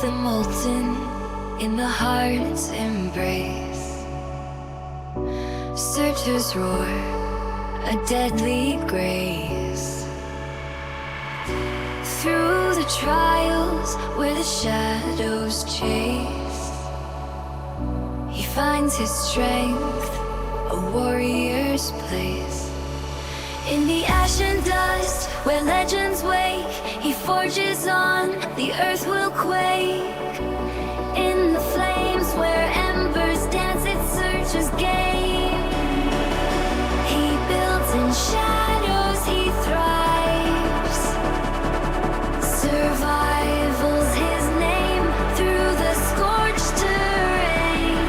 the molten, in the heart's embrace, searchers roar, a deadly grace. Through the trials where the shadows chase, he finds his strength, a warrior's place. In the ash and dust where legends wake, he forges on, the earth will quake. In the flames where embers dance, it searches game. He builds in shadows, he thrives. Survival's his name through the scorched terrain.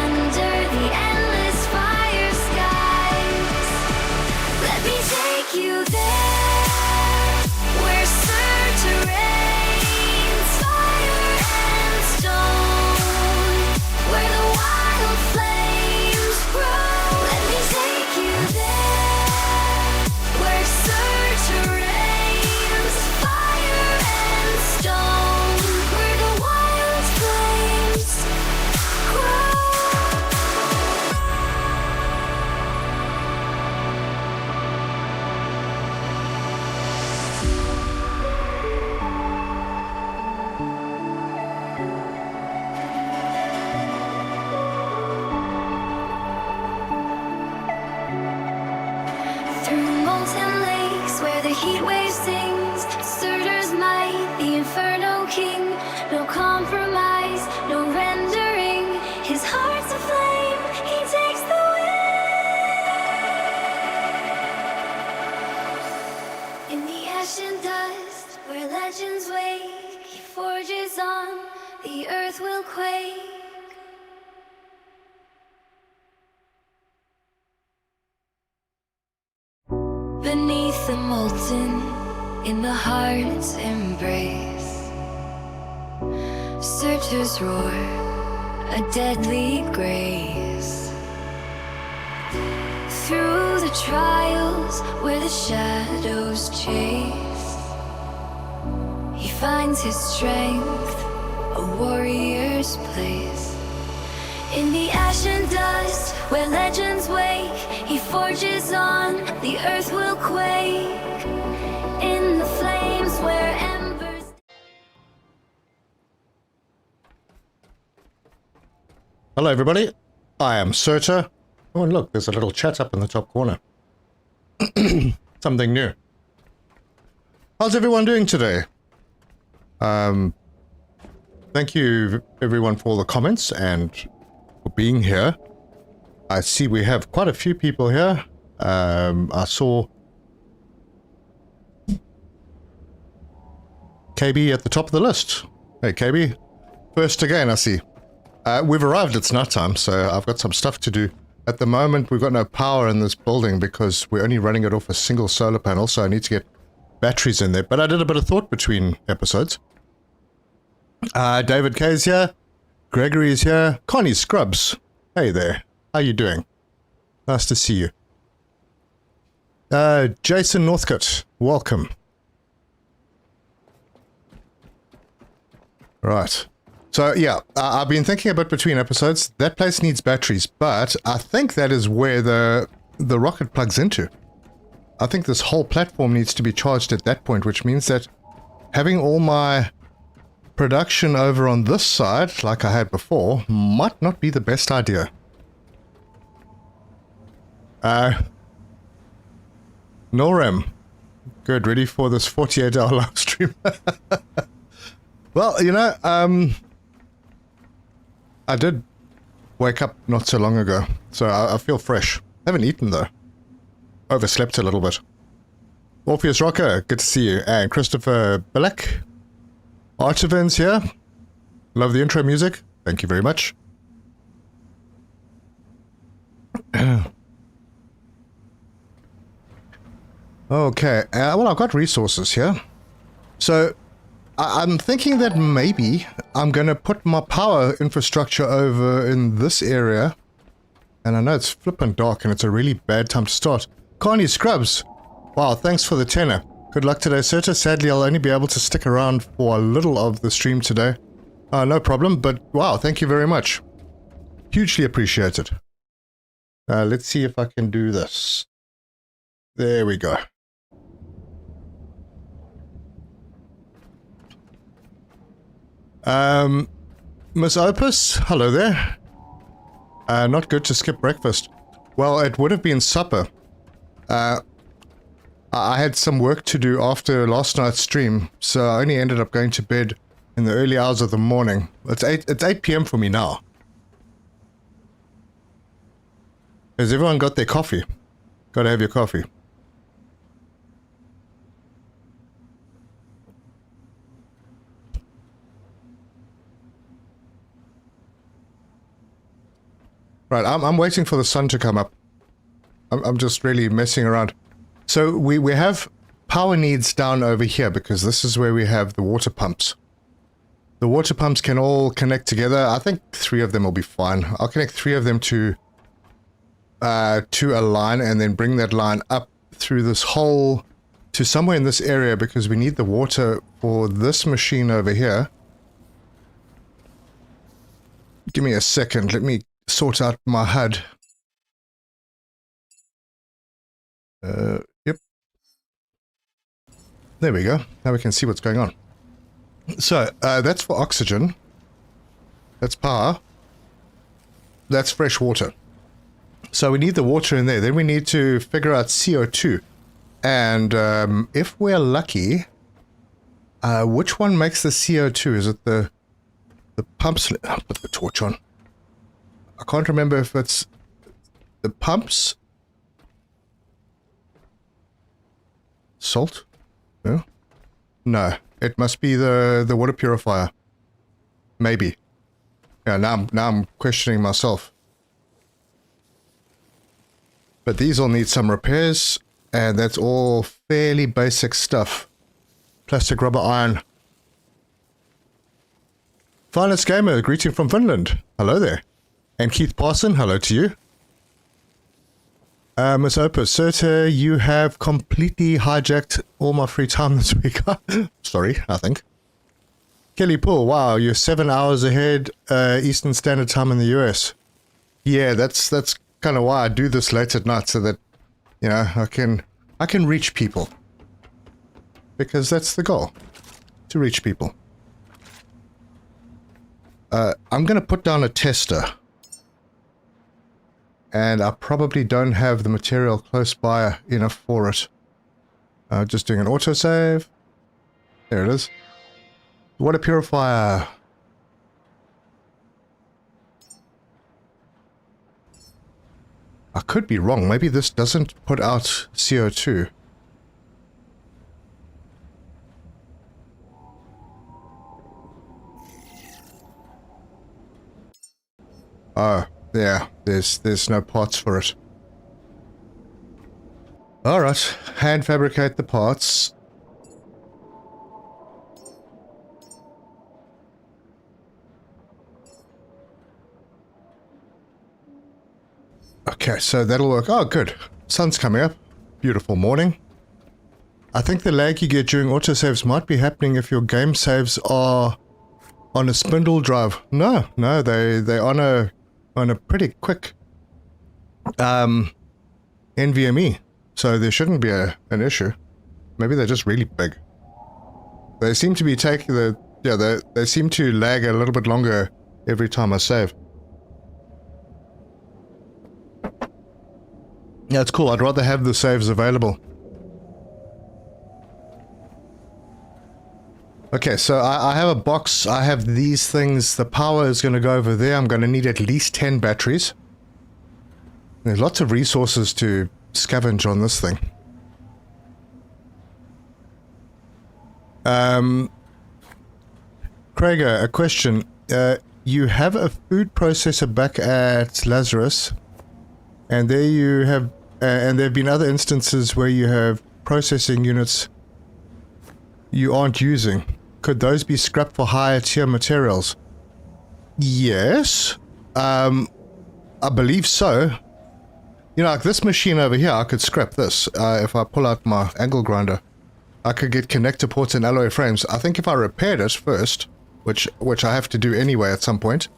Under the endless fire skies, let me take you there, where Surtur reigns, fire and stone, where the wild flames grow. Let me take you there, where Surtur reigns, fire and stone, where the wild flames grow. Through molten lakes where the heat wave sings, Surtur's might, the inferno king. No compromise, no rendering. His heart's aflame, he takes the wheel. In the ash and dust where legends wake, he forges on, the earth will quake. Beneath the molten, in the heart's embrace, searchers roar, a deadly grace. Through the trials where the shadows chase, he finds his strength, a warrior's place. In the ash and dust where legends wake, he forges on, the earth will quake. In the flames where embers... Hello everybody, I am Surtur. Oh and look, there's a little chat up in the top corner. Something new. How's everyone doing today? Thank you everyone for all the comments and for being here. I see we have quite a few people here. I saw KB at the top of the list. Hey KB, first again I see. We've arrived, it's night time, so I've got some stuff to do. At the moment we've got no power in this building because we're only running it off a single solar panel, so I need to get batteries in there. But I did a bit of thought between episodes. David K's here. Gregory is here. Connie Scrubs. Hey there. How you doing? Nice to see you. Jason Northcote. Welcome. Right. So, yeah. I've been thinking a bit between episodes. That place needs batteries, but I think that is where the rocket plugs into. I think this whole platform needs to be charged at that point, which means that having all my production over on this side, like I had before, might not be the best idea. Norem. Good, ready for this 48-hour live stream. Well, you know, I did wake up not so long ago, so I feel fresh. Haven't eaten though. Overslept a little bit. Orpheus Rocker, good to see you. And Christopher Bilek. Archivans here. Love the intro music. Thank you very much. Okay, well, I've got resources here. So, I'm thinking that maybe I'm going to put my power infrastructure over in this area. And I know it's flippin' dark and it's a really bad time to start. Connie Scrubs. Wow, thanks for the tenner. Good luck today, Serta. Sadly, I'll only be able to stick around for a little of the stream today. No problem, but wow, thank you very much. Hugely appreciated. Let's see if I can do this. There we go. Miss Opus, hello there. Not good to skip breakfast. Well, it would have been supper. I had some work to do after last night's stream, so I only ended up going to bed in the early hours of the morning. It's 8 p.m. for me now. Has everyone got their coffee? Gotta have your coffee. Right, I'm waiting for the sun to come up. I'm just really messing around. So we have power needs down over here because this is where we have the water pumps. The water pumps can all connect together. I think 3 of them will be fine. I'll connect 3 of them to a line and then bring that line up through this hole to somewhere in this area because we need the water for this machine over here. Give me a second. Let me sort out my HUD. Yep. There we go. Now we can see what's going on. So, that's for oxygen. That's power. That's fresh water. So we need the water in there. Then we need to figure out CO2. And if we're lucky, which one makes the CO2? Is it the pumps? I'll put the torch on. I can't remember if it's the pumps. Salt? No? No. It must be the water purifier. Maybe. Yeah, now I'm questioning myself. But these all need some repairs, and that's all fairly basic stuff. Plastic, rubber, iron. Finest Gamer, greeting from Finland. Hello there. And Keith Parson, hello to you. Miss Opus, Serta, you have completely hijacked all my free time this week. Sorry, I think. Kelly Paul, wow, you're 7 hours ahead Eastern Standard Time in the US. Yeah, that's kind of why I do this late at night, so that, you know, I can reach people. Because that's the goal, to reach people. I'm going to put down a tester. And I probably don't have the material close by enough for it. Just doing an autosave. There it is. Water purifier. I could be wrong. Maybe this doesn't put out CO2. Oh, yeah. There's no parts for it. Alright. Hand fabricate the parts. Okay, so that'll work. Oh, good. Sun's coming up. Beautiful morning. I think the lag you get during autosaves might be happening if your game saves are on a spindle drive. No, they're on a pretty quick NVMe. So there shouldn't be an issue. Maybe they're just really big. They seem to be taking they seem to lag a little bit longer every time I save. Yeah, it's cool. I'd rather have the saves available. Okay, so I have a box. I have these things. The power is going to go over there. I'm going to need at least 10 batteries. There's lots of resources to scavenge on this thing. Krager, a question. You have a food processor back at Lazarus, and there you have, and there have been other instances where you have processing units you aren't using. Could those be scrapped for higher tier materials? Yes. I believe so. You know, like this machine over here, I could scrap this if I pull out my angle grinder. I could get connector ports and alloy frames. I think if I repaired it first, which I have to do anyway at some point,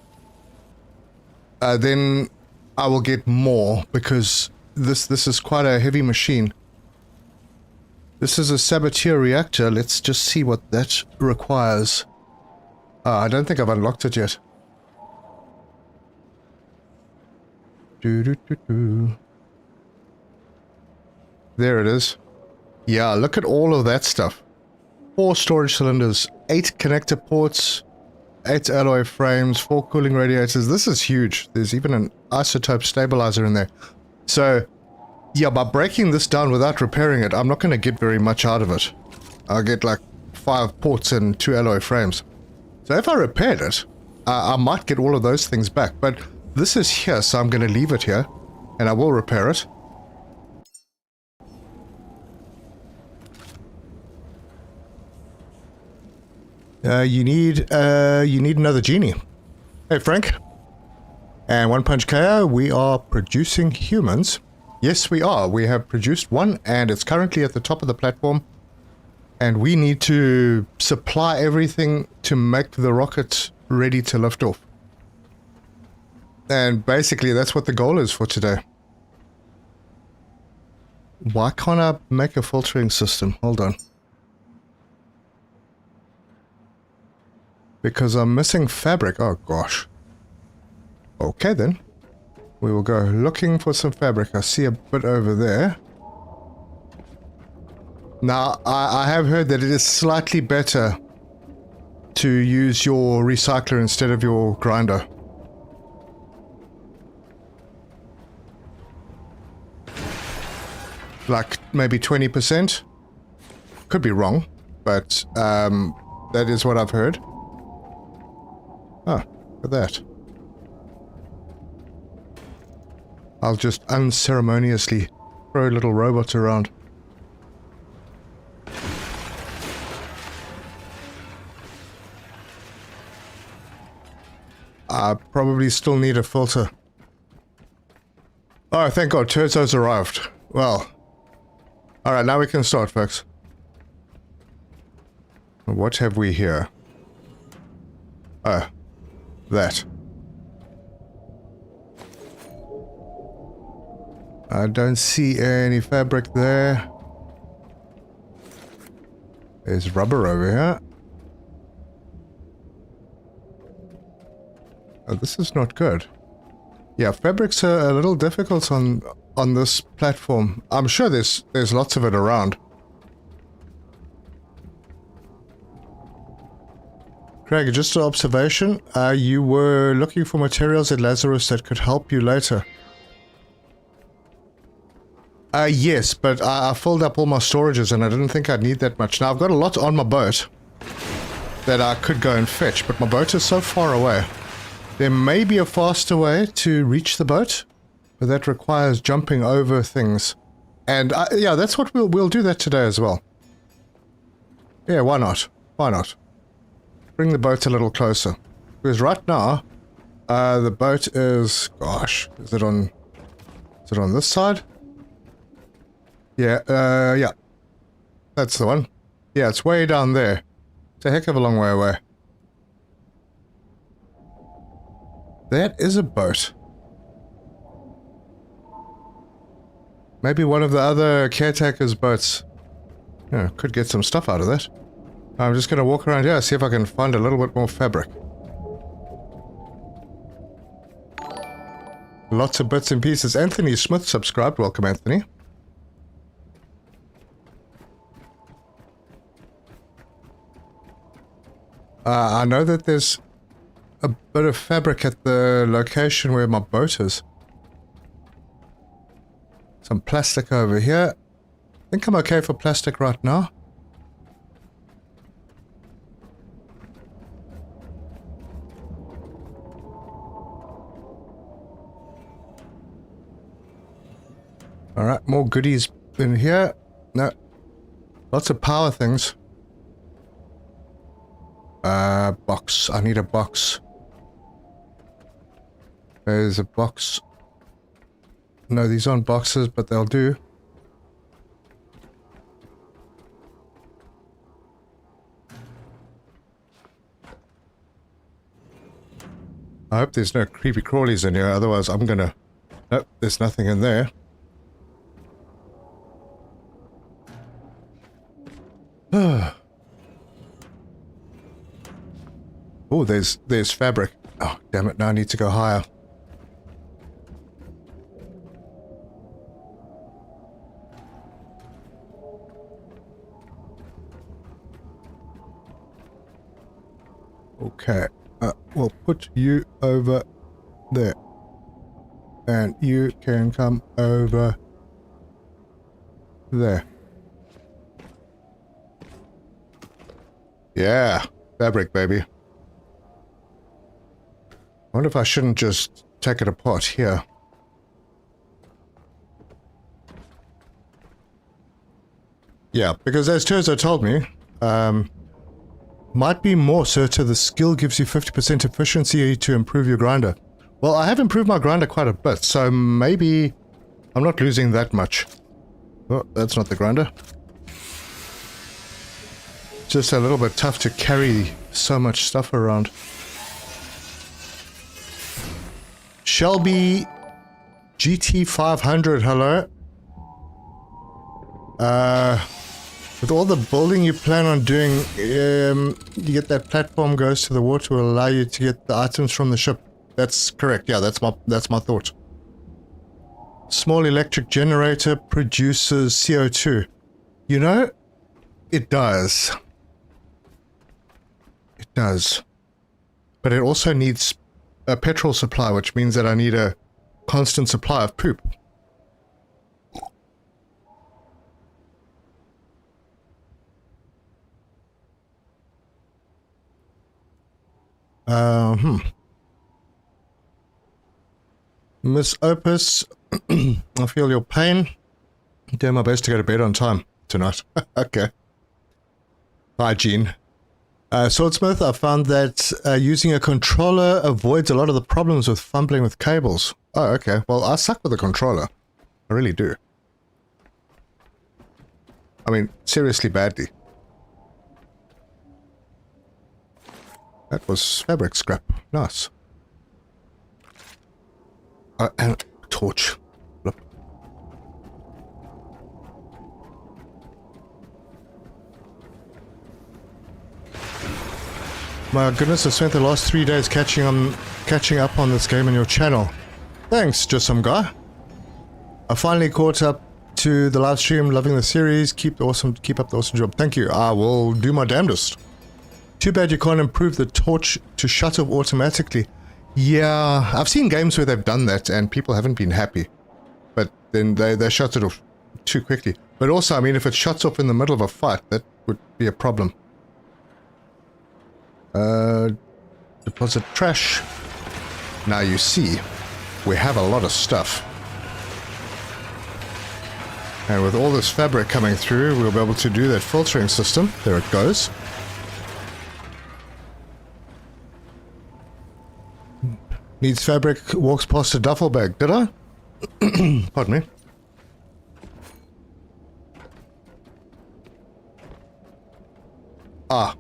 then I will get more, because this is quite a heavy machine. This is a saboteur reactor. Let's just see what that requires. I don't think I've unlocked it yet. There it is. Yeah, look at all of that stuff. 4 storage cylinders, 8 connector ports, 8 alloy frames, 4 cooling radiators. This is huge. There's even an isotope stabilizer in there. So, yeah, by breaking this down without repairing it, I'm not going to get very much out of it. I'll get like 5 ports and 2 alloy frames. So if I repaired it, I might get all of those things back. But this is here, so I'm going to leave it here, and I will repair it. You need another genie. Hey, Frank. And One Punch KO, we are producing humans. Yes, we are. We have produced one, and it's currently at the top of the platform. And we need to supply everything to make the rocket ready to lift off. And basically, that's what the goal is for today. Why can't I make a filtering system? Hold on. Because I'm missing fabric. Oh, gosh. Okay, then. We will go looking for some fabric. I see a bit over there. Now, I have heard that it is slightly better to use your recycler instead of your grinder. Like maybe 20%. Could be wrong, but that is what I've heard. Oh, look at that. I'll just unceremoniously throw little robots around. I probably still need a filter. Oh, thank God, Turzo's arrived. Well. Alright, now we can start, folks. What have we here? Oh. That. I don't see any fabric there. There's rubber over here. Oh, this is not good. Yeah, fabrics are a little difficult on this platform. I'm sure there's lots of it around. Craig, just an observation. You were looking for materials at Lazarus that could help you later. Yes, but I filled up all my storages and I didn't think I'd need that much. Now, I've got a lot on my boat that I could go and fetch, but my boat is so far away. There may be a faster way to reach the boat, but that requires jumping over things. And yeah, that's what we'll do that today as well. Yeah, why not? Why not? Bring the boat a little closer. Because right now, the boat is... Gosh, is it on this side? Yeah, yeah. That's the one. Yeah, it's way down there. It's a heck of a long way away. That is a boat. Maybe one of the other caretaker's boats. Yeah, could get some stuff out of that. I'm just going to walk around here, see if I can find a little bit more fabric. Lots of bits and pieces. Anthony Smith subscribed. Welcome, Anthony. I know that there's a bit of fabric at the location where my boat is. Some plastic over here. I think I'm okay for plastic right now. Alright, more goodies in here. No. Lots of power things. Box. I need a box. There's a box. No, these aren't boxes, but they'll do. I hope there's no creepy crawlies in here, otherwise I'm gonna... Nope, there's nothing in there. Oh, there's fabric. Oh, damn it, now I need to go higher. Okay, we'll put you over there. And you can come over there. Yeah, fabric, baby. Wonder if I shouldn't just take it apart here. Yeah, because as Terzo told me, might be more so to the skill gives you 50% efficiency to improve your grinder. Well, I have improved my grinder quite a bit, so maybe I'm not losing that much. Oh, that's not the grinder. Just a little bit tough to carry so much stuff around. Shelby GT500, hello. With all the building you plan on doing, you get that platform goes to the water will allow you to get the items from the ship. That's correct. Yeah, that's my thought. Small electric generator produces CO2. You know, it does. It does. But it also needs a petrol supply, which means that I need a constant supply of poop. Miss Opus, I feel your pain. Doing my best to go to bed on time tonight. Okay. Hi, Jean. Swordsmith, I found that using a controller avoids a lot of the problems with fumbling with cables. Oh, okay. Well, I suck with a controller. I really do. I mean, seriously badly. That was fabric scrap. Nice. And a torch. Look. My goodness, I spent the last 3 days catching up on this game on your channel. Thanks, just some guy. I finally caught up to the live stream, loving the series. Keep up the awesome job. Thank you. I will do my damnedest. Too bad you can't improve the torch to shut off automatically. Yeah, I've seen games where they've done that and people haven't been happy. But then they shut it off too quickly. But also, I mean, if it shuts off in the middle of a fight, that would be a problem. Deposit trash. Now you see, we have a lot of stuff. And with all this fabric coming through, we'll be able to do that filtering system. There it goes. Needs fabric, walks past a duffel bag. Did I? Pardon me. Ah.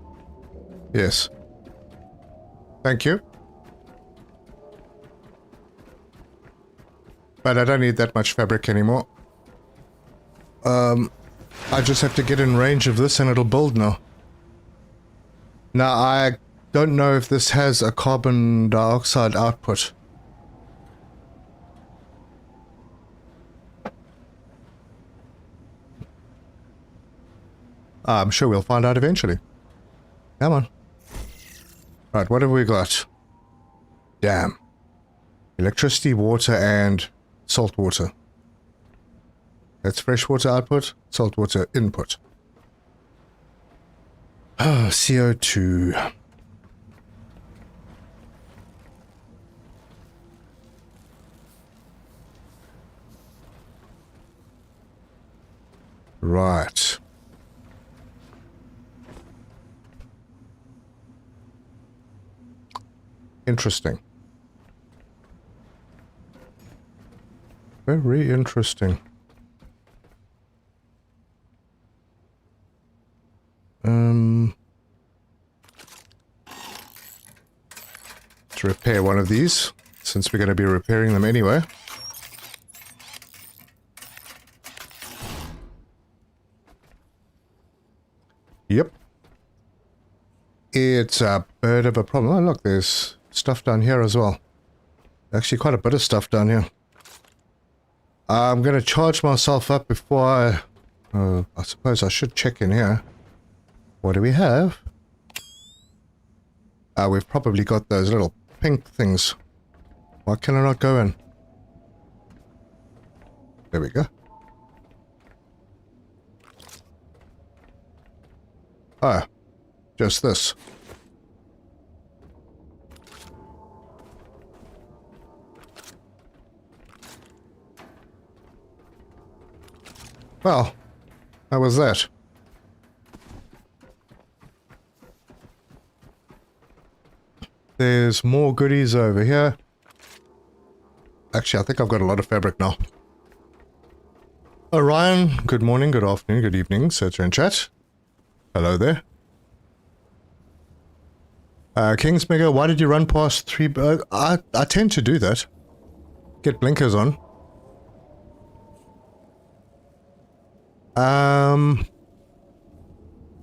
Yes. Thank you. But I don't need that much fabric anymore. I just have to get in range of this and it'll build now. Now, I don't know if this has a carbon dioxide output. I'm sure we'll find out eventually. Come on. Right, what have we got? Damn. Electricity, water, and salt water. That's freshwater output, saltwater input. Oh, CO2. Right. Interesting. Very interesting. Let's repair one of these, since we're going to be repairing them anyway. Yep. It's a bit of a problem. Oh, look, there's stuff down here as well. Actually, quite a bit of stuff down here. I'm going to charge myself up before I suppose I should check in here. What do we have? We've probably got those little pink things. Why can I not go in? There we go. Ah, just this. Well, how was that? There's more goodies over here. Actually, I think I've got a lot of fabric now. Orion, good morning, good afternoon, good evening, searcher in chat. Hello there. Kingsmaker, why did you run past 3... I tend to do that. Get blinkers on.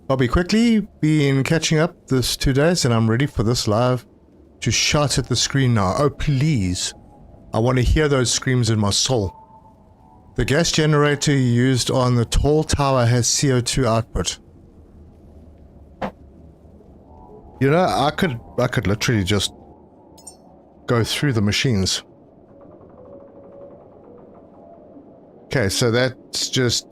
I'll be quickly been catching up this 2 days and I'm ready for this live to shout at the screen now. Oh, please. I want to hear those screams in my soul. The gas generator you used on the tall tower has CO2 output. You know, I could literally just go through the machines. Okay, so that's just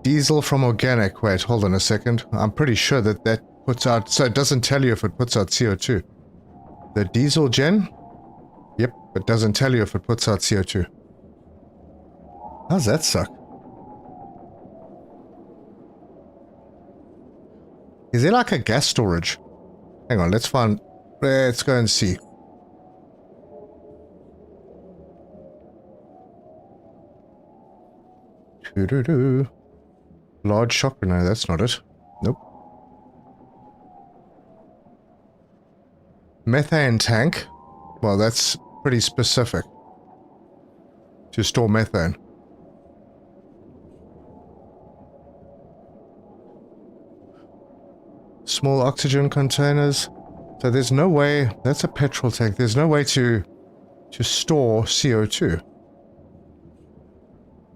diesel from organic. Wait, hold on a second. I'm pretty sure that puts out... So it doesn't tell you if it puts out CO2. The diesel gen? Yep, it doesn't tell you if it puts out CO2. How's that suck? Is there like a gas storage? Hang on, let's go and see. Doo-doo-doo. Large shock grenade, that's not it. Nope. Methane tank. Well, that's pretty specific. To store methane. Small oxygen containers. So there's no way... That's a petrol tank. There's no way to store CO2.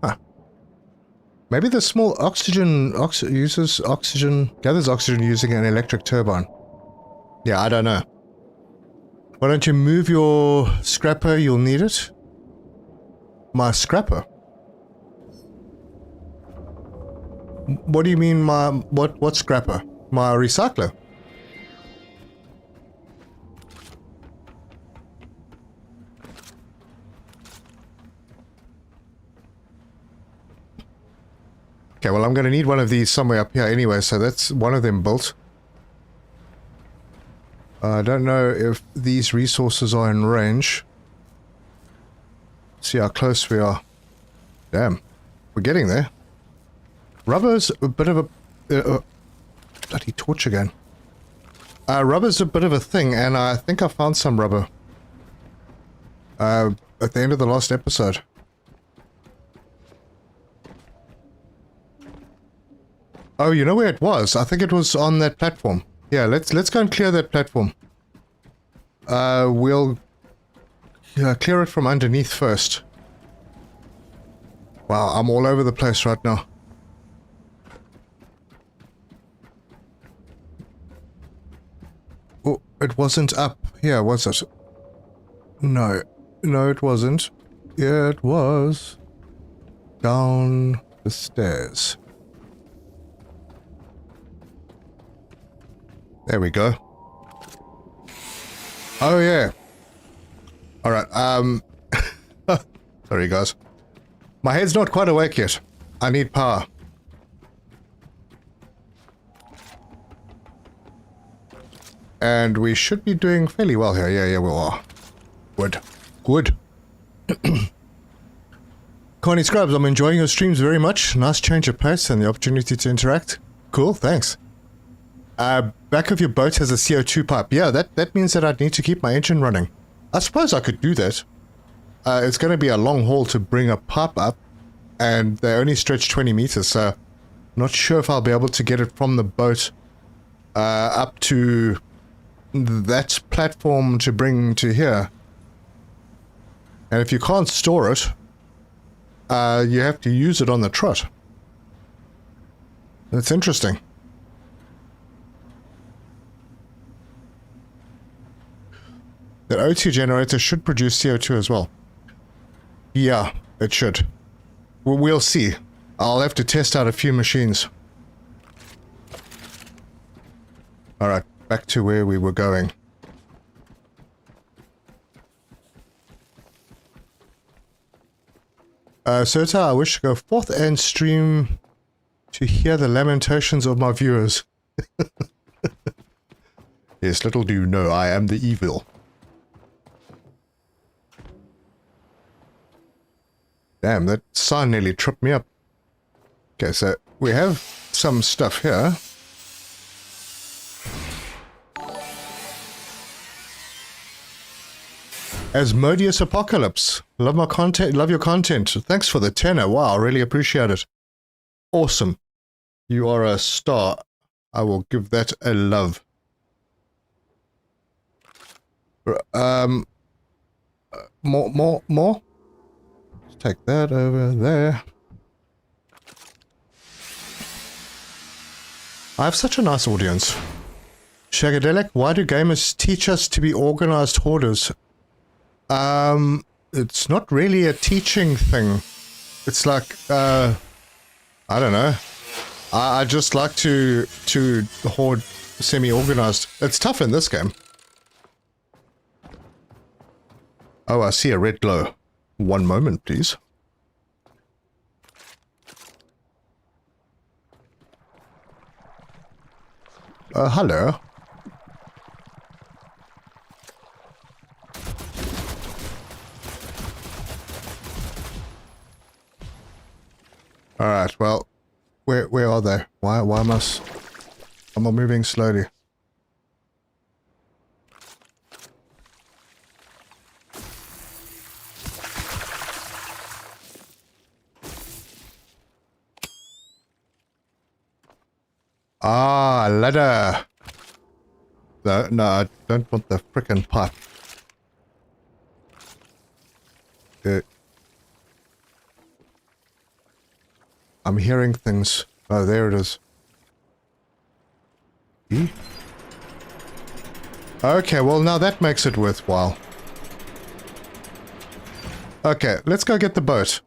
Huh. Maybe the small oxygen... gathers oxygen using an electric turbine. Yeah, I don't know. Why don't you move your scrapper? You'll need it. My scrapper? What do you mean my... What scrapper? My recycler. Okay, well, I'm going to need one of these somewhere up here anyway, so that's one of them built. I don't know if these resources are in range. See how close we are. Damn. We're getting there. Rubber's a bit of a... bloody torch again. Rubber's a bit of a thing, and I think I found some rubber. At the end of the last episode. Oh, you know where it was? I think it was on that platform. Yeah, let's go and clear that platform. We'll clear it from underneath first. Wow, I'm all over the place right now. Oh, it wasn't up here, was it? No. No, it wasn't. Yeah, it was. Down the stairs. There we go. Oh, yeah. Alright, sorry, guys. My head's not quite awake yet. I need power. And we should be doing fairly well here. Yeah, we are. Good. Good. Connie Scrubs, I'm enjoying your streams very much. Nice change of pace and the opportunity to interact. Cool, thanks. Back of your boat has a CO2 pipe. Yeah, that means that I'd need to keep my engine running. I suppose I could do that. It's going to be a long haul to bring a pipe up, and they only stretch 20 meters, so not sure if I'll be able to get it from the boat up to that platform to bring to here. And if you can't store it, you have to use it on the trot. That's interesting. The O2 generator should produce CO2 as well. Yeah, it should. We'll see. I'll have to test out a few machines. Alright, back to where we were going. Serta, I wish to go forth and stream to hear the lamentations of my viewers. Yes, little do you know, I am the evil. Damn, that sign nearly tripped me up. Okay, so we have some stuff here. Asmodeus Apocalypse. Love my content, love your content. Thanks for the tenner. Wow, really appreciate it. Awesome. You are a star. I will give that a love. More? Let's take that over there. I have such a nice audience. Shagadelic, why do gamers teach us to be organized hoarders? It's not really a teaching thing. It's like, I don't know. I just like to hoard semi-organized. It's tough in this game. Oh, I see a red glow. One moment, please. Hello. Alright, well, where are they? Why am I moving slowly? Ah, ladder. No, I don't want the frickin' pipe. I'm hearing things. Oh, there it is. E? Okay, well now that makes it worthwhile. Okay, let's go get the boat.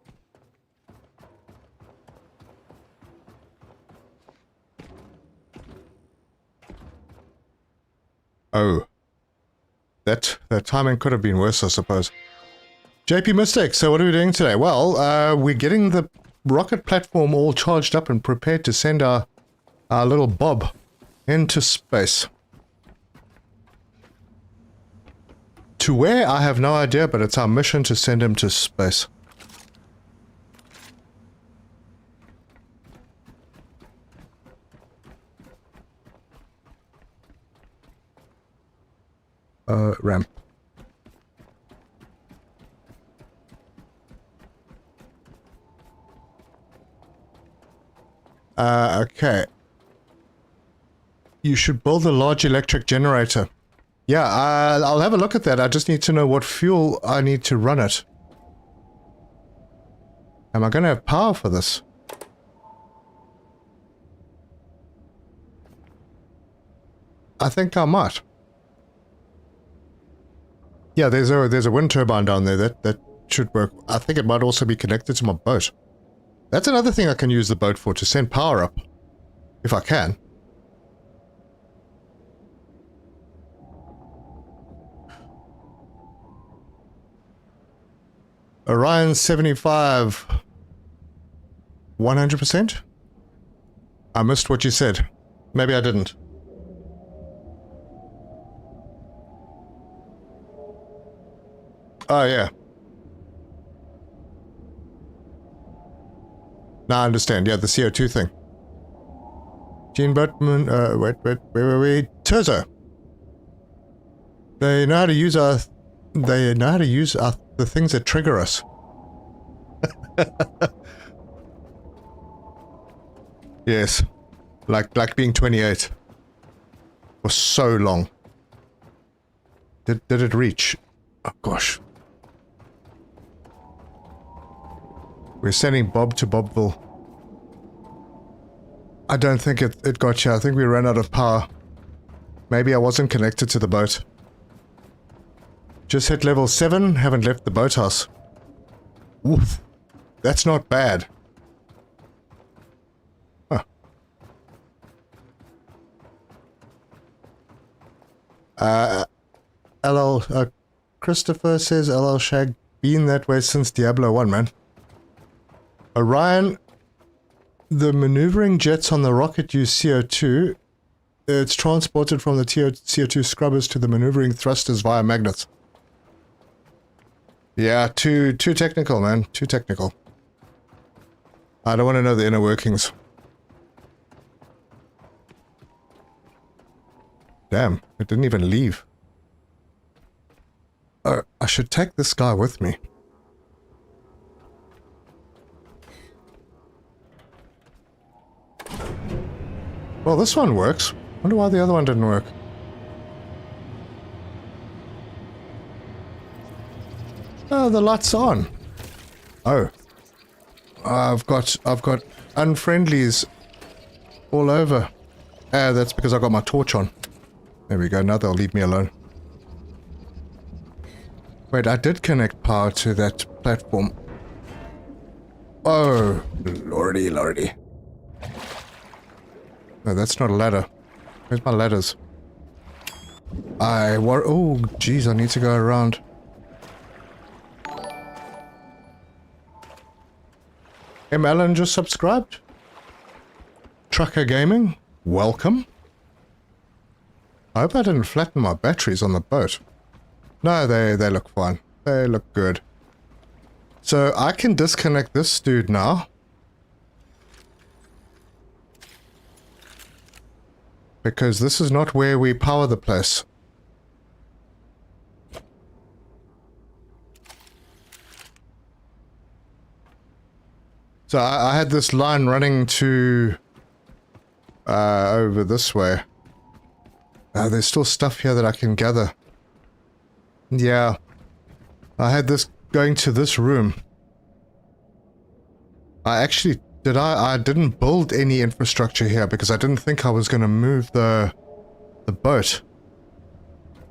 Oh. That timing could have been worse, I suppose. JP Mistake, so what are we doing today? Well, we're getting the rocket platform all charged up and prepared to send our little Bob into space. To where? I have no idea, but it's our mission to send him to space. Ramp. Okay. You should build a large electric generator. Yeah, I'll have a look at that. I just need to know what fuel I need to run it. Am I going to have power for this? I think I might. Yeah, there's a wind turbine down there. That should work. I think it might also be connected to my boat. That's another thing I can use the boat for, to send power up. If I can. Orion 75. 100%? I missed what you said. Maybe I didn't. Oh, yeah. Now I understand. Yeah, the CO2 thing. Gene Butman, wait. Turzo. They know how to use our... They know how to use the things that trigger us. Yes. Like being 28. For so long. Did it reach? Oh gosh. We're sending Bob to Bobville. I don't think it got you. I think we ran out of power. Maybe I wasn't connected to the boat. Just hit level 7, haven't left the boathouse. Oof. That's not bad. Huh. Christopher says LL Shag been that way since Diablo 1, man. Orion, the maneuvering jets on the rocket use CO2. It's transported from the CO2 scrubbers to the maneuvering thrusters via magnets. Yeah, too technical, man. Too technical. I don't want to know the inner workings. Damn, it didn't even leave. I should take this guy with me. Well, this one works. Wonder why the other one didn't work. Oh, the light's on. Oh. I've got unfriendlies all over. That's because I got my torch on. There we go, now they'll leave me alone. Wait, I did connect power to that platform. Oh, lordy. No, that's not a ladder. Where's my ladders? Oh, jeez, I need to go around. M. Allen just subscribed. Trucker Gaming, welcome. I hope I didn't flatten my batteries on the boat. No, they look fine. They look good. So I can disconnect this dude now. Because this is not where we power the place. So I had this line running to over this way. There's still stuff here that I can gather. Yeah. I had this going to this room. I didn't build any infrastructure here because I didn't think I was going to move the boat.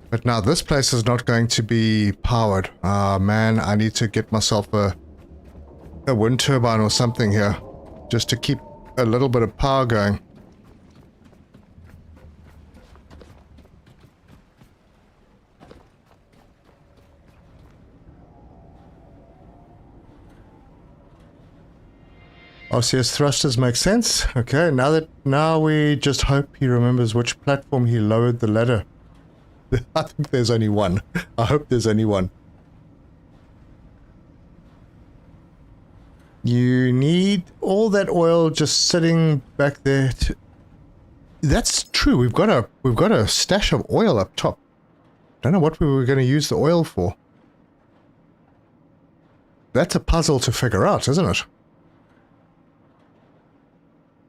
But now this place is not going to be powered. Ah, man, I need to get myself a wind turbine or something here. Just to keep a little bit of power going. RCS thrusters make sense. Okay, now we just hope he remembers which platform he lowered the ladder. I think there's only one. I hope there's only one. You need all that oil just sitting back there. That's true. We've got a stash of oil up top. Don't know what we were going to use the oil for. That's a puzzle to figure out, isn't it?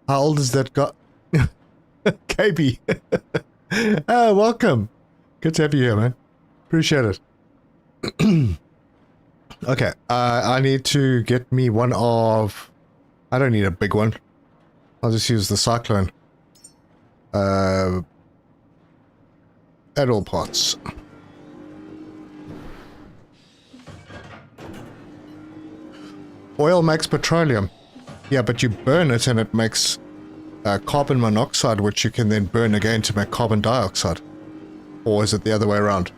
How old is that guy? KB. Oh, welcome. Good to have you here, man. Appreciate it. Okay, I need to get me one of... I don't need a big one. I'll just use the cyclone. At all parts. Oil makes petroleum. Yeah, but you burn it and it makes carbon monoxide, which you can then burn again to make carbon dioxide. Or is it the other way around?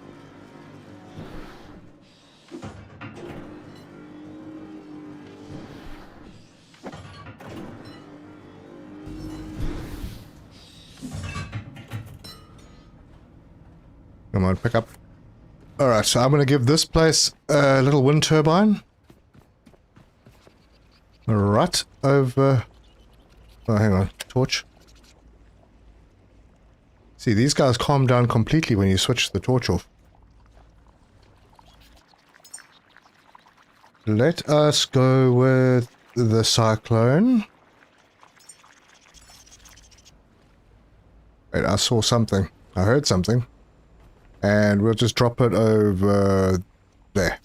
Come on, pick up. Alright, so I'm going to give this place a little wind turbine. Right over... Oh, hang on. Torch. See, these guys calm down completely when you switch the torch off. Let us go with the cyclone. Wait, I saw something. I heard something. And we'll just drop it over there.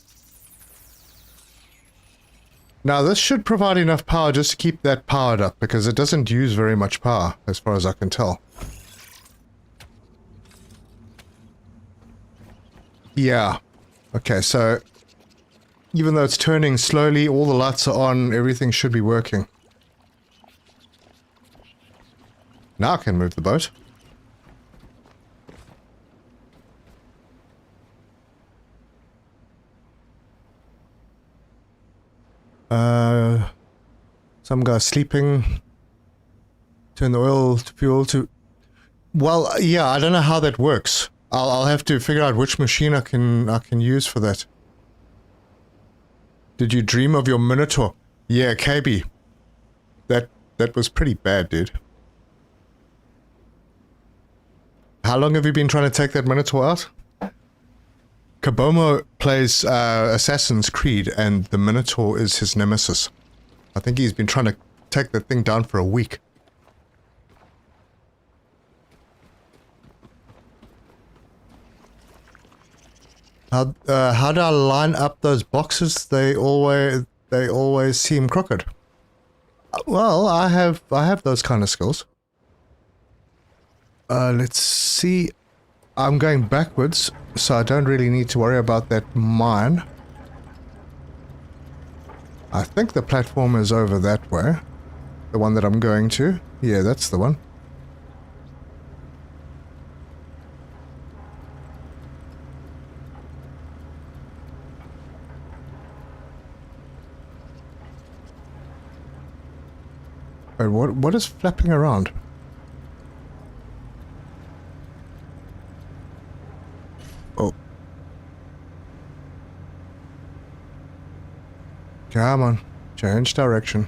Now this should provide enough power just to keep that powered up, because it doesn't use very much power, as far as I can tell. Yeah. Okay, so even though it's turning slowly, all the lights are on, everything should be working. Now I can move the boat. Some guy sleeping. Turn the oil to fuel to... Well, yeah, I don't know how that works. I'll have to figure out which machine I can use for that. Did you dream of your Minotaur? Yeah, KB. That was pretty bad, dude. How long have you been trying to take that Minotaur out? Kabomo plays Assassin's Creed, and the Minotaur is his nemesis. I think he's been trying to take that thing down for a week. How do I line up those boxes? They always seem crooked. Well, I have those kind of skills. Let's see. I'm going backwards, so I don't really need to worry about that mine. I think the platform is over that way. The one that I'm going to. Yeah, that's the one. Wait, what is flapping around? Oh. Come on. Change direction.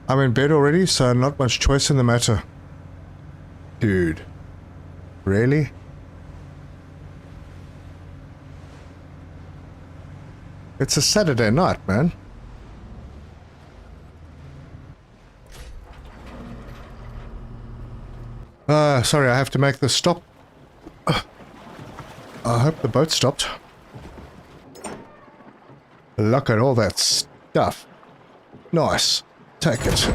I'm in bed already, so not much choice in the matter. Dude. Really? It's a Saturday night, man. Sorry, I have to make this stop. I hope the boat stopped. Look at all that stuff. Nice. Take it.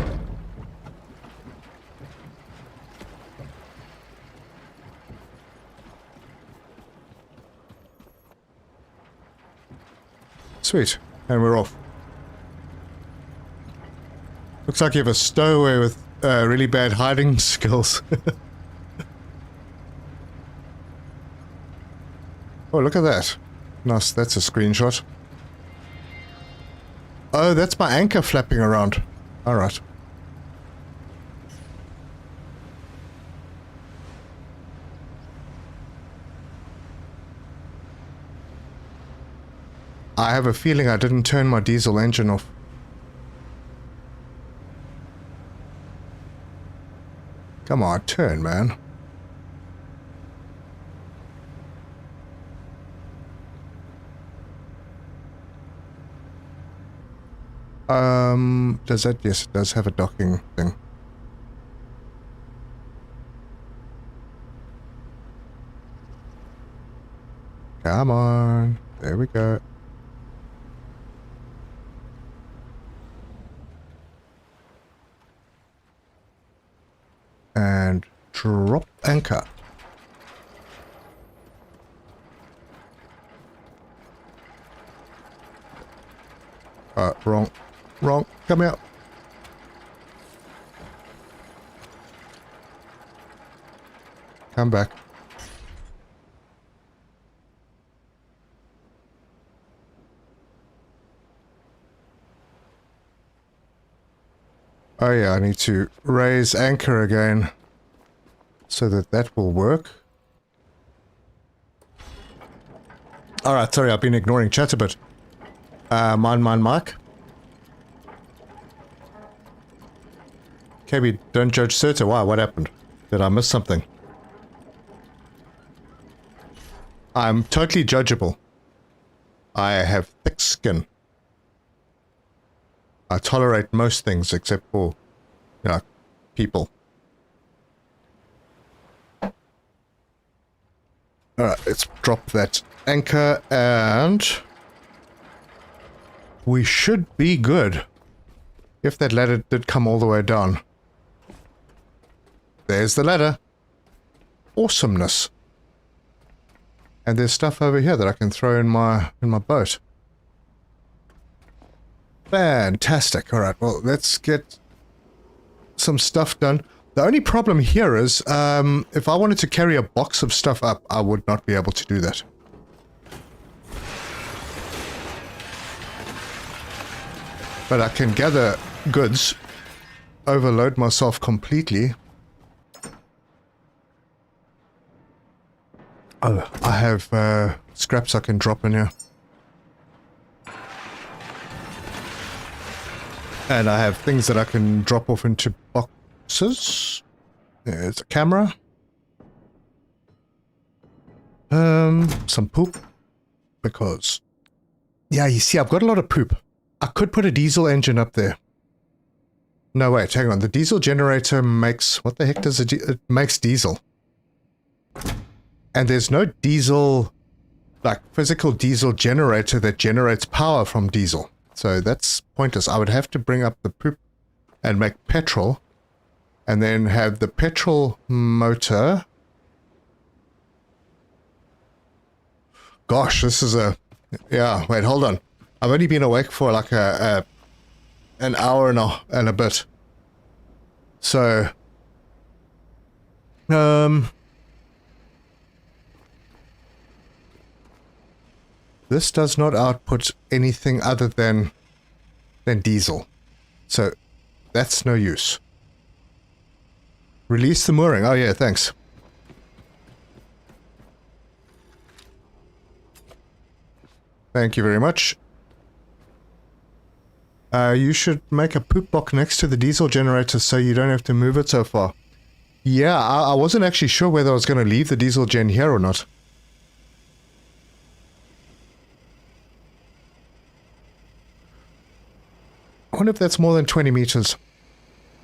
Sweet. And we're off. Looks like you have a stowaway with really bad hiding skills. Oh, look at that. Nice, that's a screenshot. Oh, that's my anchor flapping around. Alright. I have a feeling I didn't turn my diesel engine off. Come on, turn, man. Does that? Yes, it does have a docking thing. Come on. There we go. And drop anchor. Wrong. Wrong. Come out. Come back. Oh yeah, I need to raise anchor again so that will work. Alright, sorry, I've been ignoring chat a bit. Mine, Mike. KB, don't judge Serta. Why? What happened? Did I miss something? I'm totally judgeable. I have thick skin. I tolerate most things except for, you know, people. Alright, let's drop that anchor and we should be good. If that ladder did come all the way down. There's the ladder. Awesomeness. And there's stuff over here that I can throw in my boat. Fantastic. Alright, well, let's get some stuff done. The only problem here is, if I wanted to carry a box of stuff up, I would not be able to do that. But I can gather goods, overload myself completely. Oh, I have scraps I can drop in here. And I have things that I can drop off into boxes. There's a camera. Some poop. Because... yeah, you see, I've got a lot of poop. I could put a diesel engine up there. No, wait, hang on. The diesel generator makes... what the heck does it makes diesel. And there's no diesel... like, physical diesel generator that generates power from diesel. So that's pointless. I would have to bring up the poop and make petrol. And then have the petrol motor... gosh, this is a... yeah, wait, hold on. I've only been awake for like an hour and a bit. So... this does not output anything other than diesel. So that's no use. Release the mooring. Oh yeah, thanks. Thank you very much. You should make a poop box next to the diesel generator so you don't have to move it so far. Yeah, I wasn't actually sure whether I was going to leave the diesel gen here or not. I wonder if that's more than 20 meters.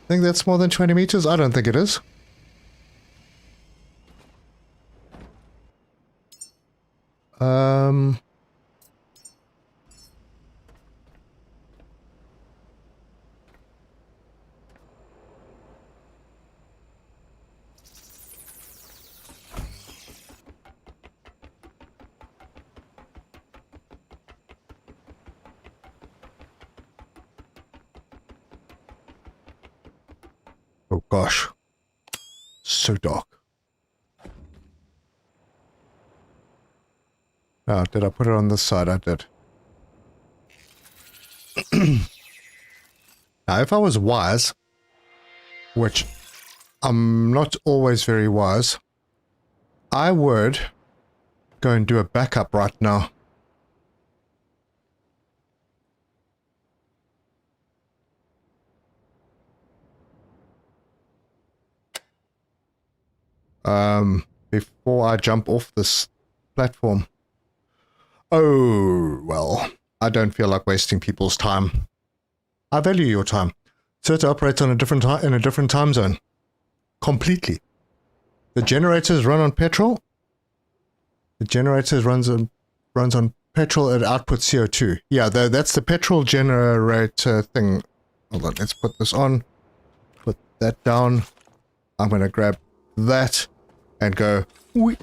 Think that's more than 20 meters? I don't think it is. Oh gosh. So dark. Oh, did I put it on this side? I did. Now, if I was wise, which I'm not always very wise, I would go and do a backup right now. Before I jump off this platform. Oh, well, I don't feel like wasting people's time. I value your time. Certa operates on a different in a different time zone. Completely. The generators run on petrol. The generators runs on petrol. It outputs CO2. Yeah, that's the petrol generator thing. Hold on, let's put this on. Put that down. I'm gonna grab that and go. Wee.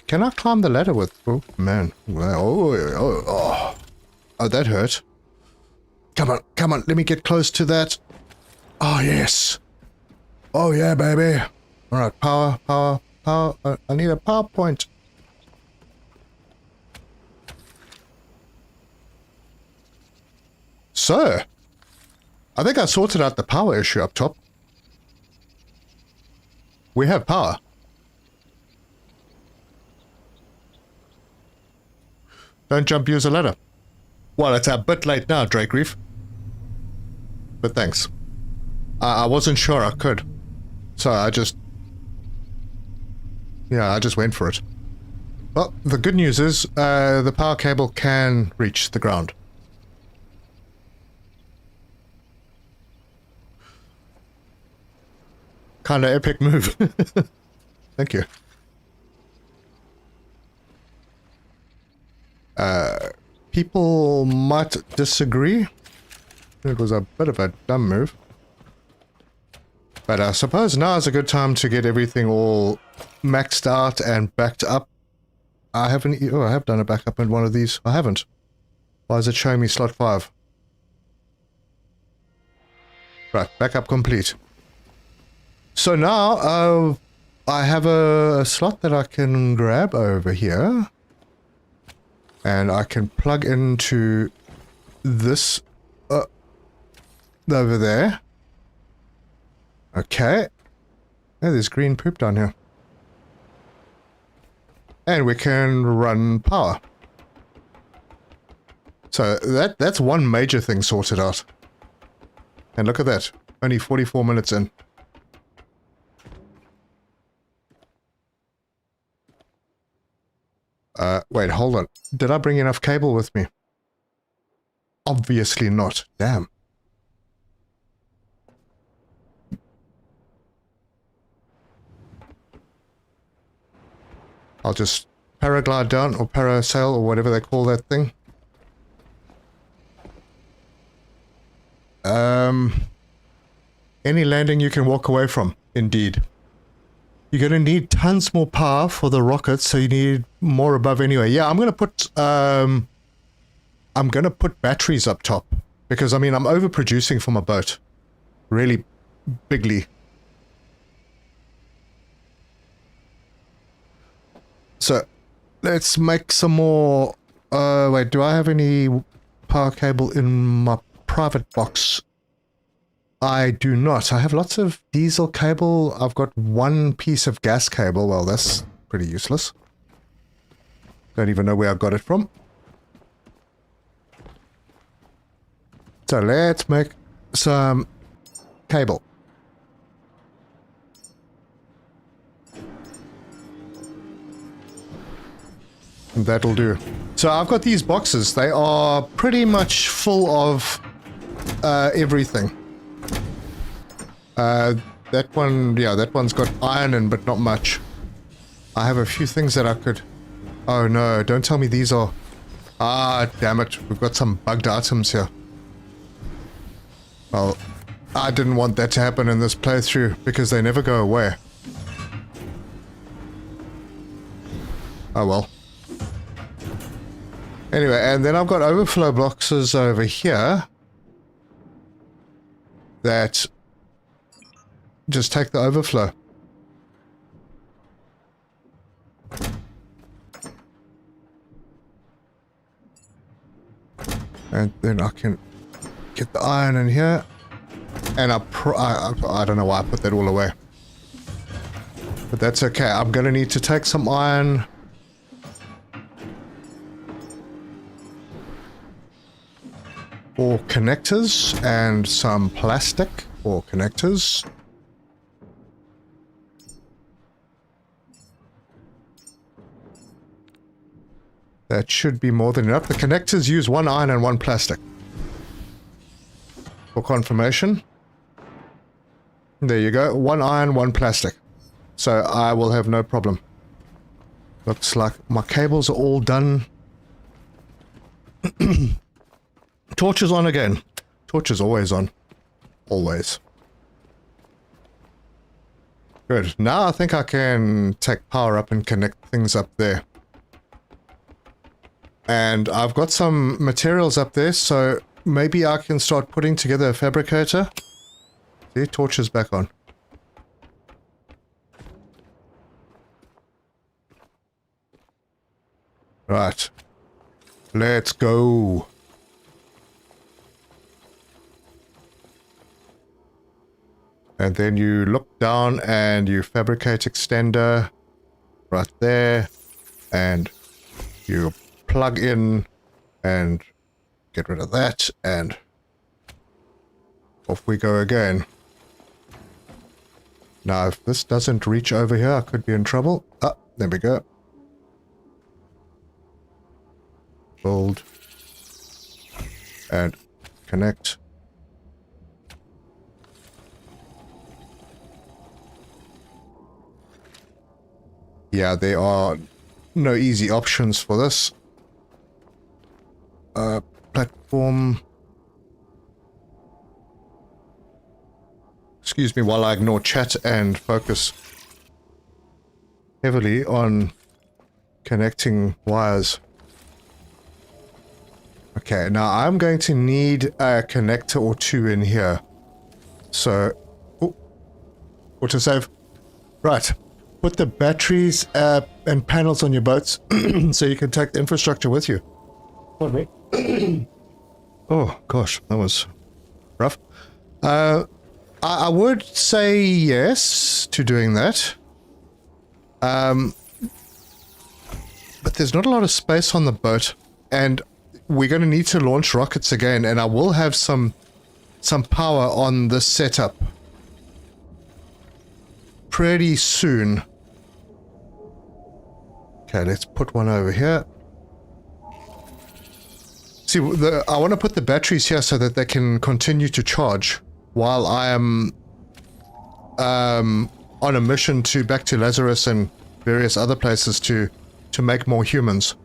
Can I climb the ladder with? Oh man! Oh, that hurt. Come on! Let me get close to that. Oh yes! Oh yeah, baby! All right, power. I need a power point. So, I think I sorted out the power issue up top. We have power. Don't jump, use a ladder. Well, it's a bit late now, Drake Reef. But thanks. I wasn't sure I could. So I just went for it. Well, the good news is the power cable can reach the ground. Kind of epic move. Thank you. People might disagree. It was a bit of a dumb move. But I suppose now is a good time to get everything all maxed out and backed up. I haven't... Oh, I have done a backup in one of these. I haven't. Why is it showing me slot 5? Right, backup complete. So now, I have a slot that I can grab over here. And I can plug into this over there. Okay. Oh, there's green poop down here. And we can run power. So that's one major thing sorted out. And look at that. Only 44 minutes in. Wait, hold on. Did I bring enough cable with me? Obviously not. Damn. I'll just paraglide down, or parasail, or whatever they call that thing. Any landing you can walk away from, indeed. You're going to need tons more power for the rockets, so you need more above anyway. Yeah, I'm going to put batteries up top, because, I mean, I'm overproducing for my boat. Really bigly. So, let's make some more... wait, do I have any power cable in my private box? I do not. I have lots of diesel cable. I've got one piece of gas cable. Well, that's pretty useless. Don't even know where I got it from. So let's make some cable. And that'll do. So I've got these boxes. They are pretty much full of everything. That one, yeah, that one's got iron in, but not much. I have a few things that I could... Oh no, don't tell me these are... Ah, damn it. We've got some bugged items here. Well, I didn't want that to happen in this playthrough, because they never go away. Oh well. Anyway, and then I've got overflow boxes over here that just take the overflow. And then I can get the iron in here. And I don't know why I put that all away. But that's okay. I'm going to need to take some iron. Or connectors and some plastic or connectors. That should be more than enough. The connectors use one iron and one plastic. For confirmation. There you go. One iron, one plastic. So I will have no problem. Looks like my cables are all done. Torch is on again. Torch is always on. Always. Good. Now I think I can take power up and connect things up there. And I've got some materials up there, so maybe I can start putting together a fabricator. See, torch is back on. Right. Let's go. And then you look down and you fabricate extender right there. And you plug in and get rid of that, and off we go again. Now, if this doesn't reach over here, I could be in trouble. Ah, there we go. Build. And connect. Yeah, there are no easy options for this. Platform. Excuse me while I ignore chat and focus heavily on connecting wires. Okay, now I'm going to need a connector or two in here. So, autosave. Right. Put the batteries and panels on your boats so you can take the infrastructure with you. Pardon me. Oh, gosh, that was rough. I would say yes to doing that. But there's not a lot of space on the boat, and we're going to need to launch rockets again, and I will have some power on this setup pretty soon. Okay, let's put one over here. See, I want to put the batteries here so that they can continue to charge while I am on a mission back to Lazarus and various other places to make more humans.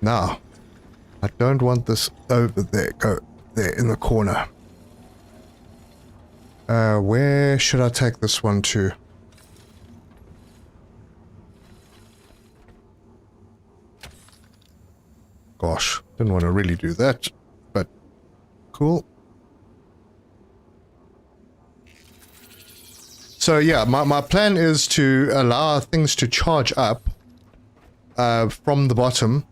Now, I don't want this over there. Go there in the corner. Where should I take this one to? Gosh, didn't want to really do that, but cool. So yeah, my plan is to allow things to charge up from the bottom.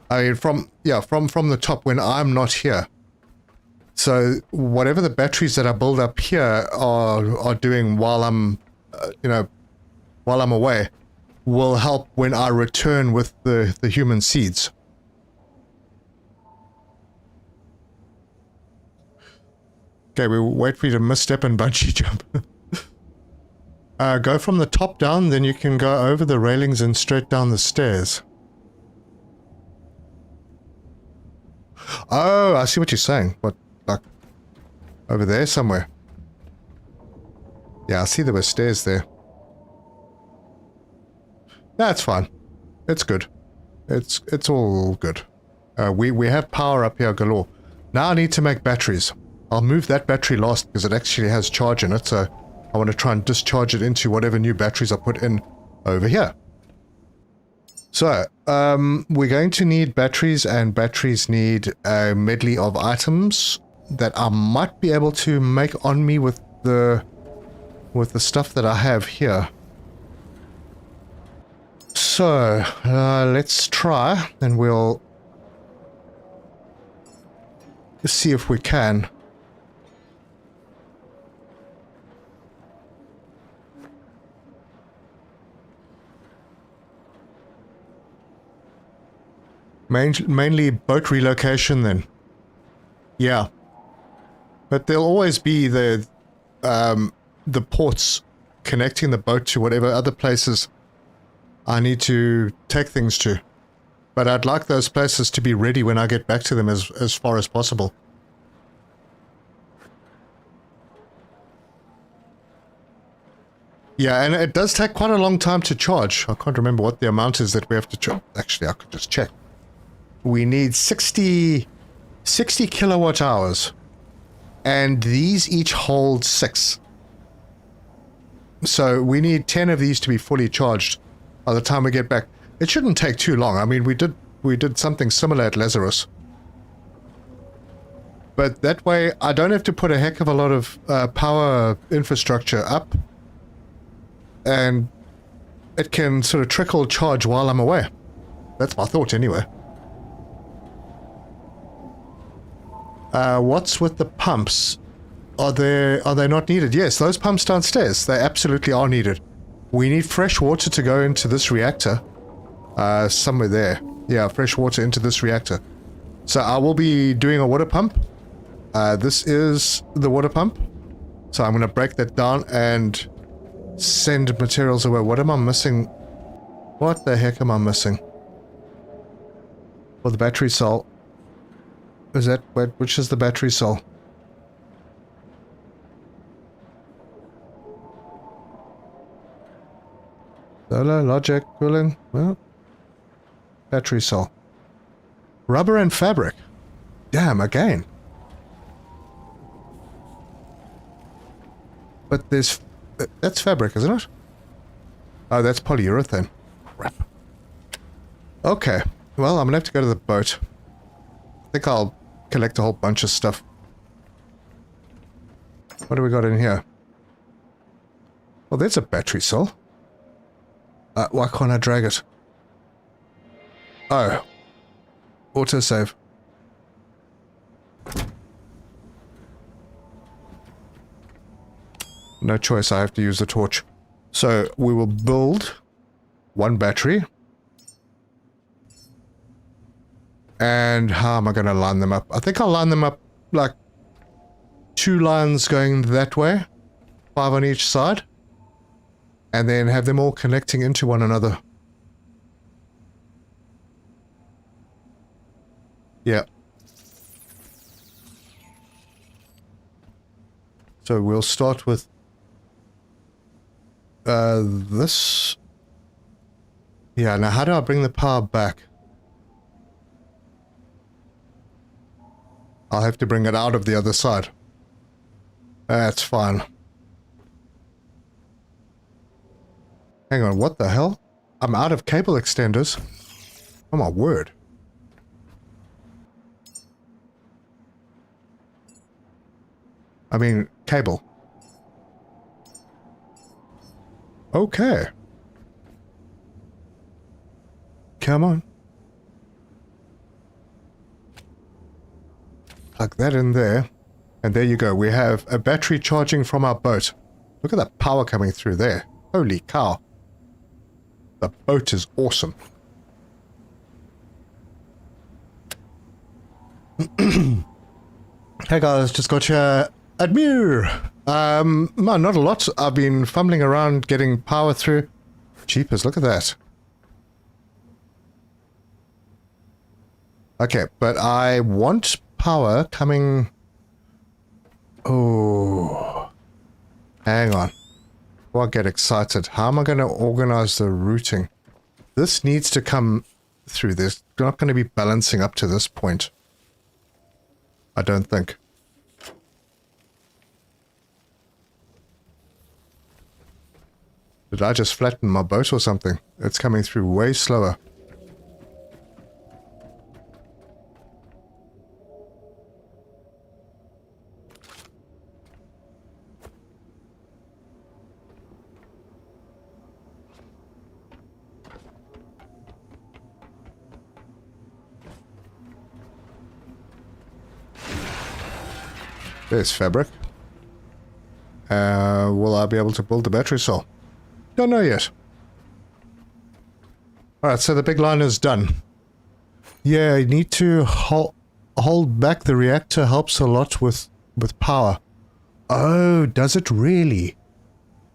I mean, from the top when I'm not here. So whatever the batteries that I build up here are doing while I'm, while I'm away, will help when I return with the human seeds. Okay, we'll wait for you to misstep and bungee jump. Go from the top down, then you can go over the railings and straight down the stairs. Oh, I see what you're saying. What, like, over there somewhere? Yeah, I see there were stairs there. That's fine. It's good. It's all good. We have power up here galore. Now I need to make batteries. I'll move that battery last because it actually has charge in it, so I want to try and discharge it into whatever new batteries I put in over here. So, we're going to need batteries, and batteries need a medley of items that I might be able to make on me with the stuff that I have here. So, let's try, and we'll see if we can. Mainly boat relocation then. Yeah. But there'll always be the ports connecting the boat to whatever other places I need to take things to. But I'd like those places to be ready when I get back to them as far as possible. Yeah, and it does take quite a long time to charge. I can't remember what the amount is that we have to charge. Actually, I could just check. We need 60 kilowatt hours, and these each hold 6. So we need 10 of these to be fully charged by the time we get back. It shouldn't take too long. I mean, we did something similar at Lazarus, but that way I don't have to put a heck of a lot of power infrastructure up, and it can sort of trickle charge while I'm away. That's my thought anyway. What's with the pumps? Are they not needed? Yes, those pumps downstairs, they absolutely are needed. We need fresh water to go into this reactor. Somewhere there. Yeah, fresh water into this reactor. So I will be doing a water pump. This is the water pump. So I'm going to break that down and send materials away. What am I missing? What the heck am I missing? For the battery cell. Is that, which is the battery cell? Solar, logic, cooling, well, battery cell. Rubber and fabric. Damn, again. But there's, that's fabric, isn't it? Oh, that's polyurethane. Crap. Okay, well, I'm gonna have to go to the boat. I think I'll collect a whole bunch of stuff. What do we got in here? Well, there's a battery cell. Why can't I drag it? Oh. Autosave. No choice, I have to use the torch. So, we will build one battery. And how am I going to line them up? I think I'll line them up like 2 lines going that way. 5 on each side. And then have them all connecting into one another. Yeah. So we'll start with this. Yeah, now how do I bring the power back? I'll have to bring it out of the other side. That's fine. Hang on, what the hell? I'm out of cable extenders. Oh my word. I mean, cable. Okay. Come on. Plug that in there. And there you go. We have a battery charging from our boat. Look at that power coming through there. Holy cow. The boat is awesome. Hey guys, just got your Admir. No, not a lot. I've been fumbling around getting power through. Jeepers, look at that. Okay, but I want power coming... Oh. Hang on. Before I get excited, how am I going to organize the routing? This needs to come through this. We're not going to be balancing up to this point. I don't think. Did I just flatten my boat or something? It's coming through way slower. There's fabric. Will I be able to build the battery cell? Don't know yet. Alright, so the big line is done. Yeah, you need to hold back the reactor helps a lot with power. Oh, does it really?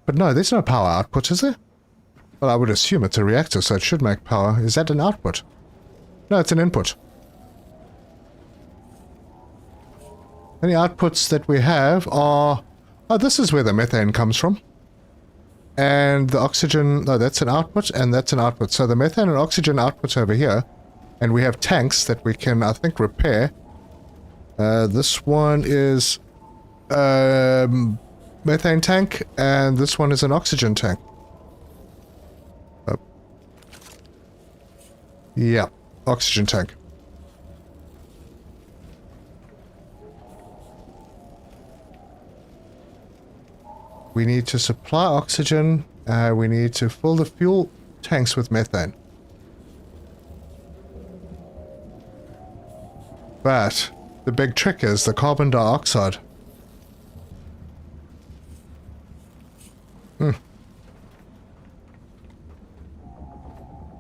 But no, there's no power output, is there? Well, I would assume it's a reactor, so it should make power. Is that an output? No, it's an input. Any outputs that we have are... Oh, this is where the methane comes from. And the oxygen... No, that's an output, and that's an output. So the methane and oxygen outputs over here. And we have tanks that we can, I think, repair. This one is... methane tank, and this one is an oxygen tank. Yeah, oxygen tank. We need to supply oxygen. We need to fill the fuel tanks with methane. But the big trick is the carbon dioxide. I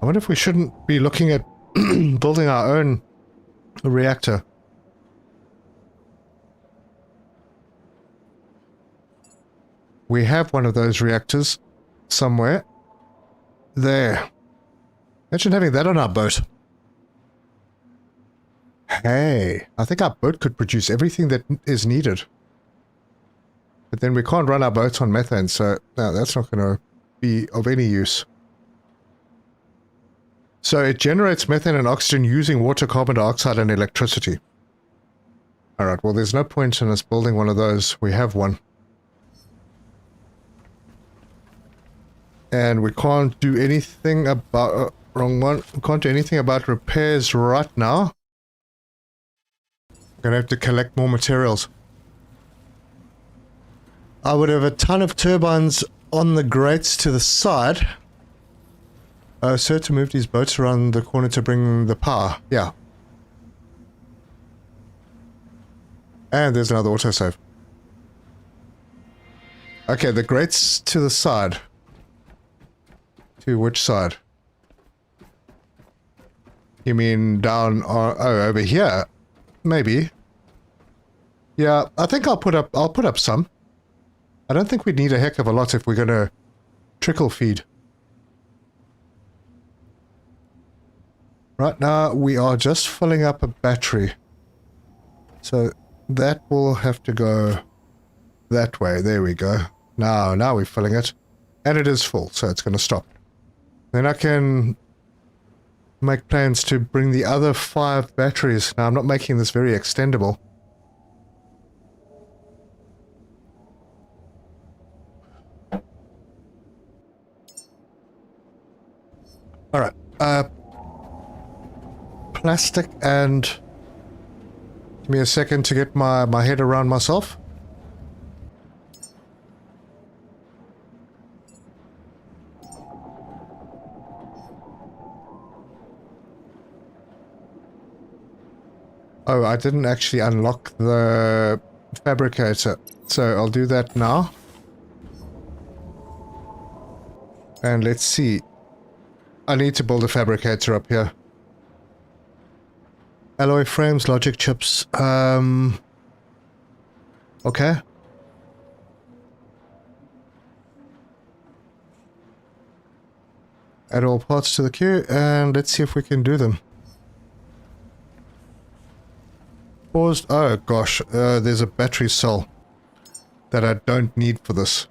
wonder if we shouldn't be looking at building our own reactor. We have one of those reactors somewhere. There. Imagine having that on our boat. Hey, I think our boat could produce everything that is needed. But then we can't run our boats on methane, so no, that's not going to be of any use. So it generates methane and oxygen using water, carbon dioxide, and electricity. Alright, well there's no point in us building one of those. We have one. And we can't do anything about... wrong one. We can't do anything about repairs right now. Gonna have to collect more materials. I would have a ton of turbines on the grates to the side. Sir, to move these boats around the corner to bring the power. Yeah. And there's another autosave. Okay, the grates to the side. To which side? You mean down or over here? Maybe. Yeah, I think I'll put up some. I don't think we'd need a heck of a lot if we're gonna trickle feed. Right now we are just filling up a battery. So that will have to go that way. There we go. Now we're filling it. And it is full, so it's gonna stop. Then I can make plans to bring the other 5 batteries. Now I'm not making this very extendable. Alright, plastic and... Give me a second to get my head around myself. Oh, I didn't actually unlock the fabricator, so I'll do that now. And let's see. I need to build a fabricator up here. Alloy frames, logic chips, okay. Add all parts to the queue, and let's see if we can do them. Paused. Oh gosh, there's a battery cell that I don't need for this.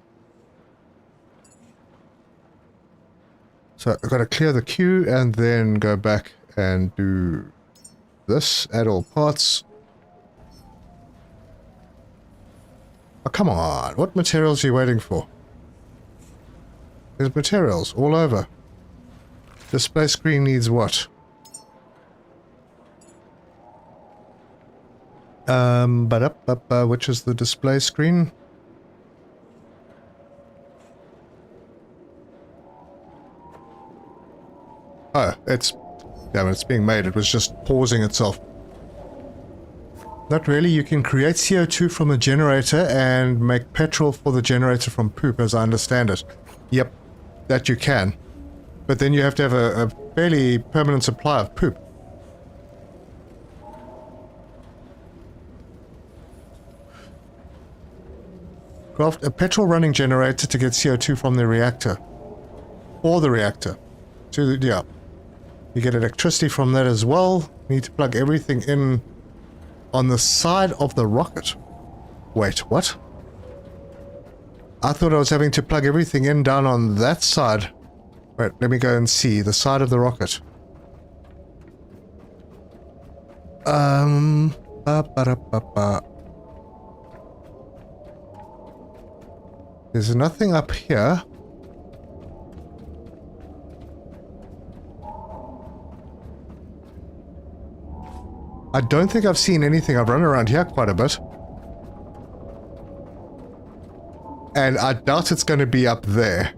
So I've got to clear the queue and then go back and do this. Add all parts. Oh, come on. What materials are you waiting for? There's materials all over. Display screen needs what? Which is the display screen? Oh, it's... Damn it, it's being made. It was just pausing itself. Not really. You can create CO2 from a generator and make petrol for the generator from poop, as I understand it. Yep, that you can. But then you have to have a fairly permanent supply of poop. Craft a petrol running generator to get CO2 from the reactor. Or the reactor. To the, yeah. You get electricity from that as well. You need to plug everything in on the side of the rocket. Wait, what? I thought I was having to plug everything in down on that side. Wait, let me go and see. The side of the rocket. There's nothing up here. I don't think I've seen anything. I've run around here quite a bit. And I doubt it's going to be up there.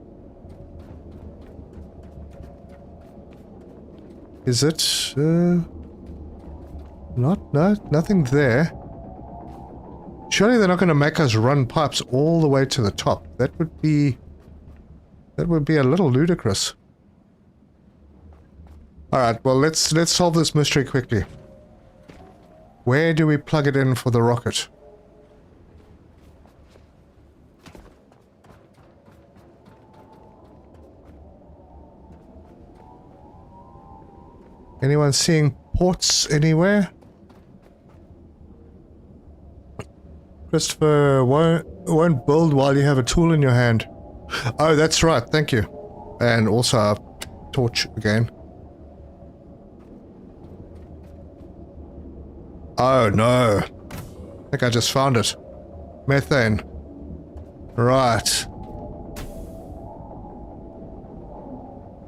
Is it? No, nothing there. Surely they're not going to make us run pipes all the way to the top. That would be a little ludicrous. Alright, well let's solve this mystery quickly. Where do we plug it in for the rocket? Anyone seeing ports anywhere? Christopher, won't build while you have a tool in your hand. Oh, that's right, thank you. And also a torch again. Oh no. I think I just found it. Methane. Right.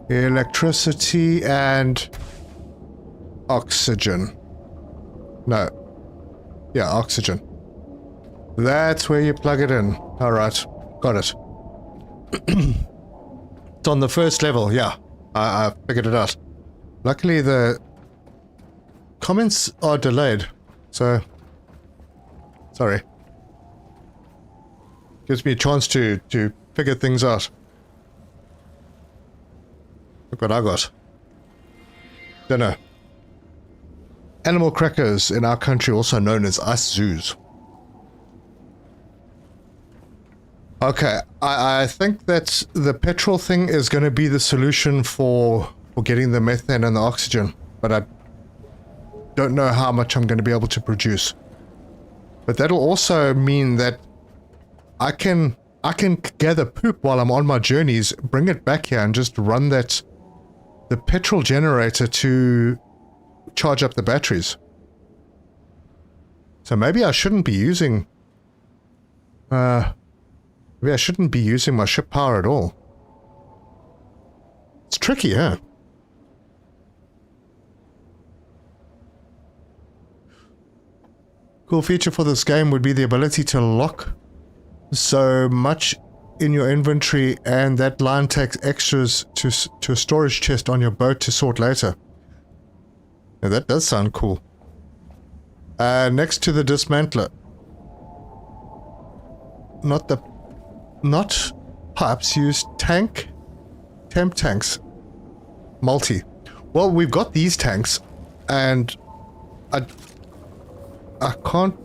Electricity and oxygen. No. Yeah, oxygen. That's where you plug it in. Alright. Got it. It's on the first level, yeah. I figured it out. Luckily the comments are delayed, so sorry. Gives me a chance to figure things out. Look what I got. Dinner. Animal crackers in our country, also known as ice zoos. Okay, I think that the petrol thing is going to be the solution for getting the methane and the oxygen, but I don't know how much I'm going to be able to produce. But that'll also mean that I can gather poop while I'm on my journeys, bring it back here and just run the petrol generator to charge up the batteries. So maybe I shouldn't be using maybe I shouldn't be using my ship power at all. It's tricky, huh? Cool feature for this game would be the ability to lock so much in your inventory, and that line takes extras to a storage chest on your boat to sort later. Now that does sound cool. Next to the dismantler. Not pipes, use temp tanks. Multi. Well, we've got these tanks, and I can't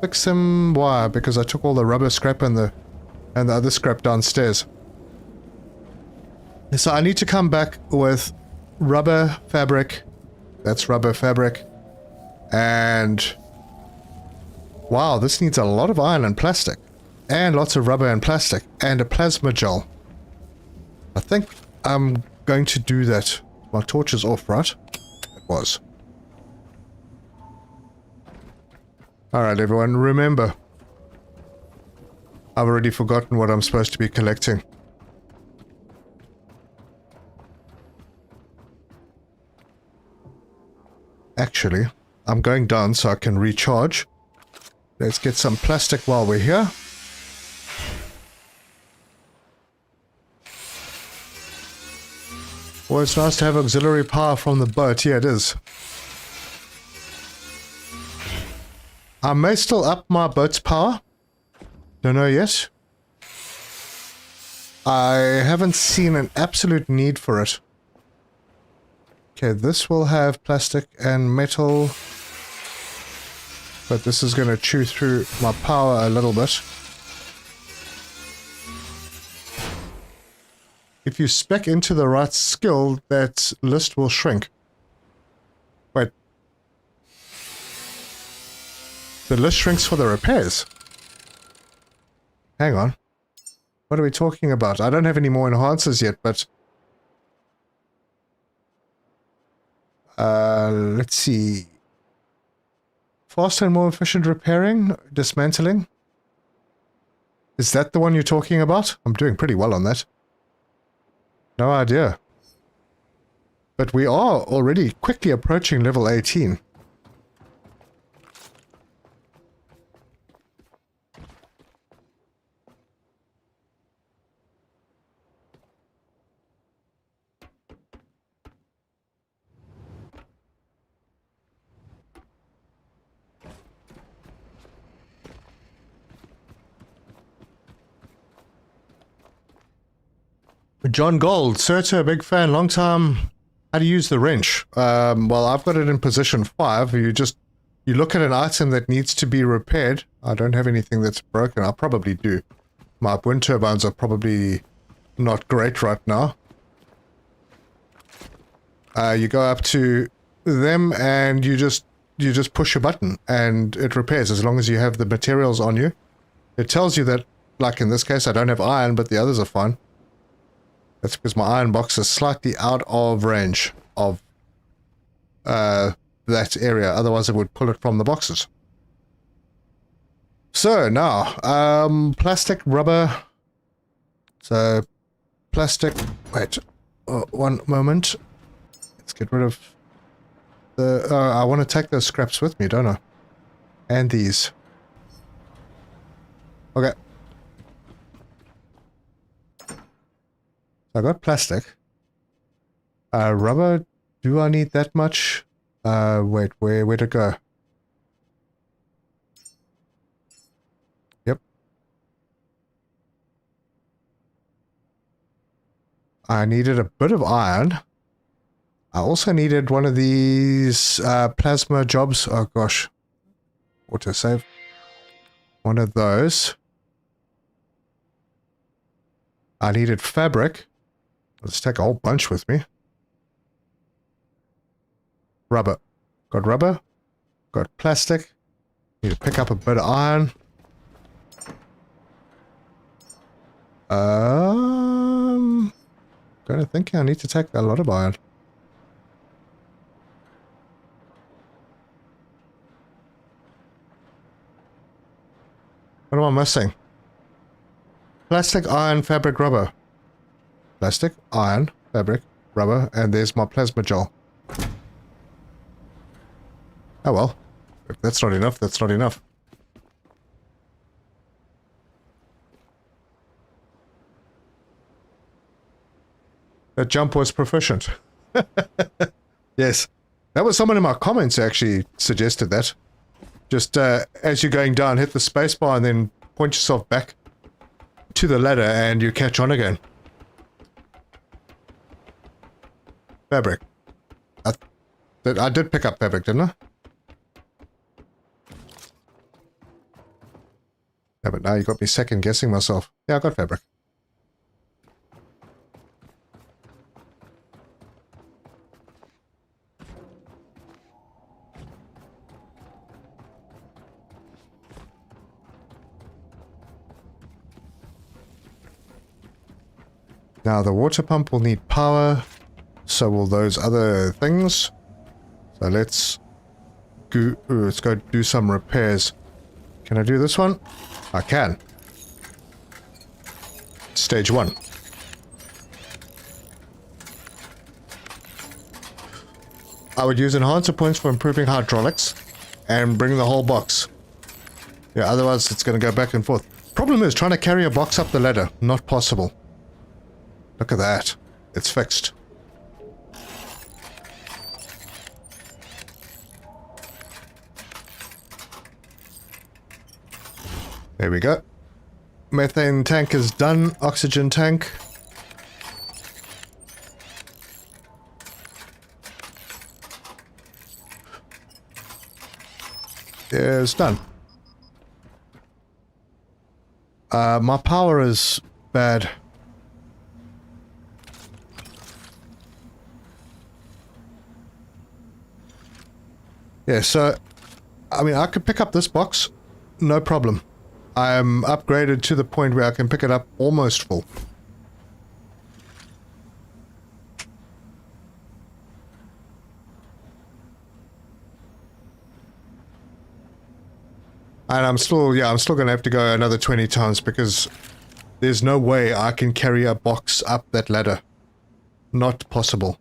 fix them. Why? Because I took all the rubber scrap and the other scrap downstairs. So I need to come back with rubber fabric. That's rubber fabric. And wow, this needs a lot of iron and plastic. And lots of rubber and plastic. And a plasma gel. I think I'm going to do that. My torch is off, right? It was. Alright everyone, remember. I've already forgotten what I'm supposed to be collecting. Actually, I'm going down so I can recharge. Let's get some plastic while we're here. Well, it's nice to have auxiliary power from the boat. Yeah, it is. I may still up my boat's power. Don't know yet. I haven't seen an absolute need for it. Okay, this will have plastic and metal. But this is going to chew through my power a little bit. If you spec into the right skill, that list will shrink. Wait. The list shrinks for the repairs. Hang on. What are we talking about? I don't have any more enhancers yet, but... let's see. Faster and more efficient repairing? Dismantling? Is that the one you're talking about? I'm doing pretty well on that. No idea. But we are already quickly approaching level 18. John Gold, Serta, big fan, long time how to use the wrench. Well, I've got it in position 5. You look at an item that needs to be repaired. I don't have anything that's broken. I probably do. My wind turbines are probably not great right now. You go up to them and you just push a button and it repairs as long as you have the materials on you. It tells you that, like in this case, I don't have iron, but the others are fine. That's because my iron box is slightly out of range of that area. Otherwise, it would pull it from the boxes. So now, plastic, rubber. So, plastic. Wait, one moment. Let's get rid of the. I want to take those scraps with me, don't I? And these. Okay. I got plastic. Rubber, do I need that much? Wait, where'd it go? Yep. I needed a bit of iron. I also needed one of these plasma jobs. Oh gosh. Autosave. One of those. I needed fabric. Let's take a whole bunch with me. Rubber. Got rubber. Got plastic. Need to pick up a bit of iron. Kinda thinking I need to take a lot of iron. What am I missing? Plastic, iron, fabric, rubber. Plastic, iron, fabric, rubber, and there's my plasma gel. Oh well. If that's not enough, that's not enough. That jump was proficient. Yes. That was someone in my comments who actually suggested that. Just as you're going down, hit the spacebar and then point yourself back to the ladder and you catch on again. Fabric. I did pick up fabric, didn't I? Yeah, but now you got me second guessing myself. Yeah, I got fabric. Now the water pump will need power, so will those other things. So let's go do some repairs. Can I do this one? I can. Stage 1. I would use enhancer points for improving hydraulics and bring the whole box. Yeah, otherwise it's going to go back and forth. Problem is trying to carry a box up the ladder. Not possible. Look at that. It's fixed. There we go. Methane tank is done. Oxygen tank. It's done. My power is bad. Yeah, so, I mean, I could pick up this box, no problem. I'm upgraded to the point where I can pick it up almost full. And I'm still going to have to go another 20 times because there's no way I can carry a box up that ladder. Not possible.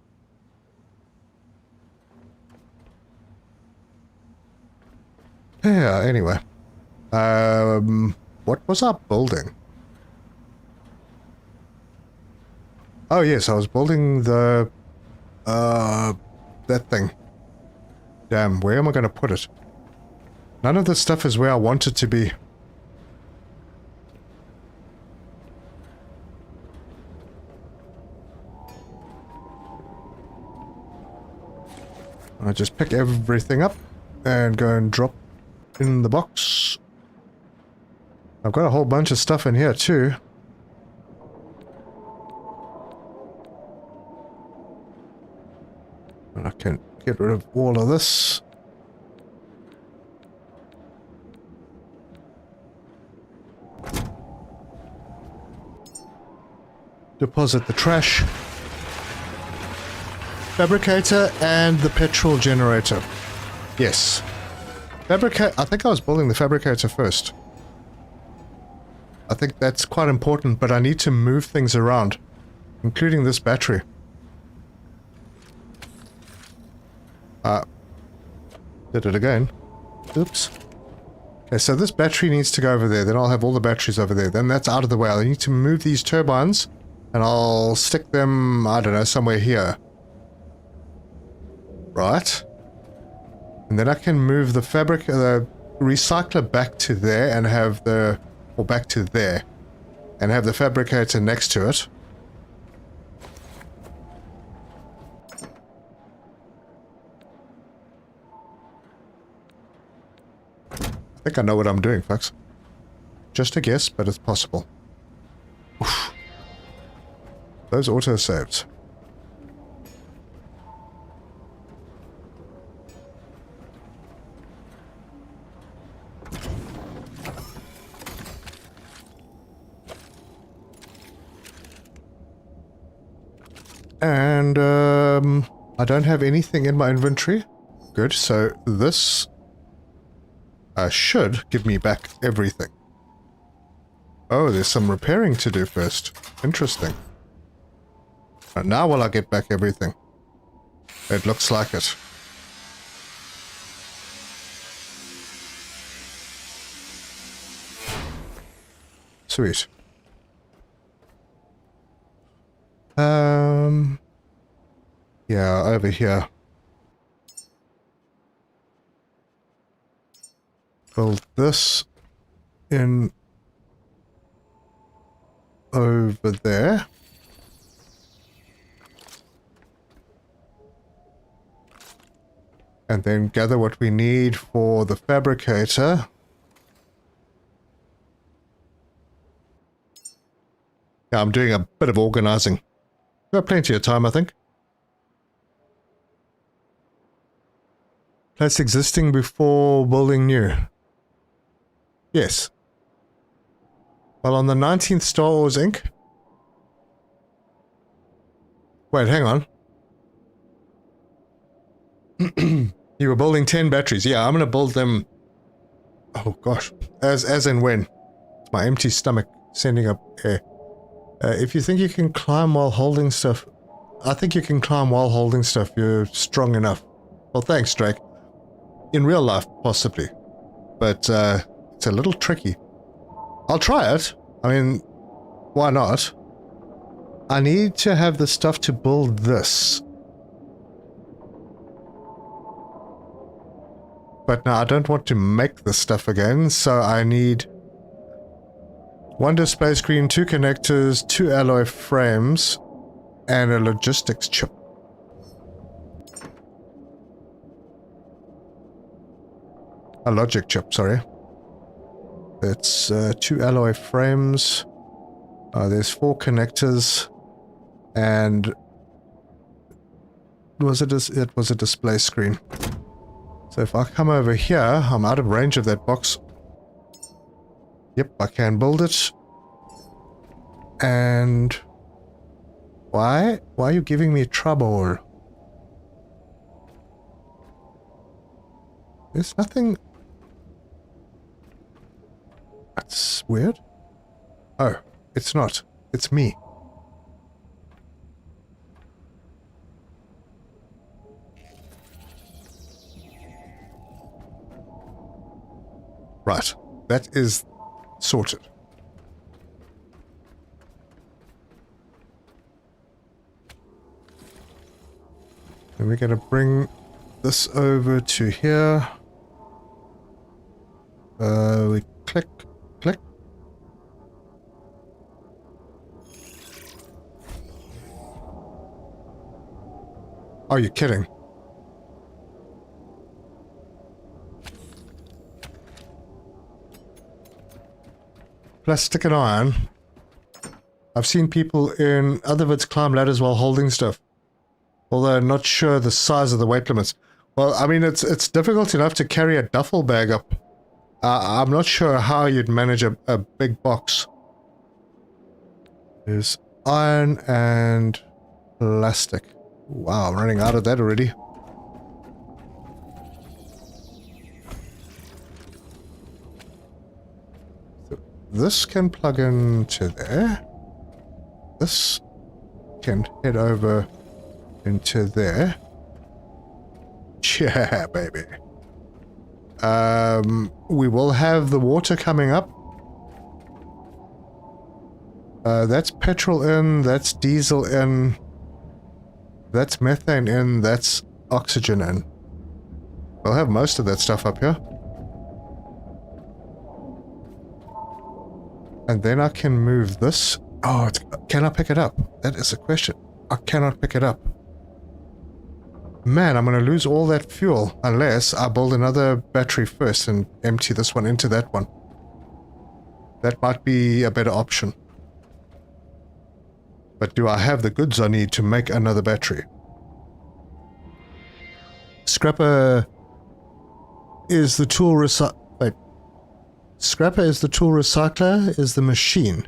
Yeah, anyway. What was I building? Oh yes, I was building the, that thing. Damn, where am I going to put it? None of this stuff is where I want it to be. I just pick everything up and go and drop in the box. I've got a whole bunch of stuff in here too. And I can get rid of all of this. Deposit the trash. Fabricator and the petrol generator. Yes. I think I was building the fabricator first. I think that's quite important, but I need to move things around, including this battery. Did it again. Oops. Okay, so this battery needs to go over there. Then I'll have all the batteries over there. Then that's out of the way. I need to move these turbines, and I'll stick them, I don't know, somewhere here. Right. And then I can move the recycler back to there and have or back to there, and have the fabricator next to it. I think I know what I'm doing, folks. Just a guess, but it's possible. Oof. Those autosaves. And I don't have anything in my inventory. Good, so this should give me back everything. Oh, there's some repairing to do first. Interesting. And now will I get back everything? It looks like it. Sweet. Yeah, over here. Build this in over there. And then gather what we need for the fabricator. Yeah, I'm doing a bit of organizing. Got plenty of time, I think. Place existing before building new. Yes. Well, on the 19th Star Wars Inc. Wait, hang on. You were building 10 batteries. Yeah, I'm going to build them... Oh, gosh. As and when. It's my empty stomach sending up air. If you think you can climb while holding stuff... I think you can climb while holding stuff. You're strong enough. Well, thanks, Drake. In real life, possibly. But, it's a little tricky. I'll try it. I mean, why not? I need to have the stuff to build this. But now I don't want to make the stuff again, so I need 1 display screen, 2 connectors, 2 alloy frames, and a logistics chip. A logic chip, sorry. It's 2 alloy frames. There's 4 connectors, and it was a display screen. So if I come over here, I'm out of range of that box. Yep, I can build it. And why are you giving me trouble? There's nothing. That's weird. Oh, it's not. It's me. Right. That is sorted. And we're going to bring this over to here. We click, click. Are you kidding? plastic and iron. I've seen people in other vids climb ladders while holding stuff. Although I'm not sure the size of the weight limits. Well, I mean, it's difficult enough to carry a duffel bag up. I'm not sure how you'd manage a big box. There's iron and plastic. Wow, I'm running out of that already. So this can plug into there. This can head over into there. Yeah, baby. We will have the water coming up. That's petrol in, that's diesel in, that's methane in, that's oxygen in. We'll have most of that stuff up here. And then I can move this. Oh, can I pick it up? That is a question. I cannot pick it up. Man, I'm going to lose all that fuel unless I build another battery first and empty this one into that one. That might be a better option. But do I have the goods I need to make another battery? Scrapper is the tool Scrapper is the tool recycler, is the machine.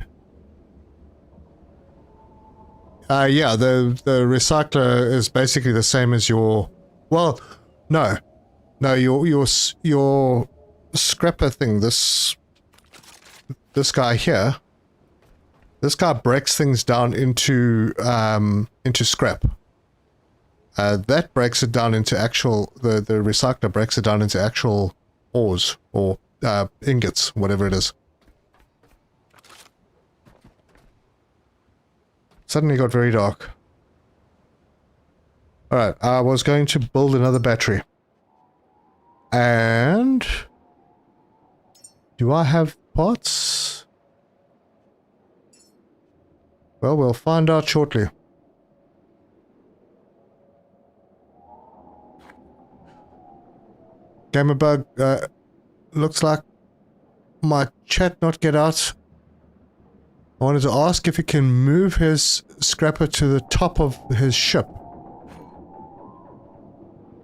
Yeah, the recycler is basically the same as your... Well, no. No, your scrapper thing, this guy here, this guy breaks things down into scrap. That breaks it down into actual... The recycler breaks it down into actual ores, or ingots, whatever it is. Suddenly got very dark. Alright, I was going to build another battery. And... do I have parts? Well, we'll find out shortly. Gamerbug, looks like my chat not get out. I wanted to ask if he can move his scrapper to the top of his ship.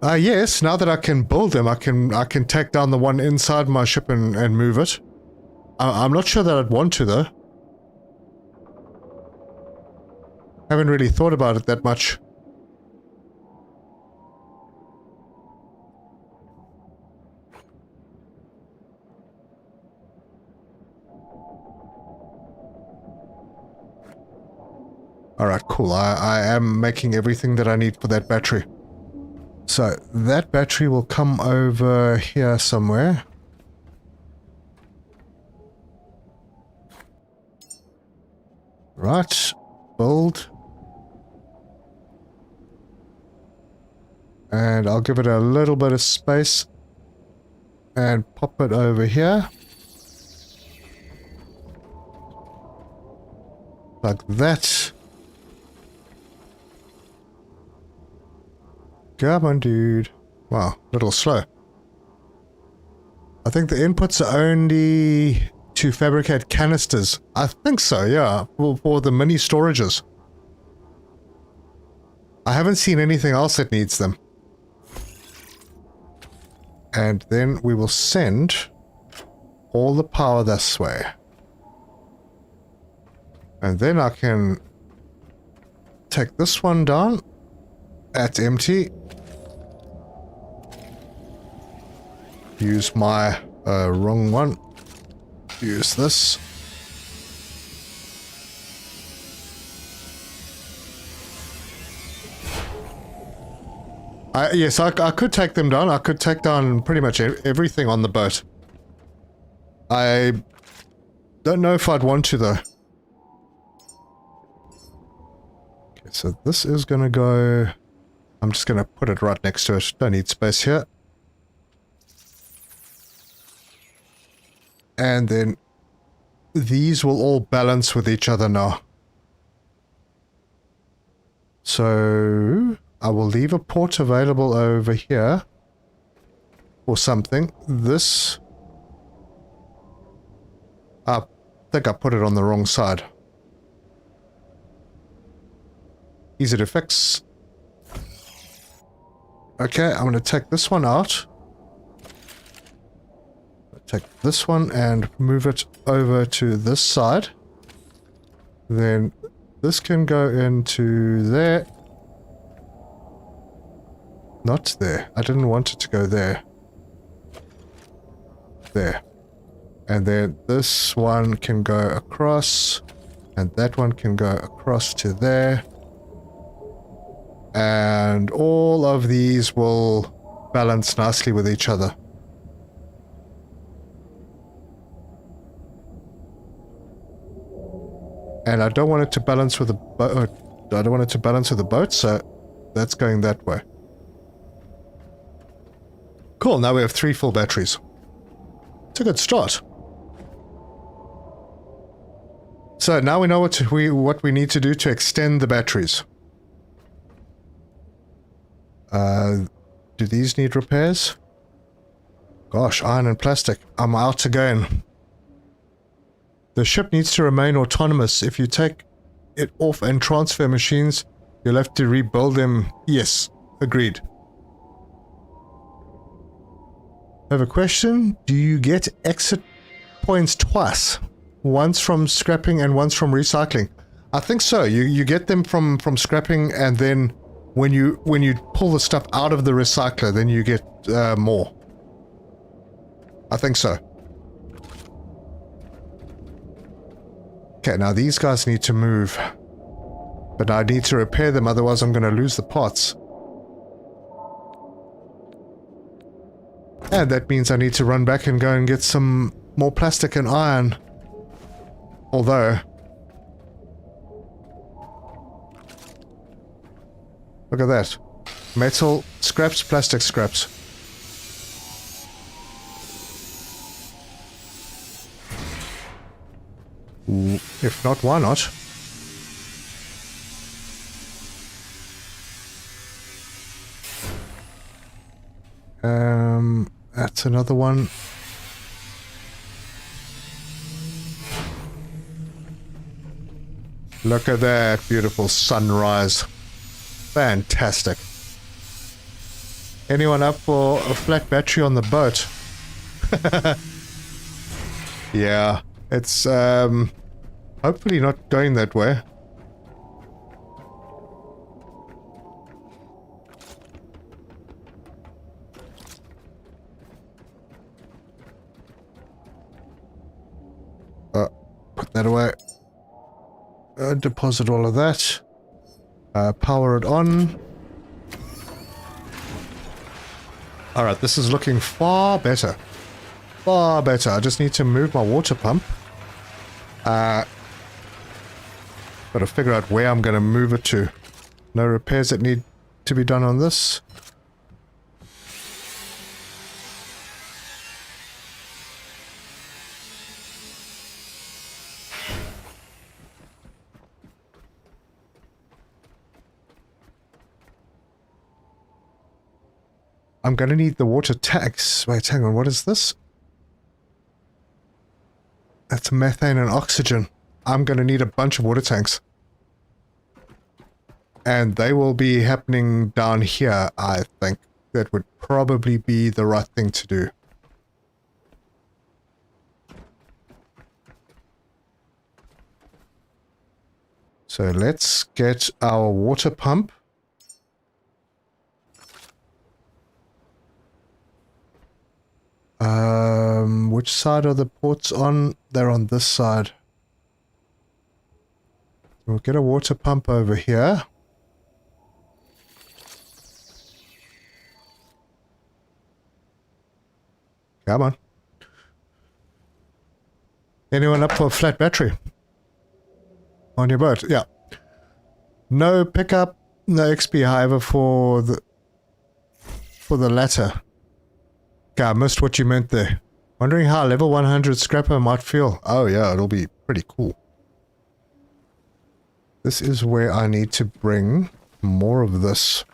Yes, now that I can build them, I can take down the one inside my ship and move it. I'm not sure that I'd want to, though. Haven't really thought about it that much. Alright, cool. I am making everything that I need for that battery. So, that battery will come over here somewhere. Right. Build. And I'll give it a little bit of space. And pop it over here. Like that. Come on, dude. Wow, a little slow. I think the inputs are only to fabricate canisters. I think so, yeah, for the mini storages. I haven't seen anything else that needs them. And then we will send all the power this way. And then I can take this one down. That's empty. Use my wrong one. Use this. Yes, I could take them down. I could take down pretty much everything on the boat. I don't know if I'd want to, though. Okay, so this is going to go... I'm just going to put it right next to it. Don't need space here. And then these will all balance with each other now. So I will leave a port available over here or something. This up. think I put it on the wrong side. Easy to fix. Okay, I'm going to take this one out. Take this one and move it over to this side. Then this can go into there. Not there. I didn't want it to go there. There. And then this one can go across. And that one can go across to there. And all of these will balance nicely with each other. And I don't want it to balance with the boat. I don't want it to balance with the boat, so that's going that way. Cool, now we have 3 full batteries. It's a good start. So now we know what we need to do to extend the batteries. Do these need repairs? Gosh, iron and plastic. I'm out again. The ship needs to remain autonomous. If you take it off and transfer machines, you'll have to rebuild them. Yes, agreed. I have a question. Do you get exit points twice? Once from scrapping and once from recycling? I think so. You get them from scrapping, and then when you pull the stuff out of the recycler, then you get more. I think so. Okay, now these guys need to move. But I need to repair them, otherwise I'm going to lose the parts. And that means I need to run back and go and get some more plastic and iron. Although... look at that. Metal scraps, plastic scraps. If not, why not? That's another one. Look at that beautiful sunrise. Fantastic. Anyone up for a flat battery on the boat? Yeah, it's hopefully not going that way. Put that away. Deposit all of that. Power it on. Alright, this is looking far better. Far better. I just need to move my water pump. Got to figure out where I'm going to move it to. No repairs that need to be done on this. I'm going to need the water tanks. Wait, hang on. What is this? That's methane and oxygen. I'm going to need a bunch of water tanks. And they will be happening down here, I think. That would probably be the right thing to do. So let's get our water pump. Which side are the ports on? They're on this side. We'll get a water pump over here. Come on. Anyone up for a flat battery? On your boat? Yeah. No pickup, no XP, however, for the latter. Okay, I missed what you meant there. Wondering how level 100 scrapper might feel. Oh yeah, it'll be pretty cool. This is where I need to bring more of this.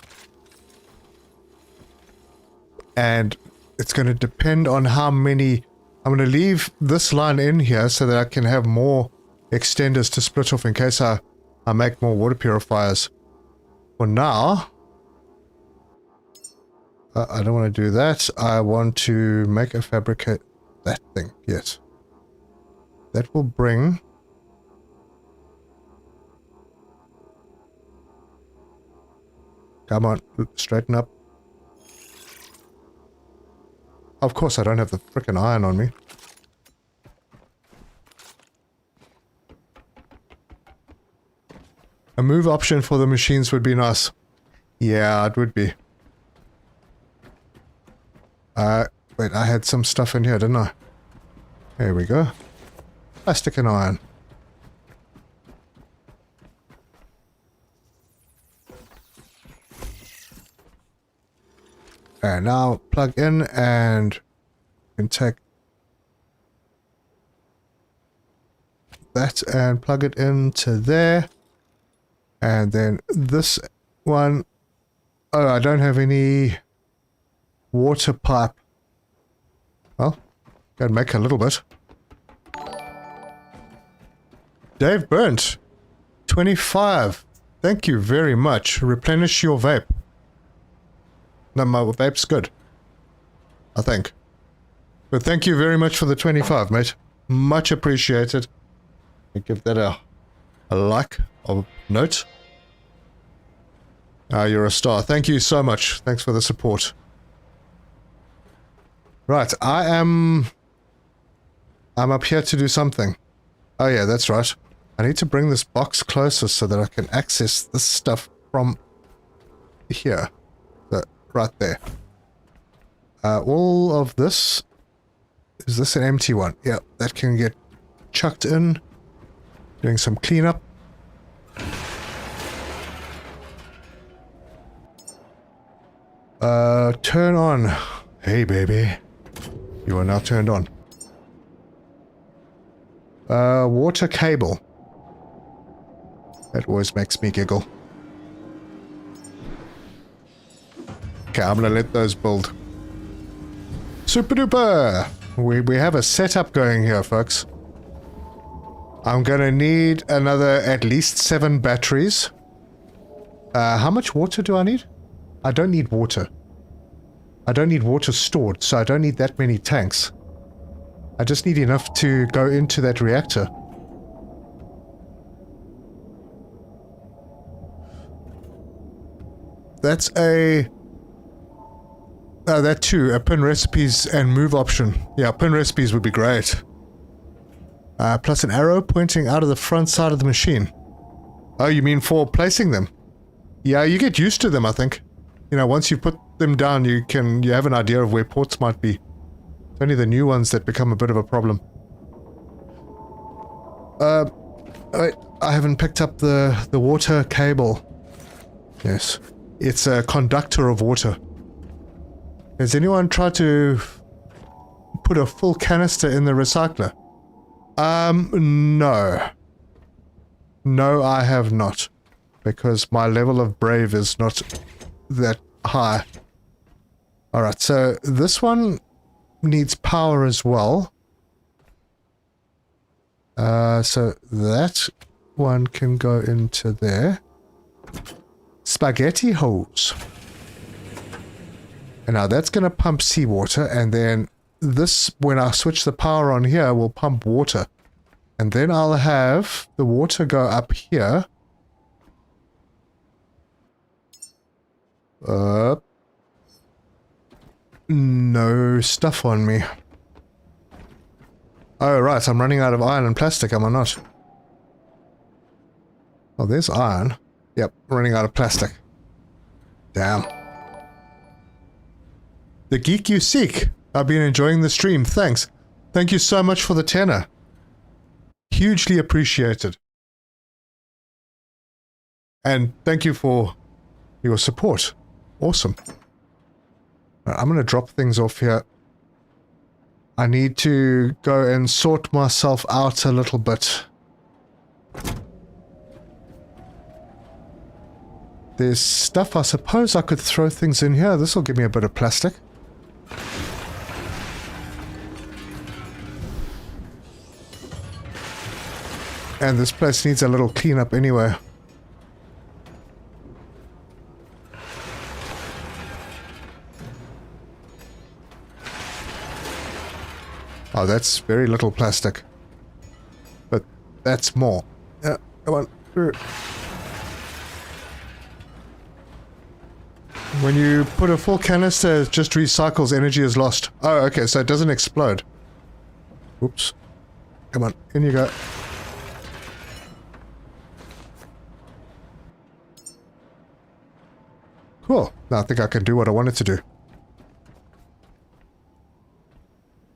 And it's going to depend on how many I'm going to leave this line in here so that I can have more extenders to split off in case I make more water purifiers. For now, I don't want to do that. I want to make a fabricate that thing. Yes. That will bring... Come on, straighten up. Of course I don't have the frickin' iron on me. A move option for the machines would be nice. Yeah, it would be. Wait, I had some stuff in here, didn't I? There we go. Plastic and iron. And now plug in and you can take that and plug it into there. And then this one, oh, I don't have any water pipe. Well, gotta make a little bit. Dave Burnt, 25. Thank you very much. Replenish your vape. No, my vape's good. I think. But thank you very much for the 25, mate. Much appreciated. I give that a like or note. You're a star. Thank you so much. Thanks for the support. Right, I'm up here to do something. Oh yeah, that's right. I need to bring this box closer so that I can access this stuff from here. Right there. All of this... Is this an empty one? Yeah, that can get chucked in. Doing some cleanup. Turn on. Hey, baby. You are now turned on. Water cable. That always makes me giggle. Okay, I'm gonna let those build. Super duper! We have a setup going here, folks. I'm gonna need another at least 7 batteries. How much water do I need? I don't need water. I don't need water stored, so I don't need that many tanks. I just need enough to go into that reactor. That's a... that too, a pin recipes and move option. Yeah, pin recipes would be great. Plus an arrow pointing out of the front side of the machine. Oh, you mean for placing them? Yeah, you get used to them, I think. You know, once you put them down, you have an idea of where ports might be. It's only the new ones that become a bit of a problem. Wait, I haven't picked up the water cable. Yes, it's a conductor of water. Has anyone tried to put a full canister in the recycler? No. No, I have not. Because my level of brave is not that high. Alright, so this one needs power as well. So that one can go into there. Spaghetti hose. And now that's going to pump seawater, and then this, when I switch the power on here, will pump water. And then I'll have the water go up here. No stuff on me. Oh, right, I'm running out of iron and plastic, am I not? Oh, there's iron. Yep, running out of plastic. Damn. The geek you seek. I've been enjoying the stream. Thanks. Thank you so much for the tenor. Hugely appreciated. And thank you for your support. Awesome. Right, I'm going to drop things off here. I need to go and sort myself out a little bit. There's stuff, I suppose I could throw things in here. This will give me a bit of plastic. And this place needs a little cleanup anyway. Oh, that's very little plastic. But that's more. Yeah, come on. Through. When you put a full canister, it just recycles, energy is lost. Oh, okay, so it doesn't explode. Oops. Come on, in you go. Cool. Now I think I can do what I wanted to do.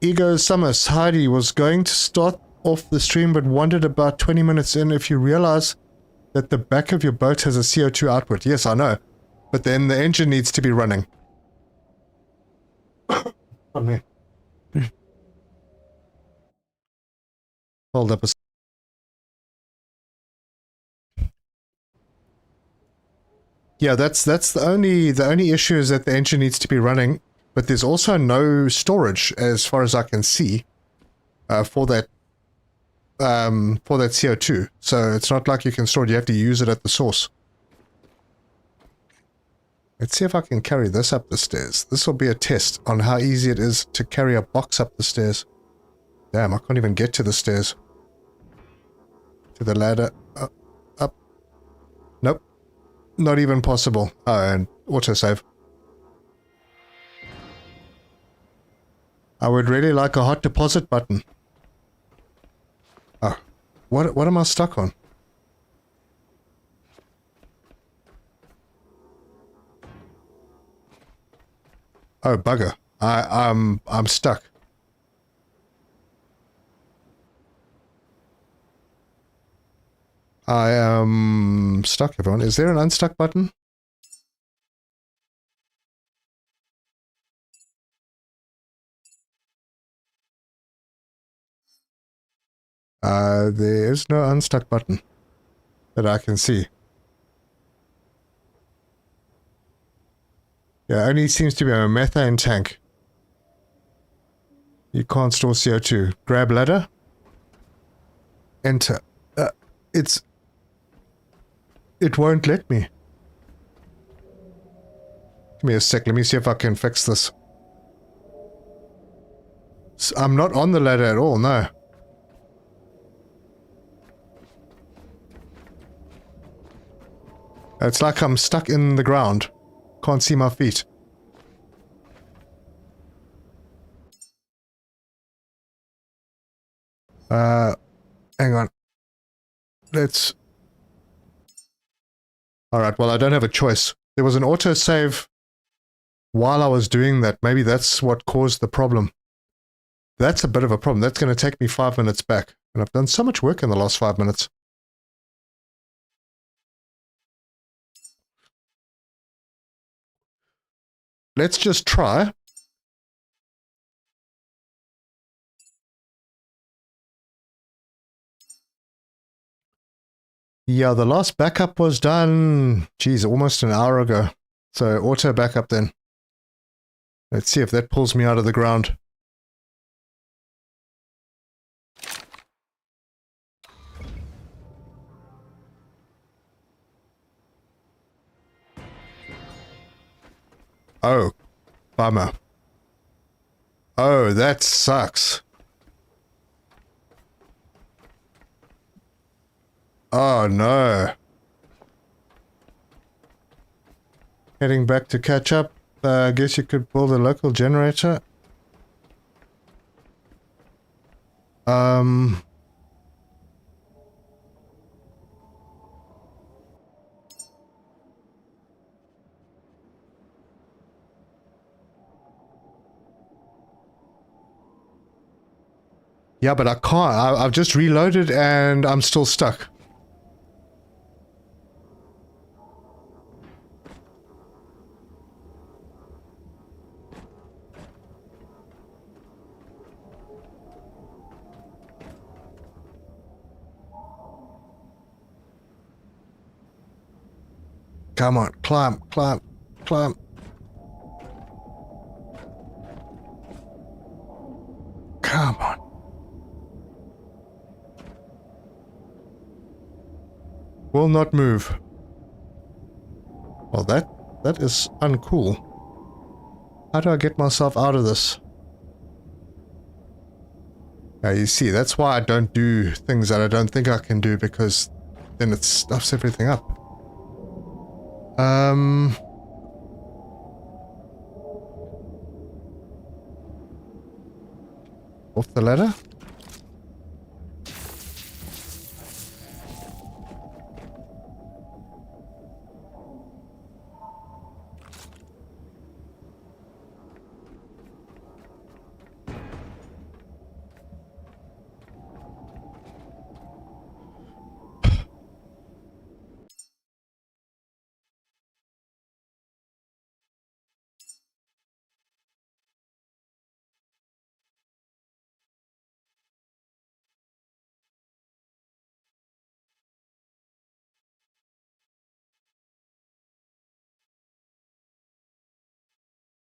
Ego Summers, Heidi was going to start off the stream but wondered about 20 minutes in if you realize that the back of your boat has a CO2 output. Yes, I know. But then the engine needs to be running. Oh man. Hold up a second. Yeah, that's the only issue is that the engine needs to be running, but there's also no storage as far as I can see for that CO2. So it's not like you can store it, you have to use it at the source. Let's see if I can carry this up the stairs. This will be a test on how easy it is to carry a box up the stairs. Damn, I can't even get to the stairs. To the ladder. Up. Nope. Not even possible. Oh, and autosave. I would really like a hot deposit button. Oh. What am I stuck on? Oh, bugger. I'm stuck. I am stuck, everyone. Is there an unstuck button? There is no unstuck button that I can see. Yeah, only seems to be a methane tank. You can't store CO2. Grab ladder. Enter. It won't let me. Give me a sec, let me see if I can fix this. I'm not on the ladder at all, no. It's like I'm stuck in the ground. Can't see my feet. Hang on. Let's... Alright, well I don't have a choice. There was an autosave while I was doing that. Maybe that's what caused the problem. That's a bit of a problem. That's going to take me 5 minutes back. And I've done so much work in the last 5 minutes. Let's just try. Yeah, the last backup was done, geez, almost an hour ago. So auto backup then. Let's see if that pulls me out of the ground. Oh, bummer. Oh, that sucks. Oh no. Heading back to catch up. I guess you could build a local generator. Yeah, but I can't. I've just reloaded and I'm still stuck. Come on, climb, climb, climb. Come on. Will not move. Well, that is uncool. How do I get myself out of this? Now you see, that's why I don't do things that I don't think I can do, because then it stuffs everything up. Off the ladder?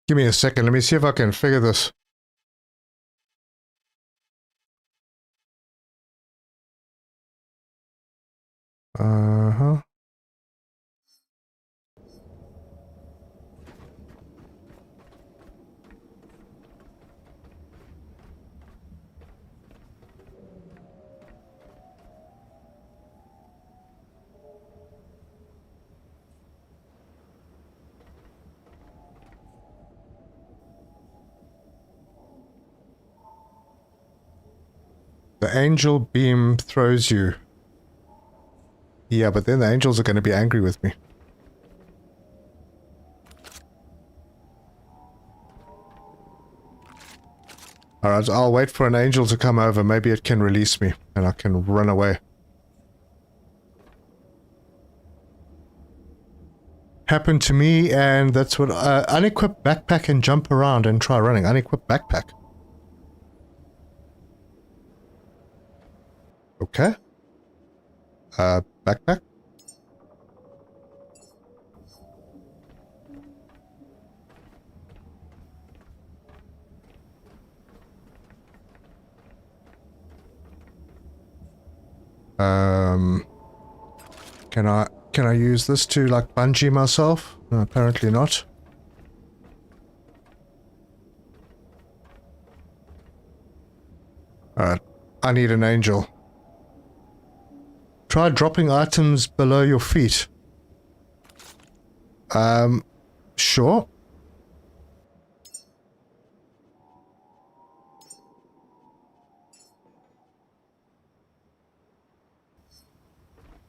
Give me a second, let me see if I can figure this. Uh-huh. The angel beam throws you. Yeah, but then the angels are going to be angry with me. Alright, I'll wait for an angel to come over. Maybe it can release me and I can run away. Happened to me, and that's what... unequip backpack and jump around and try running. Unequip backpack. Okay. Backpack? Can I use this to, like, bungee myself? No, apparently not. Alright, I need an angel. Try dropping items below your feet. Sure.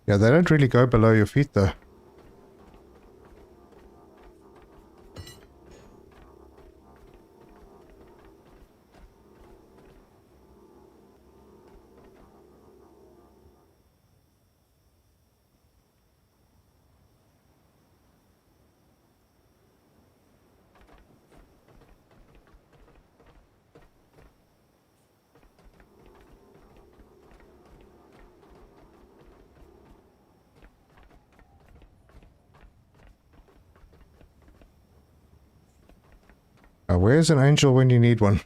Yeah, they don't really go below your feet though. Where's an angel when you need one?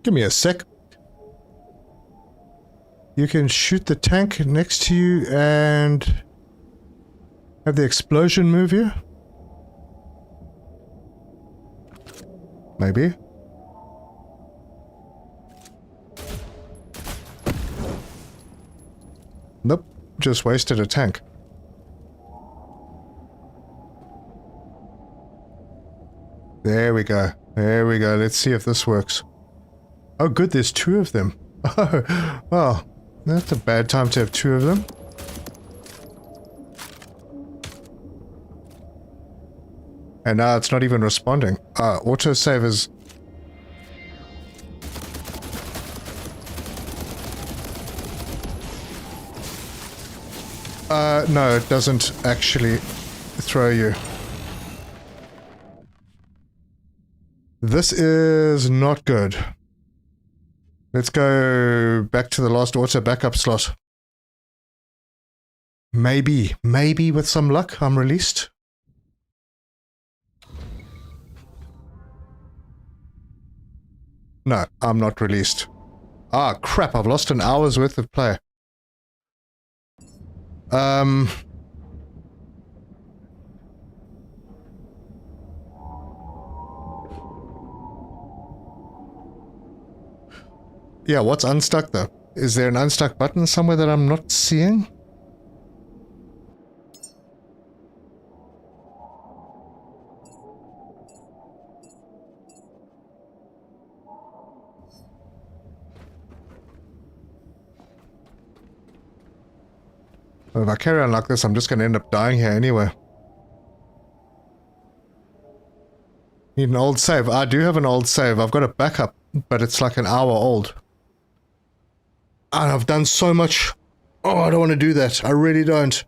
Give me a sec. You can shoot the tank next to you and have the explosion move you? Maybe. Nope, just wasted a tank. There we go. There we go. Let's see if this works. Oh good, there's two of them. Oh, well, that's a bad time to have two of them. And now it's not even responding. Autosave is... no, it doesn't actually throw you. This is not good. Let's go back to the last auto backup slot. Maybe with some luck, I'm released. No, I'm not released. Ah, crap, I've lost an hour's worth of play. Yeah, what's unstuck though? Is there an unstuck button somewhere that I'm not seeing? Well, if I carry on like this, I'm just going to end up dying here anyway. Need an old save. I do have an old save. I've got a backup, but it's like an hour old. And I've done so much. Oh, I don't want to do that. I really don't.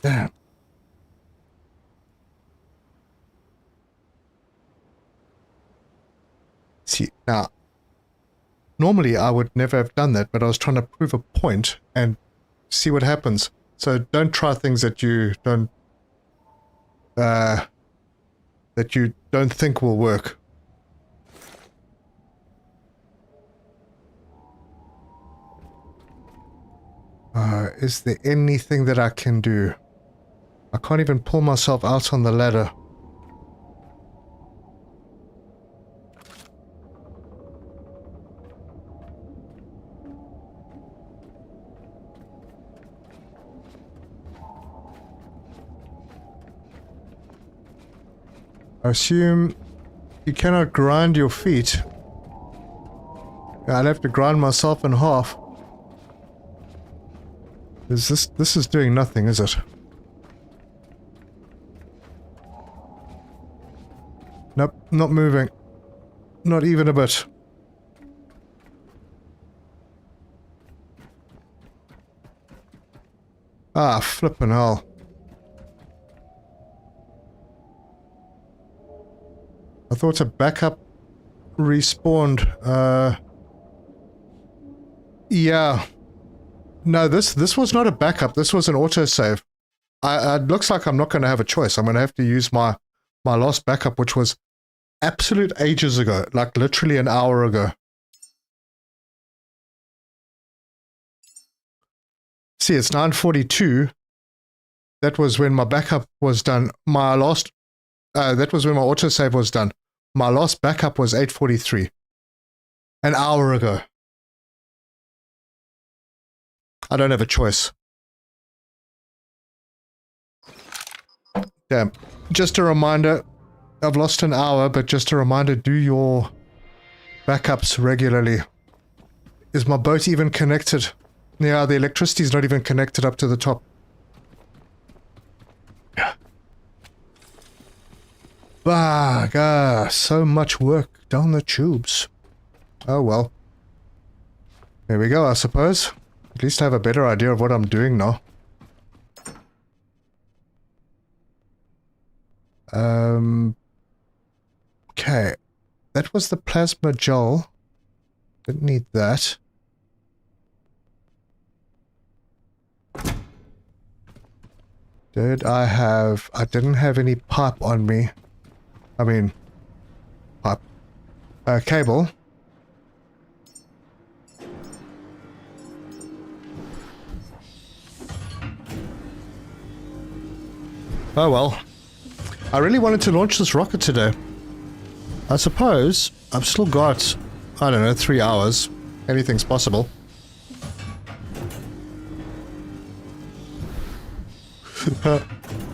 Damn. See, now, normally I would never have done that, but I was trying to prove a point and see what happens. So don't try things that you don't think will work. Is there anything that I can do? I can't even pull myself out on the ladder. I assume you cannot grind your feet. I'd have to grind myself in half. This is doing nothing, is it? Nope, not moving. Not even a bit. Ah, flippin' hell. I thought a backup respawned. Yeah. No, this was not a backup. This was an autosave. It looks like I'm not going to have a choice. I'm going to have to use my last backup, which was absolute ages ago, like literally an hour ago. See, it's 9:42. That was when my backup was done. That was when my autosave was done. My last backup was 8:43. An hour ago. I don't have a choice. Damn. Just a reminder, I've lost an hour, but just a reminder, do your backups regularly. Is my boat even connected? Yeah, the electricity's not even connected up to the top. Bah, so much work down the tubes. Oh well. There we go, I suppose. At least I have a better idea of what I'm doing now. Okay. That was the plasma gel. Didn't need that. I didn't have any pipe on me. I mean, pipe. Cable. Oh well. I really wanted to launch this rocket today. I suppose I've still got, I don't know, 3 hours. Anything's possible.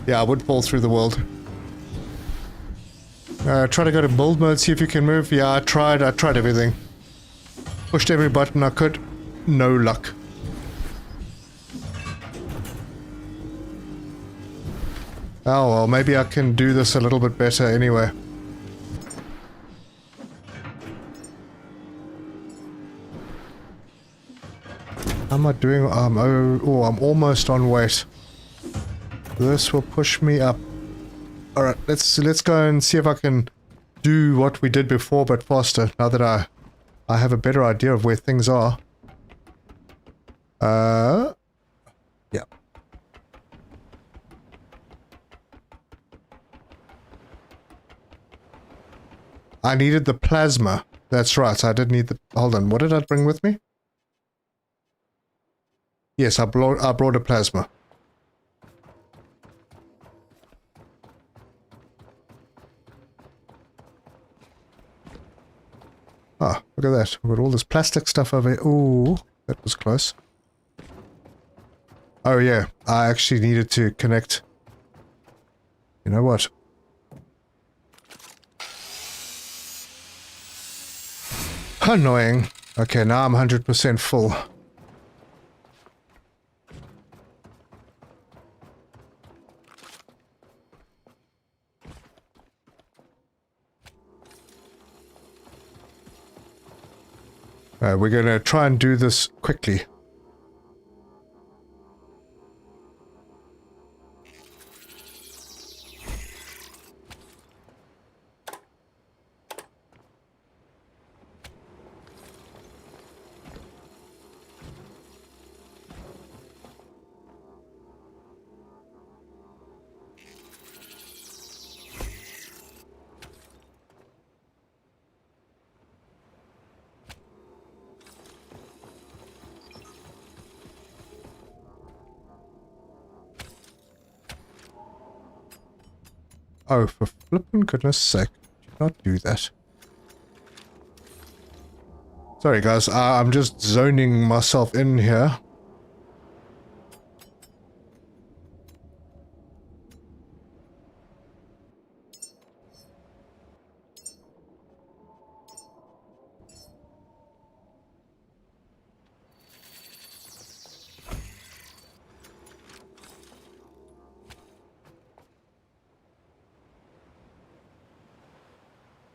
Yeah, I would fall through the world. Try to go to build mode, see if you can move. Yeah, I tried everything. Pushed every button I could. No luck. Oh well, maybe I can do this a little bit better anyway. How am I doing? I'm almost on weight. This will push me up. Alright, let's go and see if I can do what we did before, but faster, now that I I have a better idea of where things are. Yeah. I needed the plasma. That's right, I did need the... Hold on, what did I bring with me? Yes, I brought a plasma. Ah, look at that. We've got all this plastic stuff over here. Ooh, that was close. Oh yeah, I actually needed to connect. You know what? Annoying. Okay, now I'm 100% full. We're going to try and do this quickly. Oh, for flippin' goodness sake. Do not do that. Sorry guys, I'm just zoning myself in here.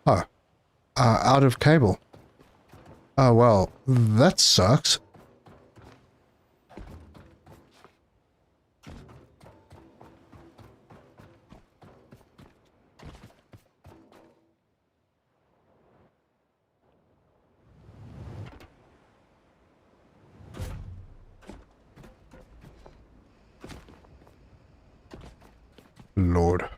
Oh. Out of cable. Oh well, that sucks. Lord.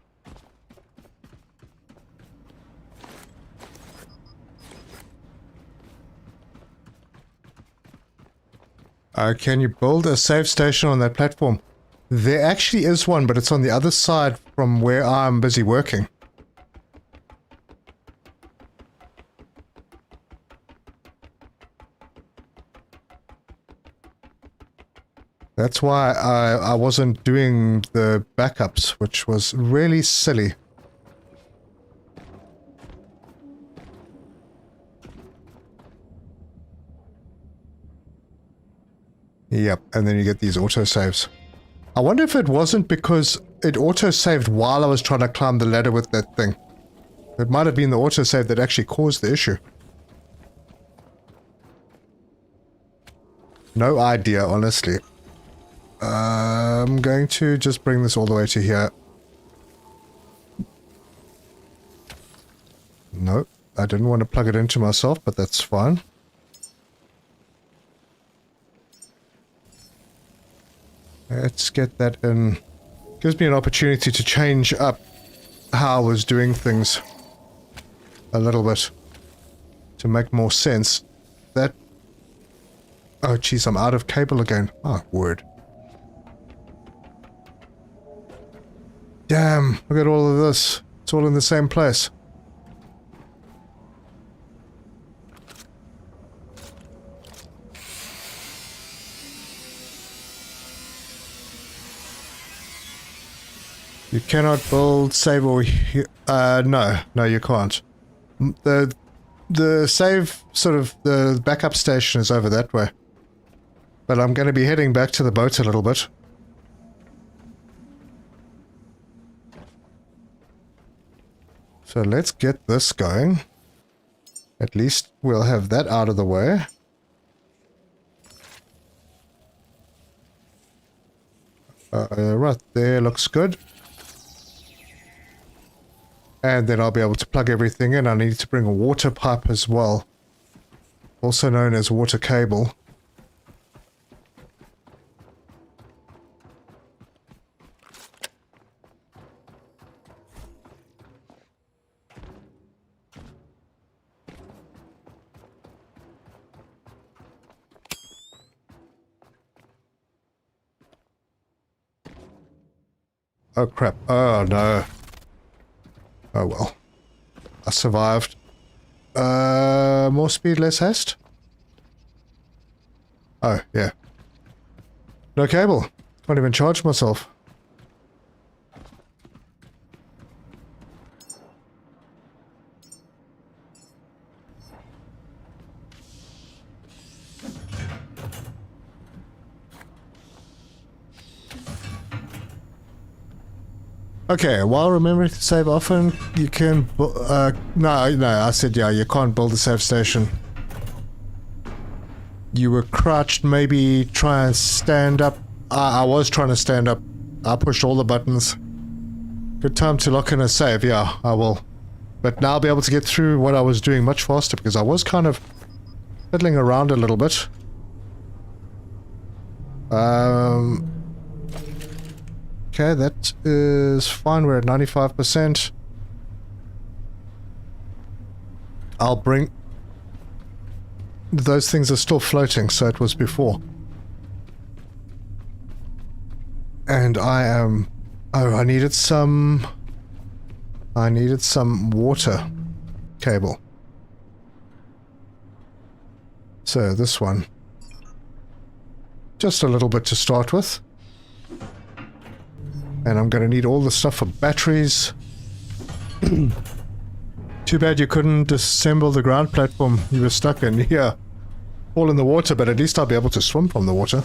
Can you build a save station on that platform? There actually is one, but it's on the other side from where I'm busy working. That's why I wasn't doing the backups, which was really silly. Yep, and then you get these autosaves. I wonder if it wasn't because it autosaved while I was trying to climb the ladder with that thing. It might have been the autosave that actually caused the issue. No idea, honestly. I'm going to just bring this all the way to here. Nope, I didn't want to plug it into myself, but that's fine. Let's get that in. Gives me an opportunity to change up how I was doing things a little bit to make more sense. That... Oh jeez, I'm out of cable again. Oh, word. Damn, look at all of this. It's all in the same place. You cannot build, save, or... no, you can't. The save, sort of, the backup station is over that way. But I'm going to be heading back to the boat a little bit. So let's get this going. At least we'll have that out of the way. Right there, looks good. And then I'll be able to plug everything in. I need to bring a water pipe as well. also known as water cable. Oh crap. Oh no. Oh well. I survived. More speed, less haste? Oh, yeah. No cable. Can't even charge myself. Okay, while remembering to save often, you can... no, I said yeah, you can't build a save station. You were crouched, maybe try and stand up. I was trying to stand up. I pushed all the buttons. Good time to lock in a save, yeah, I will. But now I'll be able to get through what I was doing much faster, because I was kind of fiddling around a little bit. Okay, that is fine. We're at 95%. I'll bring... Those things are still floating, so it was before. And I am... Oh, I needed some water cable. So this one. Just a little bit to start with. And I'm going to need all the stuff for batteries. Too bad you couldn't disassemble the ground platform you were stuck in. Yeah. All in the water, but at least I'll be able to swim from the water.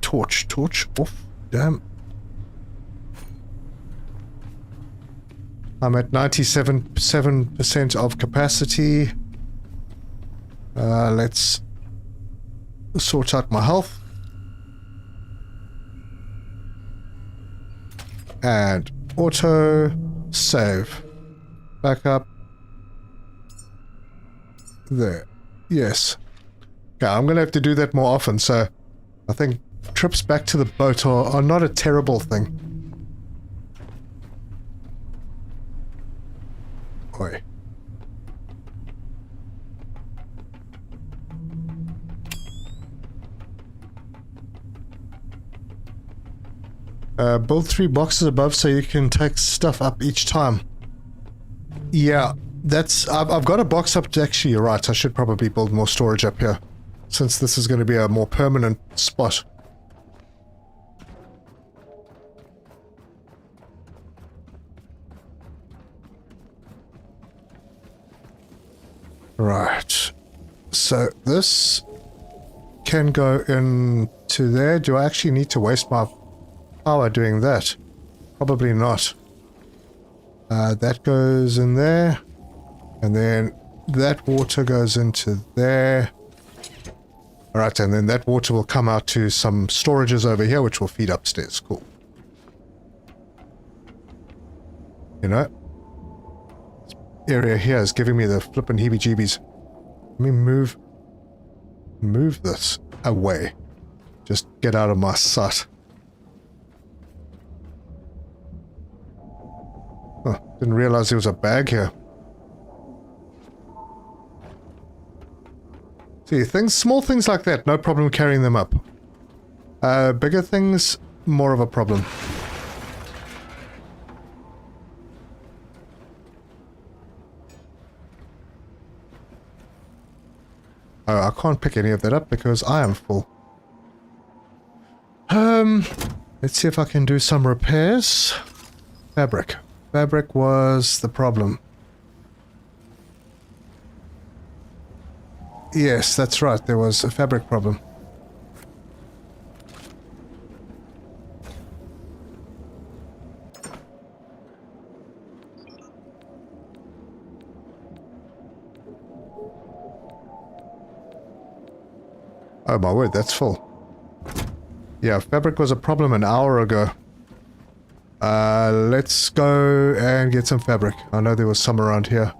Torch off. Damn. I'm at 97% of capacity. Let's sort out my health. And auto save. Back up. There. Yes. Okay, I'm going to have to do that more often, so I think trips back to the boat are not a terrible thing. Oi. Build 3 boxes above so you can take stuff up each time. Yeah, that's... I've got a box up to... Actually, you're right. I should probably build more storage up here, since this is going to be a more permanent spot. Right. So this can go into there. Do I actually need to waste my power doing that? Probably not. That goes in there. And then that water goes into there. Alright, and then that water will come out to some storages over here, which will feed upstairs. Cool. You know? This area here is giving me the flippin' heebie-jeebies. Let me move this away. Just get out of my sight. Oh, didn't realize there was a bag here. See, small things like that, no problem carrying them up. Bigger things, more of a problem. Oh, I can't pick any of that up because I am full. Let's see if I can do some repairs. Fabric. Fabric was the problem. Yes, that's right. There was a fabric problem. Oh my word, that's full. Yeah, fabric was a problem an hour ago. Let's go and get some fabric. I know there was some around here.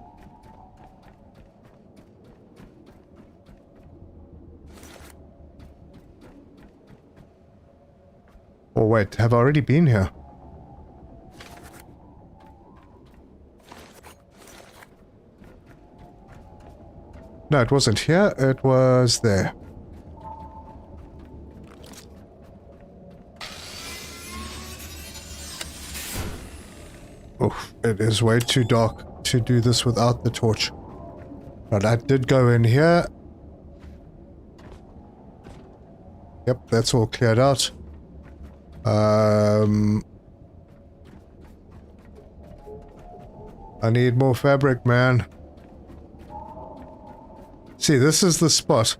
Oh wait, have I already been here? No, it wasn't here, it was there. Oh, it is way too dark to do this without the torch. But I did go in here. Yep, that's all cleared out. I need more fabric, man. See, this is the spot.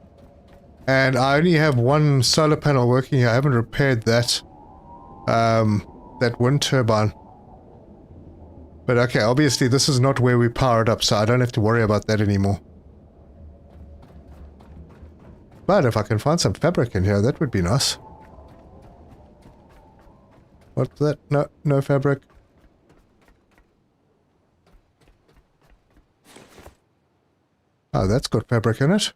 And I only have one solar panel working here. I haven't repaired that. That wind turbine. But okay, obviously this is not where we power it up, so I don't have to worry about that anymore. But if I can find some fabric in here, that would be nice. What's that? No, no fabric. Oh, that's got fabric in it.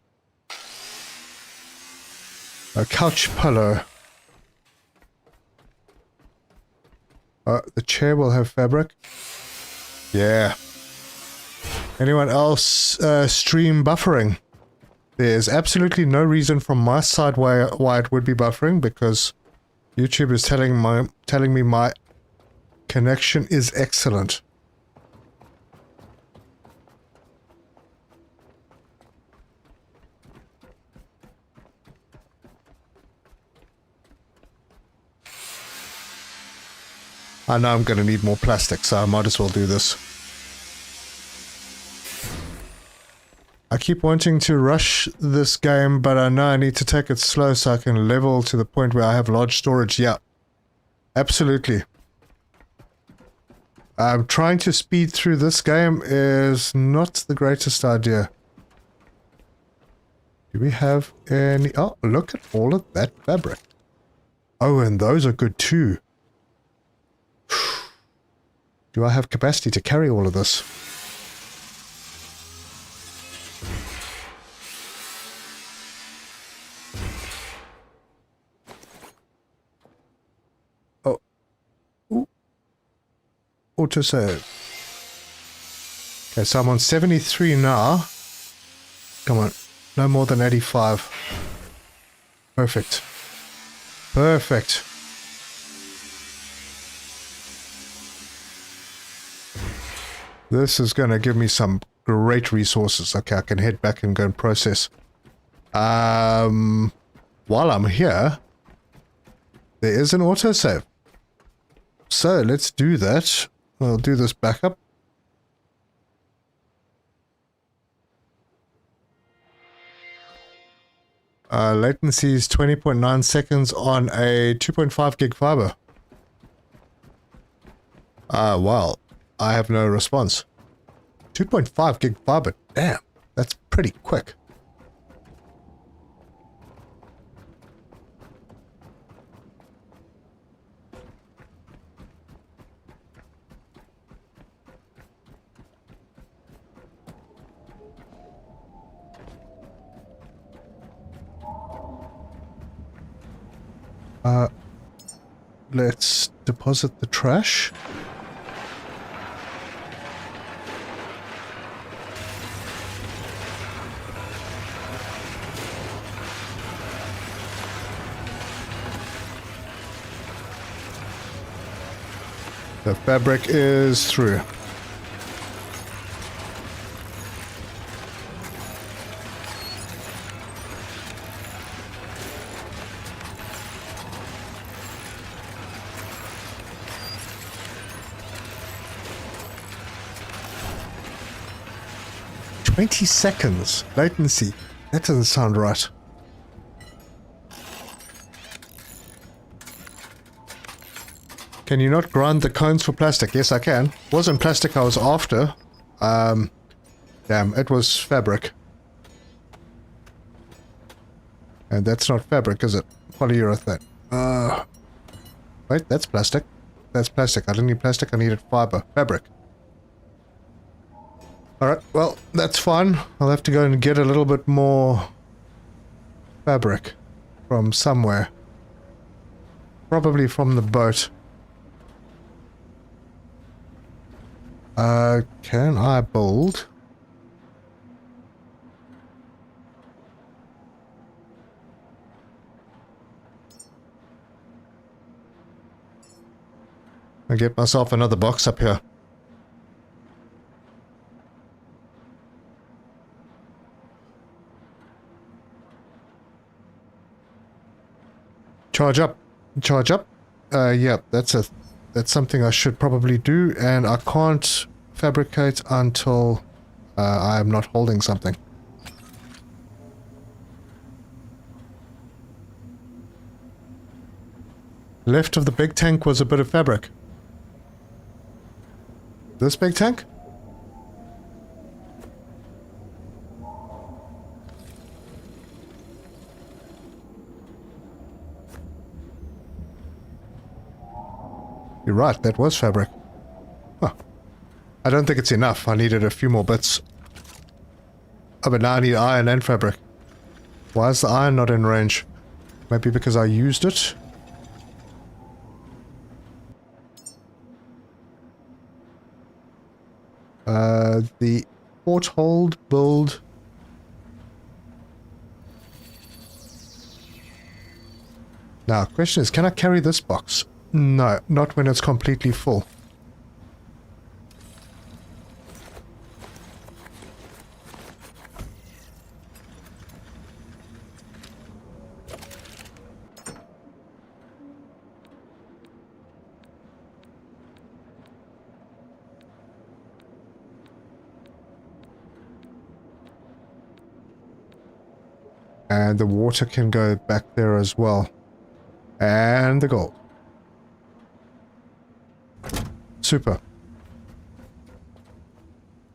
A couch pillow. The chair will have fabric. Yeah. Anyone else stream buffering? There's absolutely no reason from my side why it would be buffering, because YouTube is telling me my connection is excellent. I know I'm going to need more plastic, so I might as well do this. I keep wanting to rush this game, but I know I need to take it slow so I can level to the point where I have large storage. Yeah, absolutely. Trying to speed through this game is not the greatest idea. Do we have any... Oh, look at all of that fabric. Oh, and those are good too. Do I have capacity to carry all of this? Oh. Ooh. Autosave. Okay, so I'm on 73 now. Come on. No more than 85. Perfect. Perfect. This is going to give me some great resources. Okay, I can head back and go and process. While I'm here, there is an autosave. So let's do that. I'll do this backup. Latency is 20.9 seconds on a 2.5 gig fiber. Well, I have no response. 2.5 gig fiber, damn, that's pretty quick. Let's deposit the trash. The fabric is through. "20 seconds latency. That doesn't sound right." Can you not grind the cones for plastic? Yes, I can. Wasn't plastic I was after. Damn, it was fabric. And that's not fabric, is it? Polyurethane. Wait, that's plastic. That's plastic. I didn't need plastic, I needed fabric. Alright, well, that's fine. I'll have to go and get a little bit more fabric from somewhere. Probably from the boat. Can I build? I get myself another box up here. Charge up. Charge up. Yeah, that's something I should probably do, and I can't fabricate until I am not holding something. Left of the big tank was a bit of fabric. This big tank? You're right, that was fabric. Huh. I don't think it's enough. I needed a few more bits. Oh, but now I need iron and fabric. Why is the iron not in range? Maybe because I used it? The porthold build. Now, question is, can I carry this box? No, not when it's completely full. And the water can go back there as well. And the gold. Super.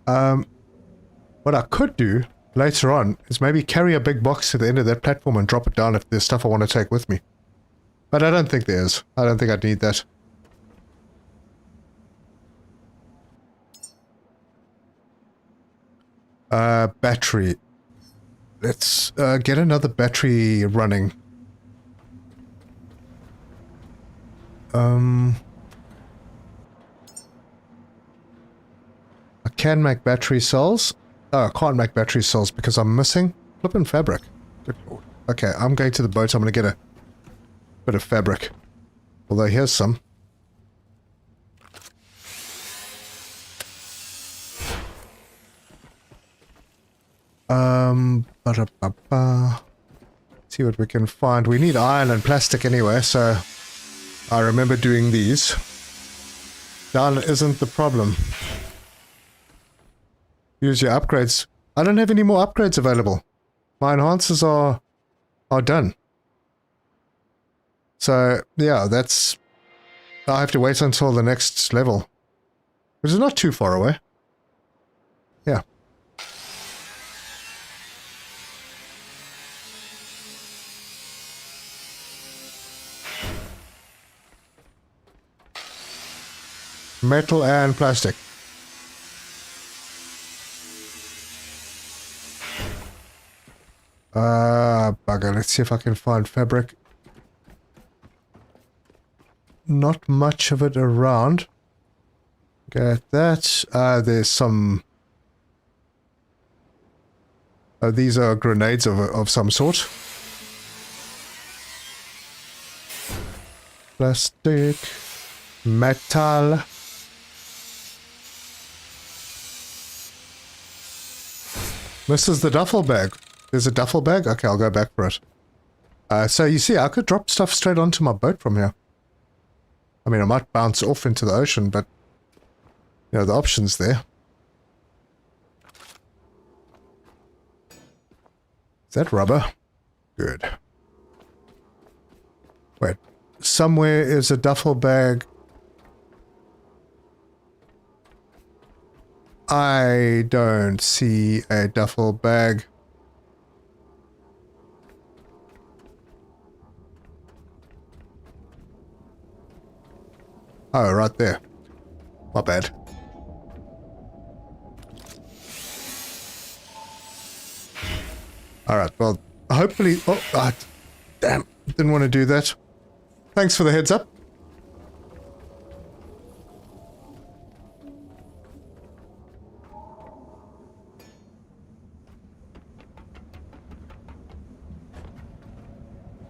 What I could do later on is maybe carry a big box to the end of that platform and drop it down if there's stuff I want to take with me. But I don't think there is. I don't think I'd need that. Battery. Let's get another battery running. I can make battery cells. Oh, I can't make battery cells because I'm missing flippin' fabric. Good lord. Okay, I'm going to the boat. I'm going to get a bit of fabric. Although here's some. See what we can find. We need iron and plastic anyway, so I remember doing these. Down isn't the problem. Use your upgrades. I don't have any more upgrades available. My enhancers are done. So, yeah, that's... I have to wait until the next level. Which is not too far away. Yeah. Metal and plastic. Bugger. Let's see if I can find fabric. Not much of it around. Get that. There's some... these are grenades of some sort. Plastic. Metal. This is the duffel bag. There's a duffel bag? Okay, I'll go back for it. So you see, I could drop stuff straight onto my boat from here. I mean, I might bounce off into the ocean, but... you know, the option's there. Is that rubber? Good. Wait. Somewhere is a duffel bag. I don't see a duffel bag. Oh, right there. My bad. Alright, well, hopefully... Oh, damn. Didn't want to do that. Thanks for the heads up.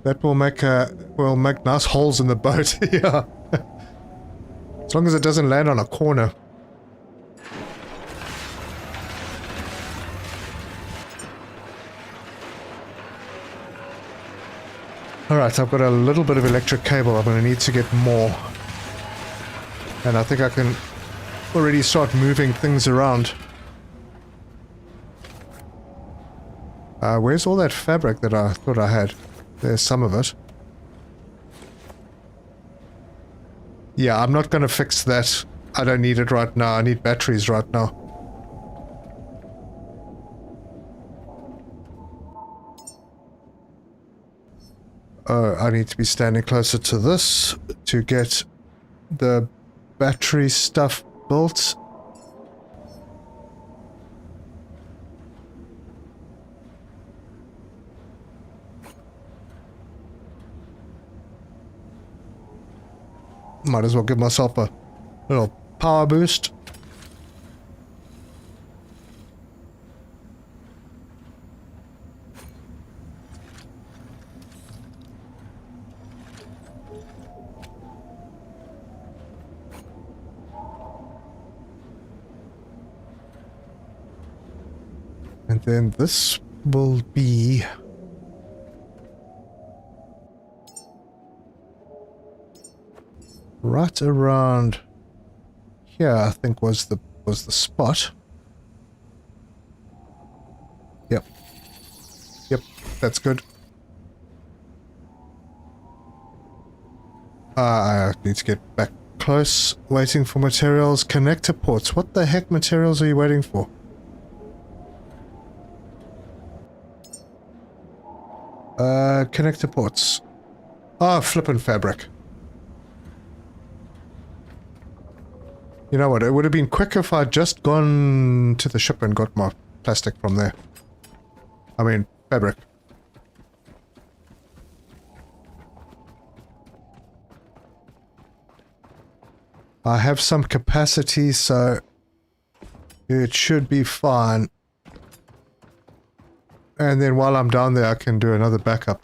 That will make nice holes in the boat. Yeah. As long as it doesn't land on a corner. Alright, I've got a little bit of electric cable. I'm going to need to get more. And I think I can already start moving things around. Where's all that fabric that I thought I had? There's some of it. Yeah, I'm not going to fix that. I don't need it right now. I need batteries right now. Oh, I need to be standing closer to this to get the battery stuff built. Might as well give myself a little power boost. And then this will be... right around here, I think was the spot. Yep. Yep, that's good. I need to get back close. Waiting for materials. Connector ports. What the heck materials are you waiting for? Connector ports. Oh, flippin' fabric. You know what, it would have been quicker if I'd just gone to the ship and got my plastic from there. I mean, fabric. I have some capacity, so it should be fine. And then while I'm down there, I can do another backup.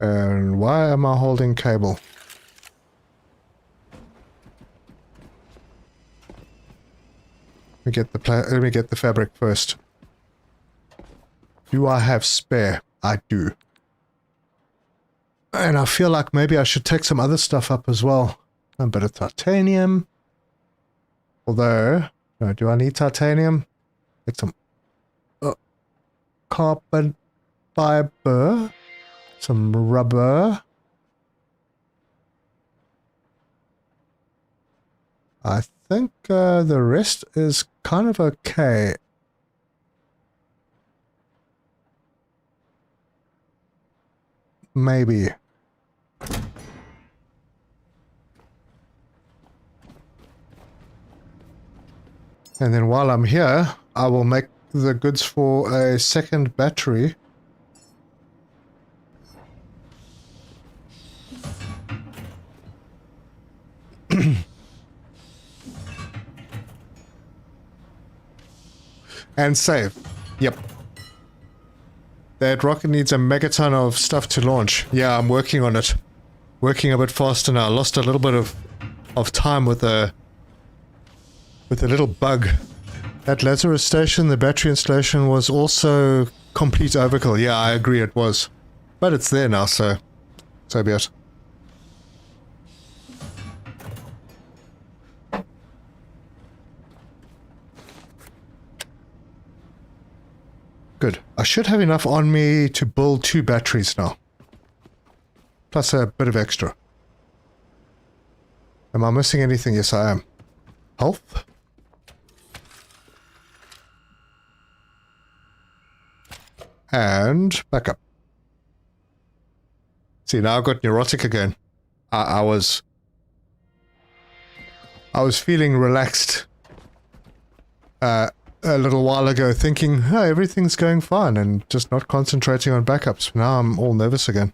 And why am I holding cable? Let me get the fabric first. Do I have spare? I do. And I feel like maybe I should take some other stuff up as well. A bit of titanium. Although, no, do I need titanium? Take some carbon fiber. Some rubber. I think the rest is kind of okay. Maybe. And then while I'm here, I will make the goods for a second battery. And save. Yep. That rocket needs a megaton of stuff to launch. Yeah, I'm working on it. Working a bit faster now. I lost a little bit of time with a little bug. At Lazarus Station, the battery installation was also complete overkill. Yeah, I agree it was. But it's there now, so be it. Good. I should have enough on me to build 2 batteries now. Plus a bit of extra. Am I missing anything? Yes, I am. Health. And back up. See, now I've got neurotic again. I was feeling relaxed a little while ago, thinking, oh, everything's going fine, and just not concentrating on backups. Now I'm all nervous again.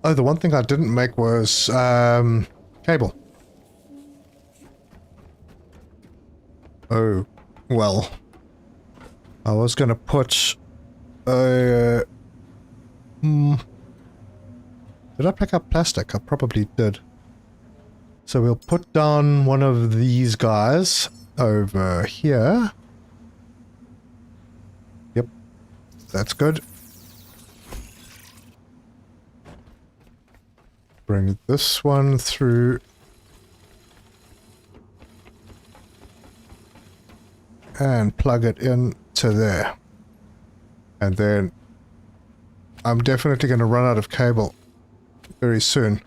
Oh, the one thing I didn't make was cable. Oh, well. I was going to put a... did I pick up plastic? I probably did. So we'll put down one of these guys over here. Yep, that's good. Bring this one through. And plug it in to there. And then I'm definitely going to run out of cable very soon.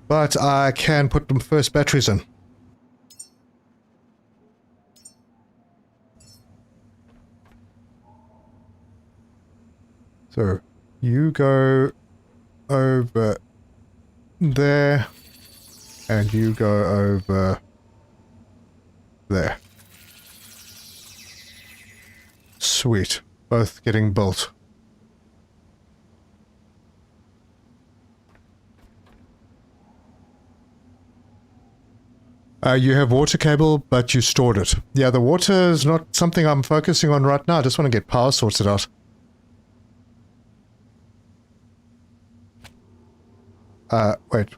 But I can put the first batteries in. So you go over there, and you go over there. Sweet. Both getting built. You have water cable, but you stored it. Yeah, the water is not something I'm focusing on right now. I just want to get power sorted out. Wait.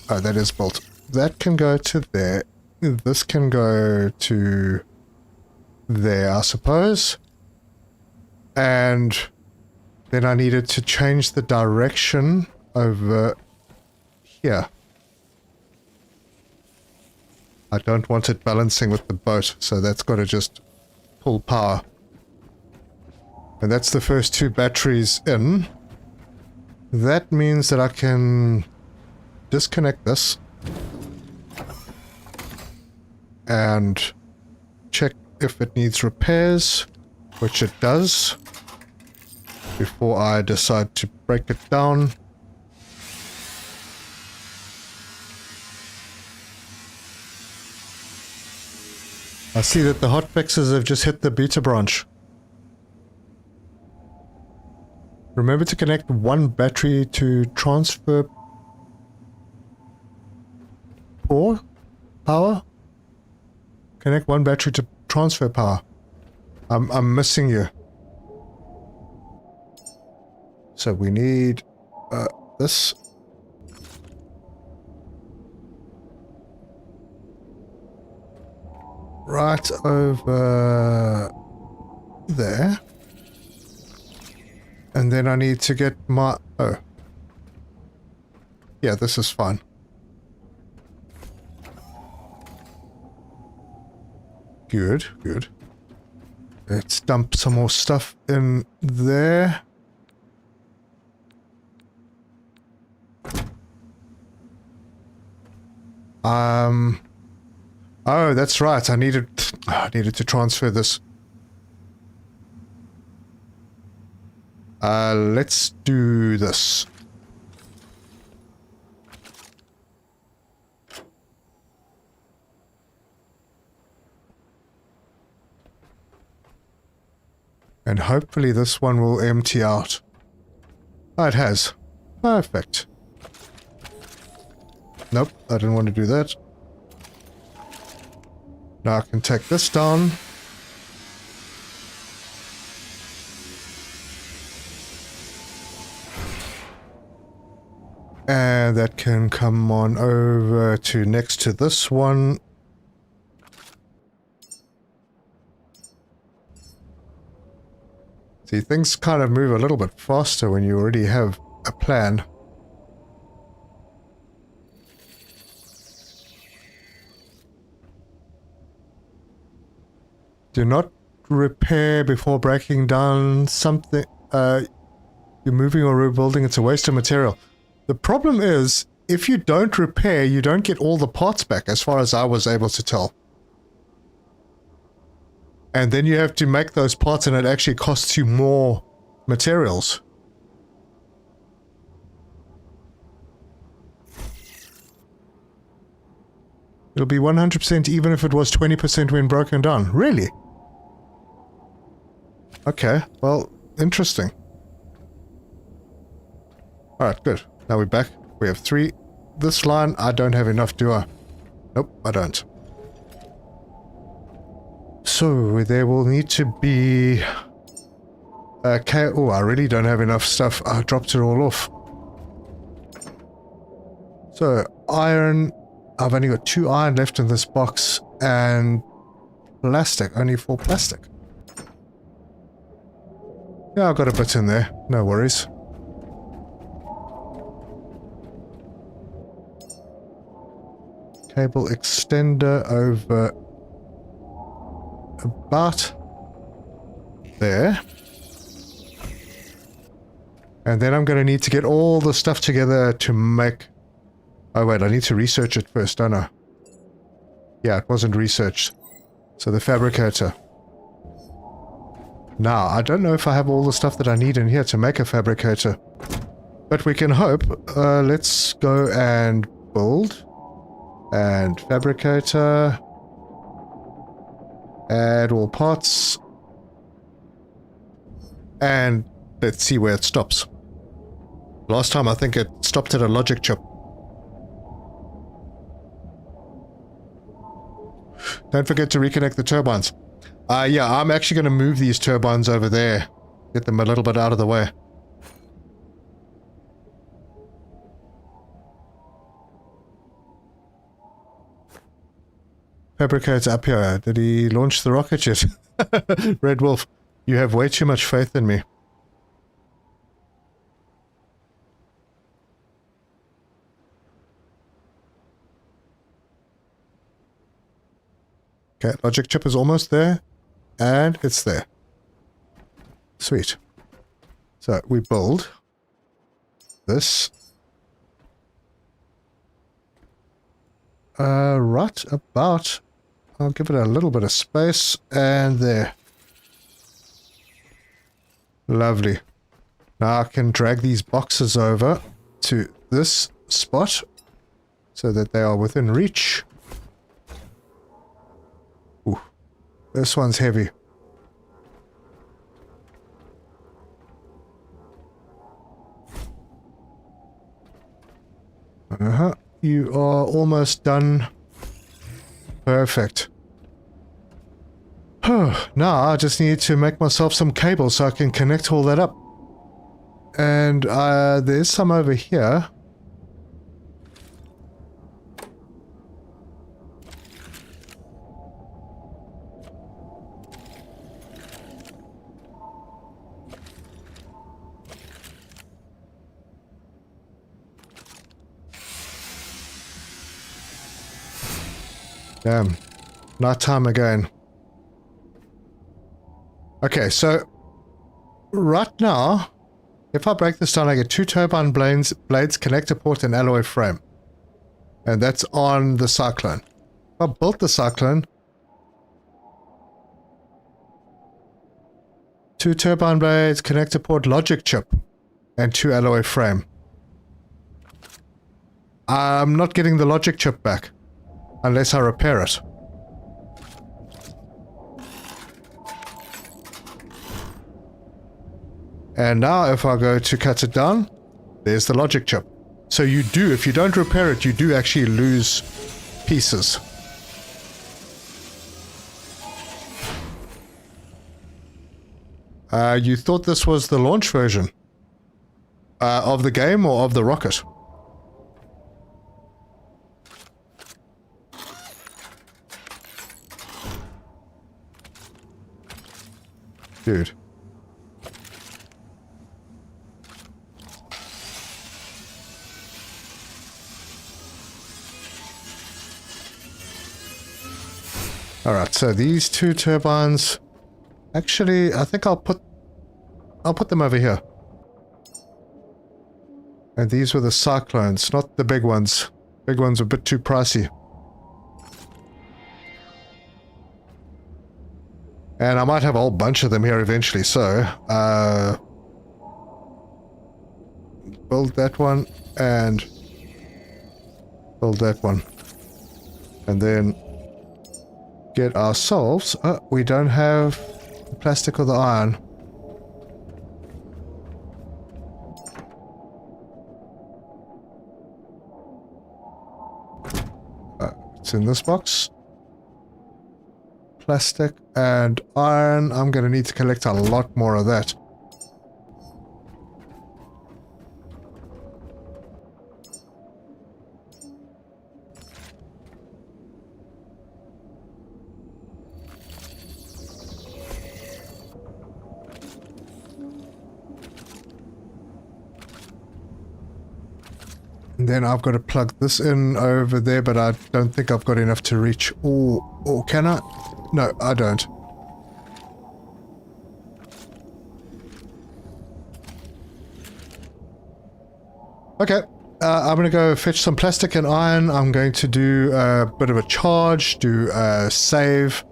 Oh, that is built. That can go to there. This can go to there, I suppose. And then I needed to change the direction over here. I don't want it balancing with the boat, so that's got to just pull power. And that's the first two batteries in. That means that I can disconnect this and check if it needs repairs, which it does, before I decide to break it down. I see that the hotfixes have just hit the beta branch. Remember to connect one battery to transfer power? Connect one battery to transfer power. I'm missing you. So we need this. Right over there. And then I need to get my... Oh. Yeah, this is fine. Good, good. Let's dump some more stuff in there. Oh, that's right. I needed to transfer this. Let's do this. And hopefully this one will empty out. Oh, it has. Perfect. Nope, I didn't want to do that. Now I can take this down. And that can come on over to next to this one. See, things kind of move a little bit faster when you already have a plan. Do not repair before breaking down something. You're moving or rebuilding, it's a waste of material. The problem is, if you don't repair, you don't get all the parts back, as far as I was able to tell. And then you have to make those parts, and it actually costs you more materials. It'll be 100% even if it was 20% when broken down. Really? Okay, well, interesting. Alright, good. Now we're back. We have 3. This line, I don't have enough, do I? Nope, I don't. So, there will need to be... Okay, oh, I really don't have enough stuff. I dropped it all off. So, iron... I've only got 2 iron left in this box, and plastic, only 4 plastic. Yeah, I've got a bit in there, no worries. Cable extender over about there. And then I'm going to need to get all the stuff together to make... Oh wait, I need to research it first, don't I? Yeah, it wasn't researched. So the fabricator. Now, I don't know if I have all the stuff that I need in here to make a fabricator. But we can hope. Let's go and build. And fabricator. Add all parts. And let's see where it stops. Last time I think it stopped at a logic chip. Don't forget to reconnect the turbines. Yeah, I'm actually going to move these turbines over there. Get them a little bit out of the way. Fabricator's up here. Did he launch the rocket yet? Red Wolf, you have way too much faith in me. Okay, logic chip is almost there, and it's there. Sweet. So, we build this. Right about... I'll give it a little bit of space, and there. Lovely. Now I can drag these boxes over to this spot, so that they are within reach. This one's heavy. You are almost done. Perfect. Now I just need to make myself some cables so I can connect all that up. And there's some over here. Damn. Night time again. Okay, so right now, if I break this down, I get 2 turbine blades, connector port, and alloy frame. And that's on the Cyclone. If I built the Cyclone, 2 turbine blades, connector port, logic chip, and 2 alloy frame. I'm not getting the logic chip back. Unless I repair it. And now if I go to cut it down, there's the logic chip. So you do, if you don't repair it, you do actually lose pieces. You thought this was the launch version of the game or of the rocket? Dude. Alright, so these two turbines... Actually, I think I'll put them over here. And these were the cyclones, not the big ones. Big ones are a bit too pricey. And I might have a whole bunch of them here eventually, so... build that one, and... build that one. And then... get ourselves... Oh, we don't have the plastic or the iron. It's in this box. Plastic and iron. I'm going to need to collect a lot more of that. And then I've got to plug this in over there, but I don't think I've got enough to reach. Or can I? No, I don't. Okay, I'm going to go fetch some plastic and iron. I'm going to do a bit of a charge, do a save.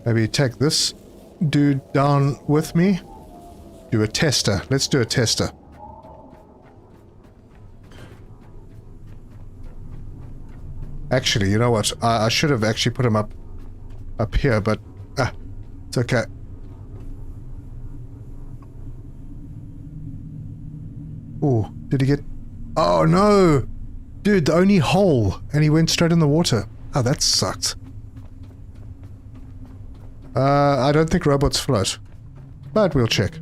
Maybe take this dude down with me. Do a tester. Let's do a tester. Actually, you know what? I should have actually put him up here, but it's okay. Oh, did he get... Oh no! Dude, the only hole, and he went straight in the water. Oh, that sucked. I don't think robots float, but we'll check.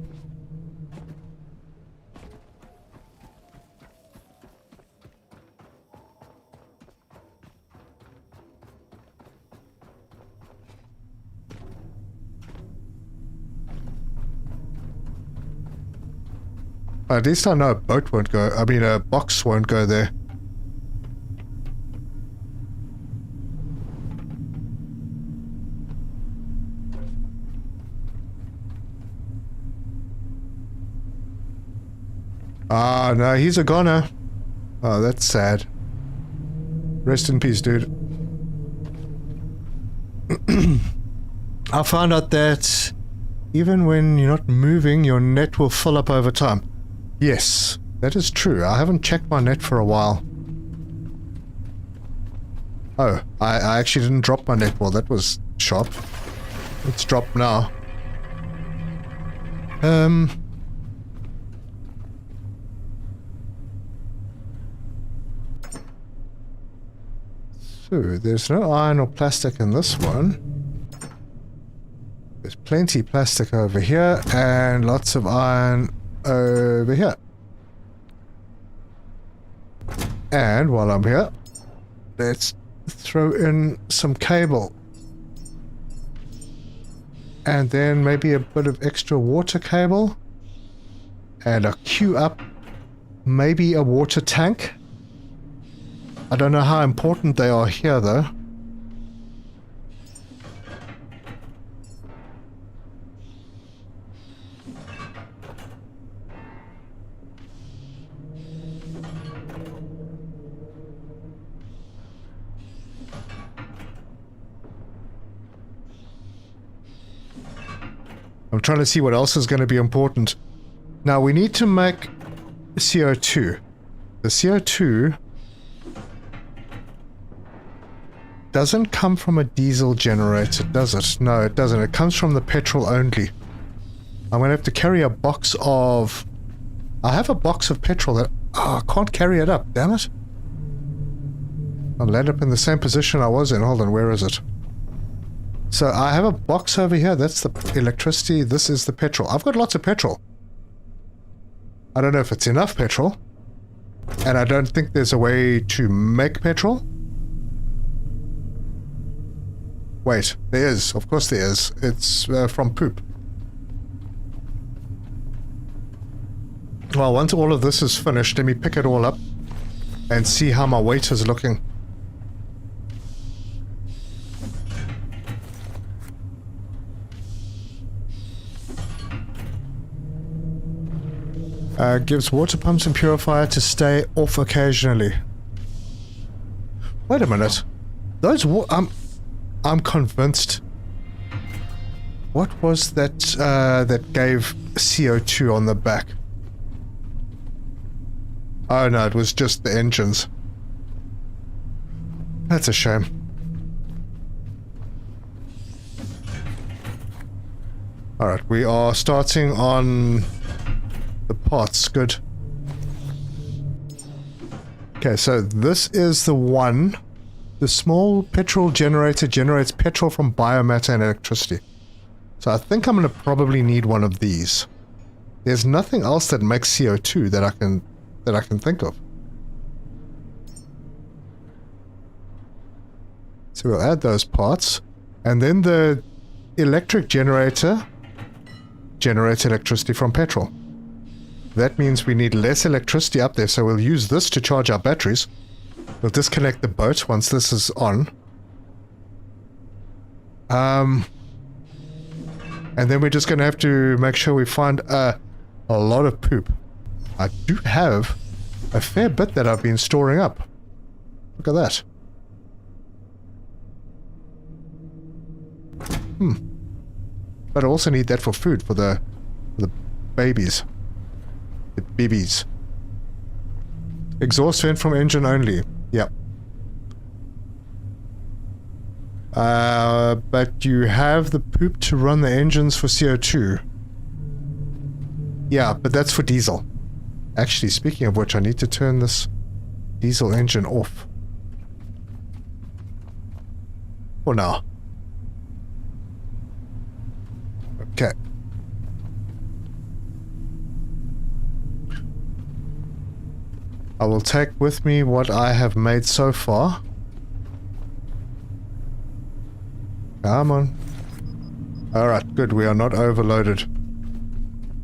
At least I know a boat won't go. I mean, a box won't go there. Ah, no, he's a goner. Oh, that's sad. Rest in peace, dude. I found out that even when you're not moving, your net will fill up over time. Yes, that is true. I haven't checked my net for a while. Oh, I actually didn't drop my net. Well, that was sharp. It's dropped now. So, there's no iron or plastic in this one. There's plenty plastic over here, and lots of iron over here. And while I'm here, let's throw in some cable. And then maybe a bit of extra water cable. And a queue up. Maybe a water tank. I don't know how important they are here though. I'm trying to see what else is going to be important. Now we need to make CO2. The CO2 doesn't come from a diesel generator, does it? No, it doesn't. It comes from the petrol only. I'm going to have to carry a box of... I have a box of petrol that... Oh, I can't carry it up, damn it. I'll land up in the same position I was in. Hold on, where is it? So I have a box over here. That's the electricity. This is the petrol. I've got lots of petrol. I don't know if it's enough petrol. And I don't think there's a way to make petrol. Wait, there is. Of course there is. It's from poop. Well, once all of this is finished, let me pick it all up. and see how my weight is looking. Gives water pumps and purifier to stay off occasionally. Wait a minute. Those I'm convinced. What was that that gave CO2 on the back? Oh no, it was just the engines. That's a shame. Alright, we are starting on the parts. Good. Okay, so this is the one. The small petrol generator generates petrol from biomatter and electricity. So I think I'm going to probably need one of these. There's nothing else that makes CO2 that I can think of. So we'll add those parts, and then the electric generator generates electricity from petrol. That means we need less electricity up there, so we'll use this to charge our batteries. We'll disconnect the boat once this is on. And then we're just going to have to make sure we find a lot of poop. I do have a fair bit that I've been storing up. Look at that. But I also need that for food, for the babies. The babies. Exhaust vent from engine only. Yep. But you have the poop to run the engines for CO2. Yeah, but that's for diesel. Actually, speaking of which, I need to turn this diesel engine off. For now. Okay. I will take with me what I have made so far. Come on. Alright, good. We are not overloaded.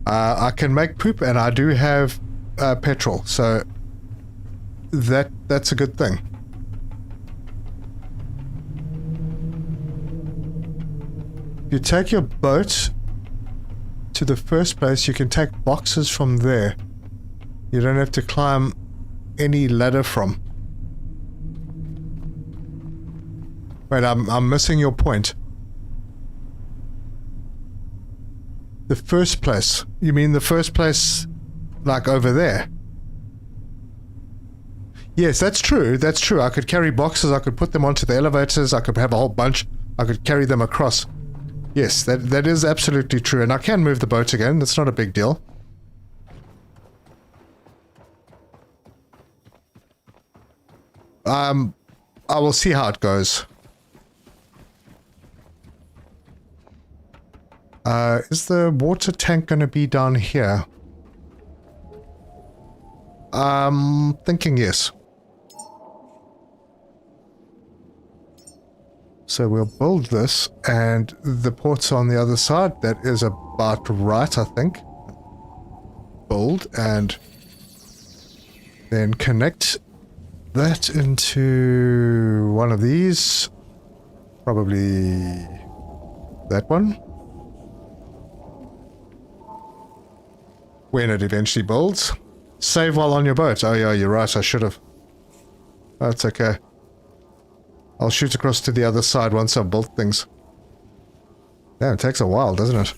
I can make poop, and I do have petrol, so that's a good thing. If you take your boat to the first place, you can take boxes from there. You don't have to climb any ladder from. Wait, I'm missing your point. The first place. You mean the first place, like over there? Yes, that's true. That's true. I could carry boxes. I could put them onto the elevators. I could have a whole bunch. I could carry them across. Yes, that is absolutely true. And I can move the boat again. That's not a big deal. I will see how it goes. Is the water tank going to be down here? I'm thinking yes. So we'll build this, and the port's on the other side. That is about right, I think. Build, and then connect that into one of these. Probably that one. When it eventually builds. Save while on your boat. Oh yeah, you're right, I should have. That's okay. I'll shoot across to the other side once I've built things. Yeah, it takes a while, doesn't it?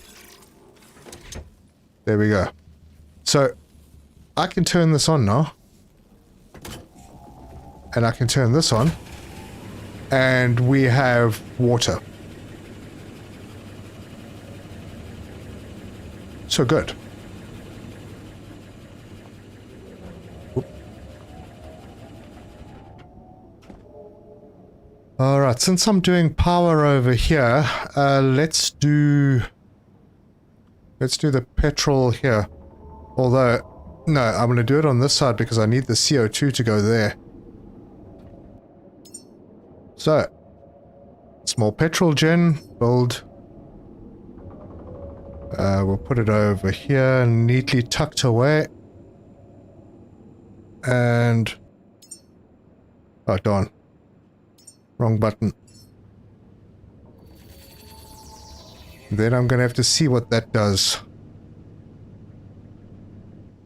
There we go. So, I can turn this on now. And I can turn this on. And we have water. So good. Alright, since I'm doing power over here, let's do the petrol here. Although, no, I'm going to do it on this side because I need the CO2 to go there. So, small petrol gen, build. We'll put it over here, neatly tucked away. And Oh, darn. Wrong button. Then I'm going to have to see what that does.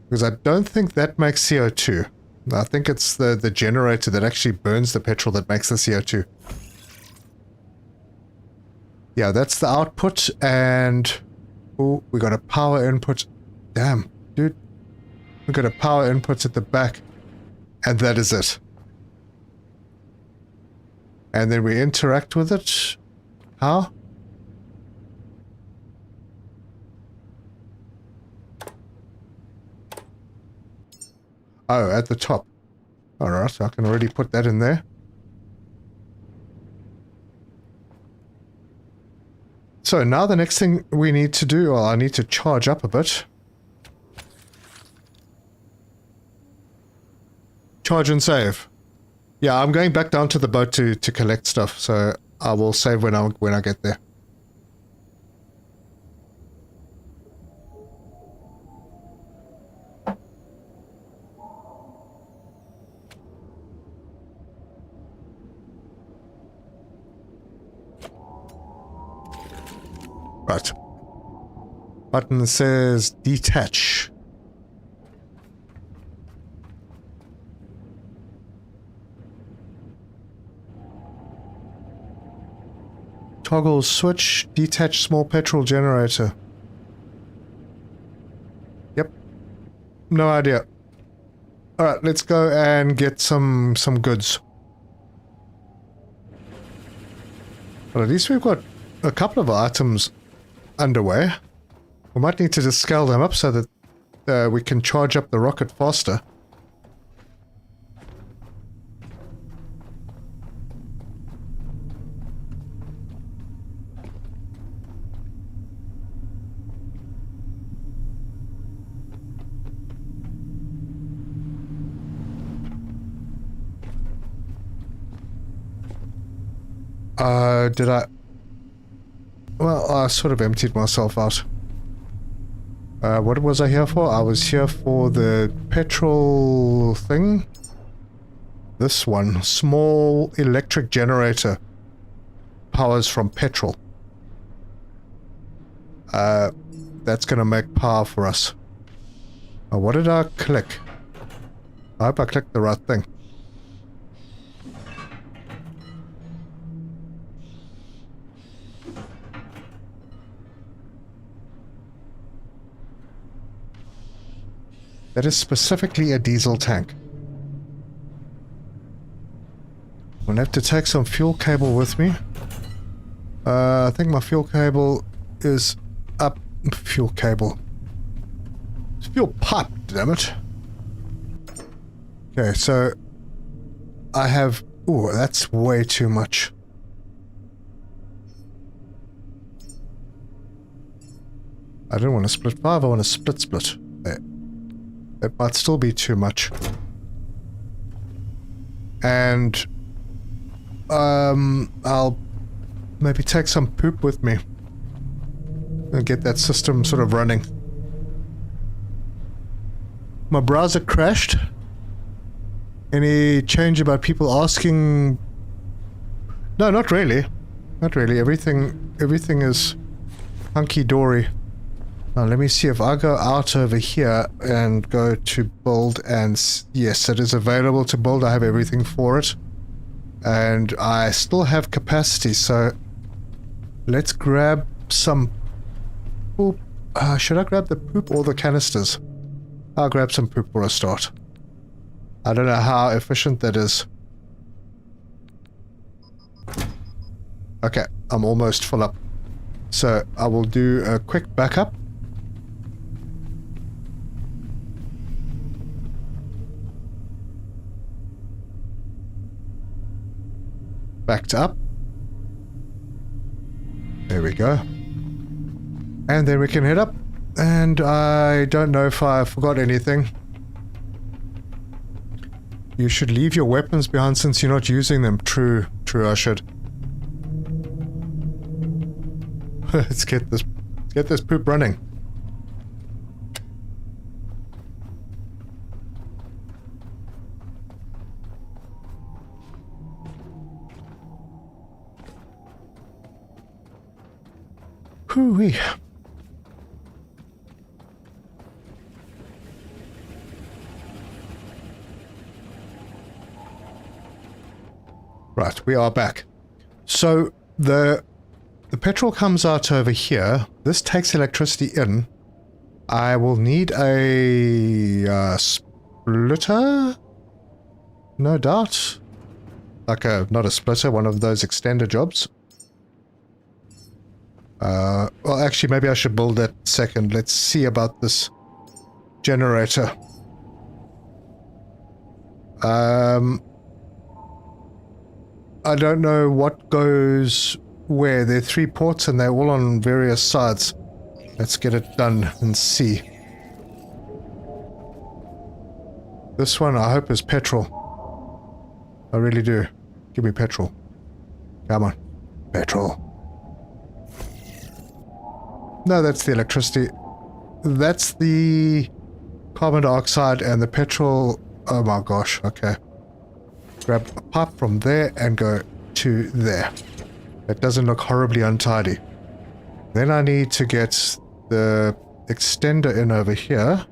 Because I don't think that makes CO2. I think it's the generator that actually burns the petrol that makes the CO2. Yeah, that's the output, and... Oh, we got a power input. Damn, dude. We got a power input at the back. And that is it. And then we interact with it. How? Oh, at the top. Alright, so I can already put that in there. So now the next thing we need to do, well, I need to charge up a bit. Charge and save. Yeah, I'm going back down to the boat to collect stuff, so I will save when I get there. Right. Button says detach. Toggle switch, detach small petrol generator. Yep. No idea. Alright, let's go and get some goods. Well, at least we've got a couple of items underway. We might need to just scale them up so that we can charge up the rocket faster. Did I... Well, I sort of emptied myself out. What was I here for? I was here for the petrol thing. This one. Small electric generator. Powers from petrol. That's gonna make power for us. What did I click? I hope I clicked the right thing. That is specifically a diesel tank. I'm gonna have to take some fuel cable with me. I think my fuel cable is up. Fuel cable. It's fuel pipe, damn it. Okay, so I have... Ooh, that's way too much. I don't want to split 5, I want to split. There. That might still be too much. And I'll maybe take some poop with me and get that system sort of running. My browser crashed. Any change about people asking? No, not really. Not really. Everything is hunky-dory. Now let me see if I go out over here and go to build, and yes, it is available to build. I have everything for it. And I still have capacity, so let's grab some poop. Should I grab the poop or the canisters? I'll grab some poop for a start. I don't know how efficient that is. Okay, I'm almost full up. So I will do a quick backup. Backed up. There we go. And then we can head up. And I don't know if I forgot anything. You should leave your weapons behind since you're not using them. True, I should. Let's get this poop running. Hoo-wee. Right, we are back. So the petrol comes out over here. This takes electricity in. I will need a splitter? No doubt. Like not a splitter, one of those extender jobs. Well, actually, maybe I should build that second. Let's see about this generator. I don't know what goes where. There are 3 ports and they're all on various sides. Let's get it done and see. This one I hope is petrol. I really do. Give me petrol. Come on. Petrol. No, that's the electricity. That's the carbon dioxide and the petrol. Oh my gosh, okay. Grab a pipe from there and go to there. That doesn't look horribly untidy. Then I need to get the extender in over here.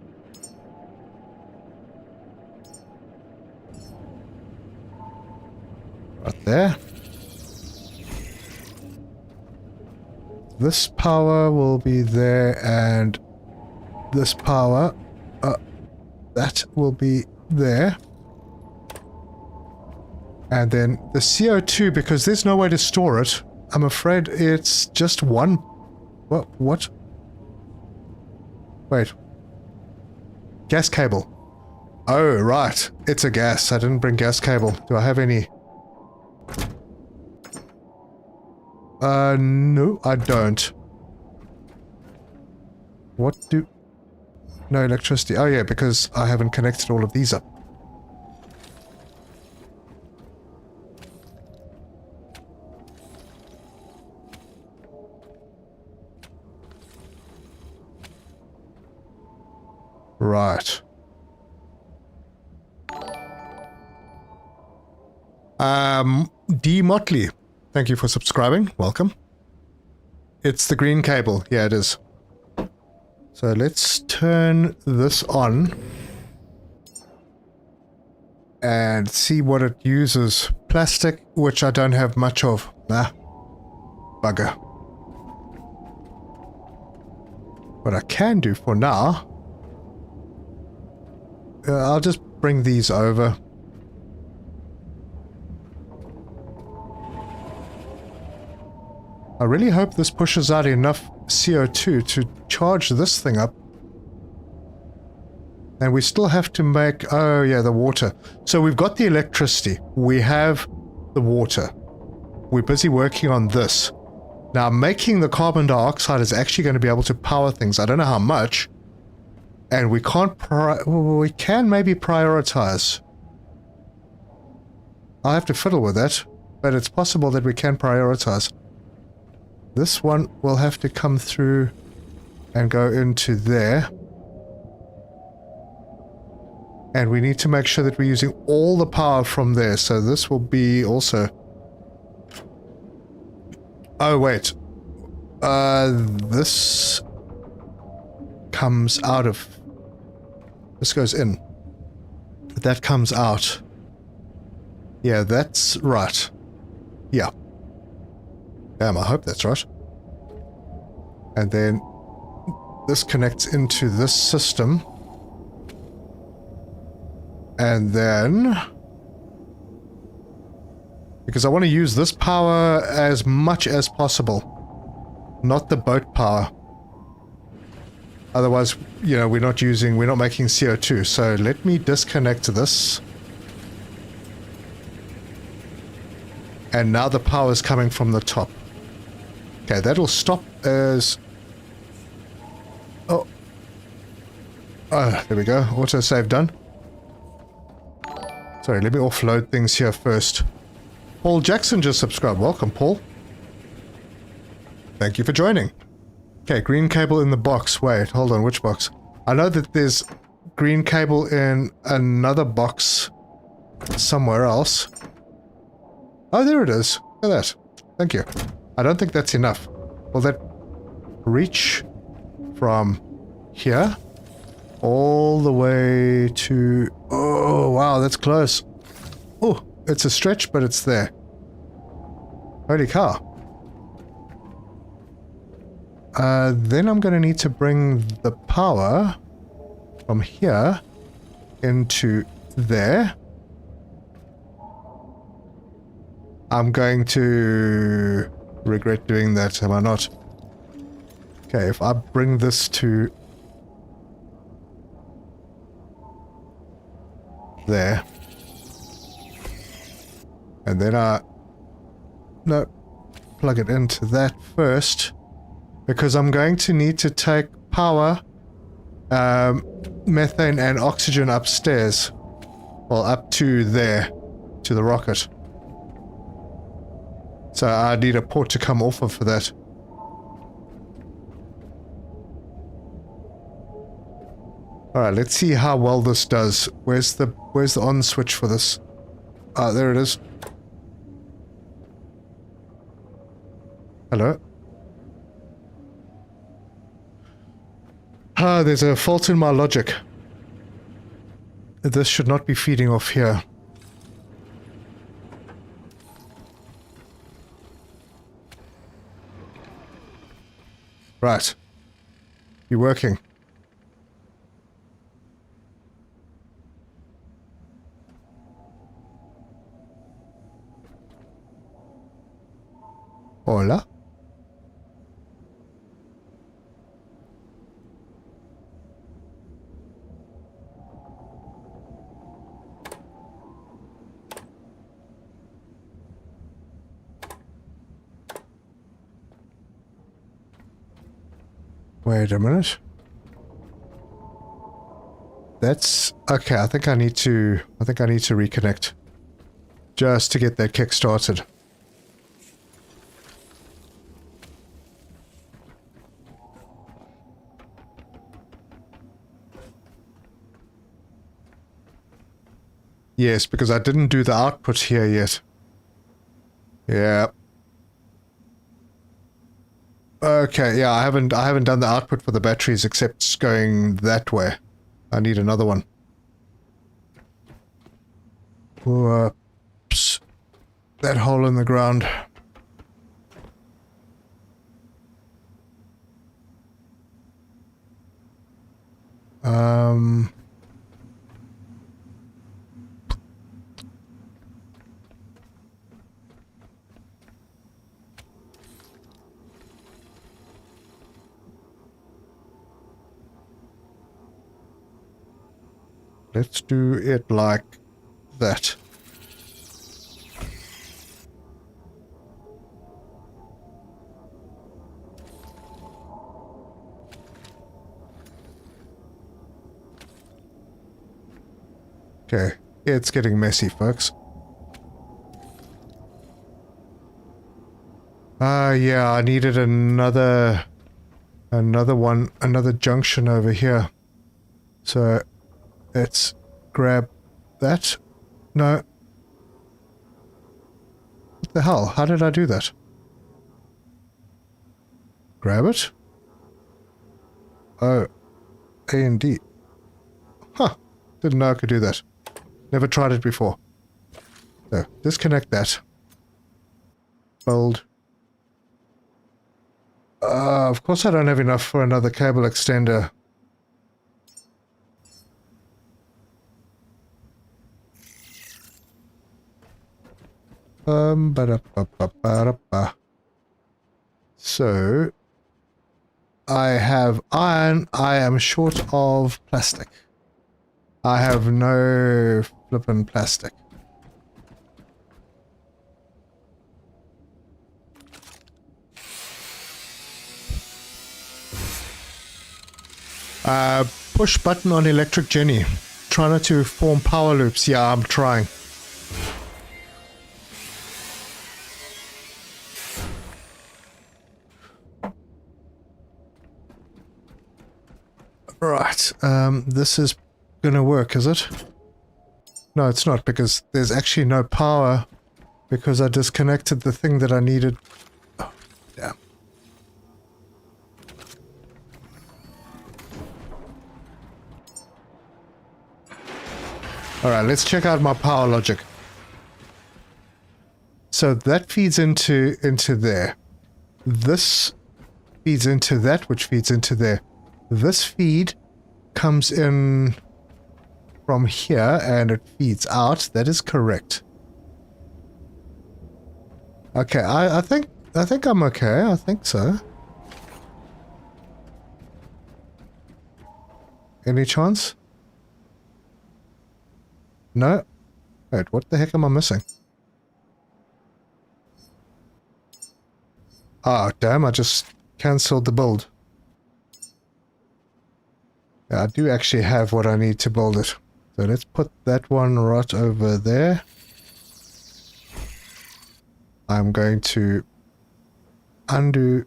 Right there. This power will be there and this power, that will be there. And then the CO2, because there's no way to store it, I'm afraid it's just one... What? Wait. Gas cable. Oh, right. It's a gas. I didn't bring gas cable. Do I have any? No, I don't. What do... No electricity. Oh yeah, because I haven't connected all of these up. Right. D. Motley, thank you for subscribing. Welcome. It's the green cable. Yeah, it is. So let's turn this on and see what it uses. Plastic, which I don't have much of. Nah. Bugger. What I can do for now... I'll just bring these over. I really hope this pushes out enough CO2 to charge this thing up. And we still have to make... Oh yeah, the water. So we've got the electricity. We have the water. We're busy working on this. Now making the carbon dioxide is actually going to be able to power things. I don't know how much. And we can't we can maybe prioritize. I'll have to fiddle with that, but it's possible that we can prioritize. This one will have to come through and go into there. And we need to make sure that we're using all the power from there. So this will be also... Oh, wait. This comes out of... This goes in. That comes out. Yeah, that's right. Yeah. Damn, I hope that's right. And then this connects into this system. And then... Because I want to use this power as much as possible. Not the boat power. Otherwise, you know, we're not making CO2. So let me disconnect this. And now the power is coming from the top. Okay, that'll stop as... Oh. Oh, there we go. Autosave done. Sorry, let me offload things here first. Paul Jackson just subscribed. Welcome, Paul. Thank you for joining. Okay, green cable in the box. Wait, hold on, which box? I know that there's green cable in another box somewhere else. Oh, there it is. Look at that. Thank you. I don't think that's enough. Well, that... reach from here all the way to... Oh, wow, that's close. Oh, it's a stretch, but it's there. Holy cow. Then I'm going to need to bring the power from here into there. I'm going to regret doing that, am I not? Okay, if I bring this to there, and then no, plug it into that first, because I'm going to need to take power, methane and oxygen upstairs, well, up to there, to the rocket. So I need a port to come off of for that. Alright, let's see how well this does. Where's the on switch for this? Ah, there it is. Hello? Ah, there's a fault in my logic. This should not be feeding off here. Right. You're working. Hola. Wait a minute. That's okay. I think I need to reconnect just to get that kick started. Yes, because I didn't do the output here yet. Yeah. Okay, yeah, I haven't done the output for the batteries except going that way. I need another one. Whoops. That hole in the ground. Let's do it like that. Okay, it's getting messy, folks. Yeah, I needed another junction over here. So let's grab that. No. What the hell? How did I do that? Grab it? Oh. A and D. Huh. Didn't know I could do that. Never tried it before. So, disconnect that. Build. Of course I don't have enough for another cable extender. So, I have iron. I am short of plastic. I have no flippin' plastic. Push button on electric Jenny. Try not to form power loops. Yeah, I'm trying. Right, this is gonna work, is it? No, it's not, because there's actually no power, because I disconnected the thing that I needed. Oh, damn. Alright, let's check out my power logic. So that feeds into there. This feeds into that, which feeds into there. This feed comes in from here and it feeds out. That is correct. Okay, I think I'm okay. I think so. Any chance? No? Wait, what the heck am I missing? Oh, damn, I just cancelled the build. Yeah, I do actually have what I need to build it. So let's put that one right over there. I'm going to undo.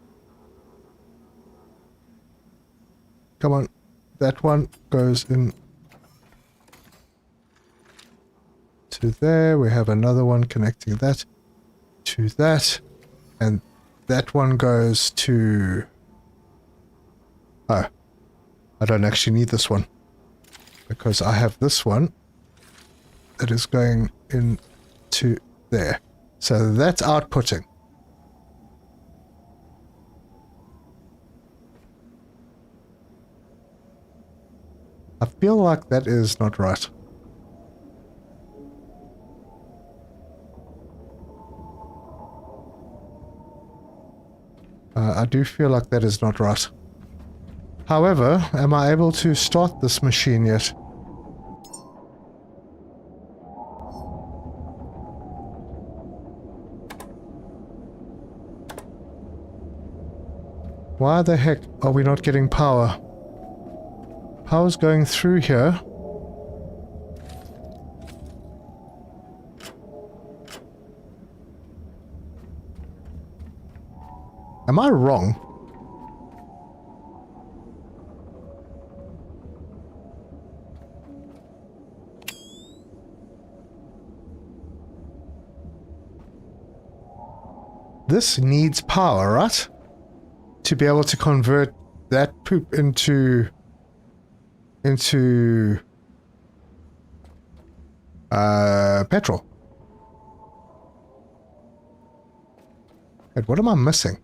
Come on. That one goes in to there. We have another one connecting that to that. And that one goes to... Oh. I don't actually need this one. Because I have this one that is going into there. So that's outputting. I feel like that is not right. I do feel like that is not right. However, am I able to start this machine yet? Why the heck are we not getting power? Power's going through here. Am I wrong? This needs power, right? To be able to convert that poop into petrol. Wait, what am I missing?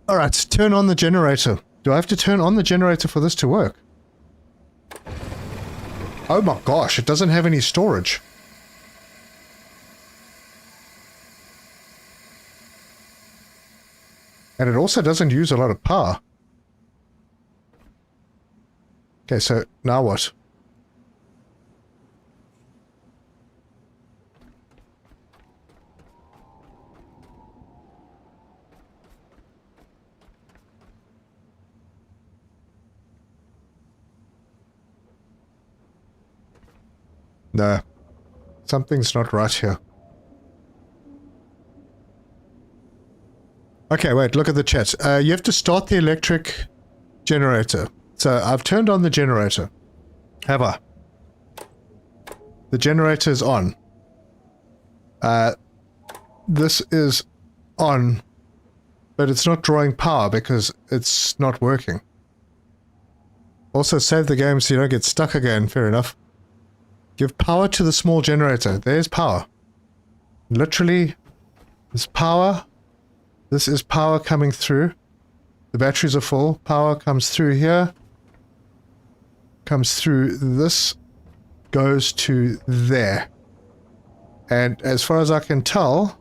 Alright, turn on the generator. Do I have to turn on the generator for this to work? Oh my gosh, it doesn't have any storage. And it also doesn't use a lot of power. Okay, so now what? No. Something's not right here. Okay, wait, look at the chat. You have to start the electric generator. So I've turned on the generator. Have I? The generator is on. This is on, but it's not drawing power because it's not working. Also save the game so you don't get stuck again, fair enough. Give power to the small generator. There's power. Literally, there's power. This is power coming through. The batteries are full. Power comes through here. Comes through this. Goes to there. And as far as I can tell,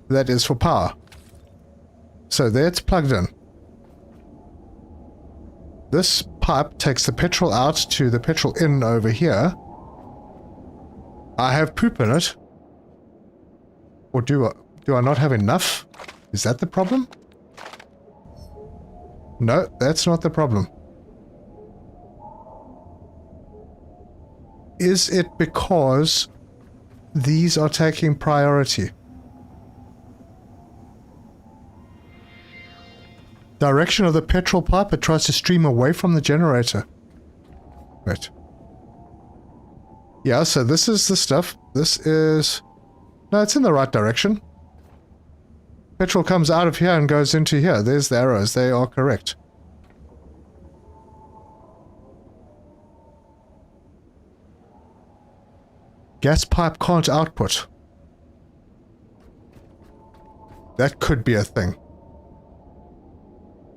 that is for power. So there it's plugged in. This pipe takes the petrol out to the petrol in over here. I have poop in it. Or do I not have enough? Is that the problem? No, that's not the problem. Is it because these are taking priority? Direction of the petrol pipe, it tries to stream away from the generator. Right. Yeah, so this is the stuff. This is... No, it's in the right direction. Petrol comes out of here and goes into here. There's the arrows. They are correct. Gas pipe can't output. That could be a thing.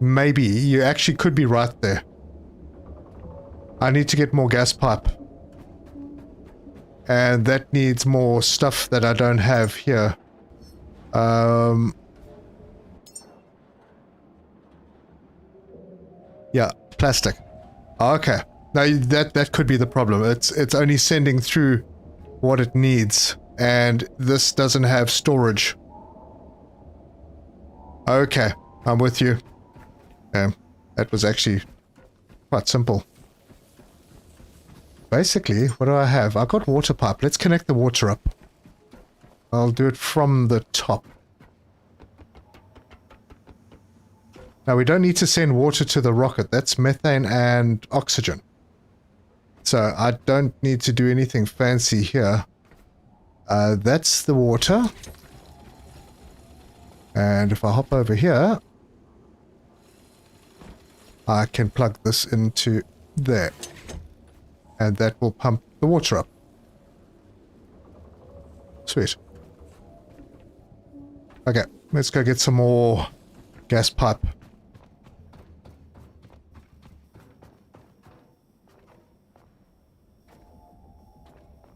Maybe. You actually could be right there. I need to get more gas pipe. And that needs more stuff that I don't have here. Yeah, plastic. Okay. Now that could be the problem. It's only sending through what it needs, and this doesn't have storage. Okay, I'm with you. That was actually quite simple. Basically, what do I have? I've got water pipe. Let's connect the water up. I'll do it from the top. Now, we don't need to send water to the rocket. That's methane and oxygen. So, I don't need to do anything fancy here. That's the water. And if I hop over here, I can plug this into there. And that will pump the water up. Sweet. Okay, let's go get some more gas pipe.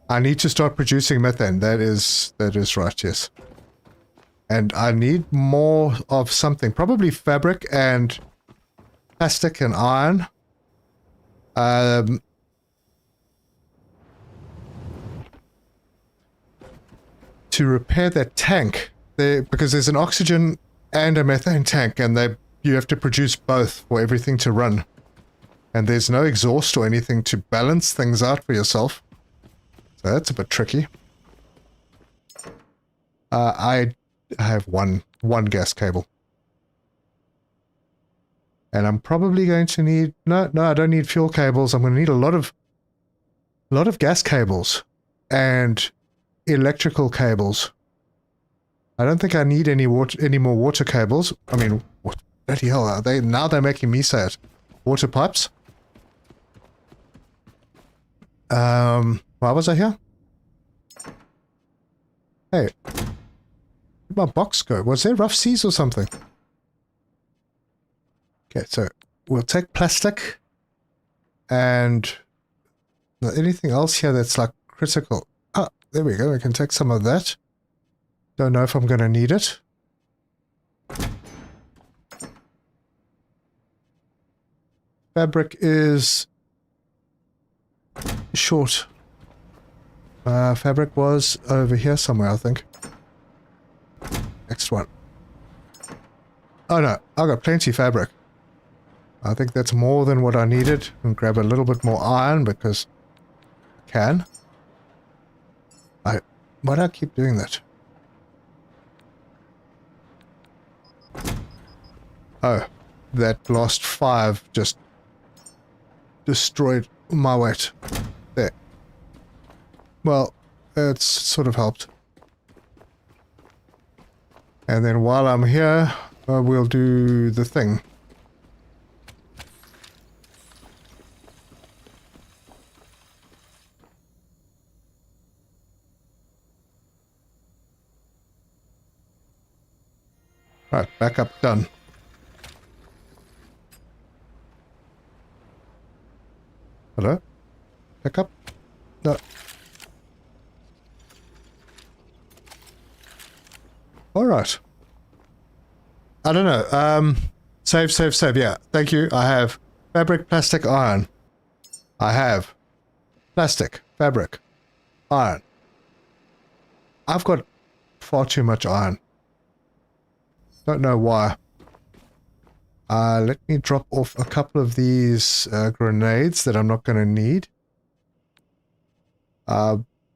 I need to start producing methane. That is right, yes. And I need more of something. Probably fabric and plastic and iron. To repair that tank, because there's an oxygen and a methane tank, and you have to produce both for everything to run. And there's no exhaust or anything to balance things out for yourself. So that's a bit tricky. I have one gas cable. And I'm probably going to need... No, I don't need fuel cables. I'm going to need a lot of gas cables. And electrical cables. I don't think I need any more water cables. I mean, what bloody hell are they? Now they're making me say it. Water pipes. Why was I here? Hey. Where'd my box go? Was there rough seas or something? Okay, so we'll take plastic and anything else here that's like critical. Ah, there we go. We can take some of that. Don't know if I'm going to need it. Fabric is short. Fabric was over here somewhere, I think. Next one. Oh no, I got plenty fabric. I think that's more than what I needed. And grab a little bit more iron because I can. Why do I keep doing that? Oh, that last 5 just destroyed my weight. There. Well, it's sort of helped. And then while I'm here, we'll do the thing. Right, backup done. Hello? Backup? No. Alright. I don't know. Save. Yeah, thank you. I have fabric, plastic, iron. I have plastic, fabric, iron. I've got far too much iron. Don't know why. Let me drop off a couple of these grenades that I'm not going to need.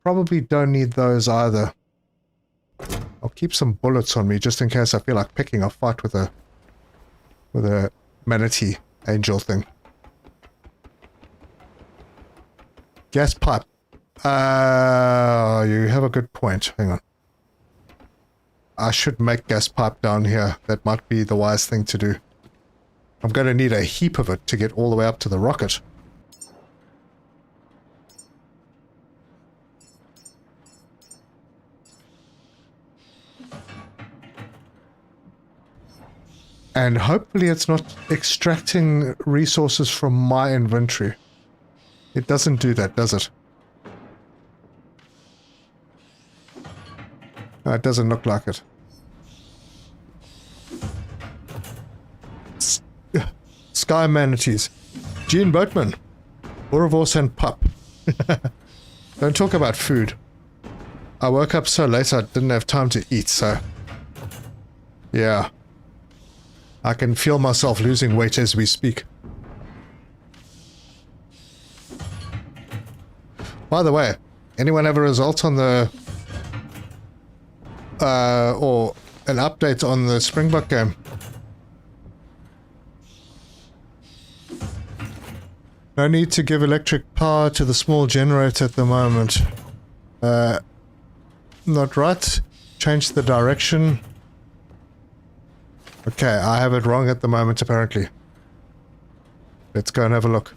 Probably don't need those either. I'll keep some bullets on me just in case I feel like picking a fight with a manatee angel thing. Gas pipe. You have a good point. Hang on. I should make gas pipe down here. That might be the wise thing to do. I'm going to need a heap of it to get all the way up to the rocket. And hopefully it's not extracting resources from my inventory. It doesn't do that, does it? No, it doesn't look like it. Sky manatees. Gene Boatman. Ouroboros and pup. Don't talk about food. I woke up so late I didn't have time to eat, so... yeah. I can feel myself losing weight as we speak. By the way, anyone have a result on the... or an update on the Springbok game? No need to give electric power to the small generator at the moment. Not right. Change the direction. Okay, I have it wrong at the moment, apparently. Let's go and have a look.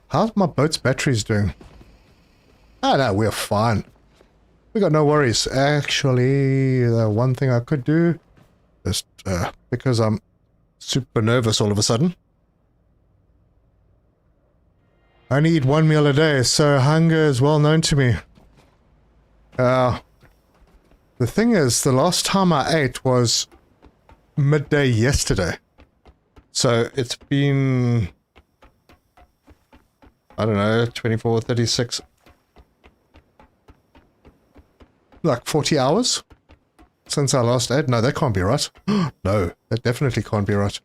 How's my boat's batteries doing? Ah, no, we're fine. We got no worries. Actually, the one thing I could do, just because I'm super nervous all of a sudden. I only eat one meal a day, so hunger is well known to me. The thing is, the last time I ate was midday yesterday. So it's been, I don't know, 24, 36, like 40 hours since I last ate. No, that can't be right. No, that definitely can't be right.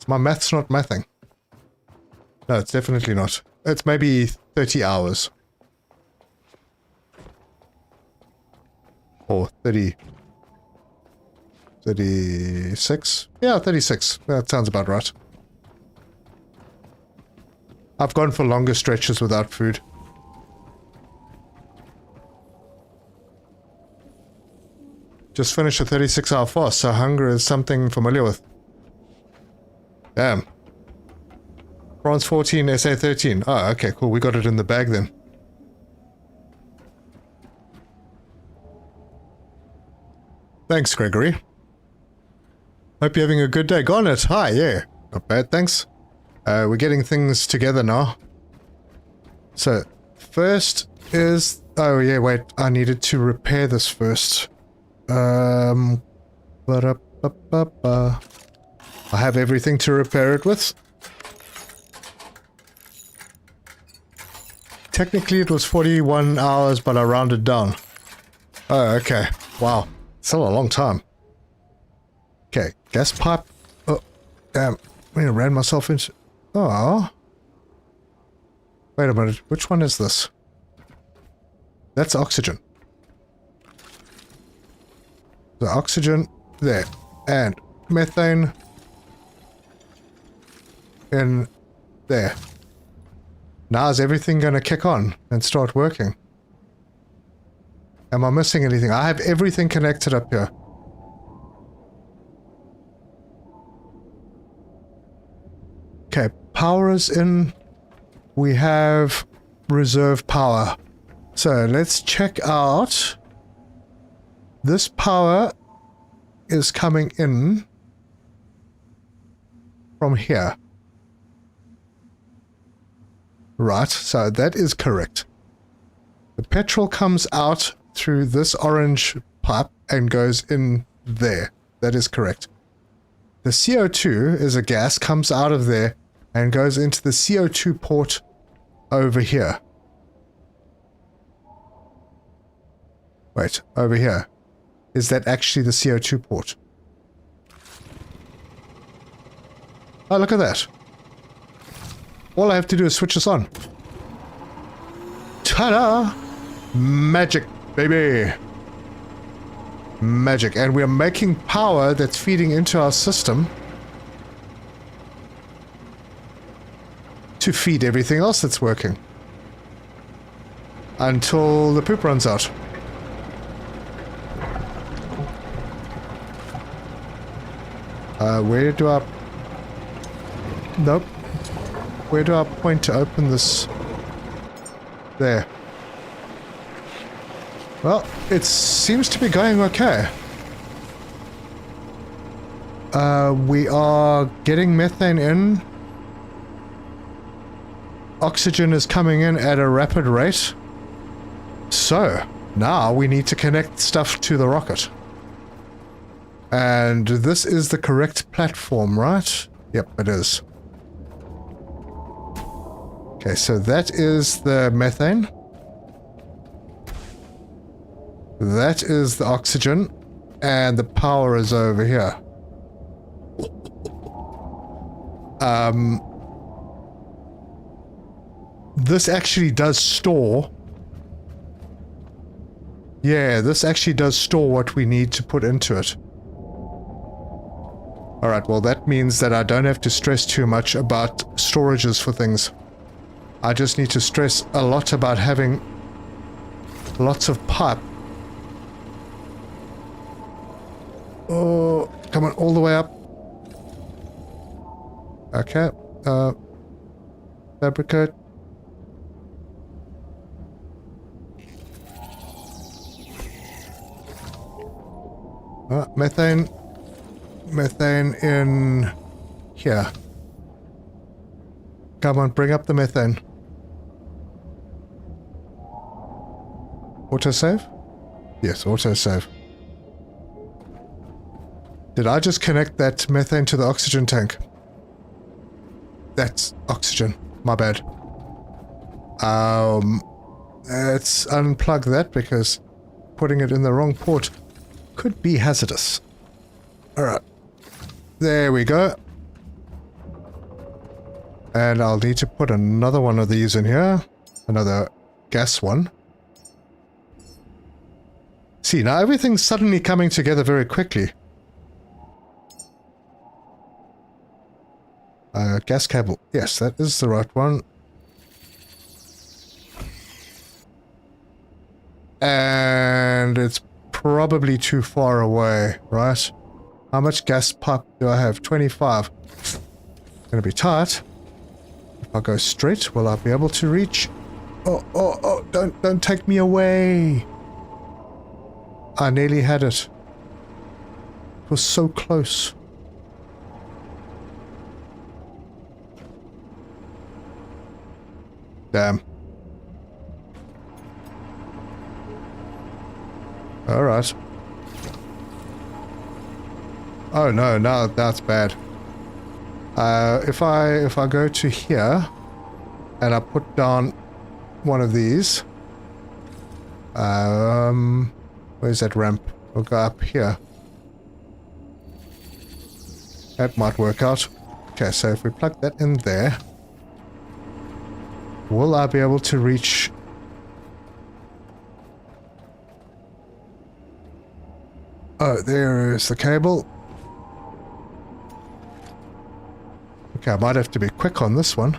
My math's not mathing. No, it's definitely not. It's maybe 30 hours. Or 30... 36? Yeah, 36. That sounds about right. I've gone for longer stretches without food. Just finished a 36-hour fast, so hunger is something I'm familiar with. Damn. France 14, SA 13. Oh, okay, cool. We got it in the bag then. Thanks, Gregory. Hope you're having a good day. Garnet, hi, yeah. Not bad, thanks. We're getting things together now. So, first is... oh, yeah, wait. I needed to repair this first. I have everything to repair it with. Technically, it was 41 hours, but I rounded down. Oh, okay. Wow. Still a long time. Okay, gas pipe. Oh, damn. I ran myself into... oh. Wait a minute. Which one is this? That's oxygen. The oxygen there. And methane in there. Now is everything going to kick on and start working? Am I missing anything? I have everything connected up here. Okay, power is in. We have reserve power. So let's check out. This power is coming in from here. Right, so that is correct. The petrol comes out through this orange pipe and goes in there. That is correct. The CO2 is a gas, comes out of there and goes into the CO2 port over here. Wait, over here. Is that actually the CO2 port? Oh, look at that. All I have to do is switch this on. Ta-da! Magic, baby! Magic. And we're making power that's feeding into our system to feed everything else that's working. Until the poop runs out. Where do I... nope. Where do I point to open this? There. Well, it seems to be going okay. We are getting methane in. Oxygen is coming in at a rapid rate. So, now we need to connect stuff to the rocket. And this is the correct platform, right? Yep, it is. Okay, so that is the methane. That is the oxygen. And the power is over here. This actually does store. Yeah, this actually does store what we need to put into it. Alright, well that means that I don't have to stress too much about storages for things. I just need to stress a lot about having lots of pipe. Oh, come on, all the way up. Okay, fabricate. Methane. Methane in here. Come on, bring up the methane. Autosave? Yes, autosave. Did I just connect that methane to the oxygen tank? That's oxygen. My bad. Let's unplug that because putting it in the wrong port could be hazardous. Alright. There we go. And I'll need to put another one of these in here. Another gas one. See, now everything's suddenly coming together very quickly. Gas cable. Yes, that is the right one. And it's probably too far away, right? How much gas pipe do I have? 25. Gonna be tight. If I go straight, will I be able to reach? Oh, don't take me away. I nearly had it. It was so close. Damn. Alright. Oh no, now that's bad. If I go to here and I put down one of these, where's that ramp? We'll go up here. That might work out. Okay, so if we plug that in there, will I be able to reach? Oh, there is the cable. Okay, I might have to be quick on this one.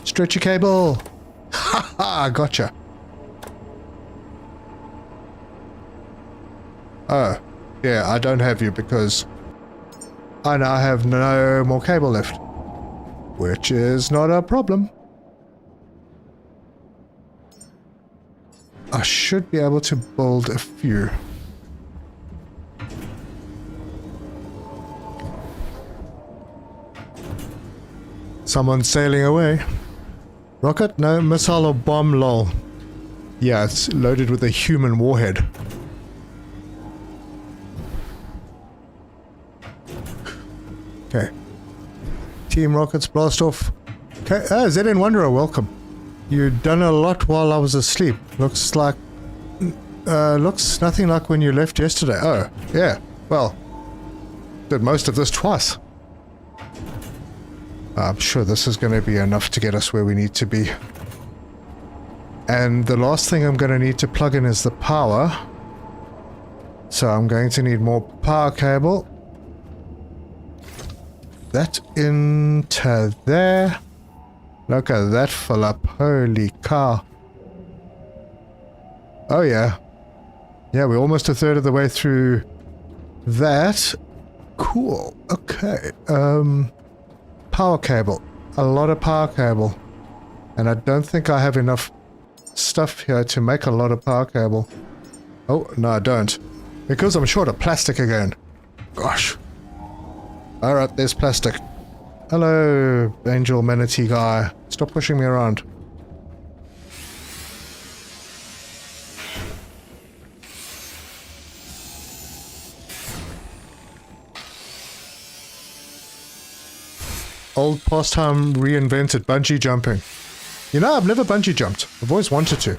Stretchy cable! Ha ha! Gotcha. Oh, yeah, I don't have you because I now have no more cable left. Which is not a problem. I should be able to build a few. Someone's sailing away. Rocket? No, missile or bomb, lol. Yeah, it's loaded with a human warhead. Okay. Team Rockets blast off. Okay, ZN Wanderer, welcome. You've done a lot while I was asleep. Looks nothing like when you left yesterday. Oh, yeah. Well, did most of this twice. I'm sure this is going to be enough to get us where we need to be. And the last thing I'm going to need to plug in is the power. So I'm going to need more power cable. That into there. Look at that fill up. Holy cow. Oh yeah. Yeah, we're almost a third of the way through that. Cool. Okay. Power cable. A lot of power cable. And I don't think I have enough stuff here to make a lot of power cable. Oh, no I don't. Because I'm short of plastic again. Gosh. Alright, there's plastic. Hello, angel manatee guy. Stop pushing me around. Old pastime reinvented, bungee jumping. You know, I've never bungee jumped. I've always wanted to.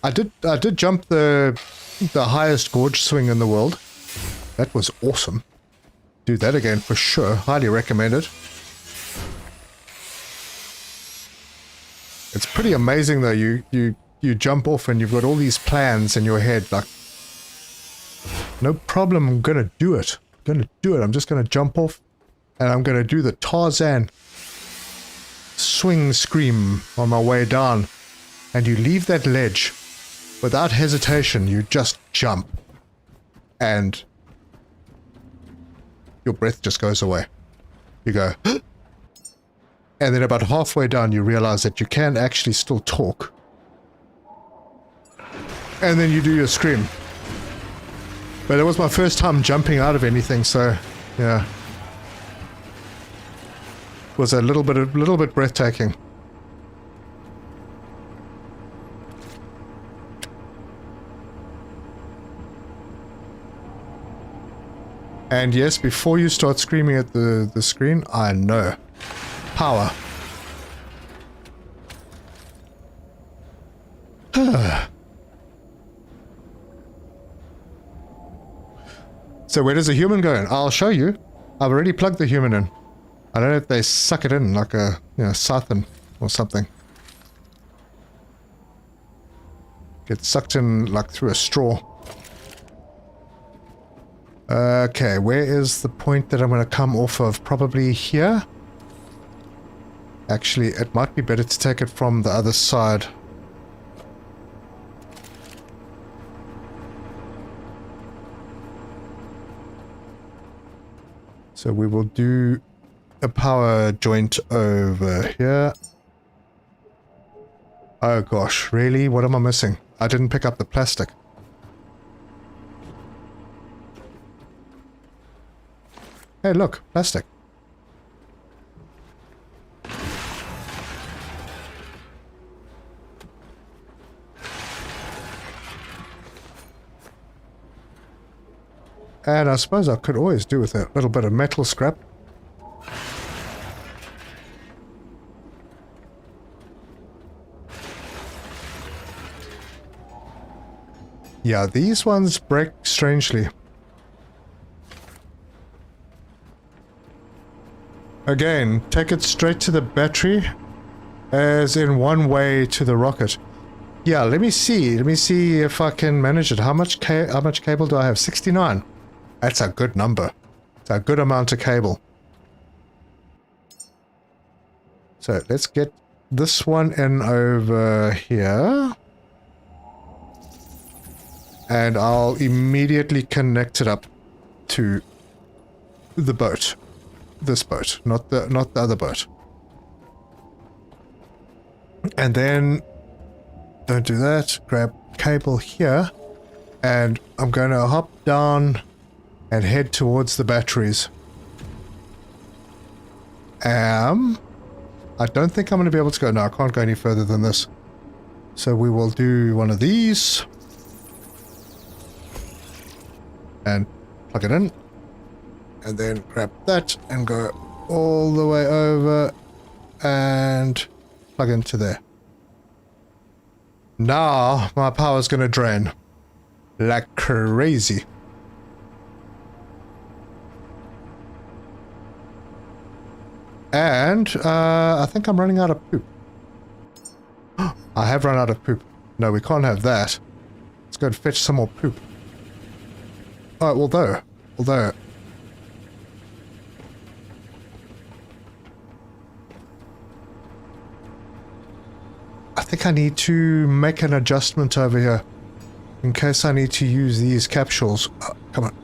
I did jump the highest gorge swing in the world. That was awesome. Do that again for sure. Highly recommend it. It's pretty amazing though. You jump off and you've got all these plans in your head. Like, no problem. I'm gonna do it. I'm just gonna jump off. And I'm going to do the Tarzan swing scream on my way down. And you leave that ledge without hesitation. You just jump. And your breath just goes away. You go, and then about halfway down you realize that you can actually still talk. And then you do your scream. But it was my first time jumping out of anything, so yeah. Was a little bit breathtaking. And yes, before you start screaming at the screen, I know. Power. So where does the human go in? I'll show you. I've already plugged the human in. I don't know if they suck it in like a, siphon or something. Get sucked in like through a straw. Okay, where is the point that I'm going to come off of? Probably here? Actually, it might be better to take it from the other side. So we will do a power joint over here. Oh gosh, really? What am I missing? I didn't pick up the plastic. Hey look, plastic. And I suppose I could always do with a little bit of metal scrap. Yeah, these ones break strangely. Again, take it straight to the battery, as in one way to the rocket. Yeah, let me see if I can manage it. How much cable do I have? 69. That's a good number. It's a good amount of cable. So let's get this one in over here. And I'll immediately connect it up to the boat. This boat, not the other boat. And then don't do that. Grab cable here, and I'm going to hop down and head towards the batteries. I don't think I'm going to be able to go. No, I can't go any further than this. So we will do one of these. And plug it in. And then grab that and go all the way over and plug into there. Now my power's going to drain like crazy. And I think I'm running out of poop. I have run out of poop. No, we can't have that. Let's go and fetch some more poop. Oh, although I think I need to make an adjustment over here in case I need to use these capsules. Oh, come on.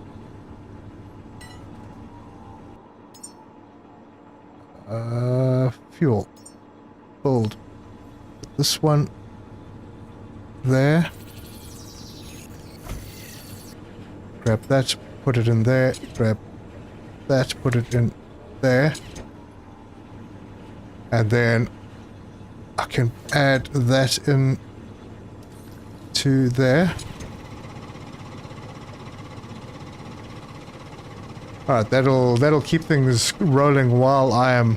Fuel. Build. This one. there. Grab that, put it in there. Grab that, put it in there. And then I can add that in to there. Alright, that'll keep things rolling while I am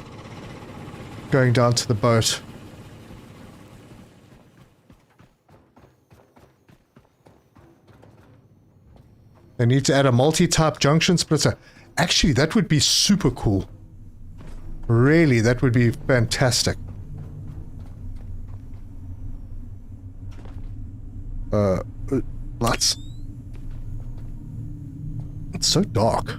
going down to the boat. They need to add a multi-type junction splitter. Actually, that would be super cool. Really, that would be fantastic. Lights. It's so dark.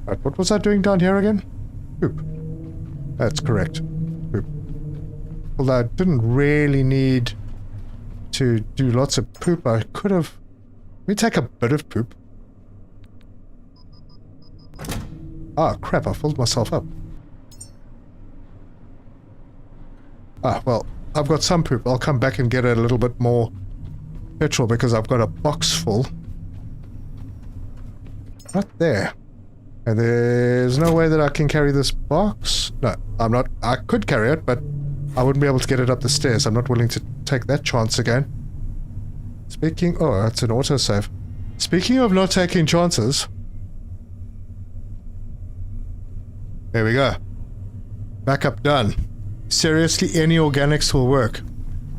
Right, what was I doing down here again? Poop. That's correct. Poop. Although I didn't really need to do lots of poop, I could have... Let me take a bit of poop. Ah, crap, I filled myself up. Ah, well, I've got some poop. I'll come back and get a little bit more petrol because I've got a box full. Right there. And there's no way that I can carry this box. No, I'm not. I could carry it, but I wouldn't be able to get it up the stairs. I'm not willing to take that chance again. Speaking... Oh, that's an autosave. Speaking of not taking chances... There we go. Backup done. Seriously, any organics will work.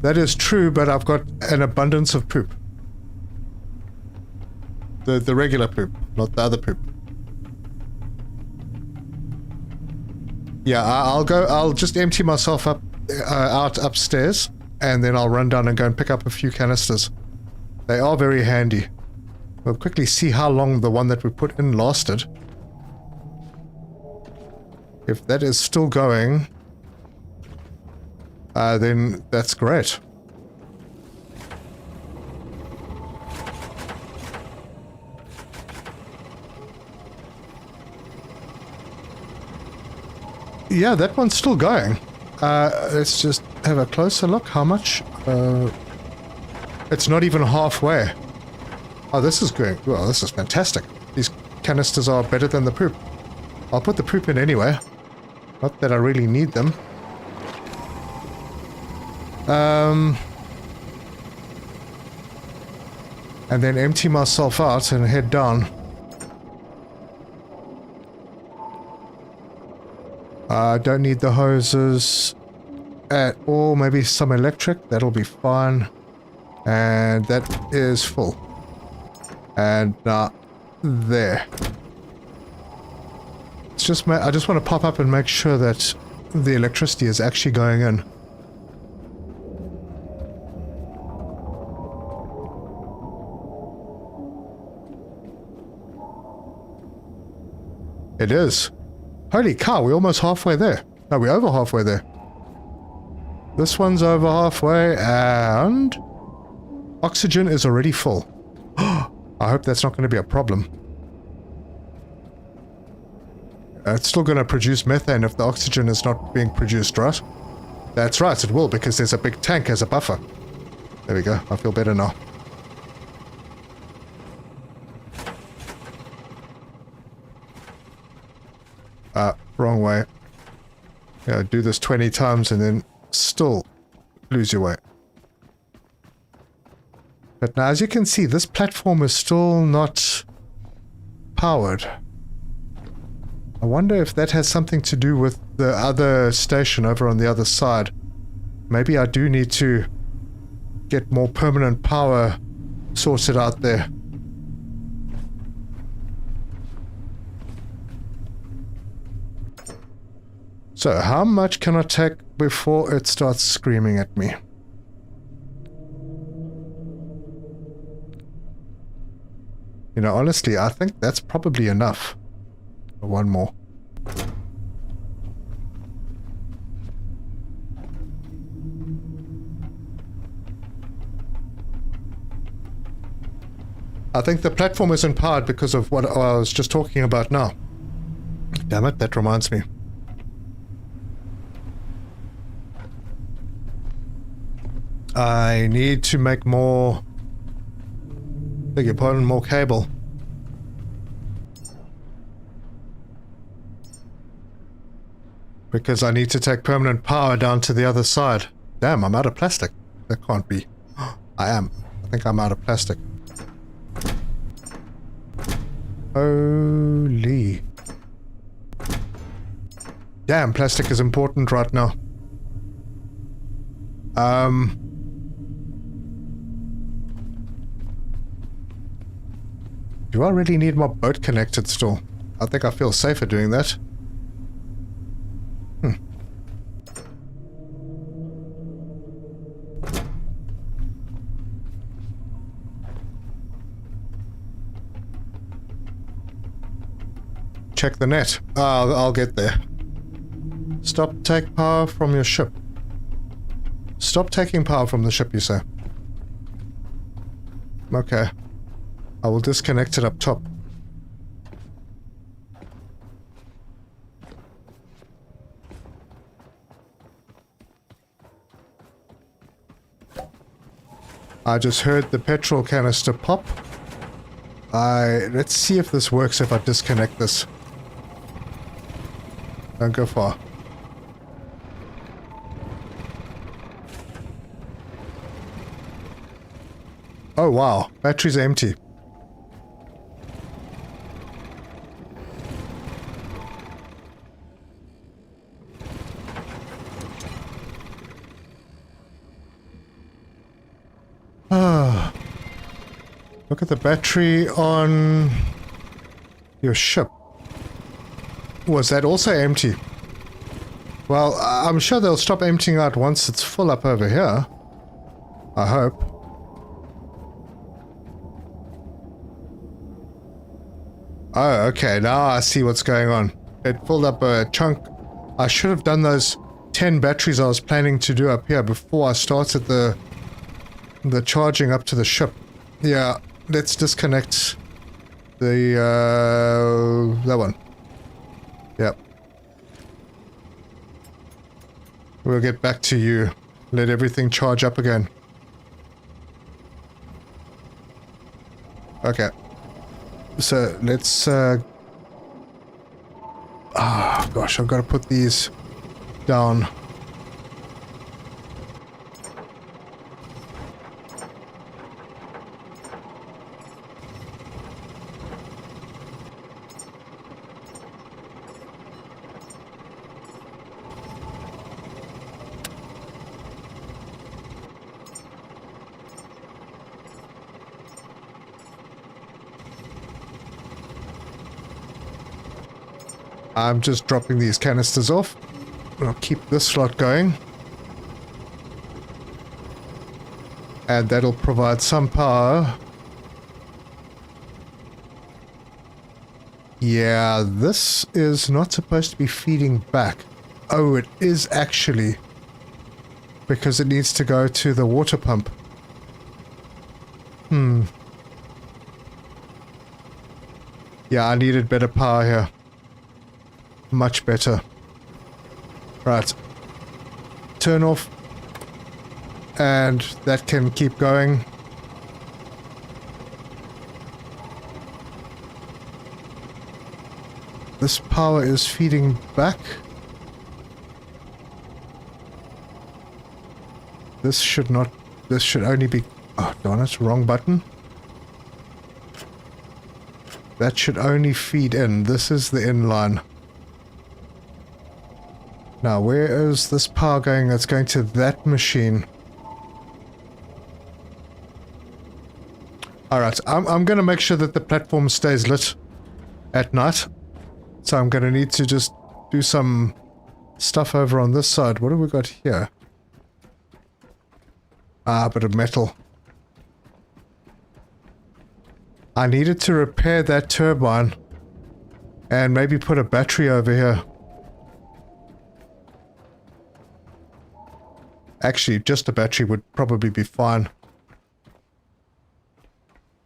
That is true, but I've got an abundance of poop. The regular poop, not the other poop. Yeah, I'll just empty myself up out upstairs, and then I'll run down and go and pick up a few canisters. They are very handy. We'll quickly see how long the one that we put in lasted. If that is still going, then that's great. Yeah, that one's still going. Let's just have a closer look. How much? It's not even halfway. Oh, this is great. Well, this is fantastic. These canisters are better than the poop. I'll put the poop in anyway. Not that I really need them. And then empty myself out and head down. I don't need the hoses at all. Maybe some electric. That'll be fine. And that is full. And there. It's just I just want to pop up and make sure that the electricity is actually going in. It is. Holy cow, we're almost halfway there. No, we're over halfway there. This one's over halfway, and... oxygen is already full. I hope that's not going to be a problem. It's still going to produce methane if the oxygen is not being produced, right? That's right, it will, because there's a big tank as a buffer. There we go, I feel better now. Wrong way. Yeah, do this 20 times and then still lose your way. But now, as you can see, this platform is still not powered. I wonder if that has something to do with the other station over on the other side. Maybe I do need to get more permanent power sorted out there. So, how much can I take before it starts screaming at me? You know, honestly, I think that's probably enough. One more. I think the platform isn't powered because of what I was just talking about now. Damn it, that reminds me. I need to make more... beg your pardon, more cable. Because I need to take permanent power down to the other side. Damn, I'm out of plastic. That can't be. I am. I think I'm out of plastic. Holy. Damn, plastic is important right now. Do I really need my boat connected still? I think I feel safer doing that. Check the net. I'll get there. Stop, take power from your ship. Stop taking power from the ship, you say? Okay. I will disconnect it up top. I just heard the petrol canister pop. Let's see if this works if I disconnect this. Don't go far. Oh wow, battery's empty. Ah. Look at the battery on your ship. Was that also empty? Well, I'm sure they'll stop emptying out once it's full up over here. I hope. Oh, okay, now I see what's going on. It filled up a chunk. I should have done those 10 batteries I was planning to do up here before I started the charging up to the ship. Yeah, let's disconnect the, that one. Yep. We'll get back to you. Let everything charge up again. Okay. So, let's, gosh, I've got to put these down. I'm just dropping these canisters off. I'll keep this slot going. And that'll provide some power. Yeah, this is not supposed to be feeding back. Oh, it is actually. Because it needs to go to the water pump. Yeah, I needed better power here. Much better. Right. Turn off. And that can keep going. This power is feeding back. This should not... This should only be... Oh, darn it. Wrong button. That should only feed in. This is the inline. Now, where is this power going? That's going to that machine. Alright, I'm going to make sure that the platform stays lit at night. So I'm going to need to just do some stuff over on this side. What have we got here? Ah, a bit of metal. I needed to repair that turbine. And maybe put a battery over here. Actually, just a battery would probably be fine.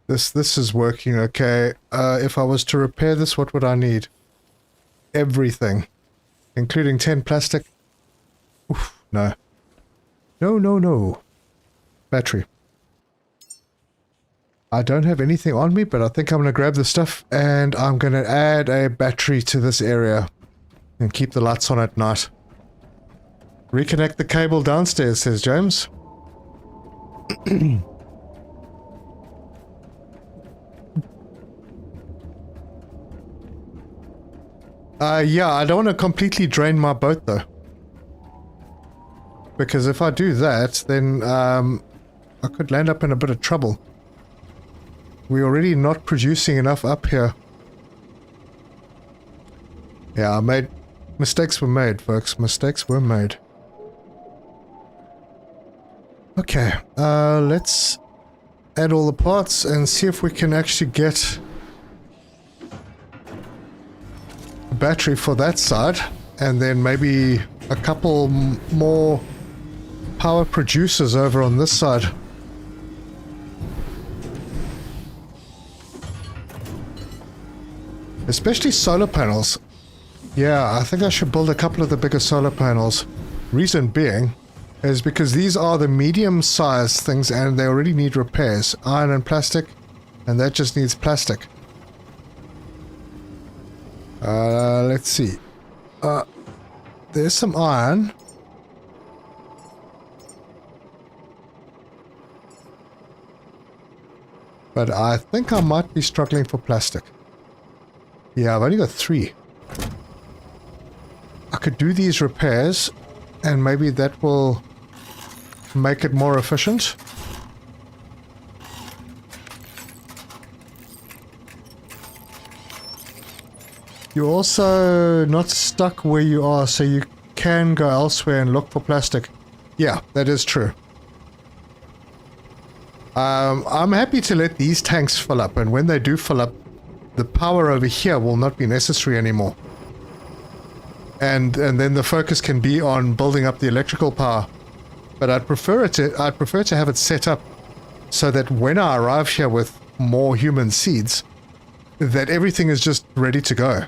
This is working okay. If I was to repair this, what would I need? everything, including 10 plastic. Oof, no. No, no, no. Battery. I don't have anything on me, but I think I'm going to grab the stuff and I'm going to add a battery to this area and keep the lights on at night. Reconnect the cable downstairs, says James. Yeah, I don't want to completely drain my boat though. Because if I do that, then I could land up in a bit of trouble. We're already not producing enough up here. Yeah, mistakes were made, folks. Mistakes were made. Okay, let's add all the parts and see if we can actually get a battery for that side, and then maybe a couple more power producers over on this side. Especially solar panels. Yeah, I think I should build a couple of the bigger solar panels. Reason being is because these are the medium-sized things and they already need repairs. Iron and plastic, and that just needs plastic. Let's see. There's some iron. But I think I might be struggling for plastic. Yeah, I've only got 3. I could do these repairs, and maybe that will make it more efficient. You're also not stuck where you are, so you can go elsewhere and look for plastic. Yeah, that is true. I'm happy to let these tanks fill up, and when they do fill up, the power over here will not be necessary anymore. And then the focus can be on building up the electrical power. But I'd prefer to have it set up so that when I arrive here with more human seeds, that everything is just ready to go.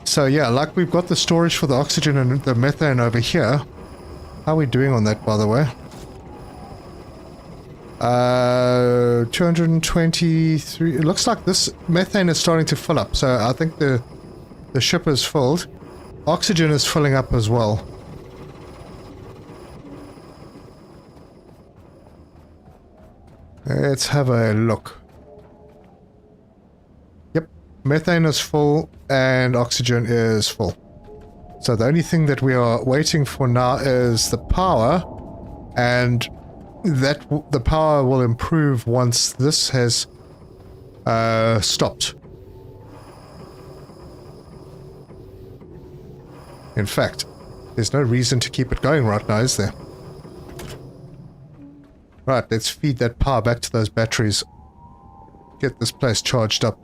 So yeah, like we've got the storage for the oxygen and the methane over here. How are we doing on that, by the way? 223. It looks like this methane is starting to fill up, so I think the ship is filled. Oxygen is filling up as well. Let's have a look. Yep, methane is full and oxygen is full. So the only thing that we are waiting for now is the power, and that the power will improve once this has stopped. In fact, there's no reason to keep it going right now, is there? Right, let's feed that power back to those batteries. Get this place charged up.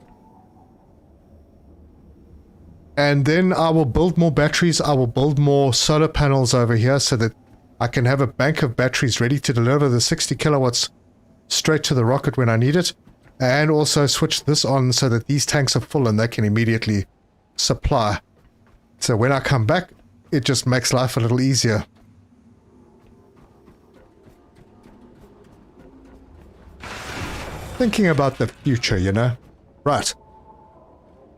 And then I will build more batteries. I will build more solar panels over here so that I can have a bank of batteries ready to deliver the 60 kilowatts straight to the rocket when I need it. And also switch this on so that these tanks are full and they can immediately supply. So when I come back, it just makes life a little easier. Thinking about the future, you know? Right.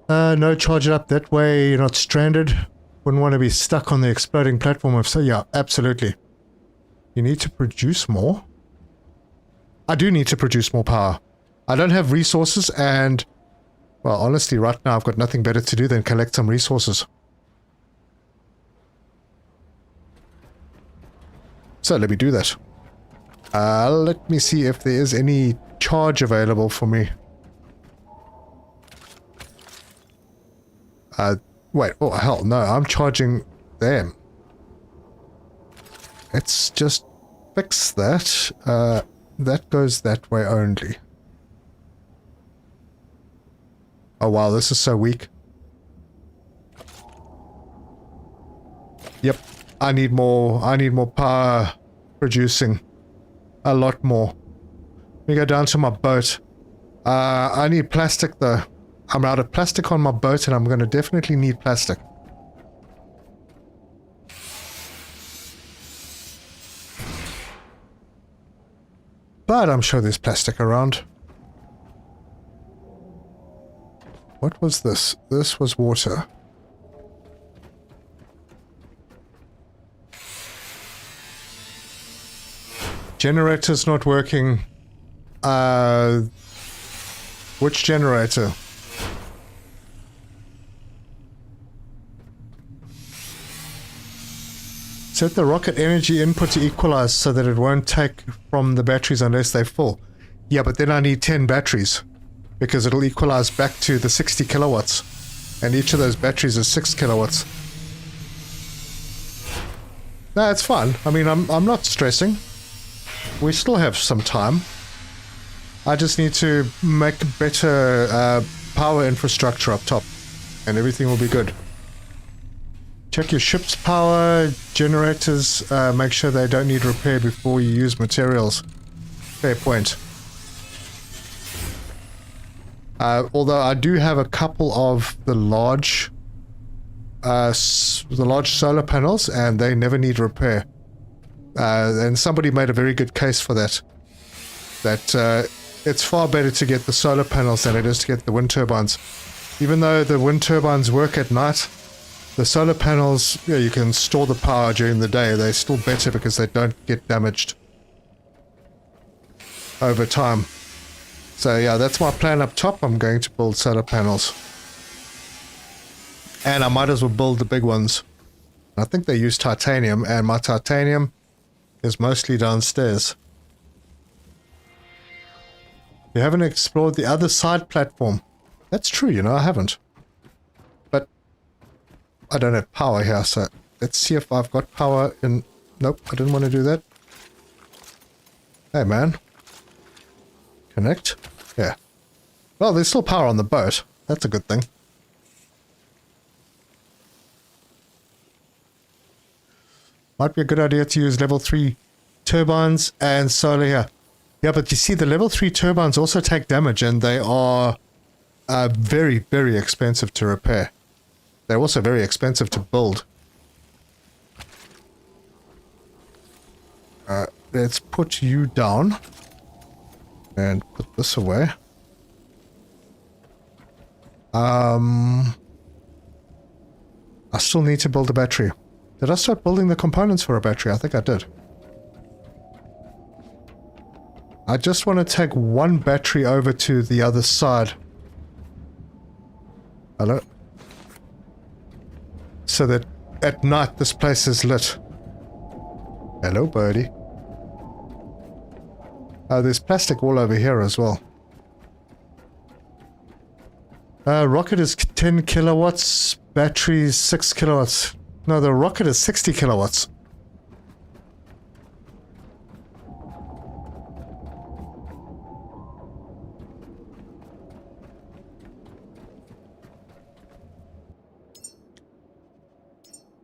No, charge it up that way, you're not stranded. Wouldn't want to be stuck on the exploding platform if so. Yeah, absolutely. You need to produce more? I do need to produce more power. I don't have resources and, well, honestly, right now I've got nothing better to do than collect some resources. So let me do that. Let me see if there is any charge available for me. Wait, oh hell no, I'm charging them. Let's just fix that. That goes that way only. Oh wow, this is so weak. Yep, I need more power producing. A lot more. Let me go down to my boat. I need plastic though. I'm out of plastic on my boat and I'm going to definitely need plastic. But I'm sure there's plastic around. What was this? This was water. Generator's not working. Which generator? Set the rocket energy input to equalize so that it won't take from the batteries unless they're full. Yeah, but then I need 10 batteries because it'll equalize back to the 60 kilowatts. And each of those batteries is 6 kilowatts. No, it's fine. I mean, I'm not stressing. We still have some time. I just need to make better power infrastructure up top. And everything will be good. Check your ship's power, generators, make sure they don't need repair before you use materials. Fair point. Although I do have a couple of the large solar panels, and they never need repair. And somebody made a very good case for that. That it's far better to get the solar panels than it is to get the wind turbines. Even though the wind turbines work at night, the solar panels, yeah, you can store the power during the day. They're still better because they don't get damaged over time. So yeah, that's my plan up top. I'm going to build solar panels. And I might as well build the big ones. I think they use titanium, and my titanium is mostly downstairs. You haven't explored the other side platform. That's true, you know, I haven't. But I don't have power here, so let's see if I've got power in... Nope, I didn't want to do that. Hey, man. Connect. Yeah. Well, there's still power on the boat. That's a good thing. Might be a good idea to use level 3 turbines and solar here. Yeah, but you see, the level 3 turbines also take damage, and they are very, very expensive to repair. They're also very expensive to build. Let's put you down. And put this away. I still need to build a battery. Did I start building the components for a battery? I think I did. I just want to take one battery over to the other side. Hello? So that at night this place is lit. Hello, birdie. There's plastic all over here as well. Rocket is 10 kilowatts, batteries 6 kilowatts. No, the rocket is 60 kilowatts.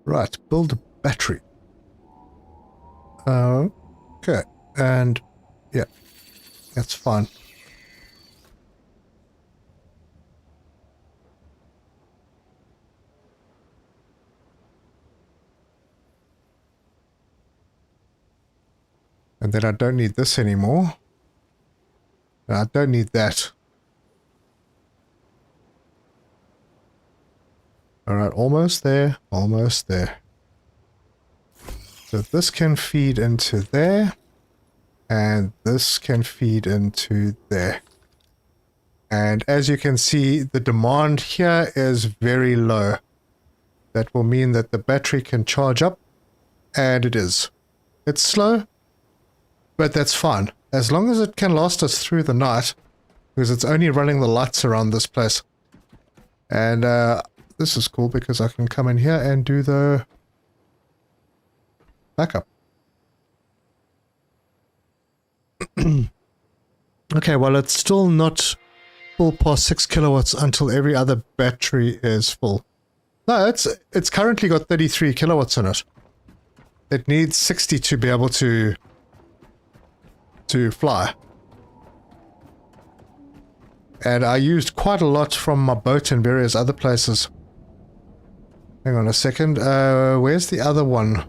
Right, build a battery. Okay, and yeah, that's fine. And then I don't need this anymore. And I don't need that. Alright, almost there, almost there. So this can feed into there. And this can feed into there. And as you can see, the demand here is very low. That will mean that the battery can charge up. And it is. It's slow, but that's fine. As long as it can last us through the night. Because it's only running the lights around this place. And this is cool because I can come in here and do the backup. Okay, well, it's still not full past 6 kilowatts until every other battery is full. No, it's currently got 33 kilowatts in it. It needs 60 to be able to fly. And I used quite a lot from my boat and various other places. Hang on a second. Where's the other one?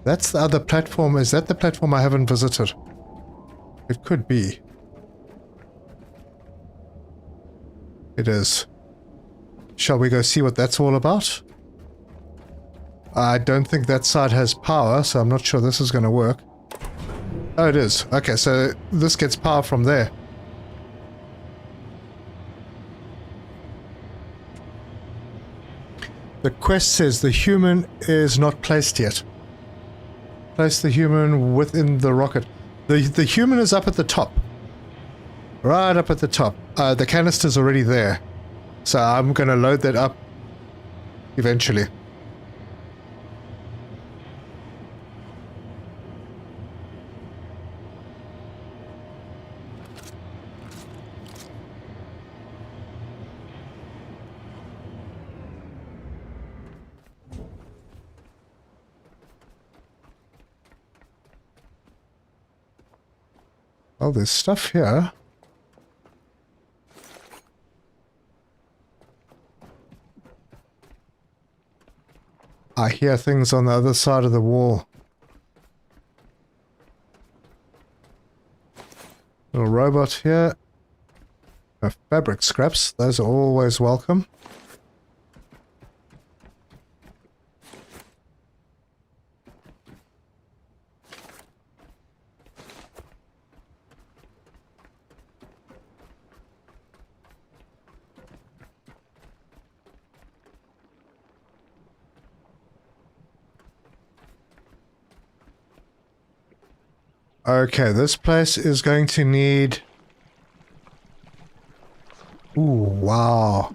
That's the other platform. Is that the platform I haven't visited? It could be. It is. Shall we go see what that's all about? I don't think that side has power, so I'm not sure this is going to work. Oh, it is. Okay, so this gets power from there. The quest says the human is not placed yet. Place the human within the rocket. The human is up at the top. Right up at the top. The canister's already there. So I'm going to load that up eventually. Oh, there's stuff here. I hear things on the other side of the wall. Little robot here. Fabric scraps. Those are always welcome. Okay, this place is going to need... Ooh, wow.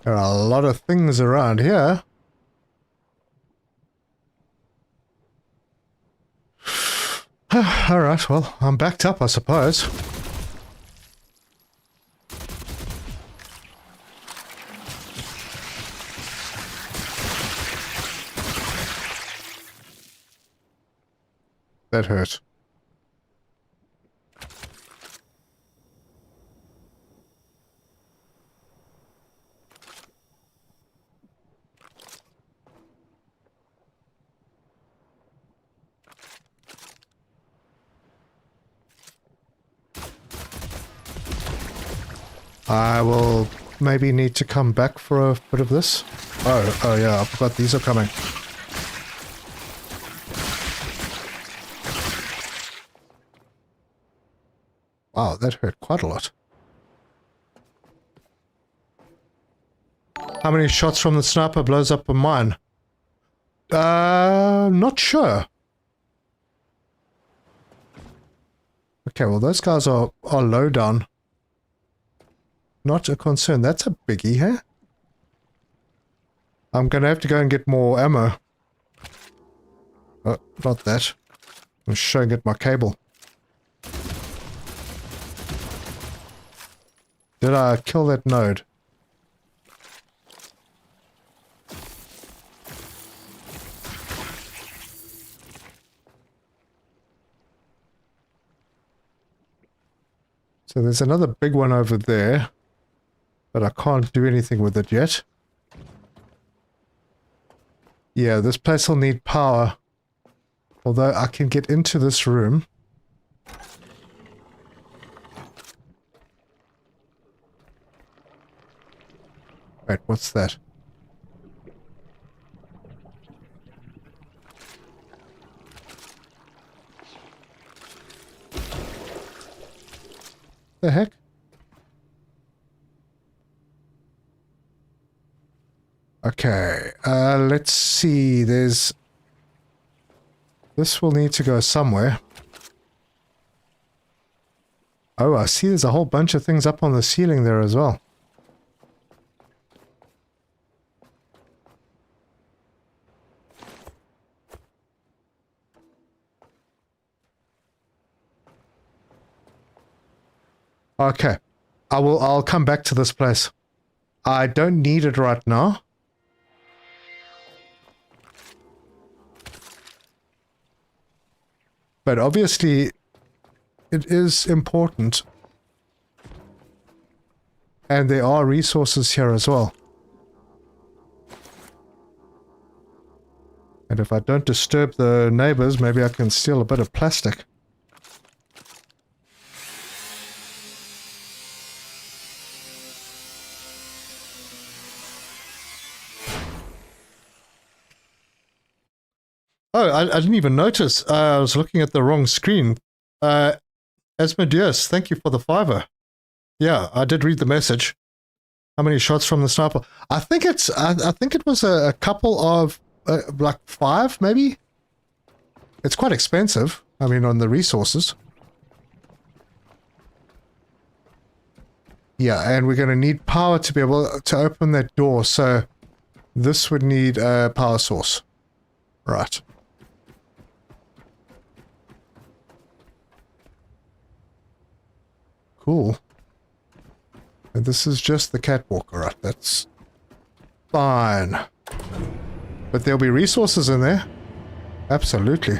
There are a lot of things around here. Alright, well, I'm backed up, I suppose. That hurt. I will maybe need to come back for a bit of this. Oh yeah, I forgot these are coming. Wow, that hurt quite a lot. How many shots from the sniper blows up a mine? Not sure. Okay, well those guys are low down. Not a concern. That's a biggie, huh? I'm gonna have to go and get more ammo. Oh, not that. I'm showing it my cable. Did I kill that node? So there's another big one over there. But I can't do anything with it yet. Yeah, this place will need power. Although I can get into this room. Wait, what's that? The heck? Okay, let's see, there's... This will need to go somewhere. Oh, I see there's a whole bunch of things up on the ceiling there as well. Okay, I'll come back to this place. I don't need it right now. But obviously, it is important. And there are resources here as well. And if I don't disturb the neighbors, maybe I can steal a bit of plastic. Oh, I didn't even notice. I was looking at the wrong screen. Asmodeus, thank you for the $5. Yeah, I did read the message. How many shots from the sniper? I think it's. I think it was a couple of like 5, maybe. It's quite expensive. I mean, on the resources. Yeah, and we're going to need power to be able to open that door. So this would need a power source. Right. Cool. And this is just the catwalk. Alright, that's fine. But there'll be resources in there. Absolutely.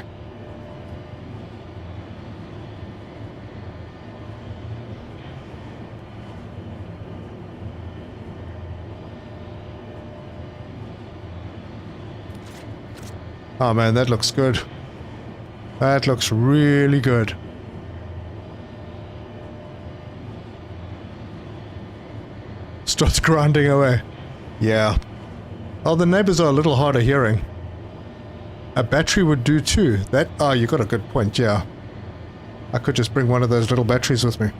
Oh man, that looks good. That looks really good. Starts grinding away. Yeah. Oh, the neighbors are a little hard of hearing. A battery would do too. That. Oh, you got a good point, yeah. I could just bring one of those little batteries with me.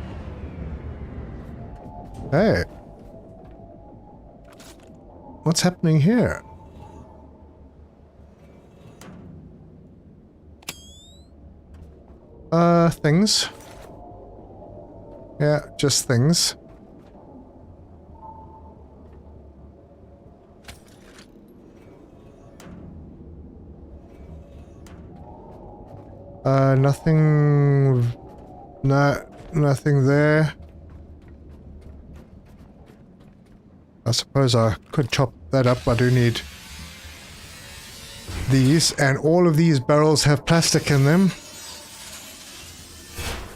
Hey. What's happening here? Things. Yeah, just things. Nothing... No, nothing there. I suppose I could chop that up. I do need these, and all of these barrels have plastic in them.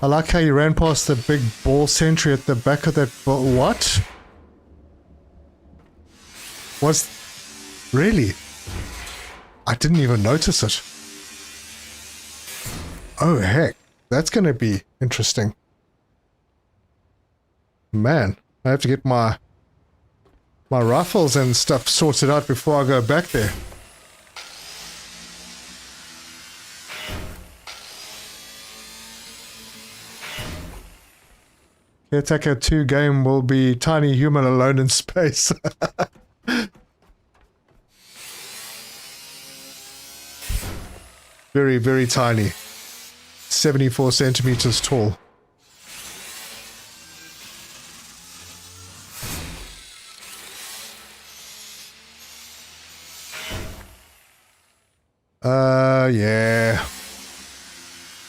I like how you ran past the big ball sentry at the back of that what? Was... Really? I didn't even notice it. Oh heck, that's gonna be interesting. Man, I have to get my rifles and stuff sorted out before I go back there. Caretaker 2 game will be tiny human alone in space. Very, very tiny. 74 centimeters tall. Yeah.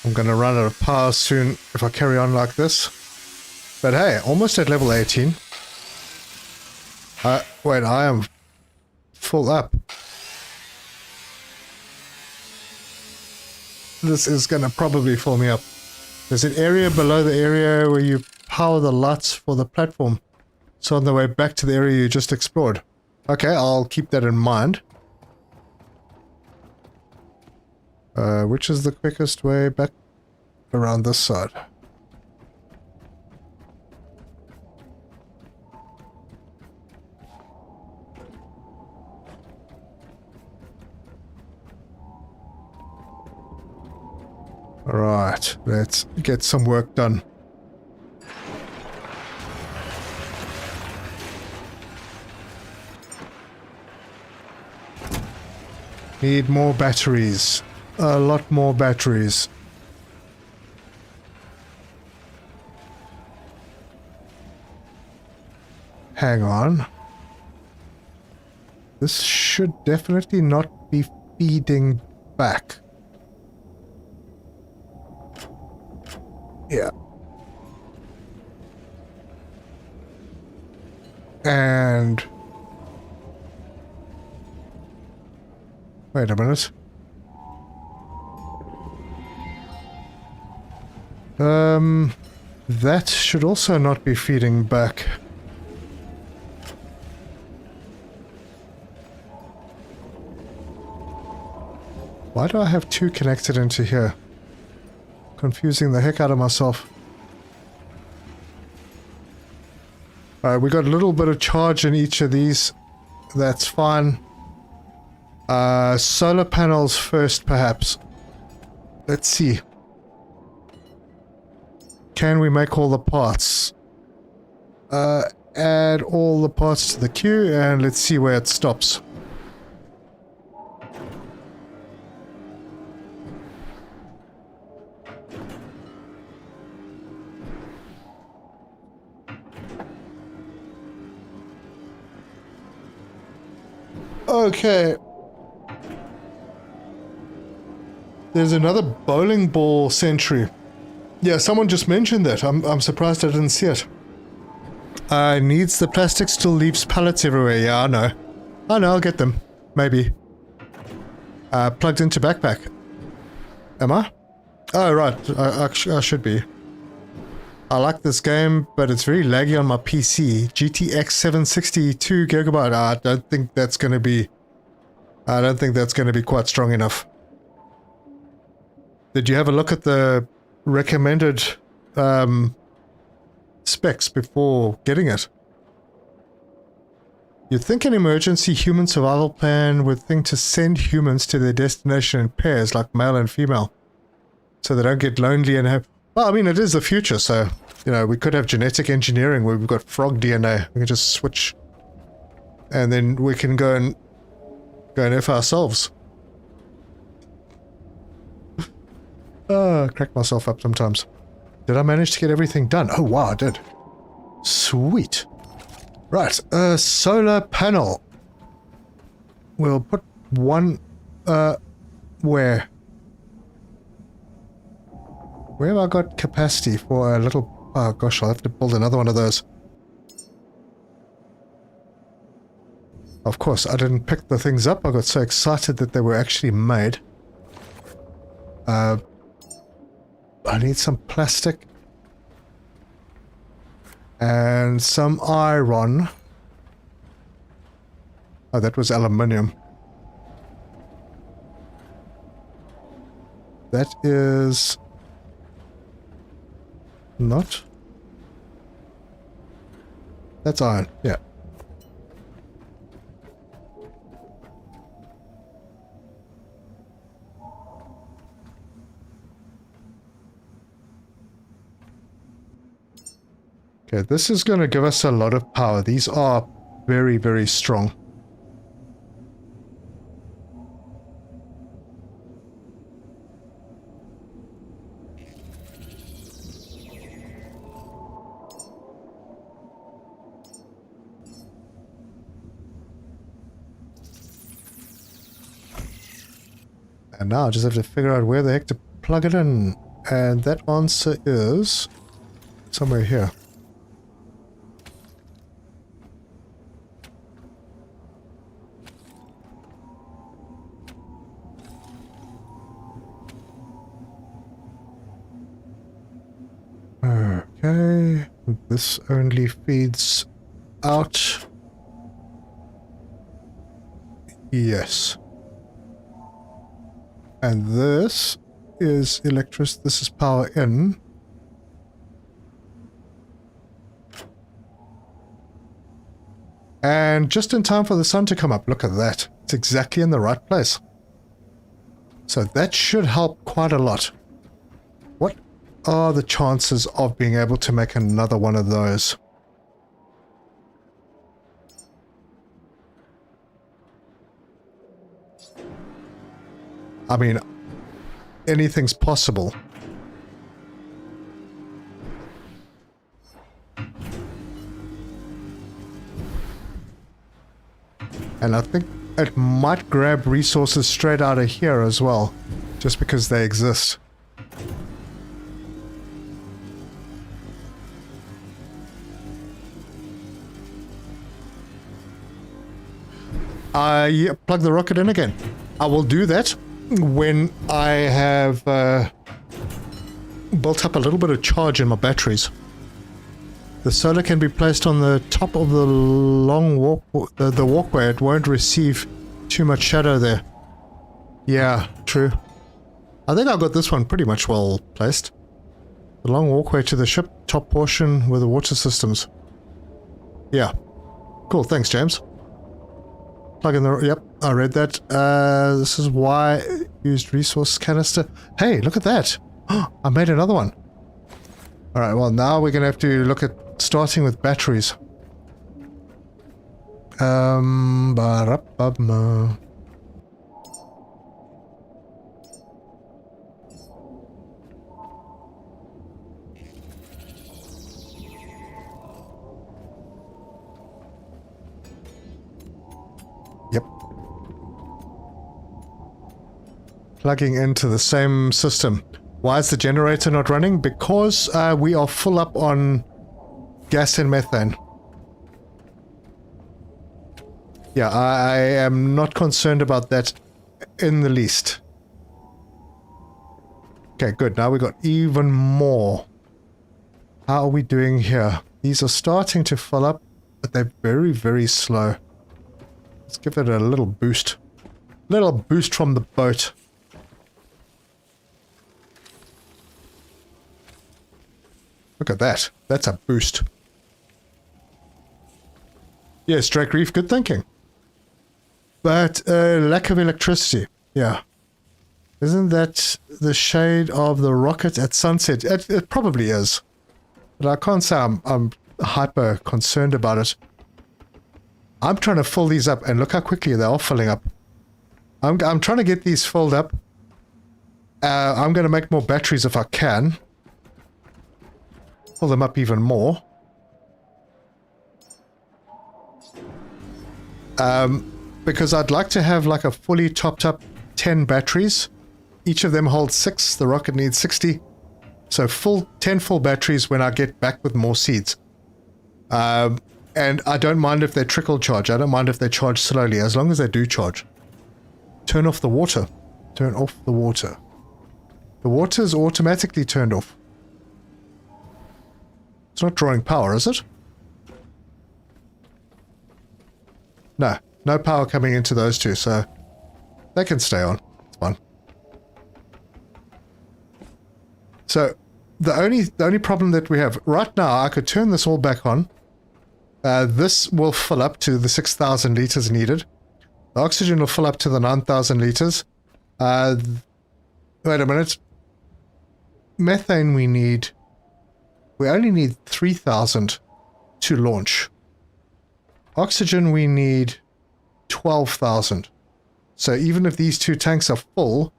I'm gonna run out of power soon if I carry on like this. But hey, almost at level 18. Wait, I am full up. This is gonna probably fill me up. There's an area below the area where you power the lights for the platform. So on the way back to the area you just explored. Okay, I'll keep that in mind. Which is the quickest way back? Around this side. Alright, let's get some work done. Need more batteries. A lot more batteries. Hang on. This should definitely not be feeding back. Yeah. And... wait a minute. That should also not be feeding back. Why do I have two connected into here? Confusing the heck out of myself. Alright, we got a little bit of charge in each of these. That's fine. Solar panels first, perhaps. Let's see. Can we make all the parts? Add all the parts to the queue, and let's see where it stops. Okay. There's another bowling ball sentry. Yeah, someone just mentioned that. I'm surprised I didn't see it. Needs the plastic, still leaves pallets everywhere. Yeah, I know. I know, I'll get them. Maybe. Plugged into backpack. Am I? Oh, right. I should be. I like this game, but it's very laggy on my PC. GTX 760 2GB. I don't think that's going to be quite strong enough. Did you have a look at the recommended specs before getting it? You'd think an emergency human survival plan would think to send humans to their destination in pairs, like male and female, so they don't get lonely and have... Well, I mean, it is the future, so, you know, we could have genetic engineering where we've got frog DNA. We can just switch, and then we can go and F ourselves. I crack myself up sometimes. Did I manage to get everything done? Oh, wow, I did. Sweet. Right, solar panel. We'll put one, where? Where have I got capacity for a little... Oh gosh, I'll have to build another one of those. Of course, I didn't pick the things up. I got so excited that they were actually made. I need some plastic. And some iron. Oh, that was aluminium. That is... not? That's iron, yeah. Okay, this is going to give us a lot of power. These are very, very strong. And now I just have to figure out where the heck to plug it in. And that answer is somewhere here. Okay, this only feeds out. Yes. And this is electricity, this is power in. And just in time for the sun to come up. Look at that. It's exactly in the right place. So that should help quite a lot. What are the chances of being able to make another one of those? I mean, anything's possible. And I think it might grab resources straight out of here as well, just because they exist. Yeah, plug the rocket in again. I will do that when I have built up a little bit of charge in my batteries. The solar can be placed on the top of the long the walkway. It won't receive too much shadow there. Yeah, true. I think I got this one pretty much well placed. The long walkway to the ship, top portion with the water systems. Yeah. Cool, thanks, James. Plug in the... Yep, I read that. This is why used resource canister. Hey, look at that. I made another one. Alright, well, now we're going to have to look at starting with batteries. Ba-ra-ba-ma. Yep. Plugging into the same system. Why is the generator not running? Because we are full up on gas and methane. Yeah, I am not concerned about that in the least. Okay, good. Now we got even more. How are we doing here? These are starting to fill up, but they're very, very slow. Let's give it a little boost. Little boost from the boat. Look at that. That's a boost. Yes, Drake Reef, good thinking. But lack of electricity. Yeah. Isn't that the shade of the rocket at sunset? It probably is. But I can't say I'm hyper concerned about it. I'm trying to fill these up, and look how quickly they are filling up. I'm trying to get these filled up. I'm going to make more batteries if I can. Fill them up even more. Because I'd like to have like a fully topped up 10 batteries. Each of them holds 6. The rocket needs 60. So 10 full batteries when I get back with more seeds. And I don't mind if they trickle charge. I don't mind if they charge slowly, as long as they do charge. Turn off the water. Turn off the water. The water is automatically turned off. It's not drawing power, is it? No. No power coming into those two, so they can stay on. It's fine. So the only problem that we have right now, I could turn this all back on. This will fill up to the 6,000 liters needed. The oxygen will fill up to the 9,000 liters. Wait a minute. Methane we only need 3,000 to launch. Oxygen we need 12,000. So even if these two tanks are full,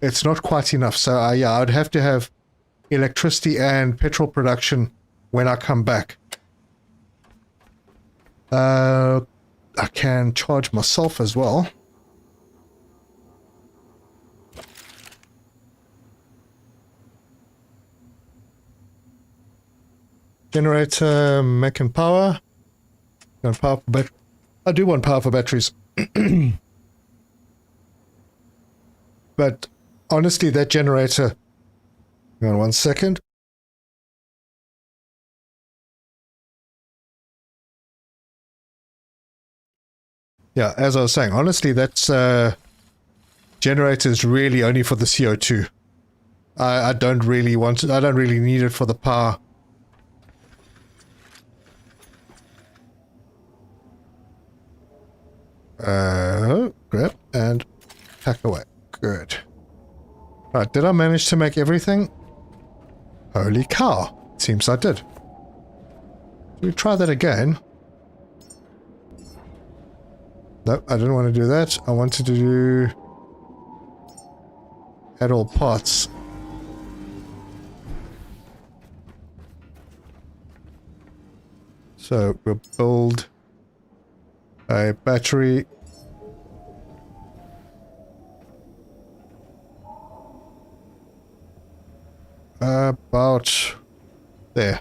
it's not quite enough. So yeah, I'd have to have electricity and petrol production when I come back. I can charge myself as well. Generator, making power. And power for I do want power for batteries. But honestly, that generator... Hang on 1 second. Yeah, as I was saying, honestly, that's generator is really only for the CO2. I don't really want it. I don't really need it for the power. Grab and pack away. Good. Right, did I manage to make everything? Holy cow. Seems I did. Should we try that again? Nope, I didn't want to do that. I wanted to do... add all parts. So we'll build a battery. About there.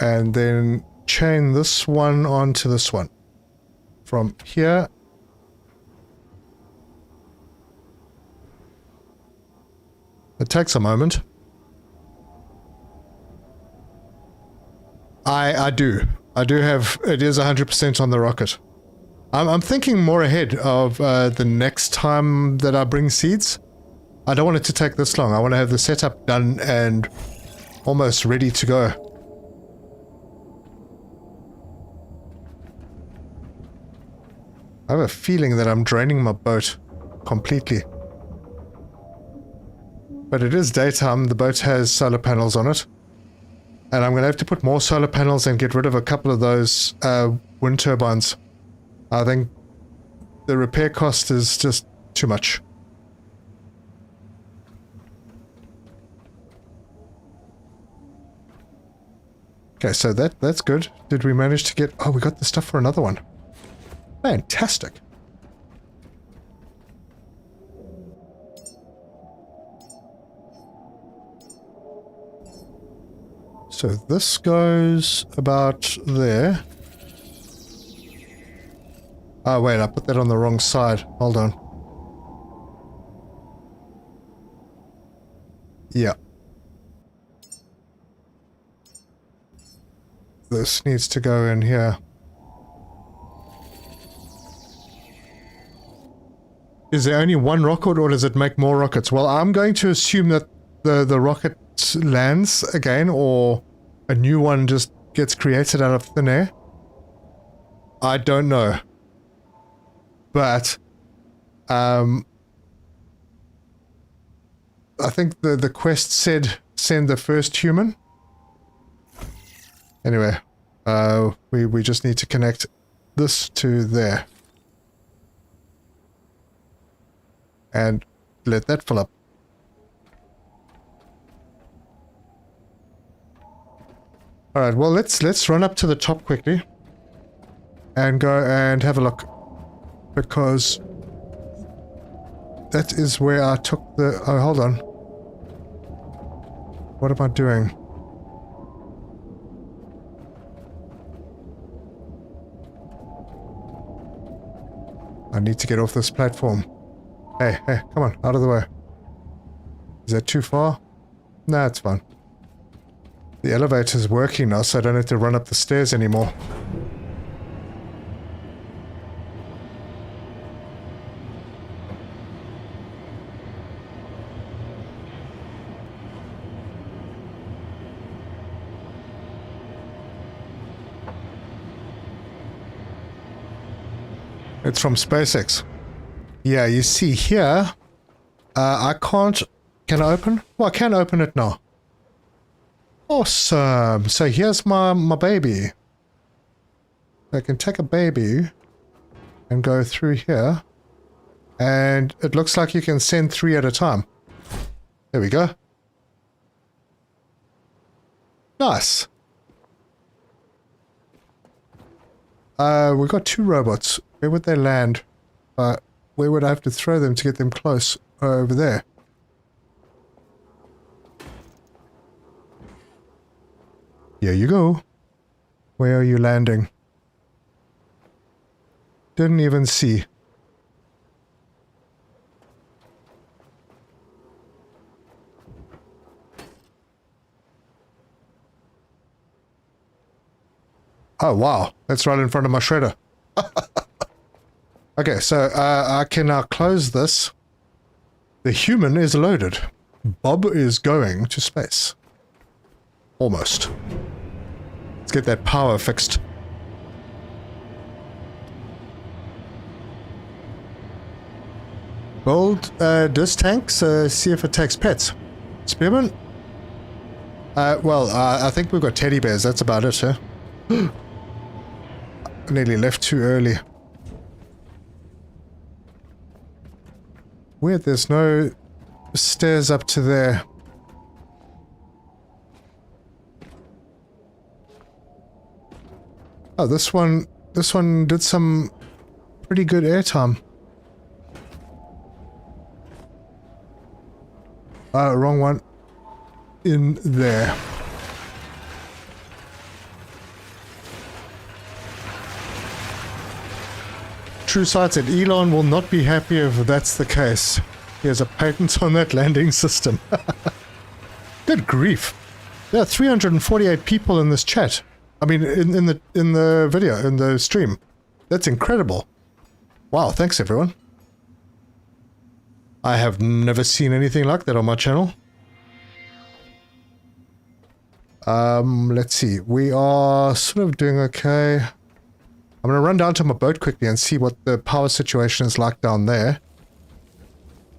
And then chain this one onto this one. From here. But takes a moment. I do have, it is 100% on the rocket. I'm thinking more ahead of the next time that I bring seeds. I don't want it to take this long. I want to have the setup done and almost ready to go. I have a feeling that I'm draining my boat completely. But it is daytime, the boat has solar panels on it. And I'm going to have to put more solar panels and get rid of a couple of those wind turbines. I think the repair cost is just too much. Okay, so that's good. Did we manage to get... Oh, we got the stuff for another one. Fantastic. So this goes about there. Oh wait, I put that on the wrong side. Hold on. Yeah. This needs to go in here. Is there only one rocket or does it make more rockets? Well, I'm going to assume that the rocket lands again, or a new one just gets created out of thin air. I don't know. But I think the quest said send the first human. Anyway, we just need to connect this to there. And let that fill up. Alright, well let's run up to the top quickly and go and have a look, because that is where I took the... Oh, hold on. What am I doing? I need to get off this platform. Hey, come on, out of the way. Is that too far? Nah, it's fine. The elevator's working now, so I don't have to run up the stairs anymore. It's from SpaceX. Yeah, you see here, I can't... Can I open? Well, I can open it now. Awesome. So here's my baby. I can take a baby and go through here. And it looks like you can send 3 at a time. There we go. Nice. We've got 2 robots. Where would they land? Where would I have to throw them to get them close? Over there. Here you go. Where are you landing? Didn't even see. Oh wow, that's right in front of my shredder. Okay, so I can now close this. The human is loaded. Bob is going to space. Almost. Let's get that power fixed. Build this tank, so see if it takes pets. Spearman? Well, I think we've got teddy bears, that's about it, huh? I nearly left too early. Weird, there's no stairs up to there. Oh, this one did some pretty good airtime. Wrong one. In there. True Sight said Elon will not be happy if that's the case. He has a patent on that landing system. Good grief. There are 348 people in this chat. I mean, in the video, in the stream. That's incredible. Wow, thanks everyone. I have never seen anything like that on my channel. Let's see. We are sort of doing okay. I'm going to run down to my boat quickly and see what the power situation is like down there.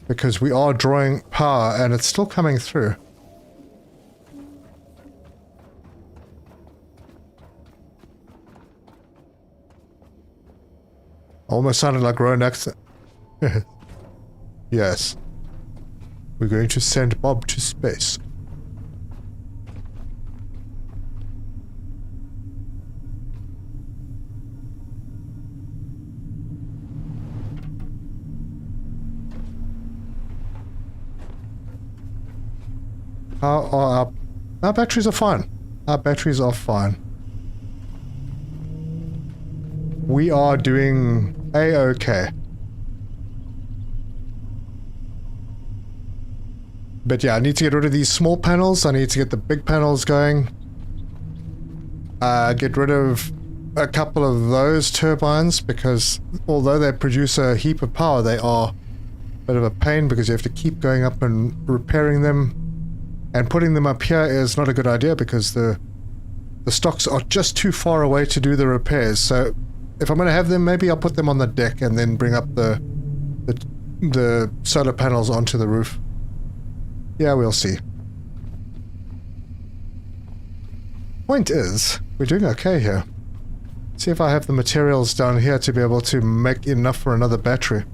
Because we are drawing power and it's still coming through. Almost sounded like Rowan accent. Yes. We're going to send Bob to space. Our batteries are fine. Our batteries are fine. We are doing A-okay. But yeah, I need to get rid of these small panels. I need to get the big panels going. Get rid of a couple of those turbines because although they produce a heap of power, they are a bit of a pain because you have to keep going up and repairing them. And putting them up here is not a good idea because the stocks are just too far away to do the repairs. So if I'm going to have them, maybe I'll put them on the deck and then bring up the solar panels onto the roof. Yeah, we'll see. Point is, we're doing okay here. See if I have the materials down here to be able to make enough for another battery.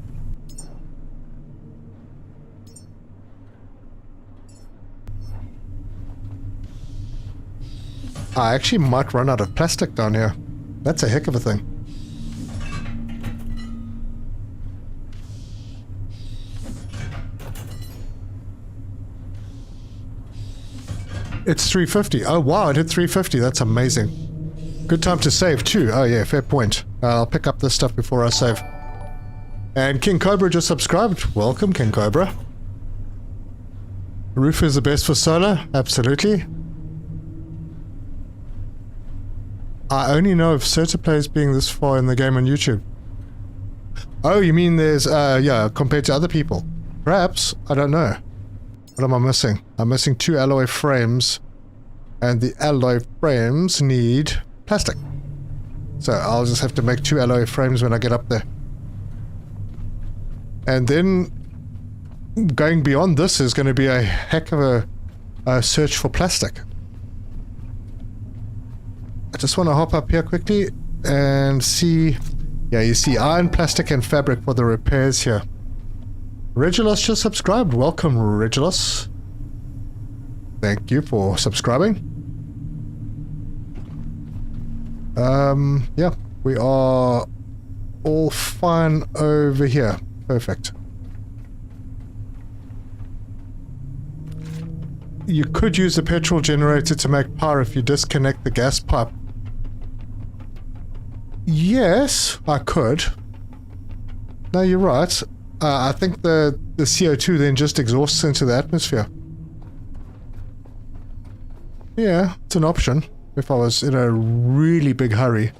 I actually might run out of plastic down here. That's a heck of a thing. It's 350. Oh wow, it hit 350. That's amazing. Good time to save too. Oh yeah, fair point. I'll pick up this stuff before I save. And King Cobra just subscribed. Welcome, King Cobra. Roof is the best for solar? Absolutely. I only know of Certiplays being this far in the game on YouTube. Oh, you mean there's, yeah, compared to other people? Perhaps. I don't know. What am I missing? I'm missing 2 alloy frames. And the alloy frames need plastic. So I'll just have to make 2 alloy frames when I get up there. And then going beyond this is going to be a heck of a search for plastic. I just want to hop up here quickly and see. Yeah, you see iron, plastic, and fabric for the repairs here. Regulus just subscribed. Welcome, Regulus. Thank you for subscribing. Yeah, we are all fine over here. Perfect. You could use a petrol generator to make power if you disconnect the gas pipe. Yes, I could. No, you're right. I think the CO2 then just exhausts into the atmosphere. Yeah, it's an option if I was in a really big hurry.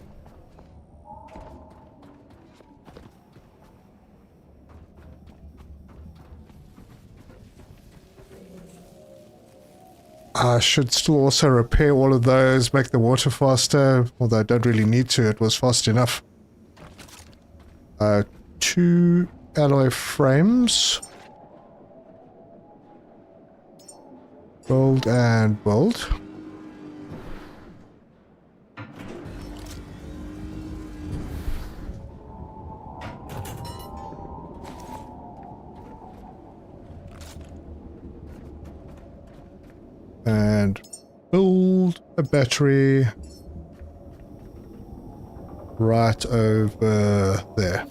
I should still also repair all of those, make the water faster, although I don't really need to, it was fast enough. 2 alloy frames. Bold and bold. And build a battery right over there.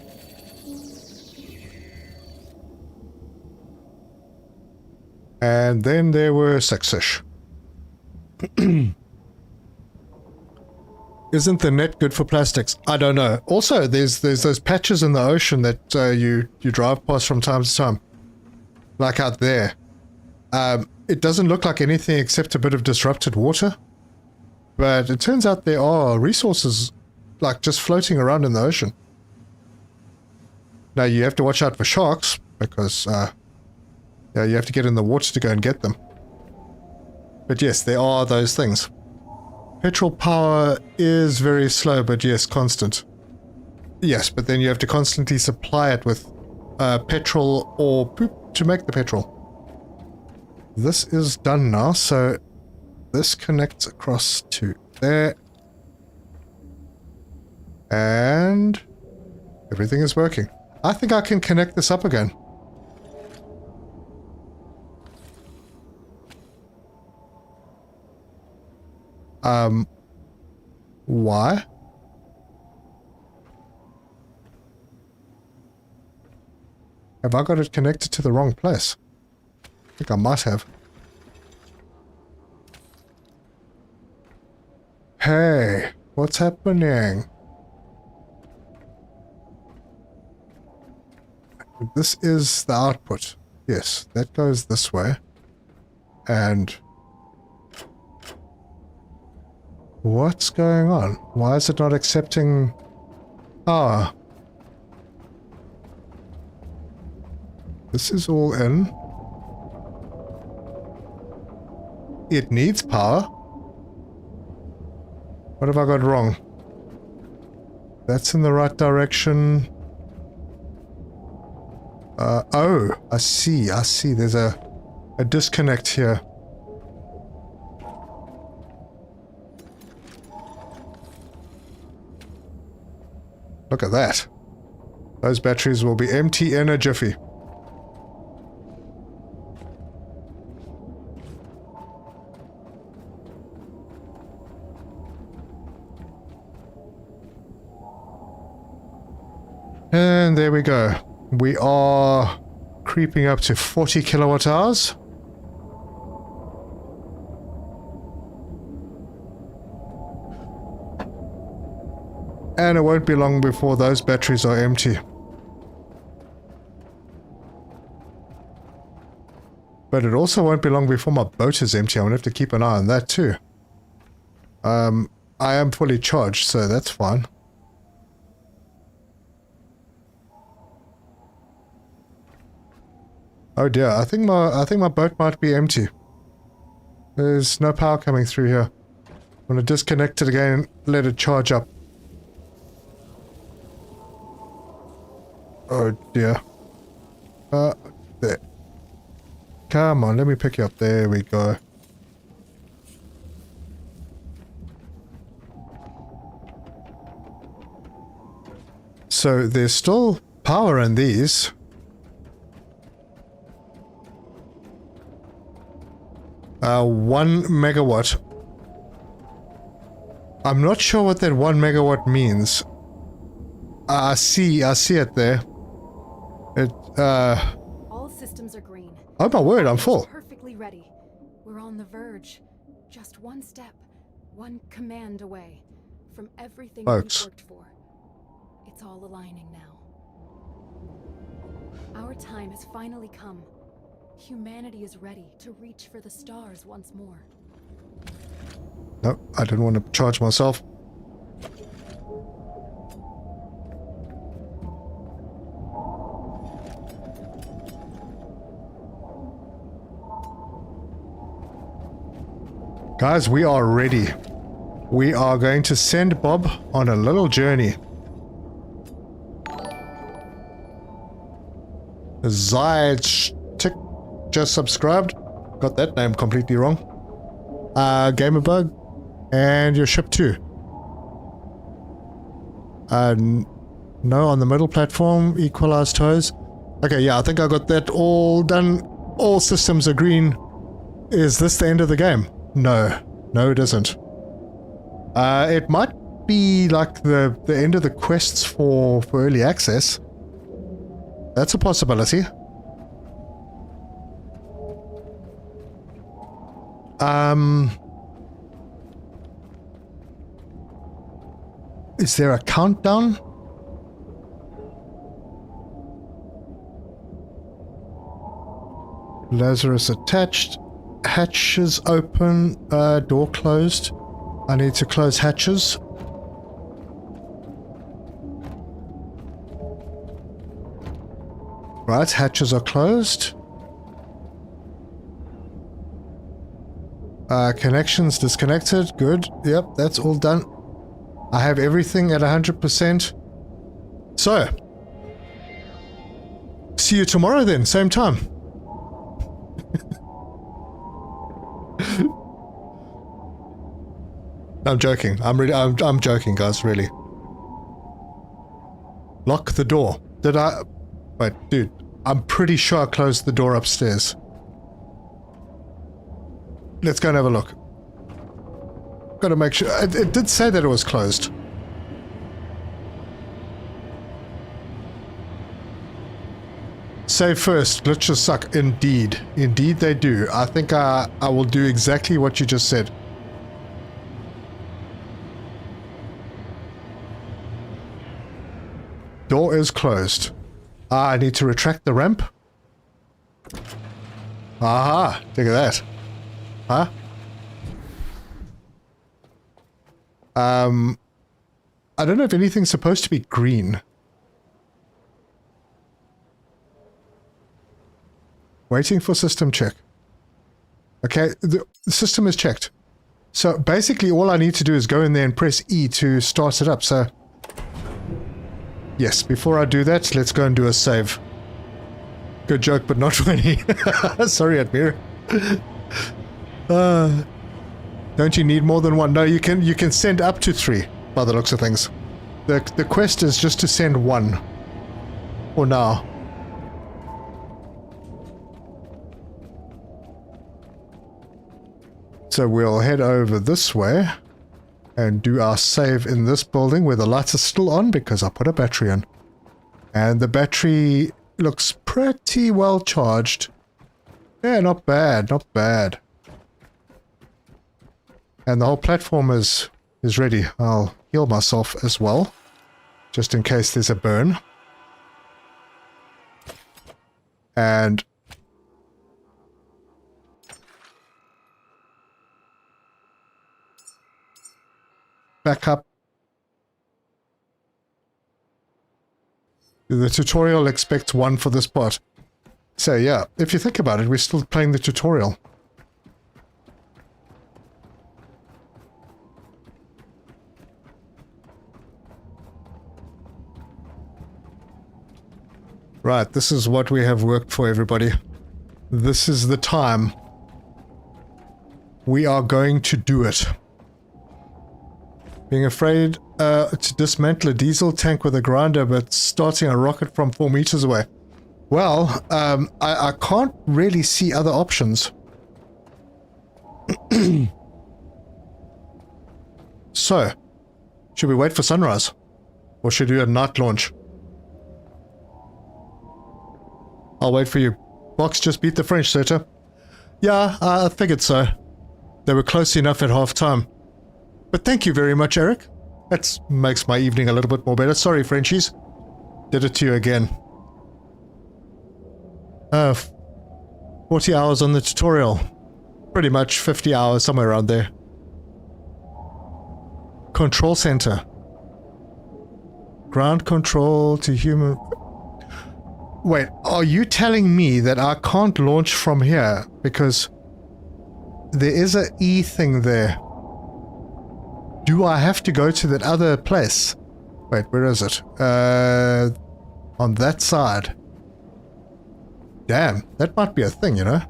And then there were 6-ish. Isn't the net good for plastics? I don't know. Also, there's those patches in the ocean that you drive past from time to time. like out there. It doesn't look like anything except a bit of disrupted water. But it turns out there are resources like just floating around in the ocean. Now you have to watch out for sharks because yeah, you have to get in the water to go and get them. But yes, there are those things. Petrol power is very slow, but yes, constant. Yes, but then you have to constantly supply it with petrol or poop to make the petrol. This is done now, so this connects across to there. And everything is working. I think I can connect this up again. Why? Have I got it connected to the wrong place? I think I might have. Hey, what's happening? This is the output. Yes, that goes this way. And what's going on? Why is it not accepting power? This is all in. It needs power. What have I got wrong? That's in the right direction. Oh, I see. There's a disconnect here. Look at that. Those batteries will be empty in a jiffy. And there we go. We are creeping up to 40 kilowatt hours. And it won't be long before those batteries are empty. But it also won't be long before my boat is empty. I'm going to have to keep an eye on that too. I am fully charged, so that's fine. Oh dear, I think my boat might be empty. There's no power coming through here. I'm going to disconnect it again and let it charge up. Oh dear. There. Come on, let me pick you up. There we go. So there's still power in these. 1 megawatt. I'm not sure what that 1 megawatt means. I see it there. All systems are green. Oh my word, I'm full. Perfectly ready. We're on the verge. Just one step, one command away from everything we Folks. worked for. It's all aligning now. Our time has finally come. Humanity is ready to reach for the stars once more. No, I didn't want to charge myself. Guys, we are ready. We are going to send Bob on a little journey. Zytick just subscribed. Got that name completely wrong. Gamerbug. And your ship too. No, on the middle platform. Equalize toes. Okay, yeah, I think I got that all done. All systems are green. Is this the end of the game? No. No, it isn't. It might be like the end of the quests for early access. That's a possibility. Is there a countdown? Lazarus attached. Hatches open. Door closed. I need to close hatches. Right, hatches are closed. Connections disconnected. Good. Yep, that's all done. I have everything at 100%. So, see you tomorrow then, same time. I'm joking. I'm joking, guys, really. Lock the door. Did I? Wait, dude. I'm pretty sure I closed the door upstairs. Let's go and have a look. Gotta make sure. It did say that it was closed. Save first. Glitches suck. Indeed. Indeed they do. I think I will do exactly what you just said. Door is closed. I need to retract the ramp. Aha! Look at that. Huh? I don't know if anything's supposed to be green. Waiting for system check. Okay, the system is checked. So basically all I need to do is go in there and press E to start it up, so... Yes, before I do that, let's go and do a save. Good joke, but not really. Sorry, Admir. Don't you need more than one? No, you can send up to 3, by the looks of things. The quest is just to send 1. For now. So we'll head over this way and do our save in this building where the lights are still on because I put a battery in. And the battery looks pretty well charged. Yeah, not bad, not bad. And the whole platform is ready. I'll heal myself as well, just in case there's a burn. And back up. The tutorial expects 1 for this part. So yeah, if you think about it, we're still playing the tutorial. Right, this is what we have worked for, everybody. This is the time. We are going to do it. Being afraid to dismantle a diesel tank with a grinder, but starting a rocket from 4 meters away. Well, I can't really see other options. So, should we wait for sunrise? Or should we do a night launch? I'll wait for you. Box just beat the French, Serta. Yeah, I figured so. They were close enough at half time. But thank you very much, Eric. That makes my evening a little bit more better. Sorry, Frenchies. Did it to you again. 40 hours on the tutorial. Pretty much 50 hours, somewhere around there. Control center. Ground control to human... Wait, are you telling me that I can't launch from here? Because there is a E thing there. Do I have to go to that other place? Wait, where is it? On that side. Damn, that might be a thing, you know?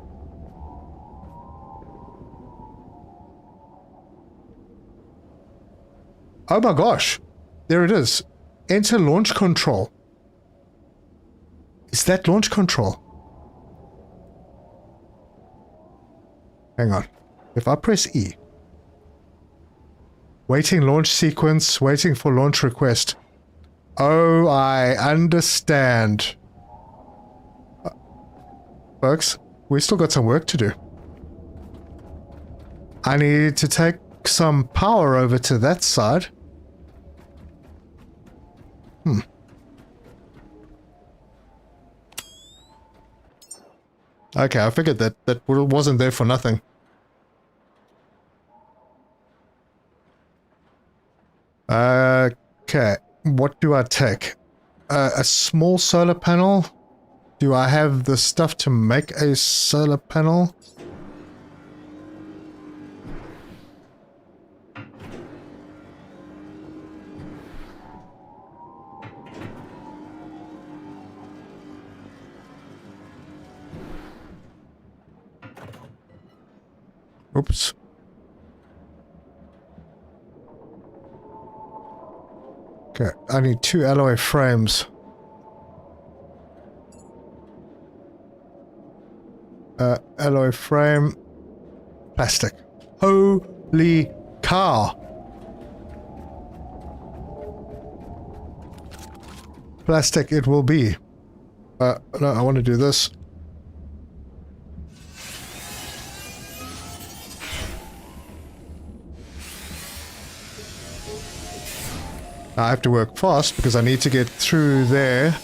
Oh my gosh. There it is. Enter launch control. Is that launch control? Hang on. If I press E. Waiting launch sequence, waiting for launch request. Oh, I understand. Folks, we still got some work to do. I need to take some power over to that side. Okay, I figured that wasn't there for nothing. Okay, what do I take? A small solar panel? Do I have the stuff to make a solar panel? Oops. Okay, I need 2 alloy frames. Alloy frame. Plastic. Holy cow! Plastic it will be. No, I want to do this. I have to work fast because I need to get through there.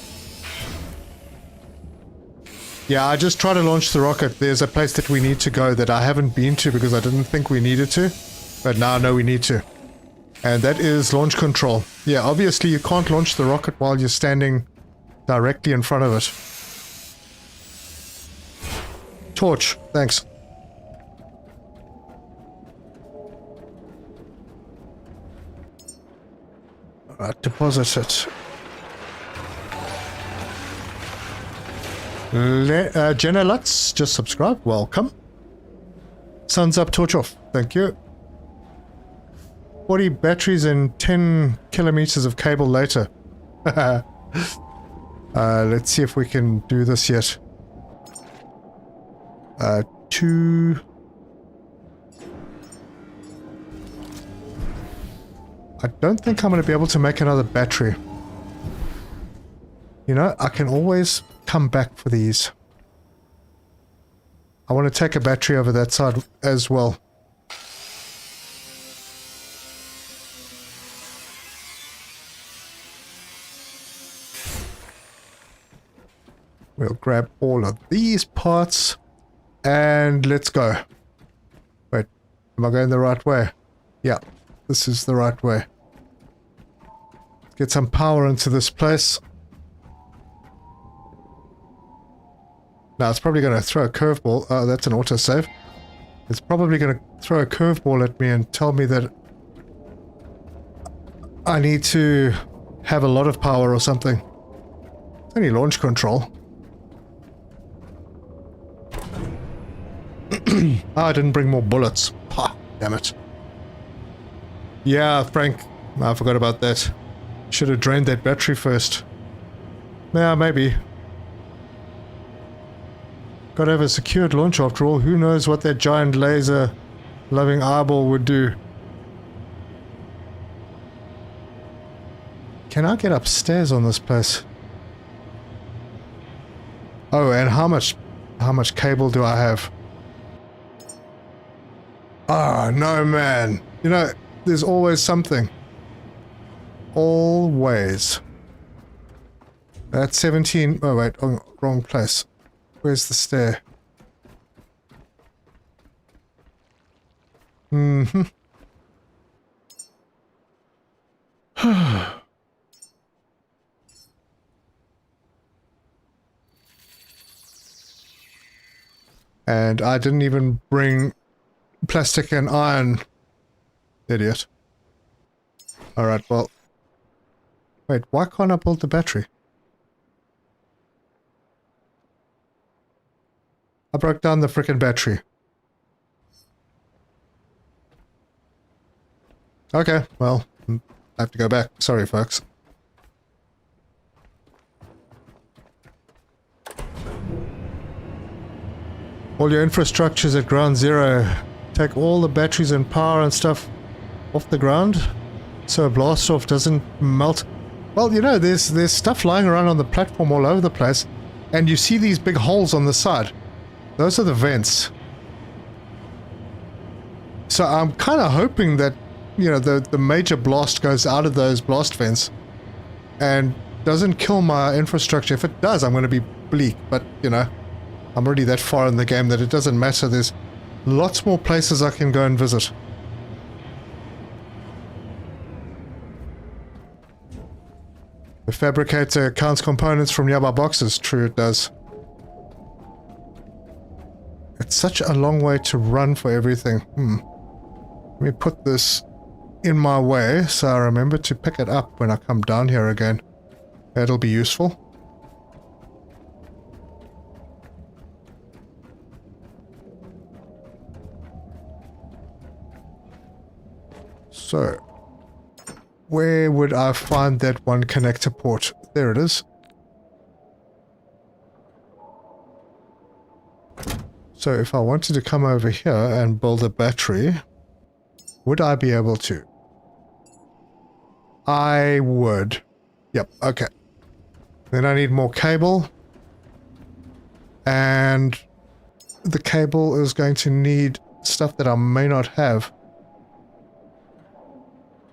Yeah, I just tried to launch the rocket. There's a place that we need to go that I haven't been to because I didn't think we needed to. But now I know we need to. And that is launch control. Yeah, obviously you can't launch the rocket while you're standing directly in front of it. Torch, thanks. Deposit it. Jenna Lutz, just subscribe. Welcome. Sun's up, torch off. Thank you. 40 batteries and 10 kilometers of cable later. Let's see if we can do this yet. 2... I don't think I'm going to be able to make another battery. You know, I can always come back for these. I want to take a battery over that side as well. We'll grab all of these parts and let's go. Wait, am I going the right way? Yeah, this is the right way. Get some power into this place. Now it's probably going to throw a curveball. Oh, that's an autosave. It's probably going to throw a curveball at me and tell me that I need to have a lot of power or something. It's only launch control. Ah, I didn't bring more bullets. Ha, damn it. Yeah, Frank, I forgot about that. Should have drained that battery first. Yeah, maybe. Gotta have a secured launch after all. Who knows what that giant laser loving eyeball would do. Can I get upstairs on this place? Oh, and how much cable do I have? Ah, no, man. You know, there's always something. Always. That's 17. Oh, wait. Oh, wrong place. Where's the stair? Mm-hmm. And I didn't even bring plastic and iron. Idiot. Alright, well. Wait, why can't I build the battery? I broke down the frickin' battery. Okay, well, I have to go back. Sorry, folks. All your infrastructure's at ground zero. Take all the batteries and power and stuff off the ground so a blast off doesn't melt. Well, you know, there's stuff lying around on the platform all over the place, and you see these big holes on the side. Those are the vents. So I'm kind of hoping that, you know, the major blast goes out of those blast vents and doesn't kill my infrastructure. If it does, I'm going to be bleak, but, you know, I'm already that far in the game that it doesn't matter. There's lots more places I can go and visit. The fabricator counts components from nearby boxes. True, it does. It's such a long way to run for everything. Let me put this in my way so I remember to pick it up when I come down here again. That'll be useful. So, where would I find that one connector port? There it is. So if I wanted to come over here and build a battery, would I be able to? I would. Yep, okay. Then I need more cable. And the cable is going to need stuff that I may not have.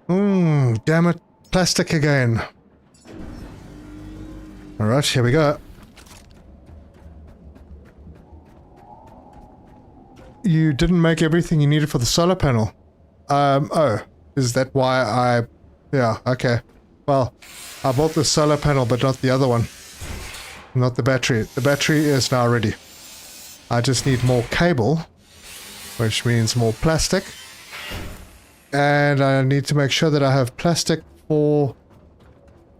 Damn it. Plastic again. Alright, here we go. You didn't make everything you needed for the solar panel. Oh. Is that why I... Yeah, okay. Well, I bought the solar panel, but not the other one. Not the battery. The battery is now ready. I just need more cable, which means more plastic. And I need to make sure that I have plastic for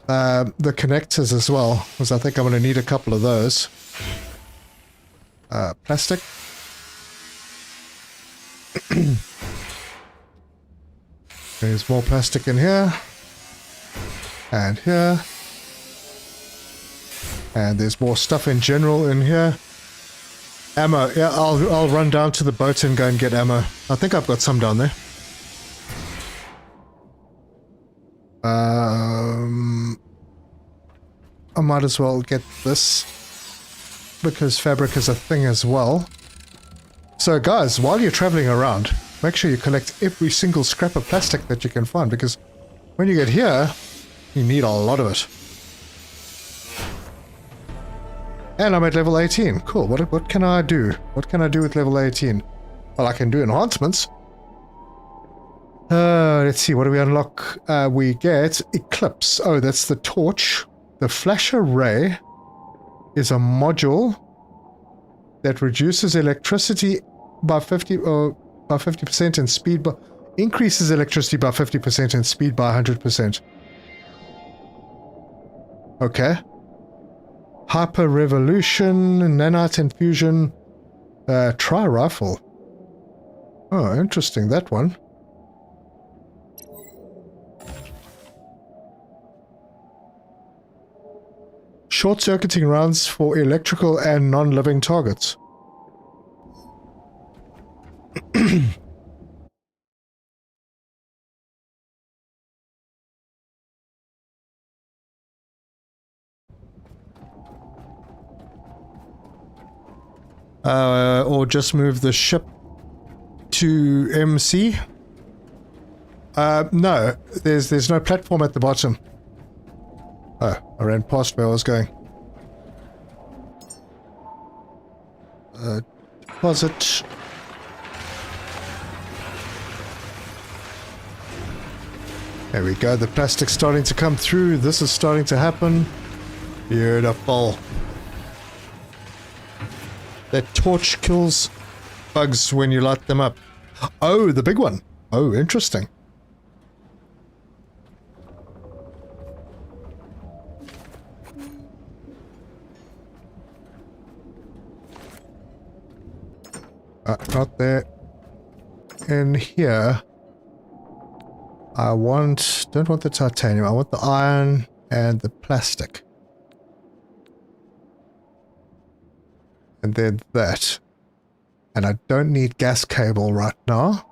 the connectors as well, because I think I'm going to need a couple of those. Plastic. There's more plastic in here. And here. And there's more stuff in general in here. Ammo. Yeah, I'll run down to the boat and go and get ammo. I think I've got some down there. I might as well get this because fabric is a thing as well. So guys, while you're traveling around, make sure you collect every single scrap of plastic that you can find, because when you get here, you need a lot of it. And I'm at level 18. Cool. What can I do? What can I do with level 18? Well, I can do enhancements. Let's see, what do we unlock? We get Eclipse. Oh, that's the torch. The flash array is a module that reduces electricity by 50% and speed by... increases electricity by 50% and speed by 100%. Okay. Hyper Revolution, Nanite Infusion, Tri-Rifle. Oh, interesting, that one. Short-circuiting rounds for electrical and non-living targets. Or just move the ship to MC. No, there's no platform at the bottom. Oh, I ran past where I was going. Deposit. There we go, the plastic's starting to come through. This is starting to happen. Beautiful. That torch kills bugs when you light them up. Oh, the big one. Oh, interesting. Not there. In here, I don't want the titanium, I want the iron and the plastic. And then that. And I don't need gas cable right now.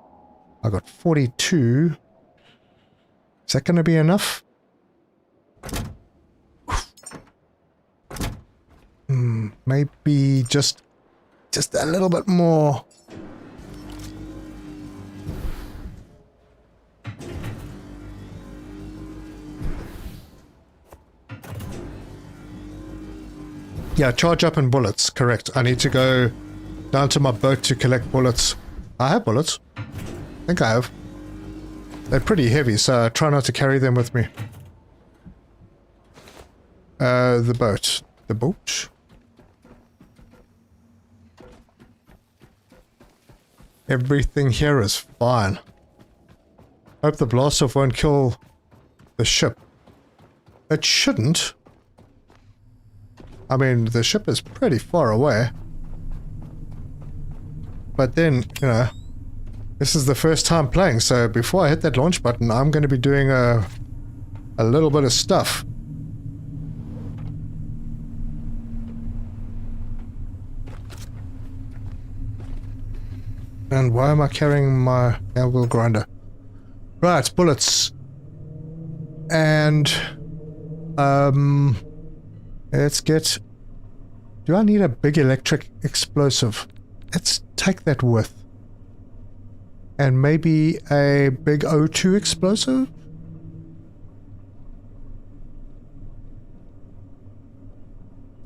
I got 42. Is that going to be enough? Maybe just a little bit more. Yeah, charge up in bullets, correct. I need to go down to my boat to collect bullets. I have bullets. I think I have. They're pretty heavy, so I try not to carry them with me. The boat. The boat? Everything here is fine. Hope the blast off won't kill the ship. It shouldn't. I mean, the ship is pretty far away. But then, you know, this is the first time playing, so before I hit that launch button, I'm going to be doing a little bit of stuff. And why am I carrying my anvil grinder? Right, bullets. And, let's get... Do I need a big electric explosive? Let's take that with. And maybe a big O2 explosive?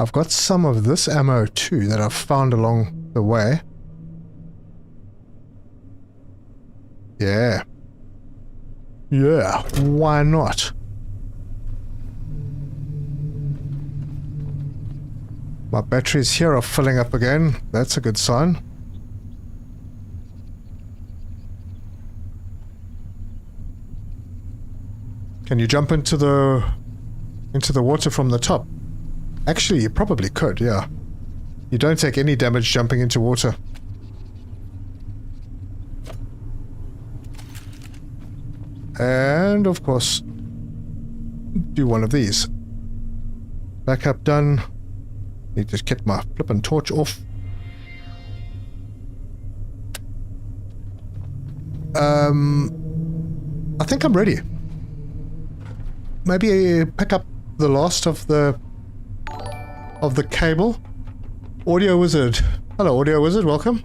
I've got some of this ammo too that I've found along the way. Yeah. Yeah, why not? My batteries here are filling up again. That's a good sign. Can you jump into the water from the top? Actually, you probably could, yeah. You don't take any damage jumping into water. And, of course, do one of these. Backup done. Need to get my flippin' torch off. I think I'm ready. Maybe pick up the last of the cable. Audio Wizard. Hello, Audio Wizard, welcome.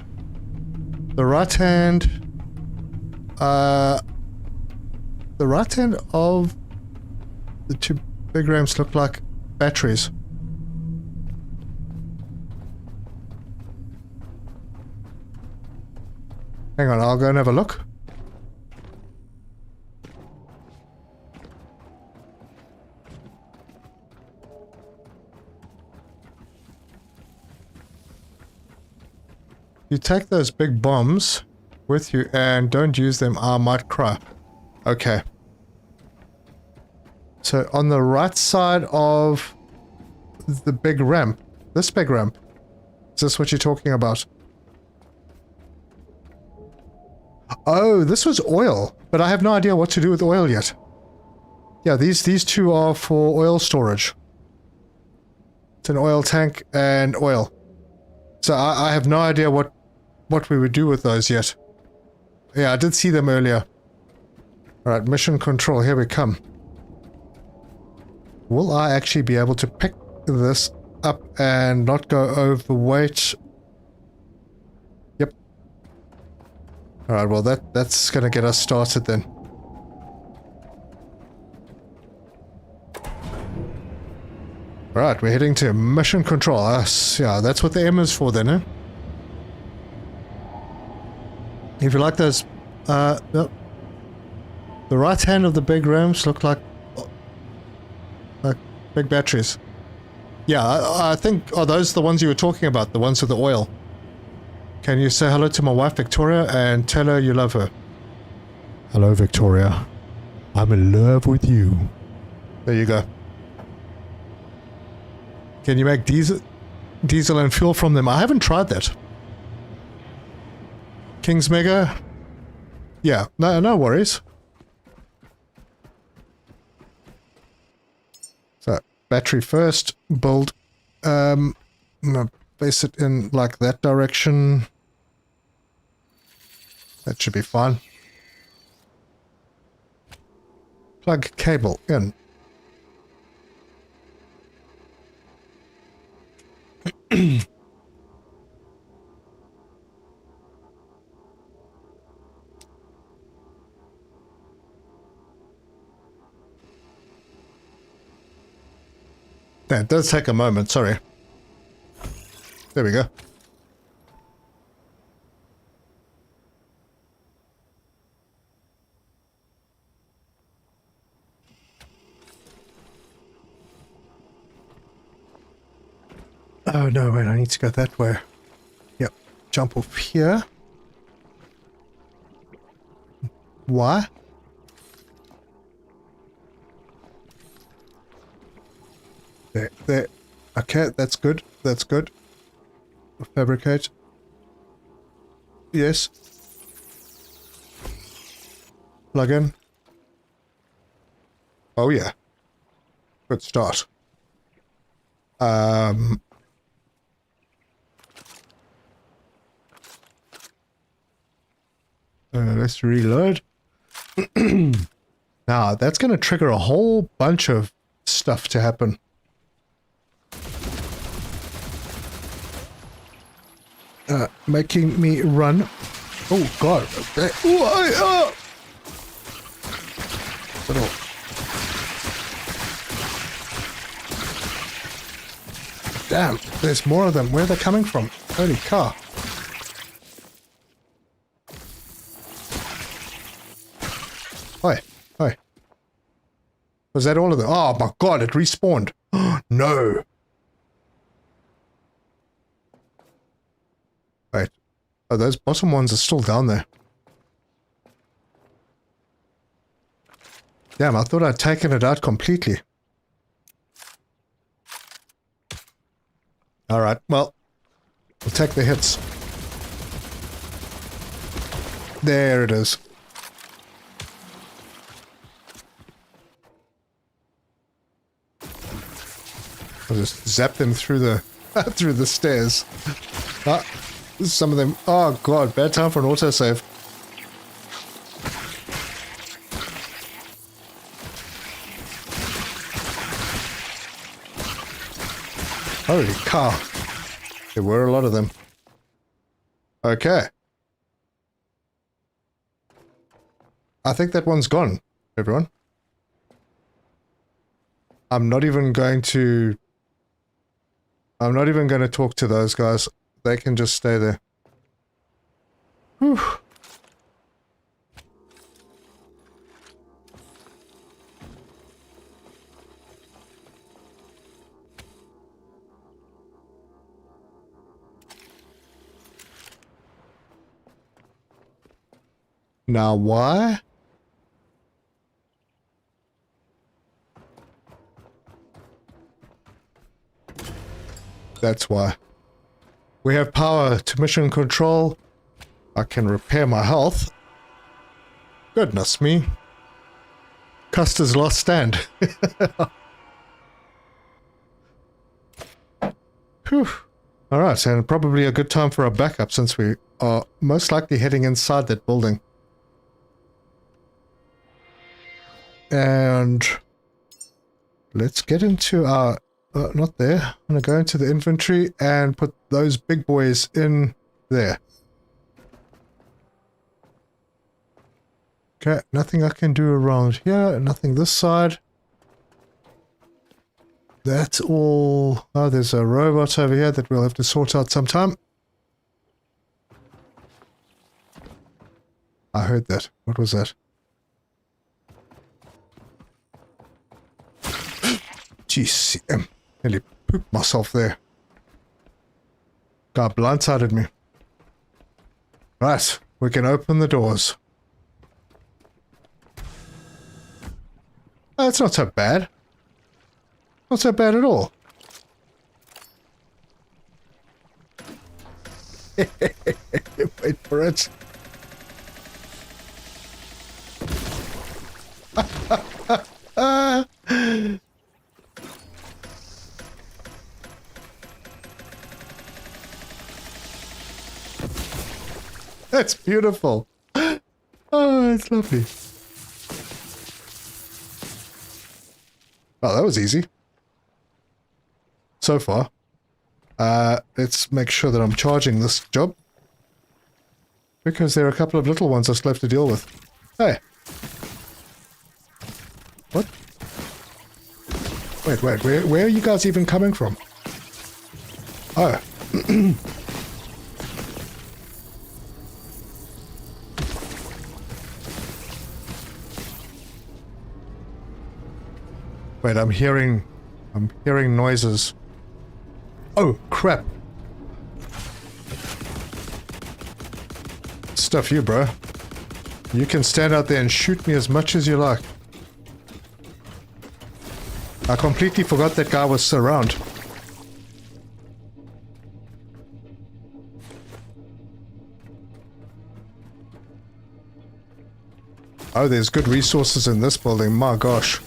The right hand of the two big ramps look like batteries. Hang on, I'll go and have a look. You take those big bombs with you and don't use them, I might cry. Okay. So on the right side of the big ramp, this big ramp, is this what you're talking about? Oh, this was oil, but I have no idea what to do with oil yet. Yeah, these two are for oil storage. It's an oil tank and oil. So I have no idea what we would do with those yet. Yeah, I did see them earlier. Alright, mission control, here we come. Will I actually be able to pick this up and not go overweight? Yep. Alright, well that's gonna get us started then. Alright, we're heading to mission control. Yeah, that's what the M is for then, eh? If you like those, no. The right hand of the big rams look like big batteries. Yeah, I think, are those the ones you were talking about, the ones with the oil? Can you say hello to my wife Victoria and tell her you love her? Hello Victoria, I'm in love with you. There you go. Can you make diesel and fuel from them? I haven't tried that. King's Mega? Yeah, no worries. So, battery first, build, I'm gonna place it in like that direction. That should be fine. Plug cable in. That does take a moment, sorry. There we go. Oh no, wait, I need to go that way. Yep, jump off here. Why? There. Okay, that's good. That's good. Fabricate. Yes. Plug in. Oh yeah. Good start. Let's reload. Now, that's going to trigger a whole bunch of stuff to happen. Making me run. Oh, God. Okay. Ooh, Little. Damn, there's more of them. Where are they coming from? Holy cow. Hi, hi. Was that all of them? Oh my god, it respawned. No. Wait. Oh, those bottom ones are still down there. Damn, I thought I'd taken it out completely. Alright, well, we'll take the hits. There it is. I'll just zap them through the through the stairs. Ah, some of them. Oh god, bad time for an autosave. Holy cow. There were a lot of them. Okay. I think that one's gone, everyone. I'm not even going to talk to those guys. They can just stay there. Whew. Now why? That's why. We have power to mission control. I can repair my health. Goodness me. Custer's last stand. Whew. Alright, and probably a good time for a backup since we are most likely heading inside that building. And let's get into our... not there. I'm going to go into the inventory and put those big boys in there. Okay, nothing I can do around here. Nothing this side. That's all... Oh, there's a robot over here that we'll have to sort out sometime. I heard that. What was that? GCM. Nearly pooped myself there. God blindsided me. Right, we can open the doors. Oh, that's not so bad. Not so bad at all. Wait for it. That's beautiful. Oh, it's lovely. Oh, that was easy. So far. Let's make sure that I'm charging this job. Because there are a couple of little ones I still have to deal with. Hey. What? Wait, where are you guys even coming from? Oh. Wait, I'm hearing noises. Oh, crap. Stuff you, bro. You can stand out there and shoot me as much as you like. I completely forgot that guy was around. Oh, there's good resources in this building, my gosh.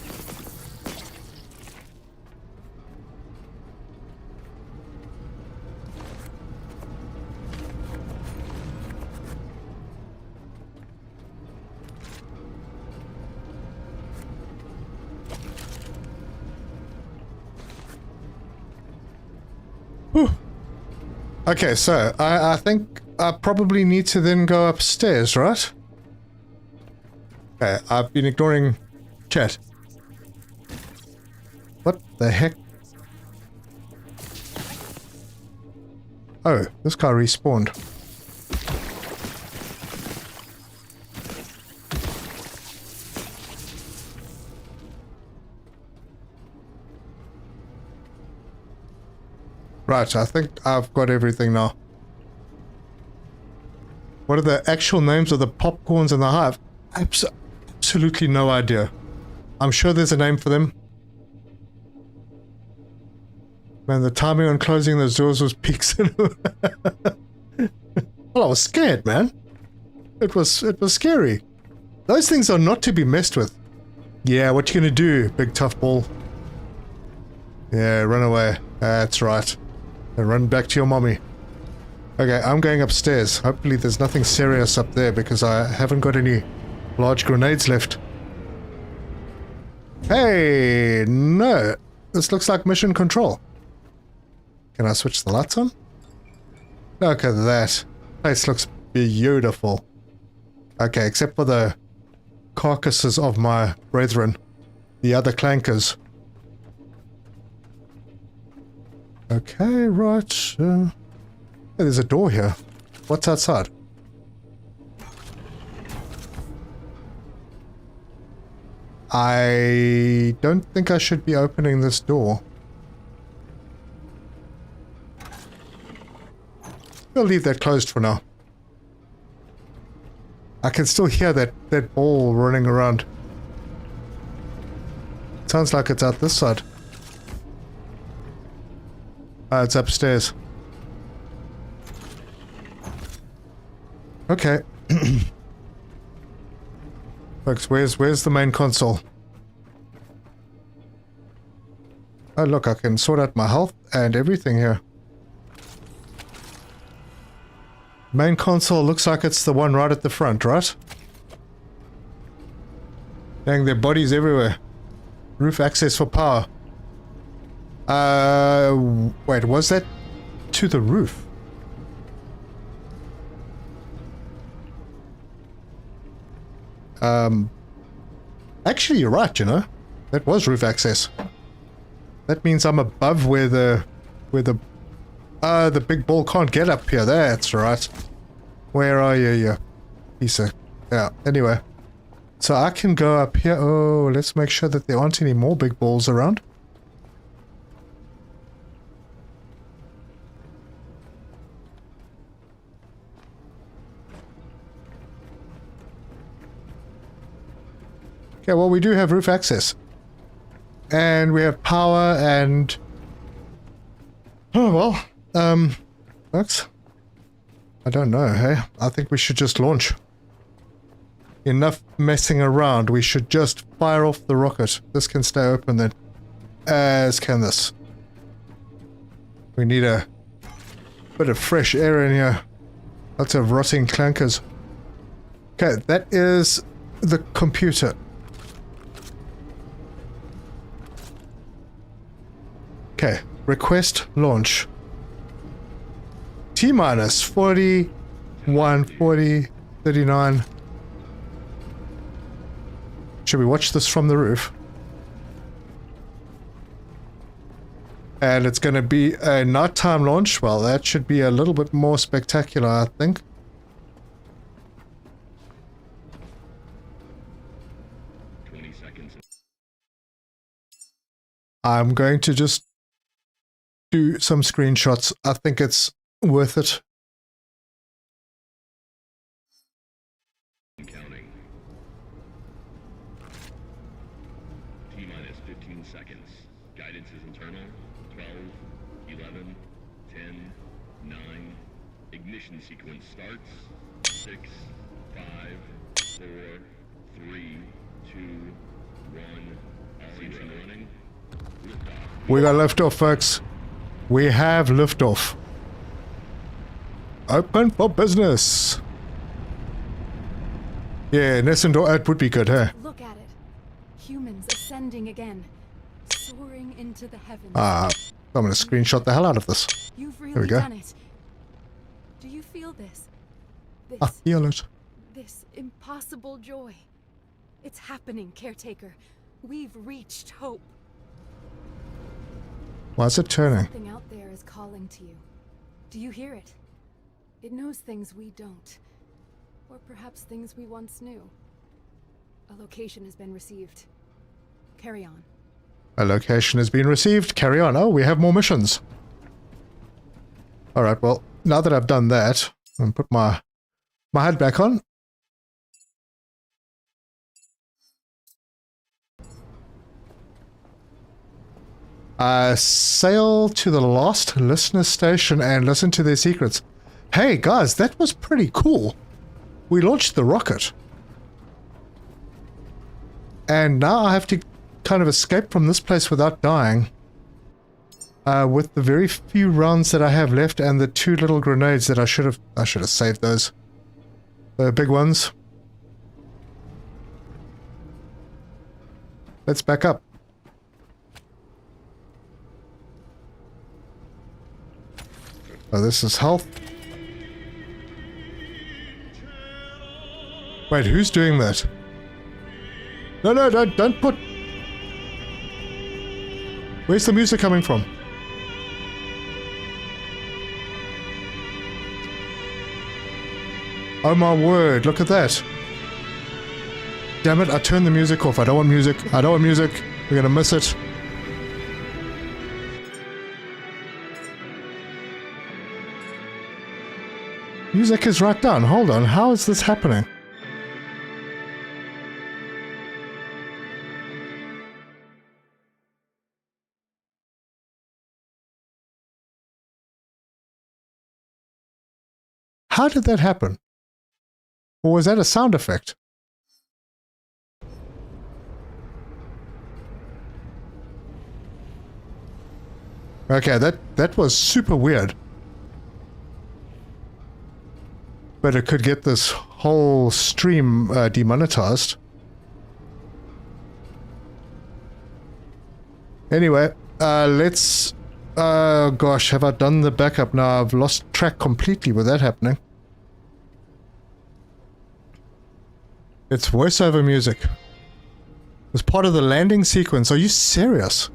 Whew. Okay, so I think I probably need to then go upstairs, right? Okay, I've been ignoring chat. What the heck? Oh, this guy respawned. Right, I think I've got everything now. What are the actual names of the popcorns in the hive? Absolutely no idea. I'm sure there's a name for them. Man, the timing on closing those doors was peaks. Well, I was scared, man. It was scary. Those things are not to be messed with. Yeah, what you gonna do, big tough ball? Yeah, run away. That's right. And run back to your mommy. Okay, I'm going upstairs. Hopefully there's nothing serious up there because I haven't got any large grenades left. Hey, no. This looks like mission control. Can I switch the lights on? Look at that. Place looks beautiful. Okay, except for the carcasses of my brethren. The other clankers. Okay, right. Hey, there's a door here. What's outside? I don't think I should be opening this door. We'll leave that closed for now. I can still hear that ball running around. Sounds like it's out this side. It's upstairs. Okay. Folks, where's the main console? Oh look, I can sort out my health and everything here. Main console looks like it's the one right at the front, right? Dang, there are bodies everywhere. Roof access for power. Wait, was that to the roof? Actually, you're right, you know. That was roof access. That means I'm above where the big ball can't get up here. That's right. Where are you, you piece of... Yeah, anyway. So I can go up here. Oh, let's make sure that there aren't any more big balls around. Okay, well, we do have roof access. And we have power and... Oh, well, folks. I don't know, hey? I think we should just launch. Enough messing around. We should just fire off the rocket. This can stay open then. As can this. We need a bit of fresh air in here. Lots of rotting clankers. Okay, that is the computer. Okay, request launch. T-minus 41, 40, 39. Should we watch this from the roof? And it's going to be a nighttime launch. Well, that should be a little bit more spectacular, I think. I'm going to just do some screenshots. I think it's worth it. Counting. T-minus 15 seconds. Guidance is internal. 12, 11, 10, 9. Ignition sequence starts. 6, 5, 4, 3, 2, 1. All engine running. Liftoff. We got liftoff, folks. We have liftoff. Open for business. Yeah, Nessendor, it would be good, huh? Look at it. Humans ascending again. Soaring into the heavens. I'm going to screenshot the hell out of this. You've we really go. done it. Do you feel this? I This, feel it. this impossible joy. It's happening, Caretaker. We've reached hope. Why is it turning? Something out there is calling to you. Do you hear it? It knows things we don't. Or perhaps things we once knew. A location has been received. Carry on. A location has been received. Carry on. Oh, we have more missions. Alright, well, now that I've done that, I'm going to put my head back on. Sail to the last listener station and listen to their secrets. Hey, guys, that was pretty cool. We launched the rocket. And now I have to kind of escape from this place without dying. With the very few rounds that I have left and the 2 little grenades that I should have saved those. The big ones. Let's back up. Oh, this is health. Wait, who's doing that? No, don't put... Where's the music coming from? Oh my word, look at that. Damn it, I turned the music off. I don't want music. I don't want music. We're gonna miss it. Music is right down. Hold on, how is this happening? How did that happen? Or was that a sound effect? Okay, that was super weird. But it could get this whole stream demonetized. Anyway, let's... gosh, have I done the backup now? I've lost track completely with that happening. It's voiceover music. It's part of the landing sequence. Are you serious?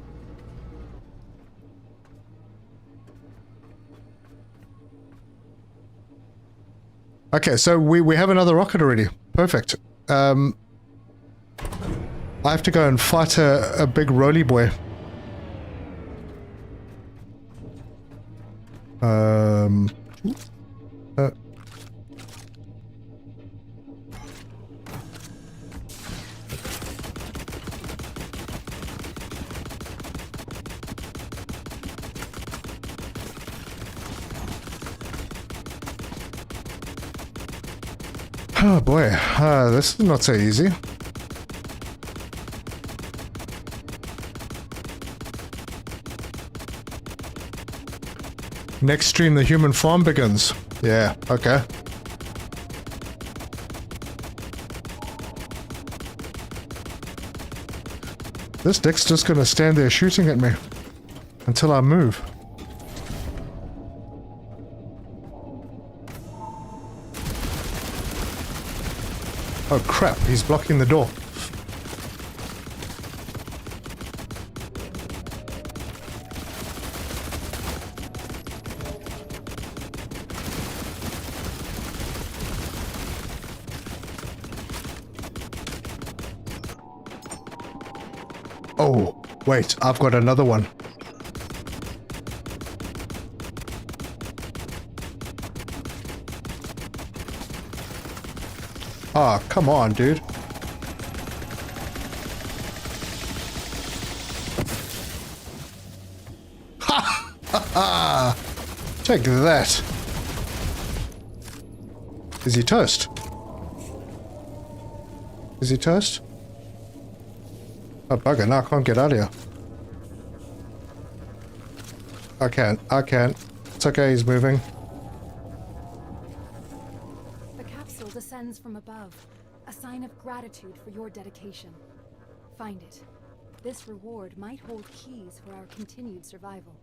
Okay, so we have another rocket already. Perfect. I have to go and fight a big roly boy. Oh boy, this is not so easy. Next stream, the human farm begins. Yeah, okay. This dick's just gonna stand there shooting at me until I move. Oh crap, he's blocking the door. Oh, wait, I've got another one. Ah, come on, dude. Ha! Ha ha! Take that. Is he toast? Is he toast? Oh, bugger, now I can't get out of here. I can't. It's okay, he's moving. The capsule descends from above, a sign of gratitude for your dedication. Find it. This reward might hold keys for our continued survival.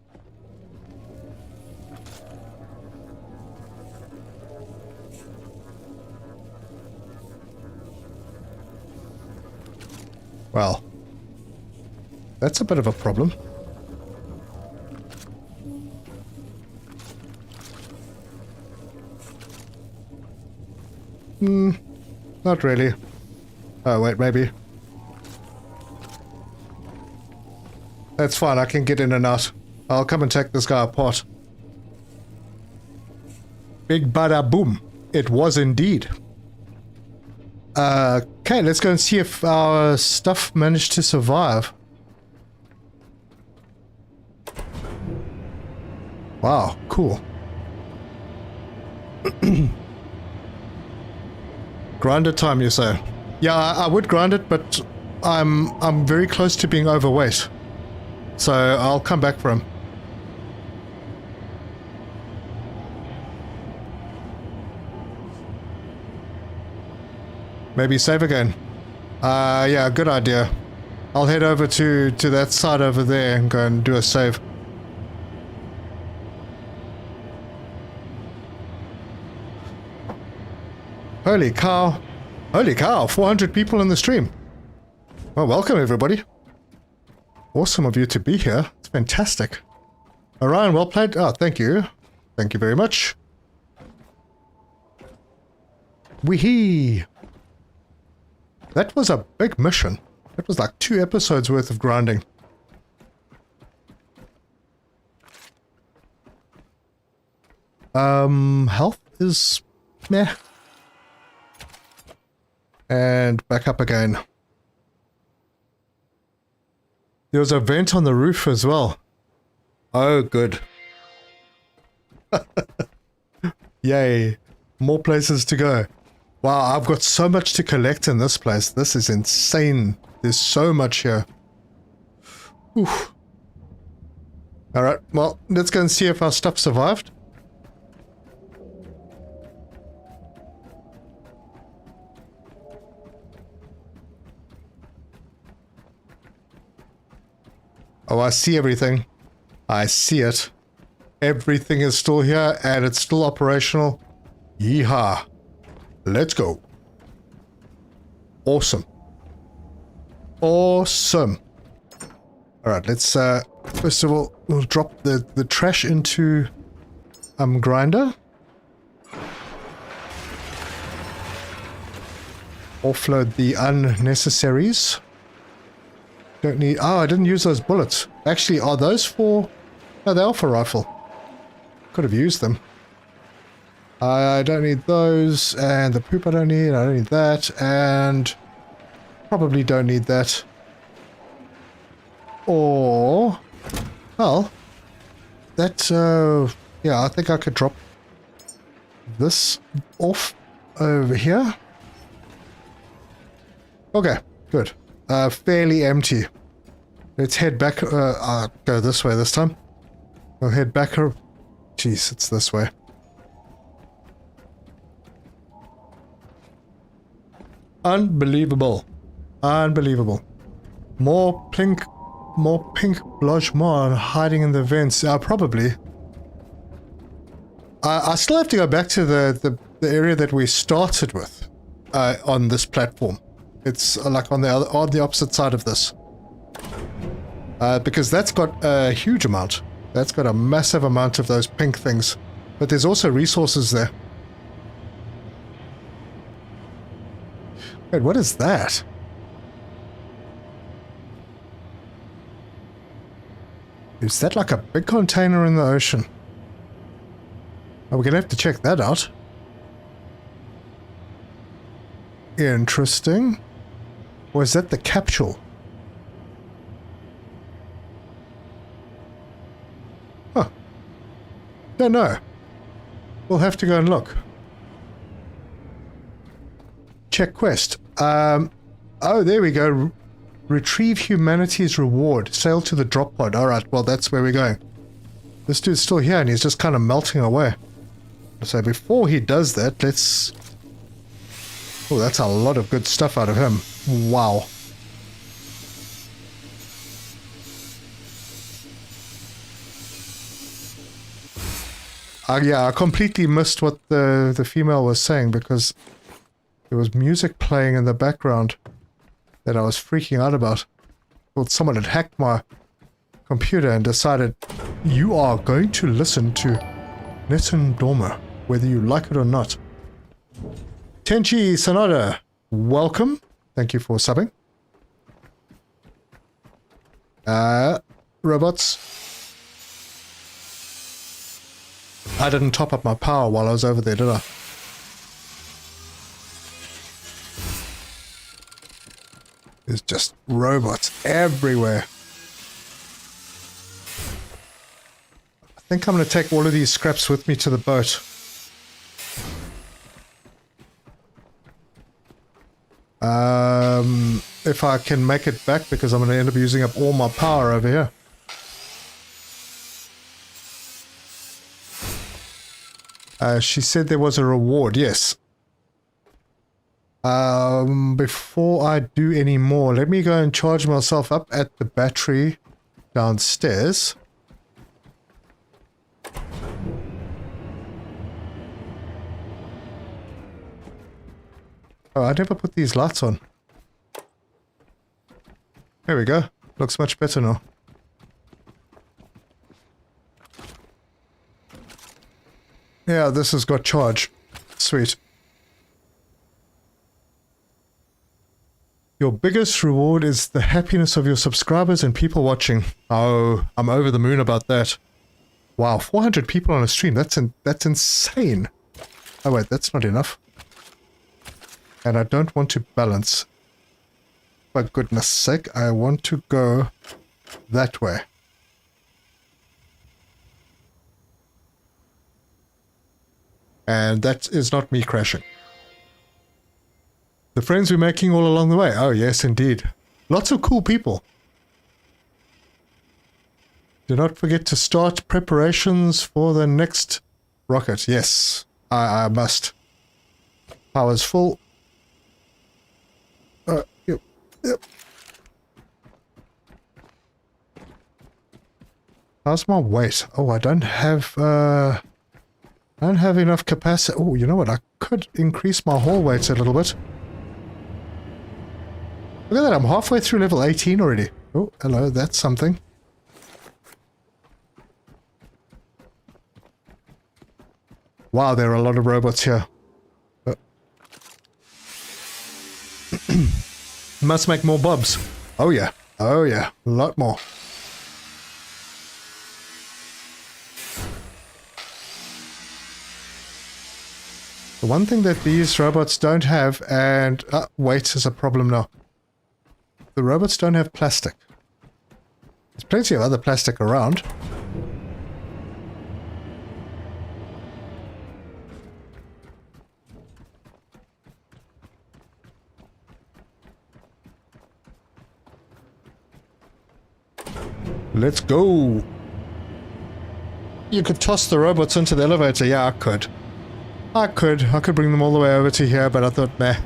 Well, that's a bit of a problem. Not really. Oh, wait, maybe. That's fine, I can get in and out. I'll come and take this guy apart. Big bada boom. It was indeed. Okay, let's go and see if our stuff managed to survive. Wow, cool. Grinder time, you say? Yeah, I would grind it, but I'm very close to being overweight. So I'll come back for him. Maybe save again. Yeah, good idea. I'll head over to that side over there and go and do a save. Holy cow. Holy cow, 400 people in the stream. Well, welcome everybody. Awesome of you to be here. It's fantastic. Orion, well played. Oh, thank you. Thank you very much. Wee-hee. That was a big mission. That was like 2 episodes worth of grinding. Health is meh. And back up again. There was a vent on the roof as well. Oh, good. Yay. More places to go. Wow, I've got so much to collect in this place. This is insane. There's so much here. Oof. Alright, well, let's go and see if our stuff survived. Oh, I see everything. I see it. Everything is still here and it's still operational. Yeehaw. Let's go. Awesome. Awesome. Alright, let's first of all we'll drop the trash into grinder. Offload the unnecessaries. Don't need... Oh, I didn't use those bullets. Actually, are those for... No, they are for rifle. Could have used them. I don't need those, and the poop I don't need that, and... Probably don't need that. Or... Well... That, yeah, I think I could drop this off over here. Okay, good. Fairly empty. Let's head back. I'll go this way this time. We'll head back. Jeez, it's this way. Unbelievable. Unbelievable. More pink blanchement hiding in the vents. Probably. I still have to go back to the area that we started with on this platform. It's like on the opposite side of this. Because that's got a huge amount. That's got a massive amount of those pink things. But there's also resources there. Wait, what is that? Is that like a big container in the ocean? Oh, we're gonna have to check that out. Interesting. Or is that the capsule? Huh. Don't know. We'll have to go and look. Check quest. Oh, there we go. Retrieve humanity's reward. Sail to the drop pod. Alright, well, that's where we're going. This dude's still here and he's just kind of melting away. So before he does that, let's... Oh, that's a lot of good stuff out of him. Wow. Yeah, I completely missed what the female was saying because there was music playing in the background that I was freaking out about. Well, someone had hacked my computer and decided, you are going to listen to Nessun Dorma, whether you like it or not. Tenchi Sanada, welcome. Thank you for subbing. Robots. I didn't top up my power while I was over there, did I? There's just robots everywhere. I think I'm going to take all of these scraps with me to the boat. If I can make it back, because I'm going to end up using up all my power over here. She said there was a reward, yes. Before I do any more, let me go and charge myself up at the battery downstairs. Oh, I never put these lights on. There we go. Looks much better now. Yeah, this has got charge. Sweet. Your biggest reward is the happiness of your subscribers and people watching. Oh, I'm over the moon about that. Wow, 400 people on a stream. That's insane. Oh wait, that's not enough. And I don't want to balance. For goodness sake, I want to go that way. And that is not me crashing. The friends we're making all along the way. Oh, yes, indeed. Lots of cool people. Do not forget to start preparations for the next rocket. Yes, I must. Power's full. Yep. How's my weight? Oh, I don't have enough capacity. Oh, you know what? I could increase my haul weights a little bit. Look at that, I'm halfway through level 18 already. Oh, hello, that's something. Wow, there are a lot of robots here. Must make more bobs. Oh yeah, a lot more. The one thing that these robots don't have, and weight is a problem now. The robots don't have plastic. There's plenty of other plastic around. Let's go. You could toss the robots into the elevator. Yeah, I could. I could bring them all the way over to here, but I thought, meh.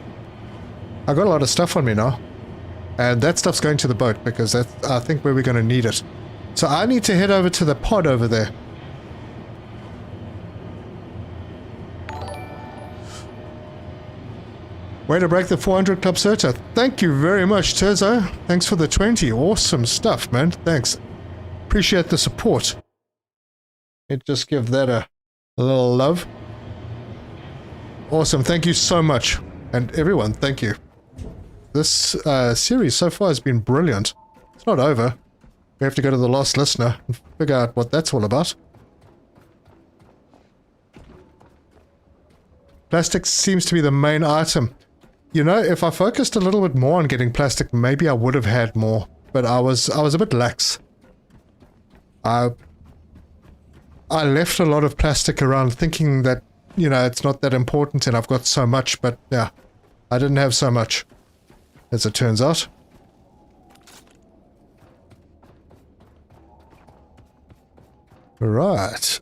I got a lot of stuff on me now. And that stuff's going to the boat, because that's, I think, where we're going to need it. So I need to head over to the pod over there. Way to break the 400 Club Searcher. Thank you very much, Terzo. Thanks for the 20. Awesome stuff, man. Thanks. Appreciate the support. Let's just give that a little love. Awesome. Thank you so much. And everyone, thank you. This series so far has been brilliant. It's not over. We have to go to the Lost Listener and figure out what that's all about. Plastic seems to be the main item. You know, if I focused a little bit more on getting plastic, maybe I would have had more. But I was a bit lax. I left a lot of plastic around thinking that, you know, it's not that important and I've got so much, but yeah, I didn't have so much, as it turns out. Right.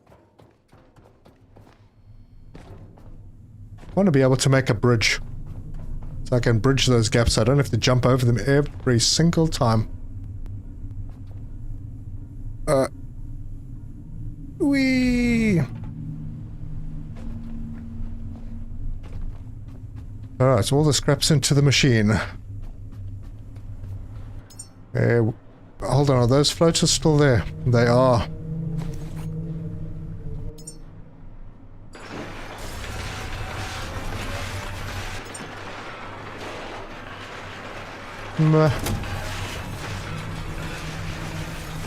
I want to be able to make a bridge. So I can bridge those gaps. I don't have to jump over them every single time. Whee! Alright, so all the scraps into the machine. Hold on, are those floaters still there? They are.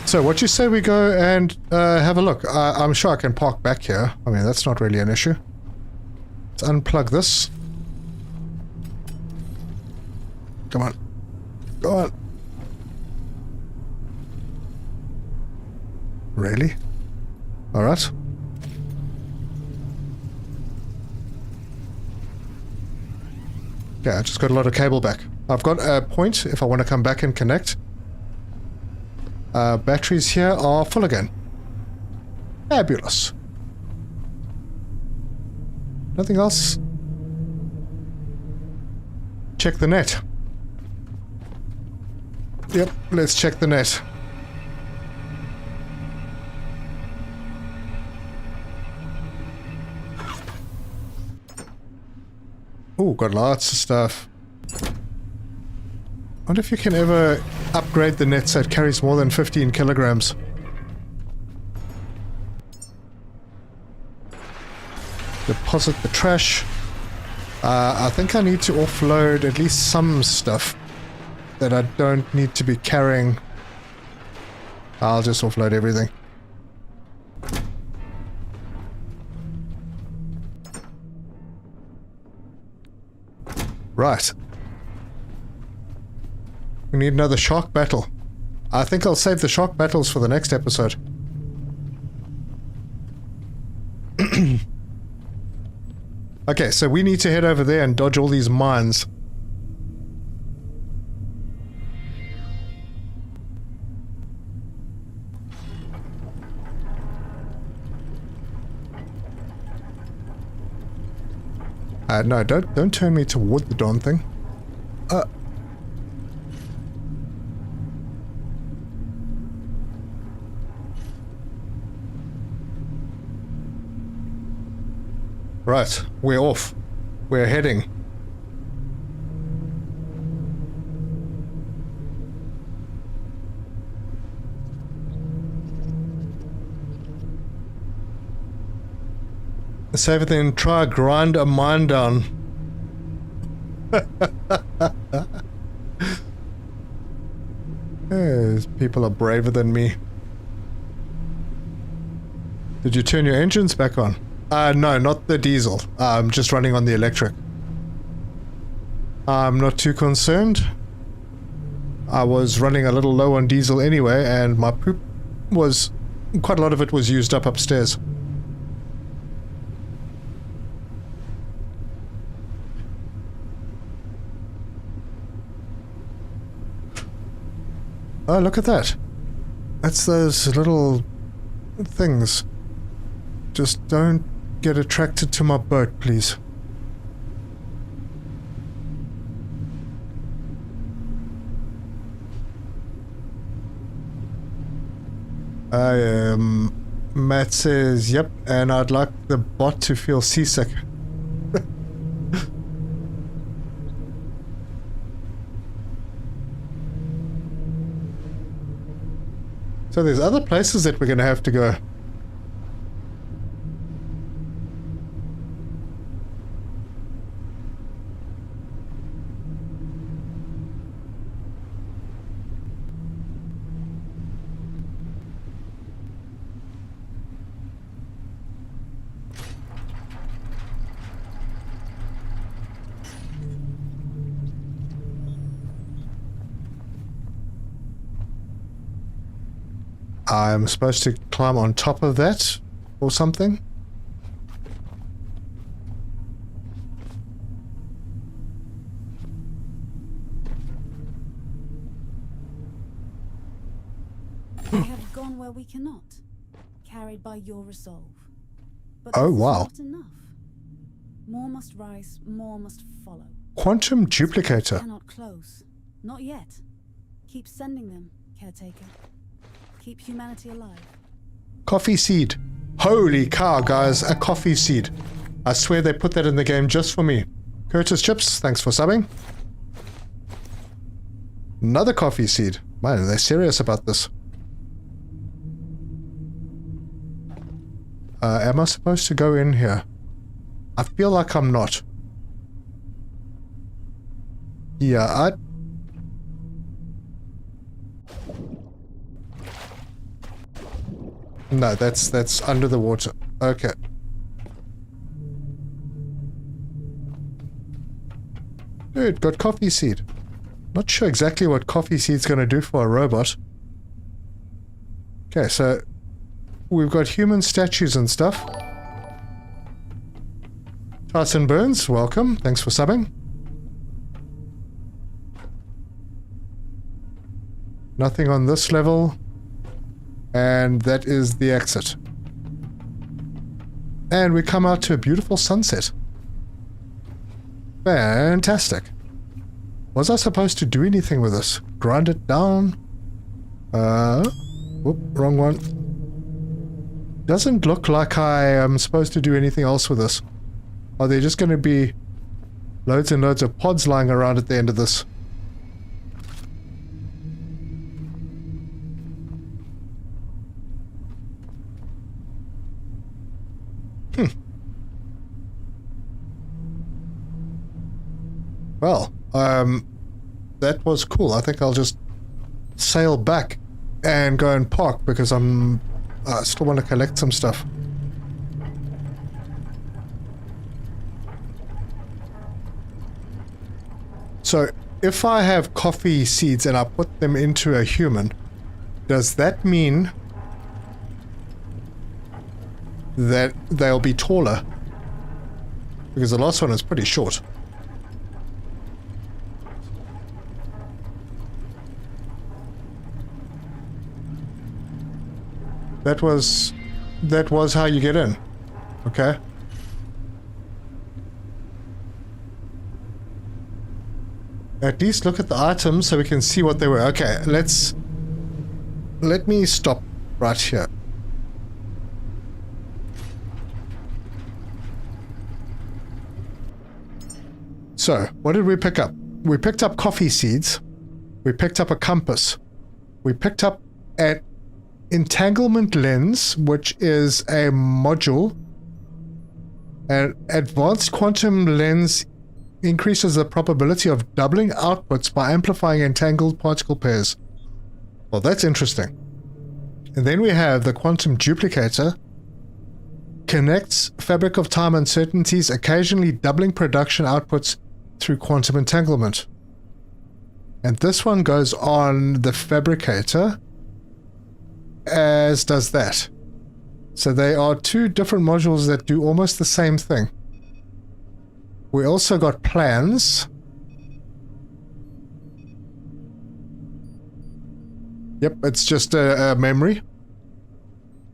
So what you say we go and have a look? I'm sure I can park back here. I mean, that's not really an issue. Let's unplug this. Come on. Go on. Really? Alright. Yeah, I just got a lot of cable back. I've got a point if I want to come back and connect. Batteries here are full again. Fabulous. Nothing else? Check the net. Yep, let's check the net. Ooh, got lots of stuff. I wonder if you can ever upgrade the net so it carries more than 15 kilograms. Deposit the trash. I think I need to offload at least some stuff that I don't need to be carrying. I'll just offload everything. Right. We need another shark battle. I think I'll save the shark battles for the next episode. Okay, so we need to head over there and dodge all these mines. No, don't turn me toward the darn thing. Right, we're off. We're heading. Save it then, try grind a mine down. Yes, people are braver than me. Did you turn your engines back on? No, not the diesel. I'm just running on the electric. I'm not too concerned. I was running a little low on diesel anyway, and my poop was... quite a lot of it was used up upstairs. Oh, look at that. That's those little things. Just don't get attracted to my boat, please. Matt says, yep, and I'd like the bot to feel seasick. So there's other places that we're going to have to go. I'm supposed to climb on top of that or something. We have gone where we cannot, carried by your resolve. But Oh, this is wow. not enough. More must rise, more must follow. Quantum Circles duplicator. cannot close. Not yet. Keep sending them, Caretaker. Keep humanity alive. Coffee seed. Holy cow, guys, a coffee seed. I swear they put that in the game just for me. Curtis Chips, thanks for subbing. Another coffee seed. Man, they're serious about this. Am I supposed to go in here? I feel like I'm not. Yeah, No, that's under the water. Okay. Dude, got coffee seed. Not sure exactly what coffee seed's gonna do for a robot. Okay, so we've got human statues and stuff. Tyson Burns, welcome. Thanks for subbing. Nothing on this level. And that is the exit. And we come out to a beautiful sunset. Fantastic. Was I supposed to do anything with this? Grind it down? Whoop, wrong one. Doesn't look like I am supposed to do anything else with this. Are there just going to be loads and loads of pods lying around at the end of this? Well, that was cool. I think I'll just sail back and go and park because I still want to collect some stuff. So, if I have coffee seeds and I put them into a human, does that mean that they'll be taller? Because the last one is pretty short. That was how you get in. Okay. At least look at the items so we can see what they were. Okay, let me stop right here. So, what did we pick up? We picked up coffee seeds. We picked up a compass. We picked up an entanglement lens, which is a module. An advanced quantum lens increases the probability of doubling outputs by amplifying entangled particle pairs. Well, that's interesting. And then we have the quantum duplicator. Connects fabric of time uncertainties, occasionally doubling production outputs through quantum entanglement. And this one goes on the fabricator, as does that. So they are two different modules that do almost the same thing. We also got plans. Yep, it's just a memory.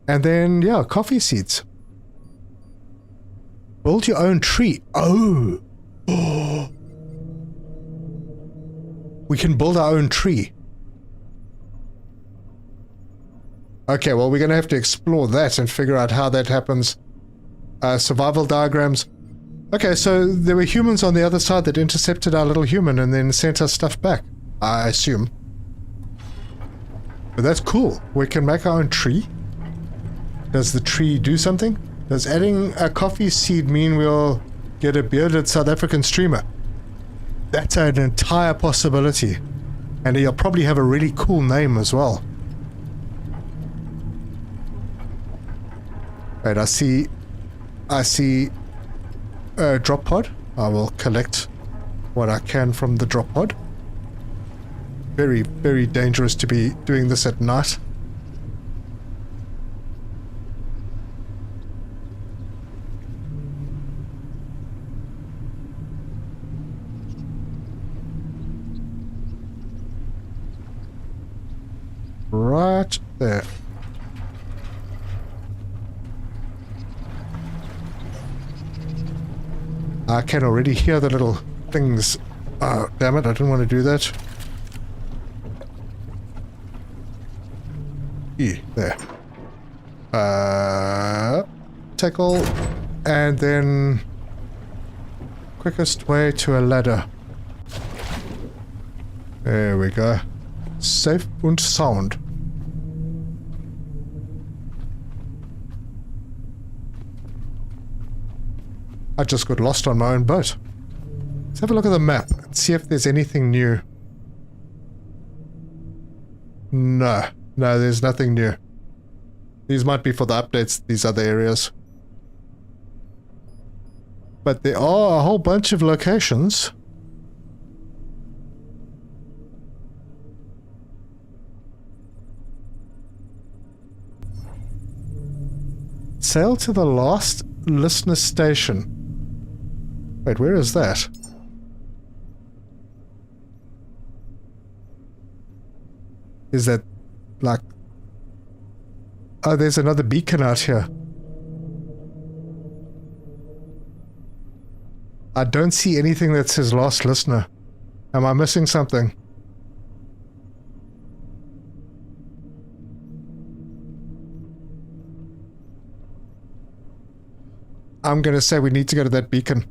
And then, yeah, coffee seeds. Build your own tree. Oh! We can build our own tree. Okay, well, we're going to have to explore that and figure out how that happens. Survival diagrams. Okay, so there were humans on the other side that intercepted our little human and then sent us stuff back, I assume. But that's cool. We can make our own tree. Does the tree do something? Does adding a coffee seed mean we'll get a bearded South African streamer? That's an entire possibility. And he'll probably have a really cool name as well. Right, I see a drop pod. I will collect what I can from the drop pod. Very, very dangerous to be doing this at night. right there. I can already hear the little things. Oh, damn it, I didn't want to do that. Yeah, there. Tackle, and then quickest way to a ladder. There we go. Safe and sound. I just got lost on my own boat. Let's have a look at the map and see if there's anything new. No, there's nothing new. These might be for the updates, these other areas. But there are a whole bunch of locations. Sail to the last listener station. Wait, where is that? Is that like... Oh, there's another beacon out here. I don't see anything that says last listener. Am I missing something? I'm gonna say we need to go to that beacon.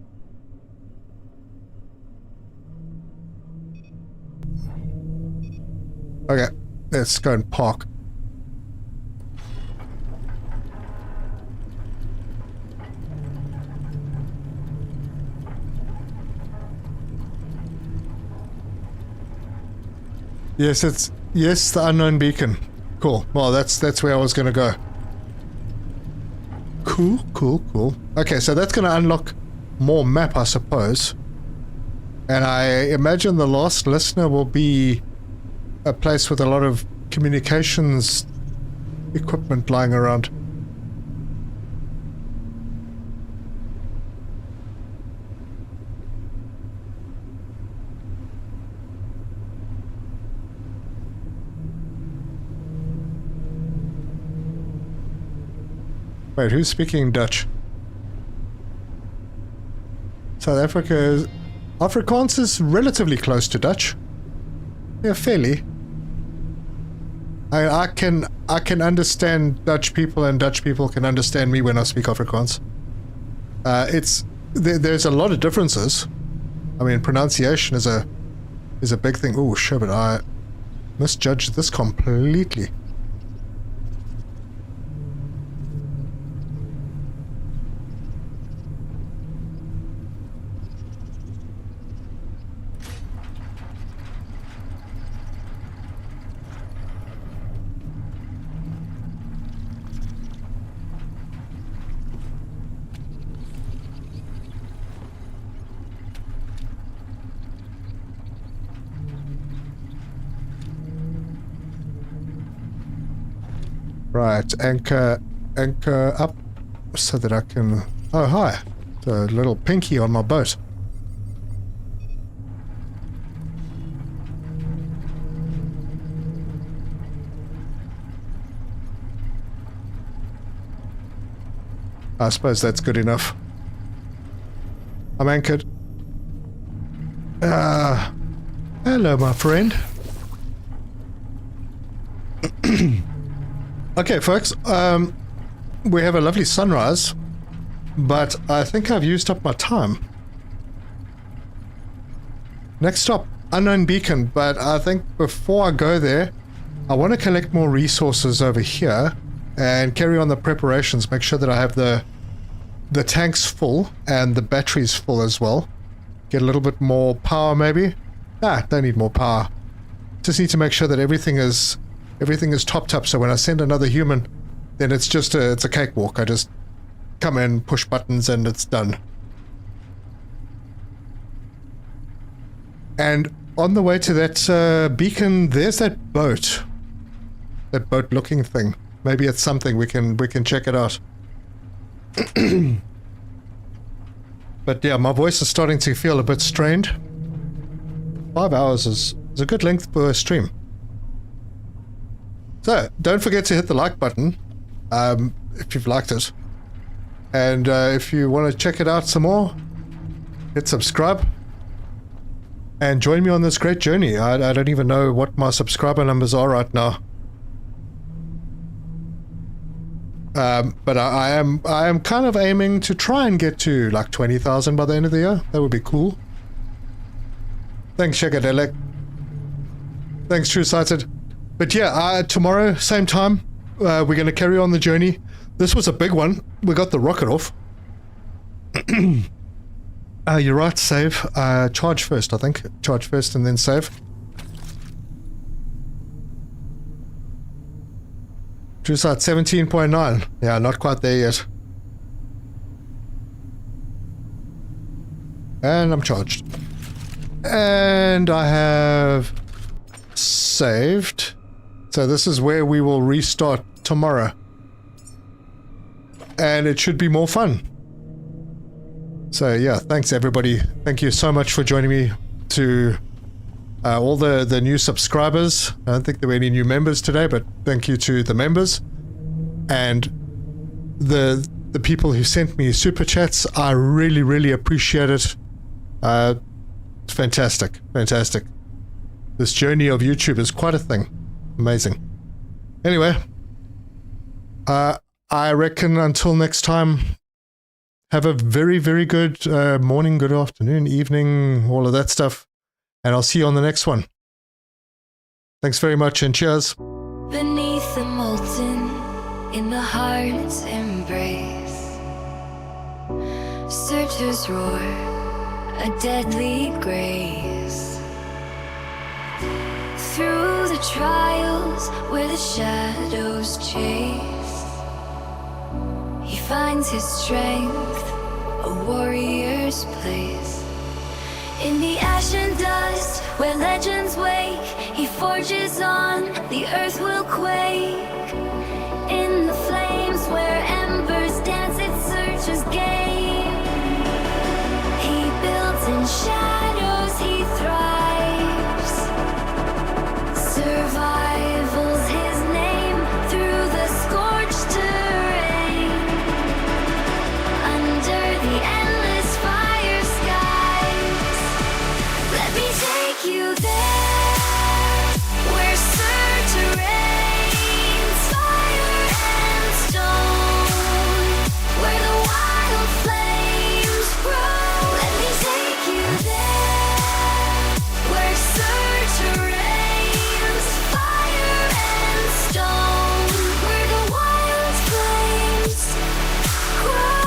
Okay, let's go and park. Yes, yes, the unknown beacon. Cool. Well, that's where I was gonna go. Cool. Okay, so that's gonna unlock more map, I suppose. And I imagine the last listener will be a place with a lot of communications equipment lying around. Wait, who's speaking Dutch? South Africa is... Afrikaans is relatively close to Dutch. Yeah, fairly. I can understand Dutch people, and Dutch people can understand me when I speak Afrikaans. There's a lot of differences. I mean, pronunciation is a big thing. Oh, sure, but I misjudged this completely. Right, anchor up so that I can... Oh, hi. The little pinky on my boat. I suppose that's good enough. I'm anchored. Hello, my friend. Okay, folks, we have a lovely sunrise, but I think I've used up my time. Next stop, unknown beacon, but I think before I go there, I want to collect more resources over here and carry on the preparations, make sure that I have the tanks full and the batteries full as well. Get a little bit more power maybe. Don't need more power. Just need to make sure that everything is topped up, so when I send another human, then it's a cakewalk. I just come in, push buttons, and it's done. And on the way to that beacon, there's that boat looking thing. Maybe it's something we can check it out. But yeah, my voice is starting to feel a bit strained. 5 hours is a good length for a stream. So, don't forget to hit the like button if you've liked it. And if you want to check it out some more, hit subscribe. And join me on this great journey. I don't even know what my subscriber numbers are right now. But I am kind of aiming to try and get to like 20,000 by the end of the year. That would be cool. Thanks, Shagadelic. Thanks, True Sighted. But yeah, tomorrow, same time, we're going to carry on the journey. This was a big one. We got the rocket off. You're right, save. Charge first, I think. Charge first and then save. True Sight 17.9. Yeah, not quite there yet. And I'm charged. And I have saved. So this is where we will restart tomorrow. And it should be more fun. So yeah, thanks everybody. Thank you so much for joining me. To all the new subscribers. I don't think there were any new members today, but thank you to the members. And the people who sent me super chats. I really, really appreciate it. Fantastic. Fantastic. This journey of YouTube is quite a thing. Amazing. Anyway, I reckon until next time, have a very, very good morning, good afternoon, evening, all of that stuff. And I'll see you on the next one. Thanks very much and cheers. Beneath the molten, in the heart's embrace, searchers roar, a deadly grace. Through the trials where the shadows chase, he finds his strength, a warrior's place. In the ash and dust where legends wake, he forges on, the earth will quake. In the flames where embers dance, its searcher's game. He builds in shadows, he thrives. Survival's his name through the scorched terrain. Under the endless fire skies, let me take you there, where search reigns, fire and stone, where the wild flames grow. Let me take you there, where search reigns, fire and stone, where the wild flames grow.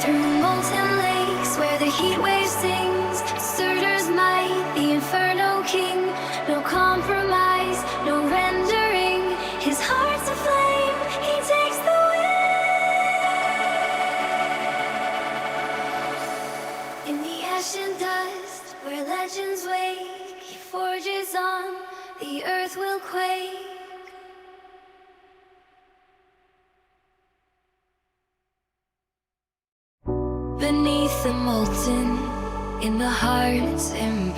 Through molten lakes where the heat wave sings, Surtur's might, the inferno king. No compromise, no rendering. His heart's aflame, he takes the wheel. In the ash and dust where legends wake, he forges on, the earth will quake. Beneath the molten, in the heart's embrace.